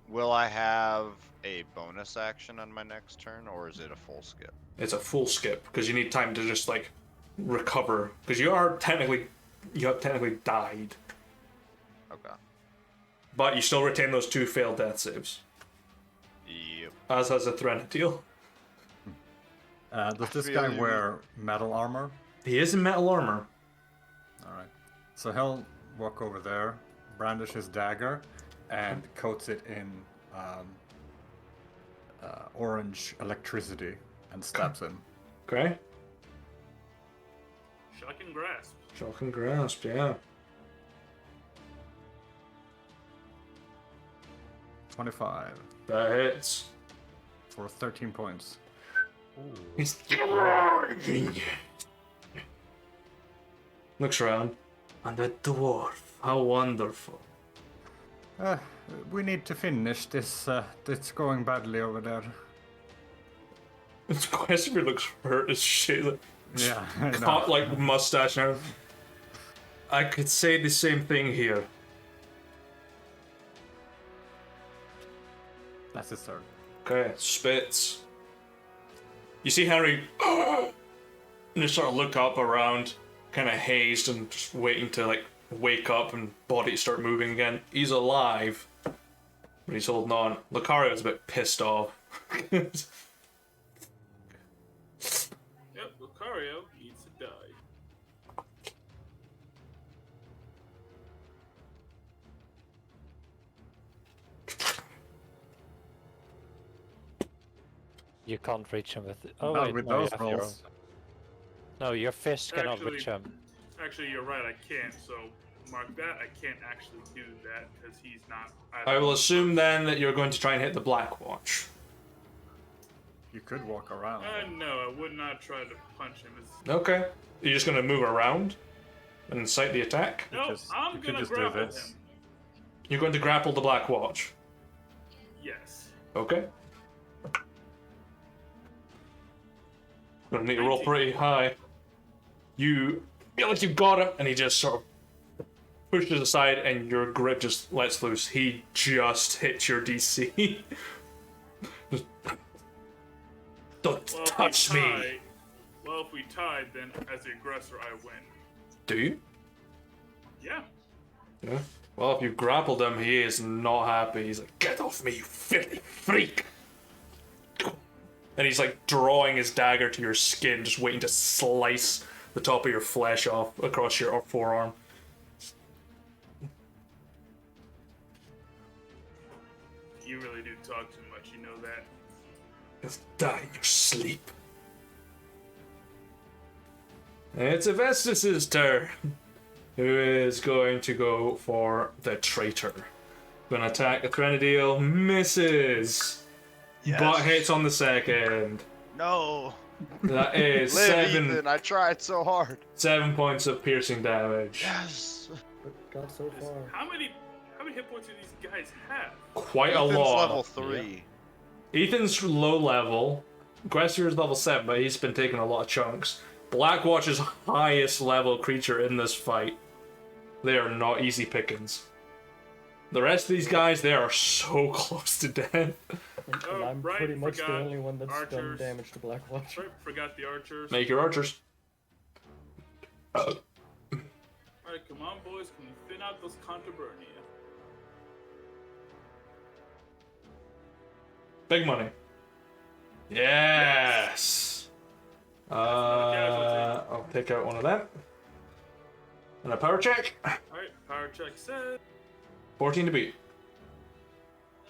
Will I have a bonus action on my next turn, or is it a full skip? It's a full skip because you need time to just like recover because you have technically died, Okay. but you still retain those 2 failed death saves. Yep. As has a Threnodial. Does this feel guy you. wear metal armor? He is in metal armor. Alright. So he'll walk over there, brandish his dagger, and coats it in orange electricity and stabs him. Okay. Shocking grasp. Shocking grasp, yeah. 25 That hits. for 13 points. He's looks around. And the dwarf. How wonderful. We need to finish this. It's going badly over there. Questioner looks hurt as shit. Like, Yeah, I know. caught like mustache now. I could say the same thing here. That's his turn. Okay, spits. You see Henry and just sort of look up around, kind of hazed and just waiting to like wake up and body start moving again. He's alive, but he's holding on. Lucario's a bit pissed off. Yep, Lucario needs to die. You can't reach him with. Oh Not wait, with no, you those have your own. rolls. No, your fist cannot reach him. Actually, you're right. I can't. So mark that. I can't actually do that because he's not. I will assume then that you're going to try and hit the Black Watch. You could walk around. No, I would not try to punch him. Okay. You're just going to move around and incite the attack? No, just- I'm you could gonna just do grapple this. him. You're going to grapple the Black Watch. Yes. Okay. Gonna need to roll pretty high. You feel like you got him, and he just sort of pushes aside, and your grip just lets loose. He just hits your DC. Don't Well, if touch we me. tie- Well, if we tied, then as the aggressor, I win. Do you? Yeah. Yeah. Well, if you grappled him, he is not happy. He's like, "Get off me, you filthy freak!" And he's like drawing his dagger to your skin, just waiting to slice the top of your flesh off across your forearm. You really do talk too much. You know that. Just die in your sleep. It's Avestus's turn, who is going to go for the traitor. Gonna attack the Threnodile, misses, but hits on the second. No. That is Live, Ethan. I tried so hard. 7 points of piercing damage. Yes. But got so far. How many hit points do these guys have? Quite Ethan's a lot. level 3. Ethan's low level. Gwesir is level 7, but he's been taking a lot of chunks. Blackwatch's highest level creature in this fight. They are not easy pickings. The rest of these guys, they are so close to death. And Oh, I'm right, pretty much the forgot only one that's done archers. damage to Blackwatch. Sorry, forgot the archers. Make your archers. Alright, come on, boys. Can we thin out those Contubernia? Big money. Yes. I'll take out one of them. And a power check. Alright, power check says. 14 to beat.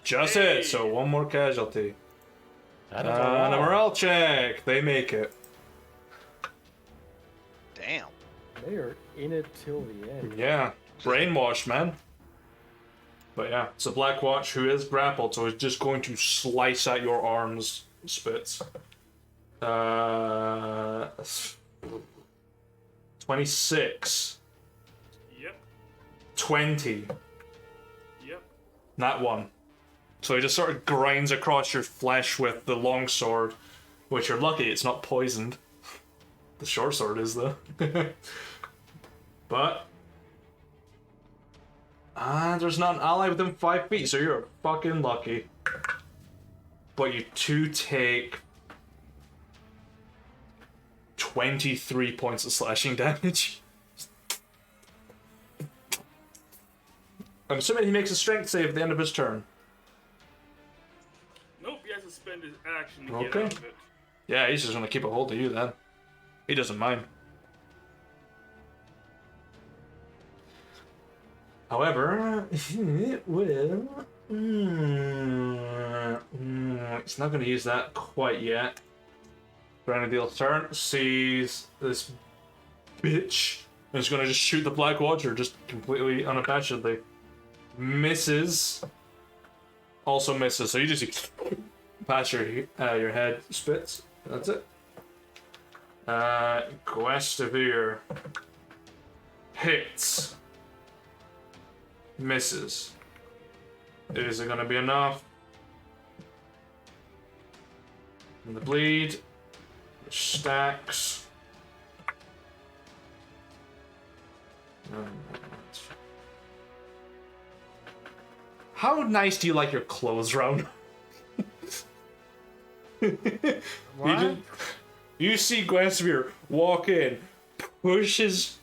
Just Hey. hit, so one more casualty. And And a morale check. They make it. Damn. They are in it till the end. Yeah. Brainwashed, man. But yeah, it's a Black Watch who is grappled, so it's just going to slice at your arms, Spitz. 26. Yep, 20. yep. That one. So he just sort of grinds across your flesh with the long sword, which you're lucky it's not poisoned. The short sword is, though. But there's not an ally within 5 feet, so you're fucking lucky. But you two take 23 points of slashing damage. I'm assuming he makes a strength save at the end of his turn. Nope, he has to spend his action to Okay. get out of it. Yeah, he's just gonna keep a hold of you then. He doesn't mind. However, it will. He's not going to use that quite yet. Grenadier's turn. Sees this bitch. And is going to just shoot the Black Watcher just completely unabashedly. Misses. Also misses. So you just pass your head. Spits. That's it. Guastavir hits. Misses. Is it going to be enough? And the bleed stacks. How nice do you like your clothes, Round? What? You see Guastavir walk in, push his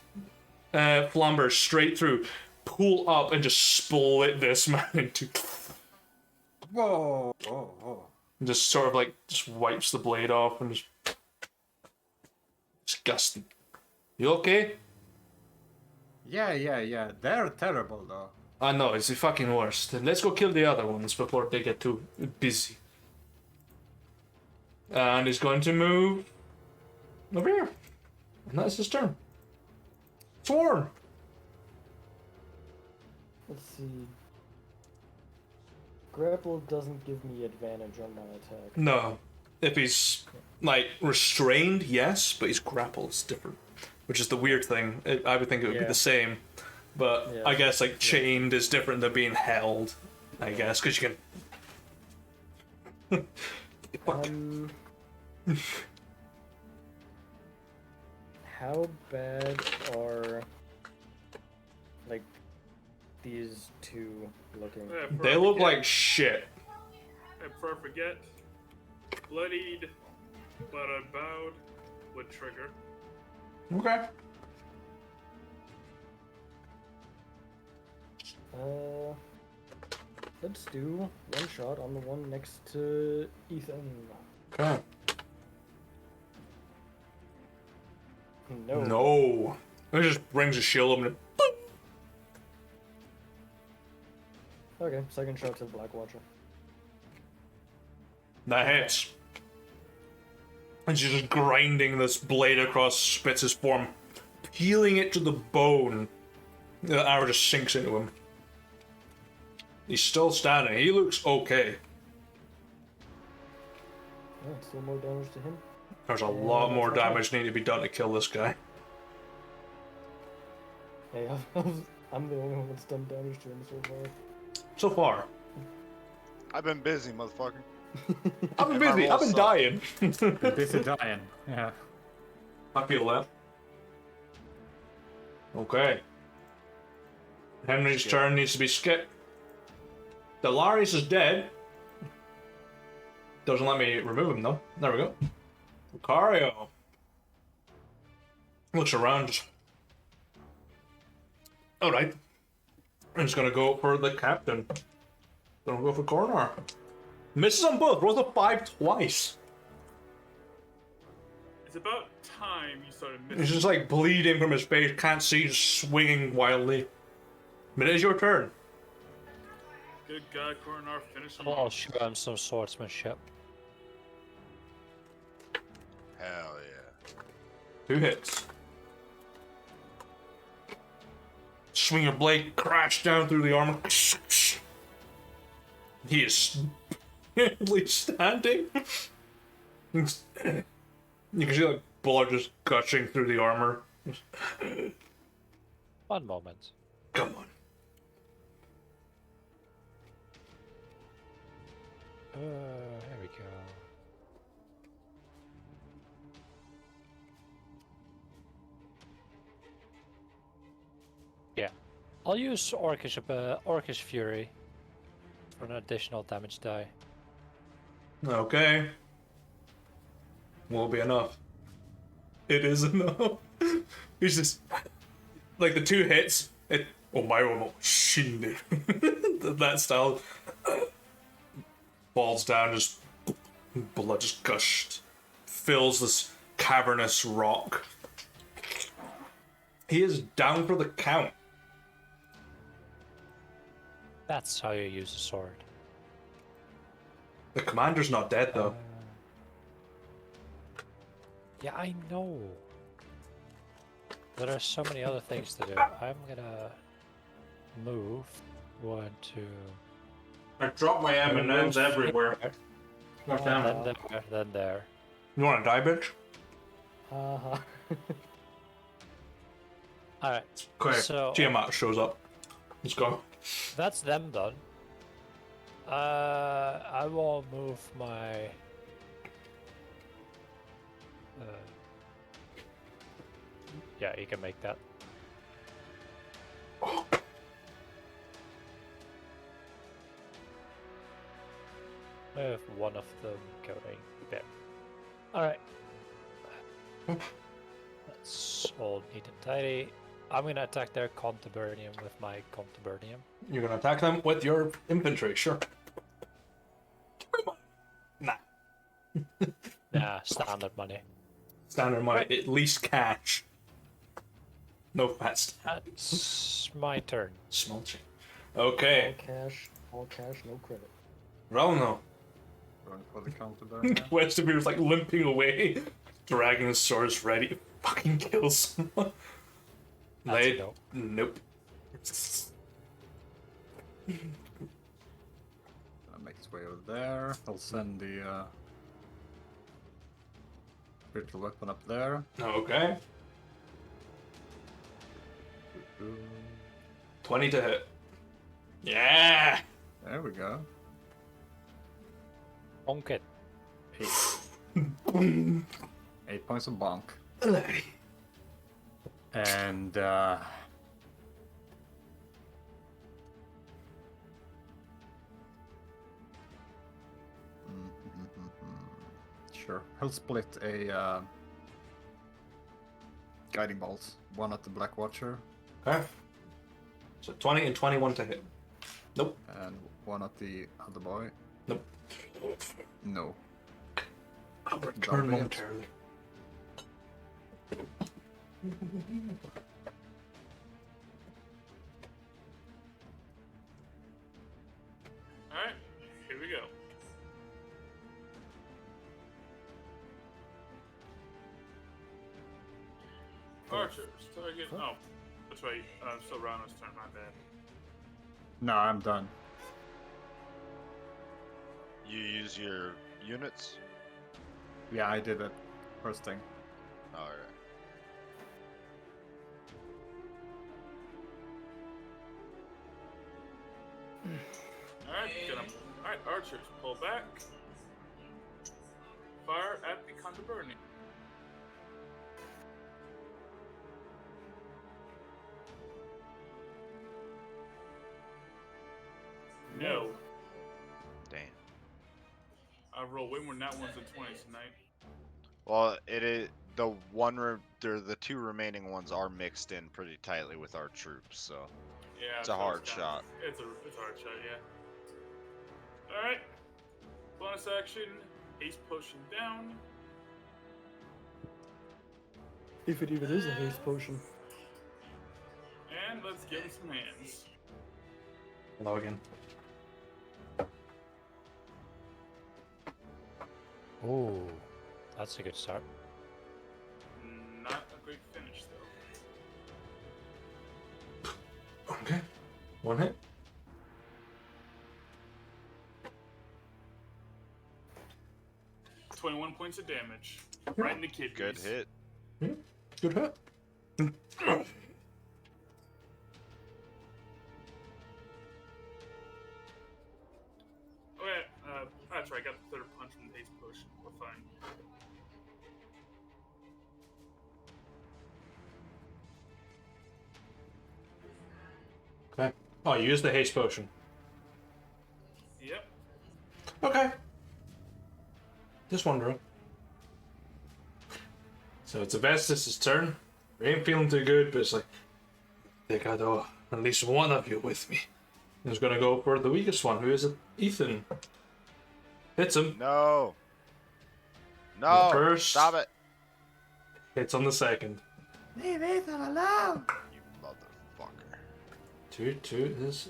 Flumber straight through, pull up, and just split this man into. Whoa! Whoa! Whoa! And just sort of like just wipes the blade off and just disgusting. You okay? Yeah. They're terrible though. I know, it's the fucking worst. Let's go kill the other ones before they get too busy. And he's going to move over here. And that's his turn. Sworn! Let's see. Grapple doesn't give me advantage on my attack. No. If he's, like, restrained, yes, but he's grappled, it's different. Which is the weird thing. I would think it would be Yeah. the same. But Yeah. I guess, like, chained is different than being held, I guess, because you can... Fuck. How bad are like these two looking? Yeah, before They I look forget- like shit. And before I forget, bloodied but unbowed would trigger. Okay. Let's do one shot on the one next to Ethan. Okay. No. No. It just brings a shield up and boop. Okay, second shot to the Black Watcher. That hits. And she's just grinding this blade across Spitz's form, peeling it to the bone. The arrow just sinks into him. He's still standing. He looks okay. Yeah, still more damage to him. There's a lot more damage needing to be done to kill this guy. Hey, I'm the only one that's done damage to him so far. So far. I've been busy, motherfucker. I've been And my busy. I've been rolls dying. They're busy dying. Yeah. I feel that. Okay. Henry's turn needs to be skipped. Delarius is dead. Doesn't let me remove him though. There we go. Lucario looks around. Just... Alright. I'm just gonna go for the captain. Gonna go for Cornar. Misses on both. Rolls a 5 twice. It's about time you started He's missing. just like bleeding from his face. Can't see. Just swinging wildly. But it is your turn. Good God, Coronar, finish him I'll off. show him some swordsmanship. Hell yeah. 2 hits. Swing your blade, crash down through the armor. He is barely standing. You can see like blood just gushing through the armor. One moment. Come on. Here we go. Yeah. I'll use Orcish Fury for an additional damage die. Okay. Will be enough. It is enough. He's just like the 2 hits. It omae shinde. That style falls down. Just blood just gushed, fills this cavernous rock. He is down for the count. That's how you use a sword. The commander's not dead though. Yeah, I know. There are so many other things to do. I'm gonna move 1, 2. I dropped my M&Ms everywhere. God damn it. Then there, then there. You wanna die, bitch? Haha. Alright, Okay, so Tiamat shows up. Let's go. that's them done. I will move my... yeah, you can make that. I have one of them going there. Alright. That's all neat and tidy. I'm gonna attack their Contubernium with my Contubernium. You're gonna attack them with your infantry, sure. Nah. Nah, standard money. Standard money, at least cash. No fast. That's my turn. Small change. Okay. All cash, no credit. Relno. Going for the counter there. Yeah. Westerbeer's like limping away, dragging his swords ready to fucking kill someone. That's a They- no. Nope. I'll make its way over there. I'll send the spiritual weapon up there. Okay. 20 to hit. Yeah! There we go. Bonk it. 8 points of bonk. And sure, he'll split a guiding bolts. One at the Black Watcher Okay. So 20 and 21 to hit. Nope. and one at the other boy. Nope. No. I'll return Don't be momentarily. Alright, here we go. Archers, target. Oh, that's right. Still Rano's turn, my bad. No, I'm done. You use your units? Yeah, I did it. First thing. Alright. Alright, alright, archers, pull back. Fire at the Contubernium. No. Damn. I roll way more than that ones than 20s tonight. Well, it is the the two remaining ones are mixed in pretty tightly with our troops, so Yeah, it's a so hard kinda- shot. It's a hard shot, yeah. Alright. Bonus action, haste potion down. If it even is a haste potion. And let's give him some hands. Hello again. Ooh, that's a good start. Not a great finish though. Okay. One hit. $21 points of damage. Right in the kidneys. Good hit. Good hit. Okay, that's right, I got the third punch from the haste potion. We're fine. Okay. Oh, you used the haste potion. Yep. Okay. Just wondering. So it's Avestus' turn. We ain't feeling too good, but it's like, they got at least one of you with me. He's gonna go for the weakest one. Who is it? Ethan. Hits him. No. No. First. Stop it. Hits on the second. Leave Ethan alone! You motherfucker. 2 is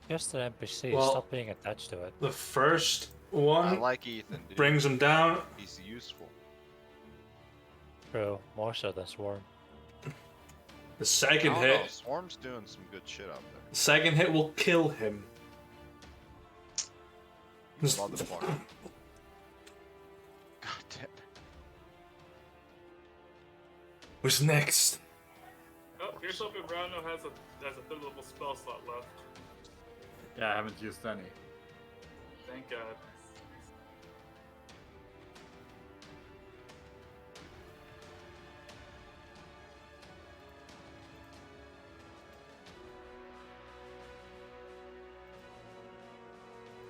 Just an NPC. Well- Stop being attached to it. The first I one like Ethan, dude. brings him down. He's useful. True, more so than Swarm. The second I don't hit, know, Swarm's doing some good shit out there. the second hit will kill him. Motherfucker. God damn it. What's next? Oh, here's hoping Rano has a third level spell slot left. Yeah, I haven't used any. Thank God.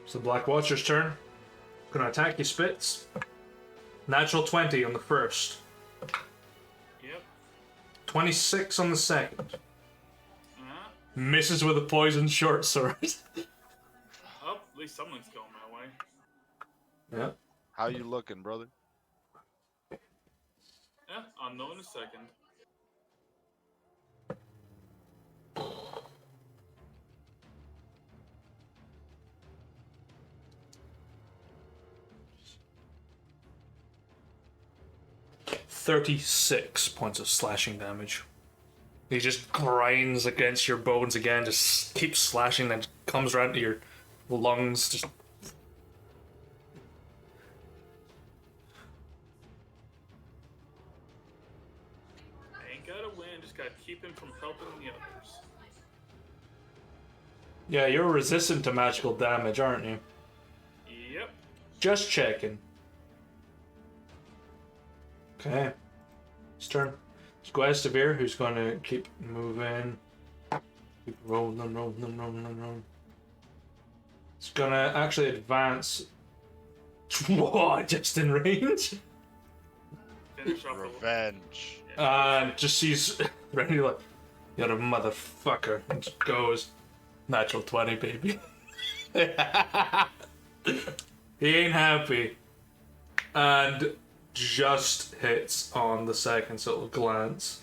It's the Black Watcher's turn. Gonna attack you, Spitz. Natural 20 on the first. Yep. 26 on the second. Uh-huh. Misses with a poison short sword. Oh, at least someone's going my way. Yeah. How you looking, brother? Yeah, I'll know in a second. "36 points of slashing damage. He just grinds against your bones again, just keeps slashing, then comes around to your lungs, just Ain't gotta win, just gotta keep him from helping the others. Yeah, you're resistant to magical damage, aren't you? Yep. Just checking. Okay. His turn. It's Guastavir, who's going to keep moving. Keep rolling. It's going to actually advance. Whoa, just in range? Finish off the Revenge. And just sees Randy like, you're a motherfucker. And just goes, natural 20, baby. He ain't happy. And just hits on the second sort of glance.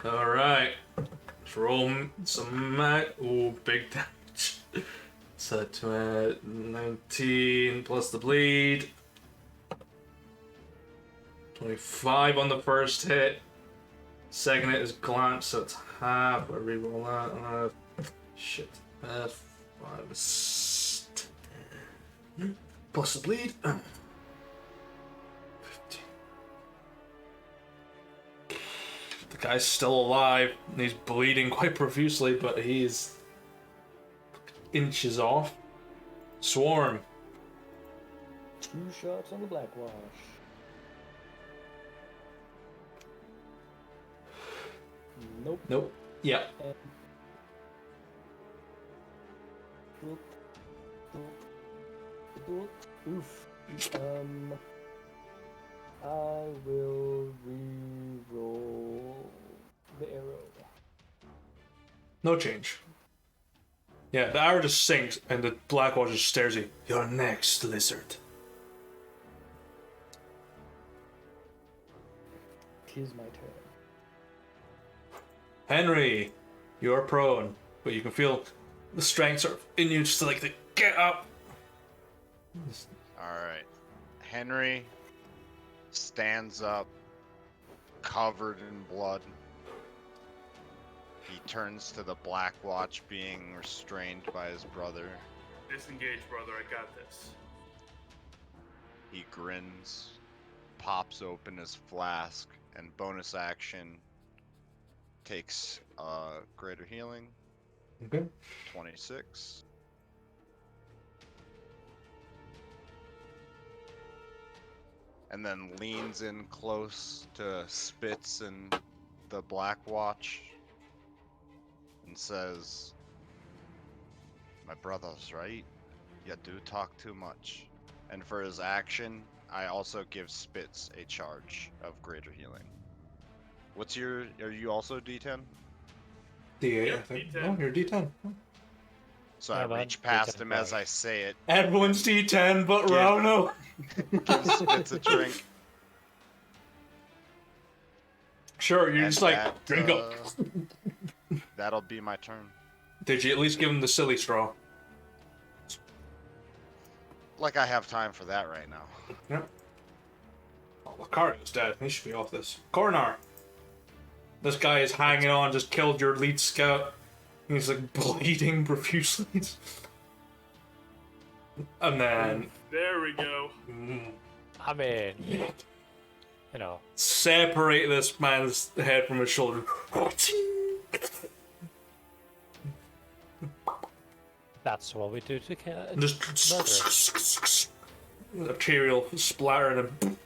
Alright. Let's roll some ooh, big damage. So 19 plus the bleed. 25 on the first hit. Second hit is glance, so it's half. I reroll that. Shit. 5 is 10. Plus the bleed. 15. The guy's still alive. And he's bleeding quite profusely, but he's inches off. Swarm. 2 shots on the Blackwash. Nope. Nope. Yeah. And Boop. Boop. Boop. Oof. I will re-roll the arrow. No change. Yeah, the arrow just sinks, and the Blackwater just stares at you. You're next, lizard. Tis my turn. Henry, you're prone, but you can feel the strength sort of in you, just to like get up. Alright. Henry stands up, covered in blood. He turns to the Black Watch, being restrained by his brother. Disengage, brother. I got this. He grins, pops open his flask, and bonus action takes greater healing. Okay. 26. And then leans in close to Spitz and the Black Watch and says, "My brother's right. You do talk too much." And for his action, I also give Spitz a charge of greater healing. What's your... Are you also D10? D8, Yep, I think. D10. Oh, you're D10. So Yeah, I man, reach past D10 him as guy. I say it, Everyone's D10, but Yeah. Rauno. give Spitz a drink. Sure, you and just like that, drink up. That'll be my turn. Did you at least give him the silly straw? Like I have time for that right now. Yep. Oh, Lucario's dead. He should be off this. Coronar! This guy is hanging on, just killed your lead scout. He's like bleeding profusely. And then... There we go. I mean, you know, separate this man's head from his shoulder. that's what we do to Just arterial splattering him.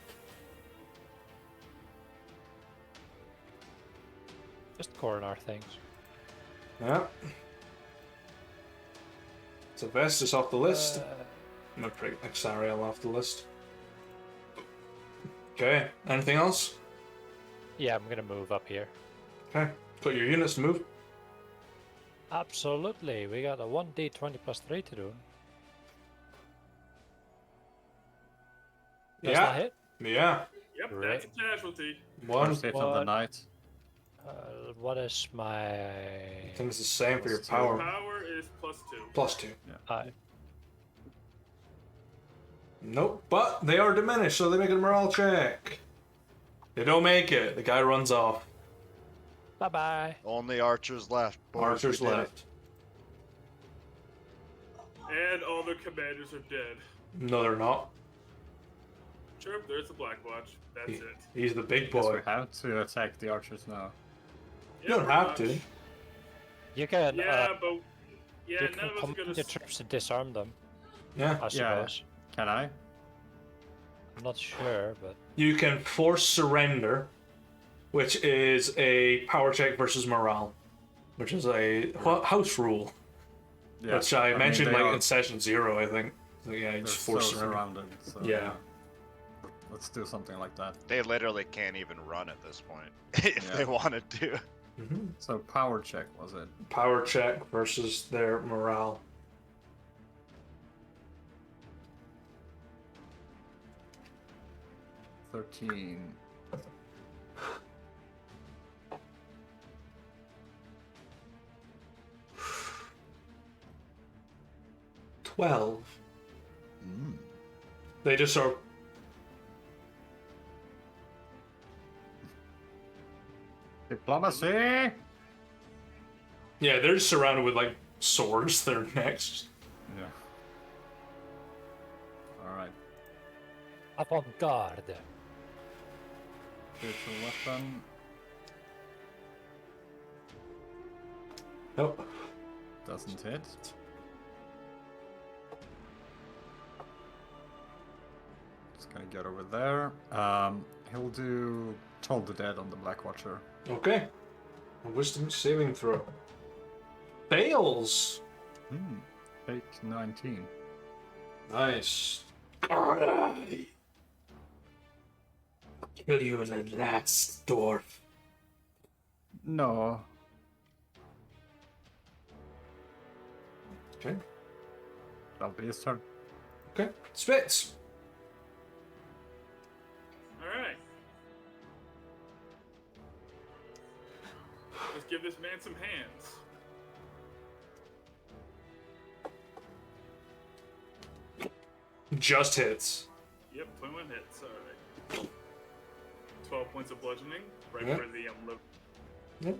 just coronar things. Yeah. So Vest is off the list. I'm gonna take Xariel off the list. Okay, anything else? Yeah, I'm gonna move up here. Okay, got your units to move. Absolutely, we got a 1d20 plus 3 to do. Does that hit? Yeah. Yep, Right. that's a casualty. One. First hit of the What? night. What is my... I think it's the same for your Plus two. power. Power is +2. +2. I Nope, but they are diminished, so they make a morale check. They don't make it. The guy runs off. Bye-bye. Only archers left. Boys, Archers we did it. left. And all their commanders are dead. No, they're not. Sure, there's the Black Watch. That's it. He's the big Guess we boy. have to attack the archers now. You don't pretty have to. much. You can, Yeah, but you yeah, can none of us are command gonna. your troops to disarm them, Yeah. I suppose. Can I? I'm not sure, but... You can force surrender, which is a power check versus morale, which is a house rule, Yeah. which I mean, mentioned they like are- in session 0, I think. So, yeah, you they're just so force surrender. surrounded. So, Yeah. Let's do something like that. They literally can't even run at this point if Yeah. they wanted to. So power check was it? Power check versus their morale. $13. $12. They just are. Diplomacy. Yeah, they're just surrounded with like swords. They're next. Yeah. All right. Avant-garde. Spiritual weapon. Nope. Doesn't hit. Just gonna get over there. He'll do Toll the Dead on the Black Watcher. Okay. A wisdom saving throw. Fails. Fake 19. Nice. Kill you in the last dwarf. No. Okay. That'll be his turn. Okay. Spits. Alright. Let's give this man some hands. Just hits. Yep, 21 hits. Alright. 12 points of bludgeoning, right Yep. for the liver. Yep.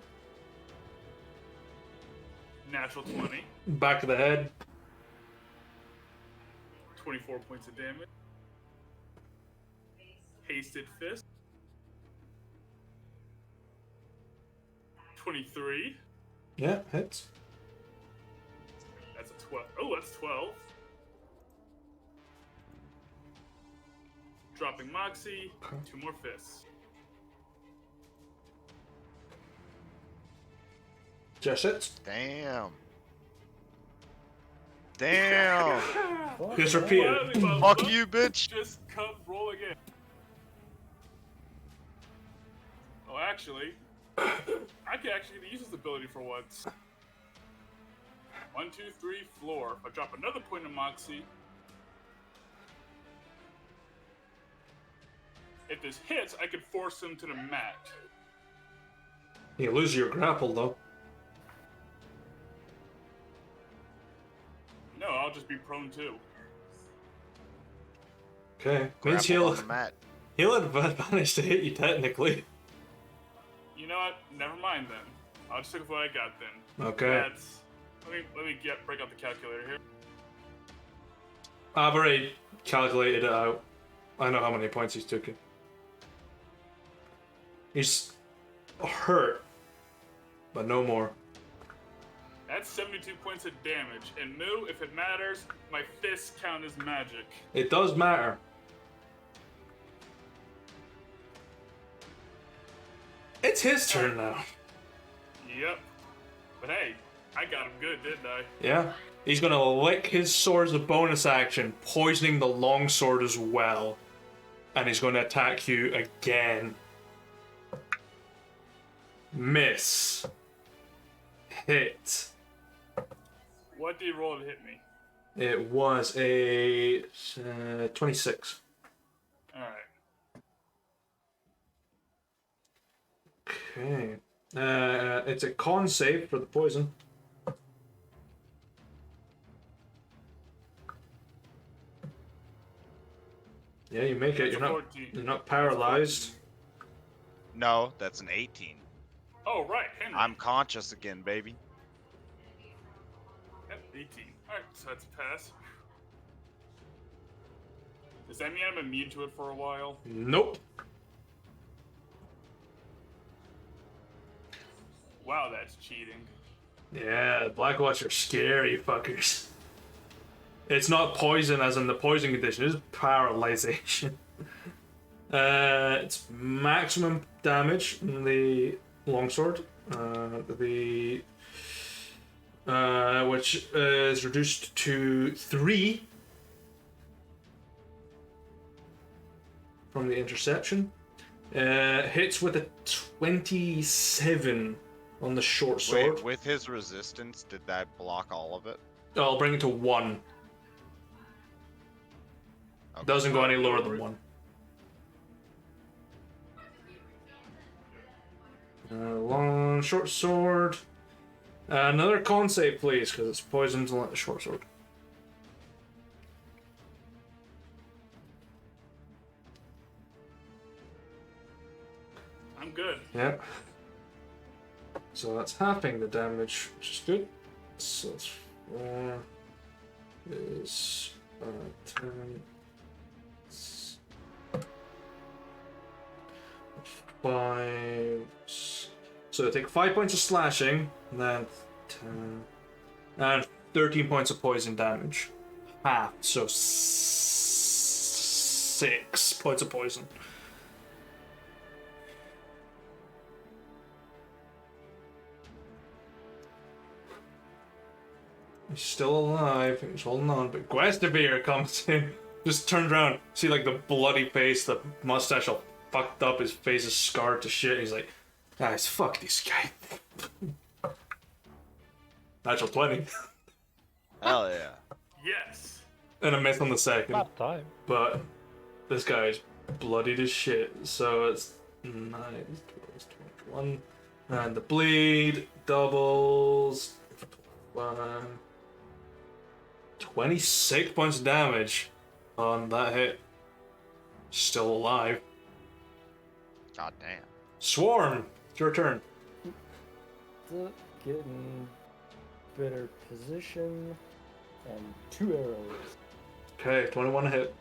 Natural 20, Back of the head. 24 points of damage. Hasted fist. 23. Yeah, hits. That's a 12. Oh, that's 12. Dropping Moxie. Okay. 2 more fists. Just hits. Damn. Damn. Just repeat it. Finally, my Fuck luck you, bitch. Just come roll again. Oh, actually, I can actually use this ability for once. 1, 2, 3, floor. If I drop another point of Moxie, if this hits, I could force him to the mat. You lose your grapple though. I'll just be prone too. Okay. Means Grappled on the mat. he'll have advantage to hit you technically. You know what? Never mind then. I'll just stick with what I got then. Okay. That's. Let me break out the calculator here. I've already calculated it out. I know how many points he's taken. He's hurt, but no more. That's 72 points of damage. And Moo, if it matters, my fists count as magic. It does matter. It's his turn now. Yep. But hey, I got him good, didn't I? Yeah. He's gonna lick his sword as a bonus action, poisoning the longsword as well. And he's gonna attack you again. Miss. Hit. What did he roll to hit me? It was a 26. Alright. Okay. It's a con save for the poison. Yeah, you make it. That's a 14. You're not paralyzed. No, that's an 18. Oh, right, Henry. I'm conscious again, baby. Yep, 18. Alright, so that's a pass. Does that mean I'm immune to it for a while? Nope. Wow, that's cheating. Yeah, Blackwatch are scary fuckers. It's not poison as in the poison condition, it's paralyzation. It's maximum damage in the longsword. Which is reduced to 3 from the interception. Hits with a 27 on the short sword. Wait, with his resistance, did that block all of it? I'll bring it to 1. Okay. Doesn't go any lower than 1. Long short sword. Another con save, please, because it's poisoned to the short sword. I'm good. Yeah. So that's halving the damage, which is good. So it's 4 is 10. 5. So take 5 points of slashing, and then 10, and 13 points of poison damage. Half, so 6 points of poison. He's still alive, he's holding on, but Guestevere comes in, just turns around, see like the bloody face, the mustache all fucked up, his face is scarred to shit, he's like, guys, fuck this guy. Natural 20. Hell yeah. Yes. And a miss on the second. About time. But this guy's bloodied as shit, so it's 9, 21. And the bleed doubles. 26 points of damage on that hit. Still alive. God damn. Swarm, it's your turn. Getting better position and 2 arrows. Okay, 21 hit.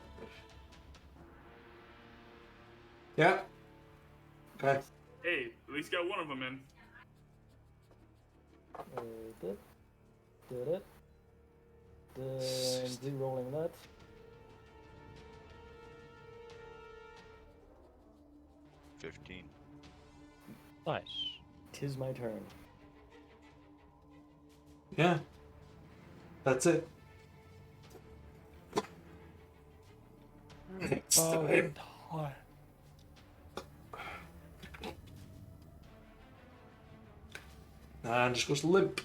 Yeah. Okay. Hey, at least got one of them in. Did it. Then re-rolling that. $15. Nice. 'Tis my turn. Yeah. That's it. Oh, no. And just goes limp.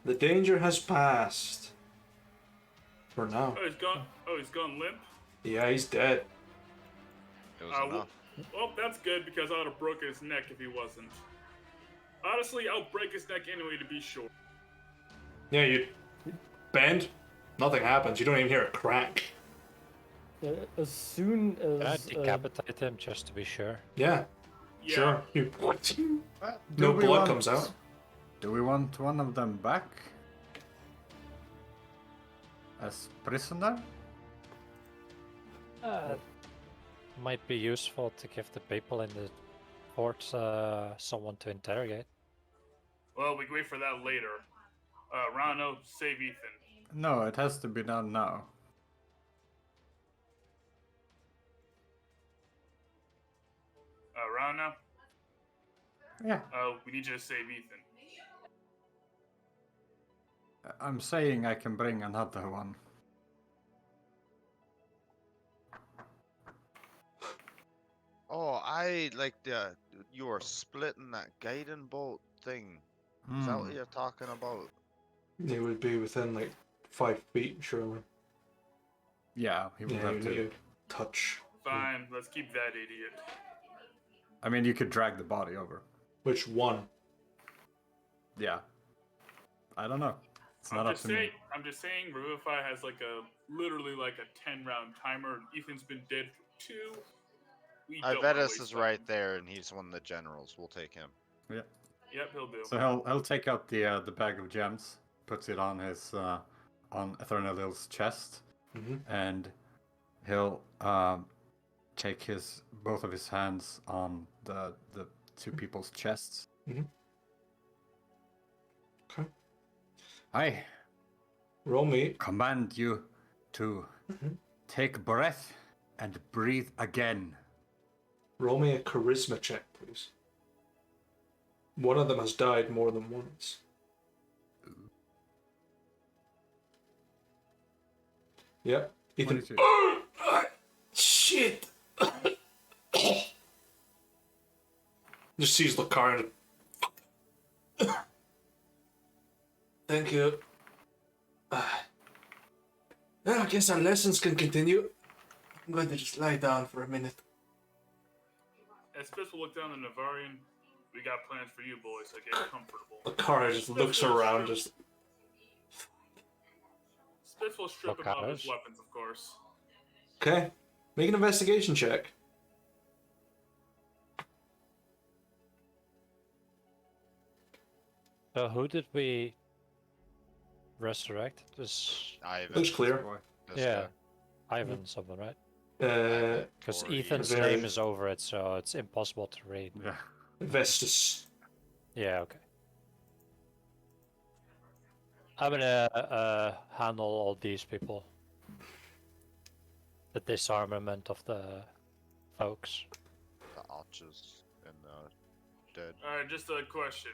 The danger has passed. For now. Oh, he's gone. Oh, he's gone limp. Yeah, he's dead. It was Well, enough. well, that's good because I would have broken his neck if he wasn't. Honestly, I'll break his neck anyway to be sure. Yeah, you bend, nothing happens. You don't even hear a crack. As soon Can I as decapitate him just to be sure? Yeah, Yeah. sure. You, Do no we blood want- comes out. Do we want one of them back? As prisoner? Might be useful to give the people in the fort someone to interrogate. Well, we can wait for that later. Rano, save Ethan. No, it has to be done now. Rano, Yeah. we need you to save Ethan. I'm saying I can bring another one. Oh, I like the you were splitting that guiding bolt thing. Is that what you're talking about? They would be within like 5 feet, surely. Yeah, he would Yeah, have you to. need to touch. Fine, let's keep that idiot. I mean, you could drag the body over. Which one? Yeah. I don't know. It's not I'm up just to me. saying. I'm just saying. Revivify has like literally like a 10-round timer. Ethan's been dead for 2. We don't wanna Ivetus waste is time. right there, and he's one of the generals. We'll take him. Yeah. Yep, he'll do. So he'll take out the bag of gems, puts it on his on Ethernalil's chest, and he'll take both of his hands on the 2 people's chests. Okay. I Roll me. command you to take breath and breathe again. Roll me a charisma check, please. One of them has died more than once. Yep. Ethan. 22. Shit! Just sees Lakar and... Thank you. Well, I guess our lessons can continue. I'm going to just lie down for a minute. As Spitz will look down the Novarian, we got plans for you boys, so get comfortable. Lakar just looks around, just... Spitz will strip him of his Lakars? weapons, of course. Okay. Make an investigation check. So who did we resurrect? This Ivan. Looks clear. Boy. this yeah, guy. Ivan someone, right? Because Or Ethan's Very- name is over it, so it's impossible to read. Yeah. Vestus. Yeah, okay. I'm gonna handle all these people. The disarmament of the folks. the archers and the dead. Alright, just a question.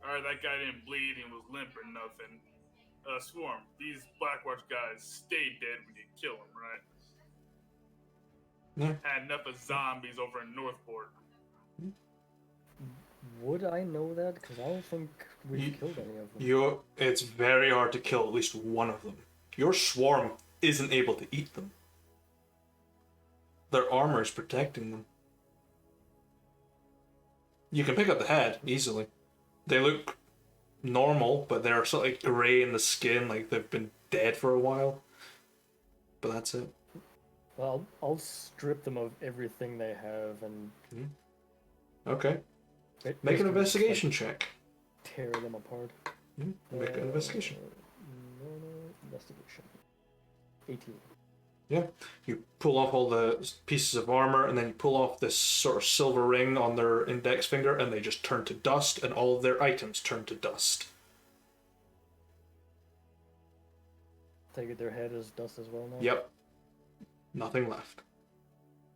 Alright, that guy didn't bleed and was limp or nothing. Swarm, these Blackwatch guys stay dead when you kill them, right? Yeah. Had enough of zombies over in Northport. would I know that? Because I don't think we've You- killed any of them. It's very hard to kill at least one of them. Your swarm isn't able to eat them. Their armor is protecting them. You can pick up the head easily. They look normal, but they're sort of like grey in the skin, like they've been dead for a while. But that's it. Well, I'll strip them of everything they have and Okay. Make an basically just, like, investigation check. tear them apart. Make an investigation. No, investigation. 18. Yeah. You pull off all the pieces of armor, and then you pull off this sort of silver ring on their index finger, and they just turn to dust, and all of their items turn to dust. Take it their head is dust as well now? Yep. Nothing left.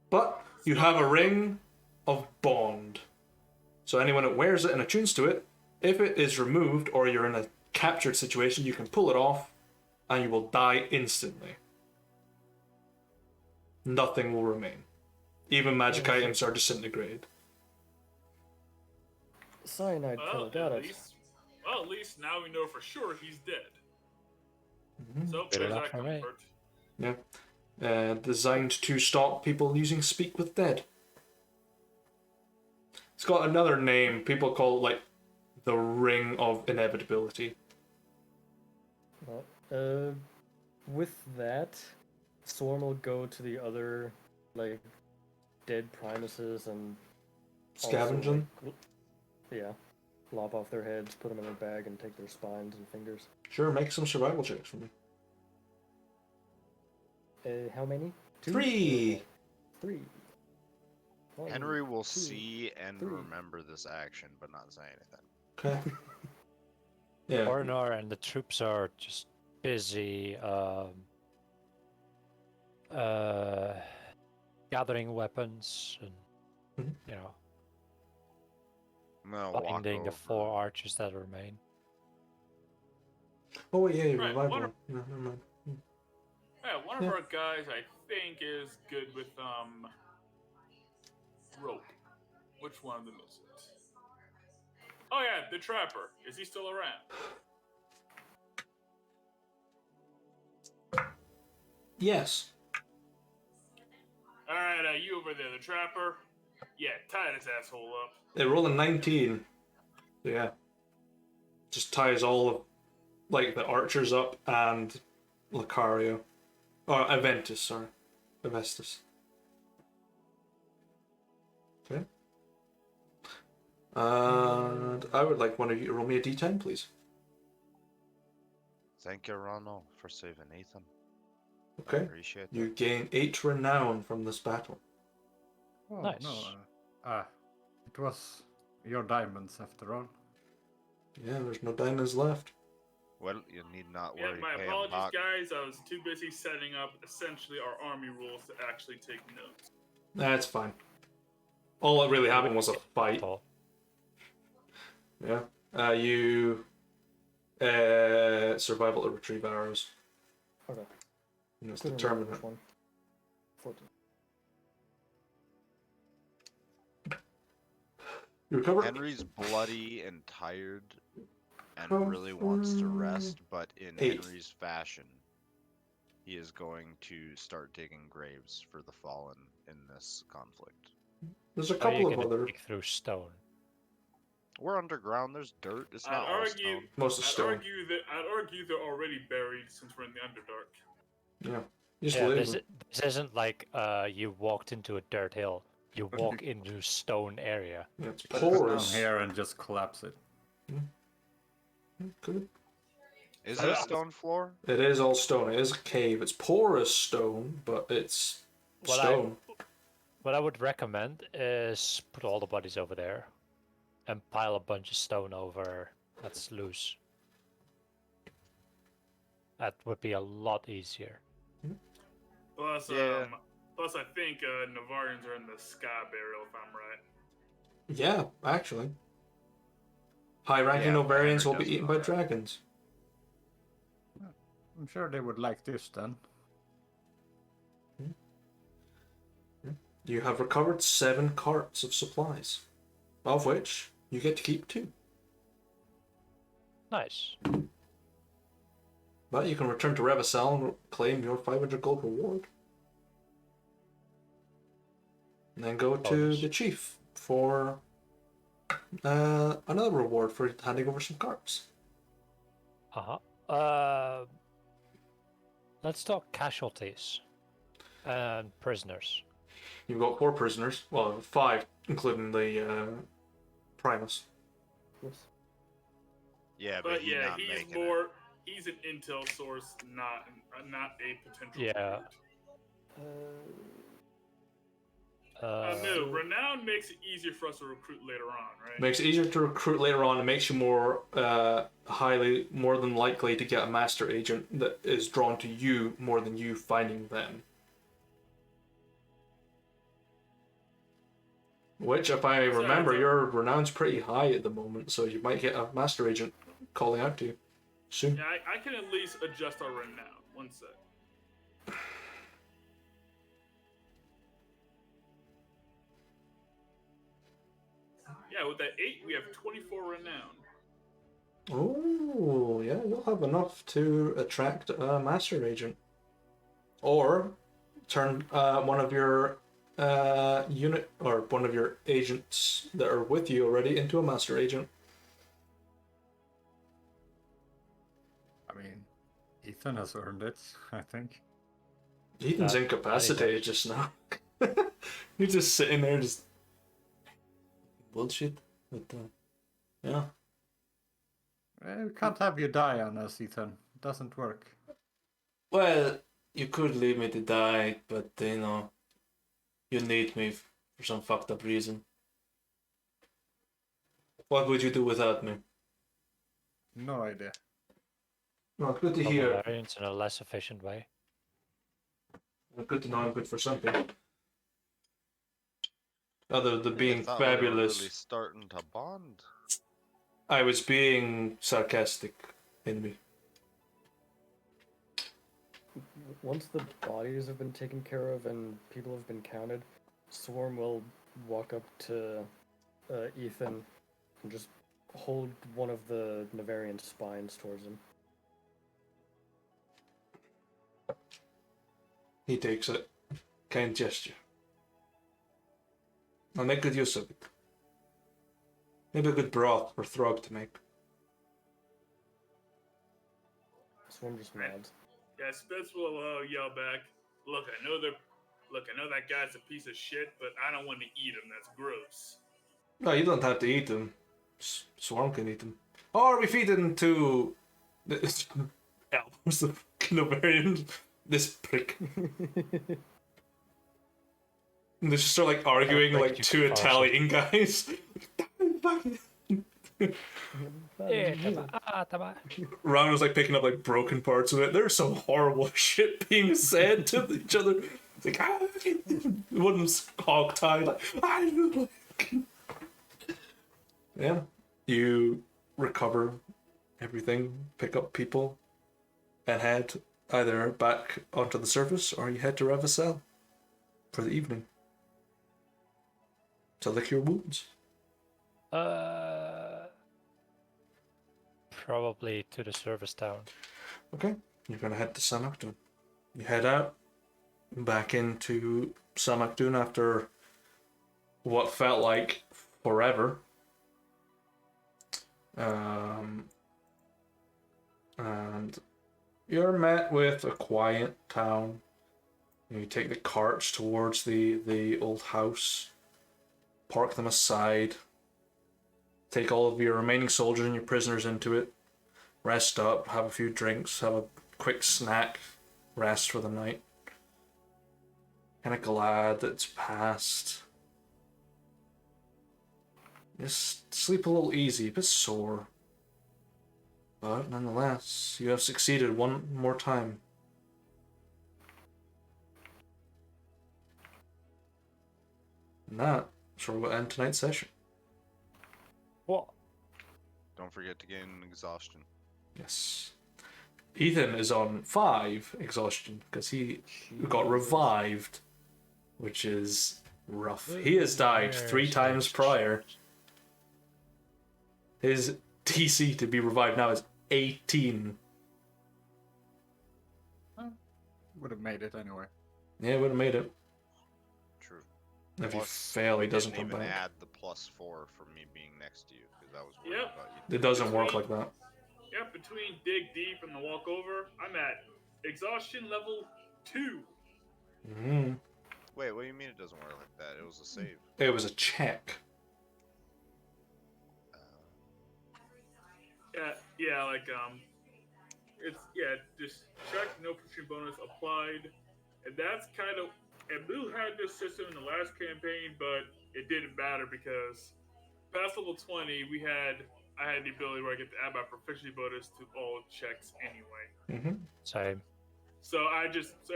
But you have a ring of bond. So anyone that wears it and attunes to it, if it is removed or you're in a captured situation, you can pull it off and you will die instantly. Nothing will remain. Even magic items are disintegrated. Cyanide Well, pill, got it. at least now we know for sure he's dead. So Good there's enough that for me. comfort. Yeah. Designed to stop people using Speak with Dead. It's got another name. People call it like the Ring of Inevitability. Well, With that, Swarm will go to the other, like, dead Primuses and also, Scavenging? like, yeah, lop off their heads, put them in their bag, and take their spines and fingers. Sure, make some survival checks for me. How many? 2? 3! 3. One, Henry will 2. see and 3. remember this action, but not say anything. Okay. Yeah. Ornor and the troops are just busy gathering weapons and, Mhm. you know, I'm gonna walk binding the over. 4 archers that remain. Oh, wait, yeah, Right, revive one one. No, never mind. Yeah, one of Yeah. our guys I think is good with rope. Which one of them is it? Oh yeah, the trapper. Is he still around? Yes. All right, you over there, the trapper. Yeah, tie this asshole up. They roll a 19. So yeah. Just ties all of, like, the archers up and Lucario. Or Aventus, sorry. Avestus. Okay. And I would like one of you to roll me a d10, please. Thank you, Ronald, for saving Ethan. Okay. Appreciate You it. gain 8 renown from this battle. Oh, Nice. no. It was your diamonds after all. Yeah, there's no diamonds left. Well, you need not Yeah, worry. my pay 'em apologies, back. guys. I was too busy setting up essentially our army rules to actually take notes. That's fine. All that really happened was a fight. Tall. Yeah. You survival to retrieve arrows. Okay. And it's Couldn't remember determinate. which one. 14. You recover? Henry's bloody and tired and really wants to rest, but in 8. Henry's fashion, he is going to start digging graves for the fallen in this conflict. There's a How are you couple of gonna other. dig through stone? We're underground, there's dirt, it's I'd not all argue, stone. Most of I'd stone. argue they're already buried since we're in the Underdark. Yeah. You just Yeah, leave this, them. this isn't like you walked into a dirt hill. You walk into stone area. Yeah, it's Put it down porous. here and just collapse it. Good. Is it a stone floor? It is all stone. It is a cave. It's porous stone, but it's What stone. What I would recommend is put all the bodies over there and pile a bunch of stone over that's loose. That would be a lot easier. Plus, Yeah. plus I think Novarians are in the sky burial, if I'm right. Yeah, actually. High-ranking Yeah, Novarians will Henry be does eaten know by that. dragons. I'm sure they would like this then. You have recovered 7 carts of supplies, of which you get to keep 2. Nice. But you can return to Reva'Sel and claim your 500 gold reward. And then go to Bonus. the chief for another reward for handing over some carts. Let's talk casualties and prisoners. You've got 4 prisoners, well, 5, including the Primus. Yes. Yeah, but But he's yeah, not he's making more. it. He's an intel source, not a potential. Yeah. recruit. Uh, No, renown makes it easier for us to recruit later on, right? Makes it easier to recruit later on. It makes you more more than likely to get a master agent that is drawn to you more than you finding them. Which, if I remember, your renown's pretty high at the moment, so you might get a master agent calling out to you soon. Yeah, I can at least adjust our renown. One sec. Yeah, with that 8, we have 24 renown. Oh, yeah, you'll have enough to attract a master agent. Or turn one of your unit or one of your agents that are with you already into a master agent. I mean, Ethan has earned it, I think. Ethan's Not incapacitated much. just now. He's just sitting there, just bullshit. But yeah, We can't have you die on us, Ethan. It doesn't work. well, you could leave me to die, but you know, you need me for some fucked up reason. What would you do without me? No idea. Well, good to Kill hear. Novarians in a less efficient way. Good to know I'm good for something. Other than I being thought we were fabulous, really starting to bond. I was being sarcastic in me. Once the bodies have been taken care of and people have been counted, Swarm will walk up to Ethan and just hold one of the Novarian spines towards him. He takes it. Kind gesture. I'll make good use of it. Maybe a good broth for Throg to make. Swarm just nods. Yeah, Spitz will yell back. Look, I know that guy's a piece of shit, but I don't want to eat him. That's gross. No, you don't have to eat them. Swarm can eat them. Or we feed them to... Albums, the Novarian. This prick. And they just start like arguing break like you two for Italian guys. Ron was like picking up like broken parts of it. There's some horrible shit being said to each other. It's like one was hog tied. Like, yeah, you recover everything, pick up people, and head either back onto the surface or you head to Reva'Sel for the evening to lick your wounds. Probably to the service town. Okay, you're gonna head to Samakdun. You head out, back into Samakdun after what felt like forever. And you're met with a quiet town. You take the carts towards the old house, park them aside, take all of your remaining soldiers and your prisoners into it, rest up, have a few drinks, have a quick snack, rest for the night. Kind of glad that it's past. Just sleep a little easy, a bit sore. But nonetheless, you have succeeded one more time. And that sure will end tonight's session. What? Don't forget to gain exhaustion. Yes. Ethan is on 5 exhaustion because he got revived, which is rough. He has died 3 times prior. His DC to be revived now is 18. Would have made it anyway. Yeah, would have made it. True. If you Plus, fail, he doesn't didn't come even back. add the +4 for me being next to you because I was worried Yep. about you. It doesn't work like that. Yep, between dig deep and the walk over, I'm at exhaustion level 2. Mm-hmm. Wait, what do you mean it doesn't work like that? It was a save. It was a check. Yeah, like it's just check, no pushing bonus applied, and that's kind of. And Blue had this system in the last campaign, but it didn't matter because past level 20, I had the ability where I get to add my proficiency bonus to all checks anyway. Mm-hmm. Same. So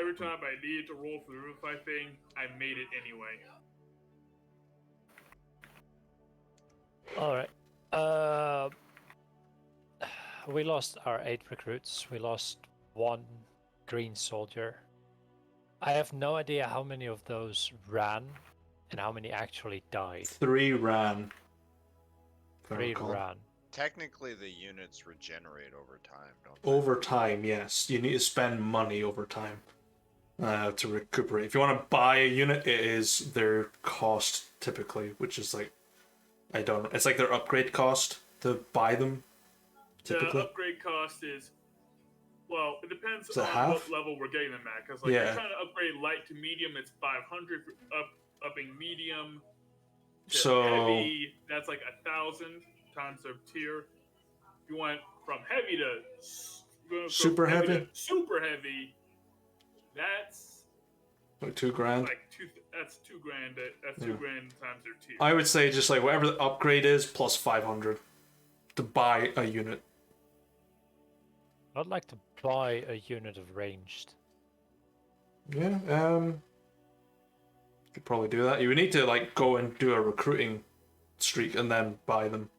every time I needed to roll for the Revify thing, I made it anyway. All right. We lost our 8 recruits. We lost 1 green soldier. I have no idea how many of those ran and how many actually died. 3 ran. if I 3 recall. ran. Technically, the units regenerate over time, don't they? Over time, yes. You need to spend money over time to recuperate. If you want to buy a unit, it is their cost typically, which is like, I don't know. It's like their upgrade cost to buy them. Typically. The upgrade cost is Well, it depends Is it on half? what level we're getting them at. Because like, Yeah. you're trying to upgrade light to medium, it's 500. Upping medium to So heavy, that's like 1,000 times their tier. If you went from heavy to Super heavy? to super heavy, that's like $2,000. like that's $2,000. That's Yeah. $2,000 times their tier. I would say just like whatever the upgrade is plus 500 to buy a unit. I'd like to buy a unit of ranged. Yeah, could probably do that. You would need to like go and do a recruiting streak and then buy them.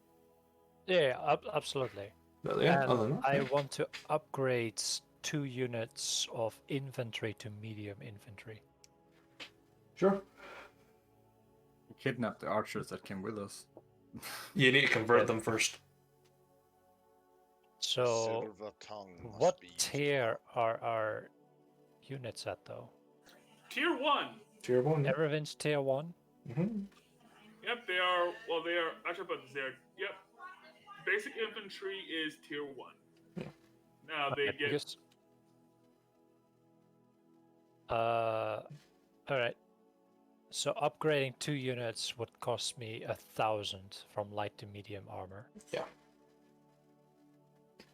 Yeah, absolutely. But yeah, And other than that, I yeah. want to upgrade 2 units of infantry to medium infantry. Sure. Kidnap the archers that came with us. You need to convert them first. So, Silver tongue must what be used. tier are our units at though? Tier 1. Tier 1. Yeah. Everything's tier 1? Mm-hmm. Yep, they are. Well, they are. Actually, about this, they are. Yep. Basic infantry is tier 1. Yeah. Now they Okay, get. because- alright. So upgrading 2 units would cost me 1,000 from light to medium armor. Yeah.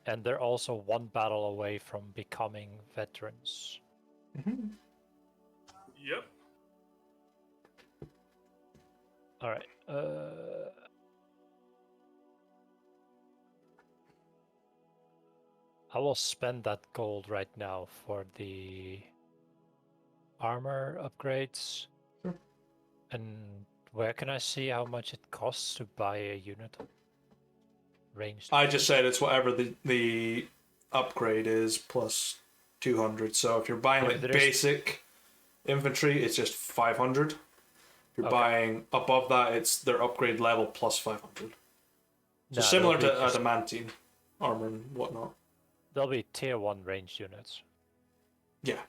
And they're also 1 battle away from becoming veterans. Mm-hmm. Yep. Alright. I will spend that gold right now for the armor upgrades. Sure. And where can I see how much it costs to buy a unit? Ranged. I just said it's whatever the upgrade is plus 200. So if you're buying Yeah, like but there's- basic infantry, it's just 500. If you're Okay. buying above that, it's their upgrade level plus 500. So Nah, similar to they'll be just- adamantine armor and whatnot. They'll be tier 1 ranged units. Yeah.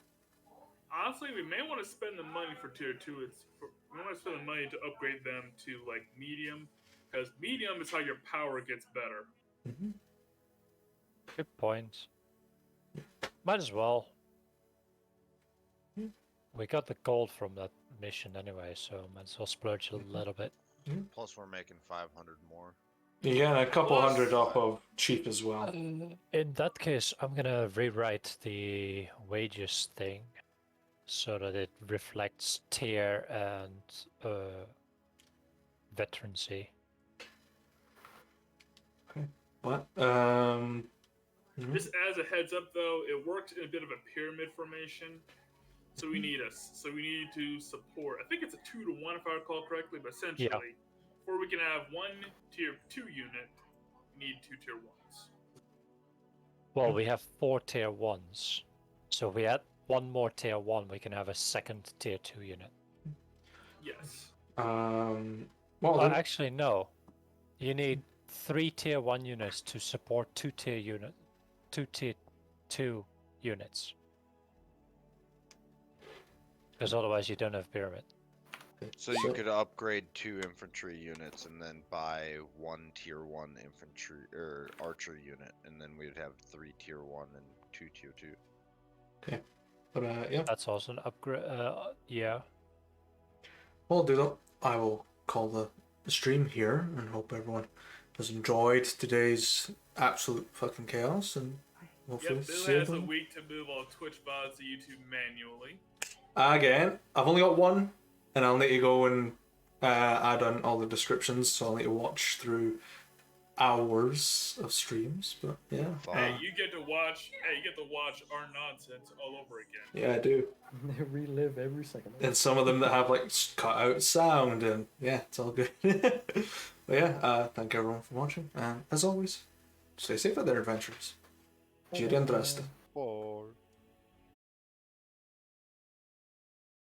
Honestly, we may want to spend the money for tier 2. We want to spend the money to upgrade them to like medium, because medium is how your power gets better. Mm-hmm. Good point. Might as well. Yeah. We got the gold from that mission anyway, so might as well splurge a little bit. Plus, we're making 500 more. Yeah, and a couple Plus- hundred off of cheap as well. In that case, I'm gonna rewrite the wages thing so that it reflects tier and veterancy. But Just as a heads up, though, it works in a bit of a pyramid formation. So we need to support. I think it's a 2-to-1 if I recall correctly, but essentially, before we can have 1 tier 2 unit, we need 2 tier 1s. Well, we have 4 tier 1s. So if we add 1 more tier 1, we can have a second tier 2 unit. Yes. well, then- Actually, no. You need 3 tier 1 units to support 2 tier 2 units. Because otherwise you don't have pyramid. So you could upgrade 2 infantry units and then buy 1 tier 1 infantry or archer unit, and then we'd have 3 tier 1 and 2 tier 2. but yeah, That's also an upgrade. Yeah. we'll do that. I will call the stream here and hope everyone has enjoyed today's absolute fucking chaos, and hopefully Yep, Bill see has a everyone. week to move all Twitch VODs to YouTube manually. Again, I've only got one, and I'll need to go and add on all the descriptions, so I'll need to watch through hours of streams. But yeah, Hey, you get to watch our nonsense all over again. yeah, I do. They relive every second. And some of them that have like cut out sound, and yeah, it's all good. But yeah, thank everyone for watching, and as always, stay safe at their adventures. Ci riandreste.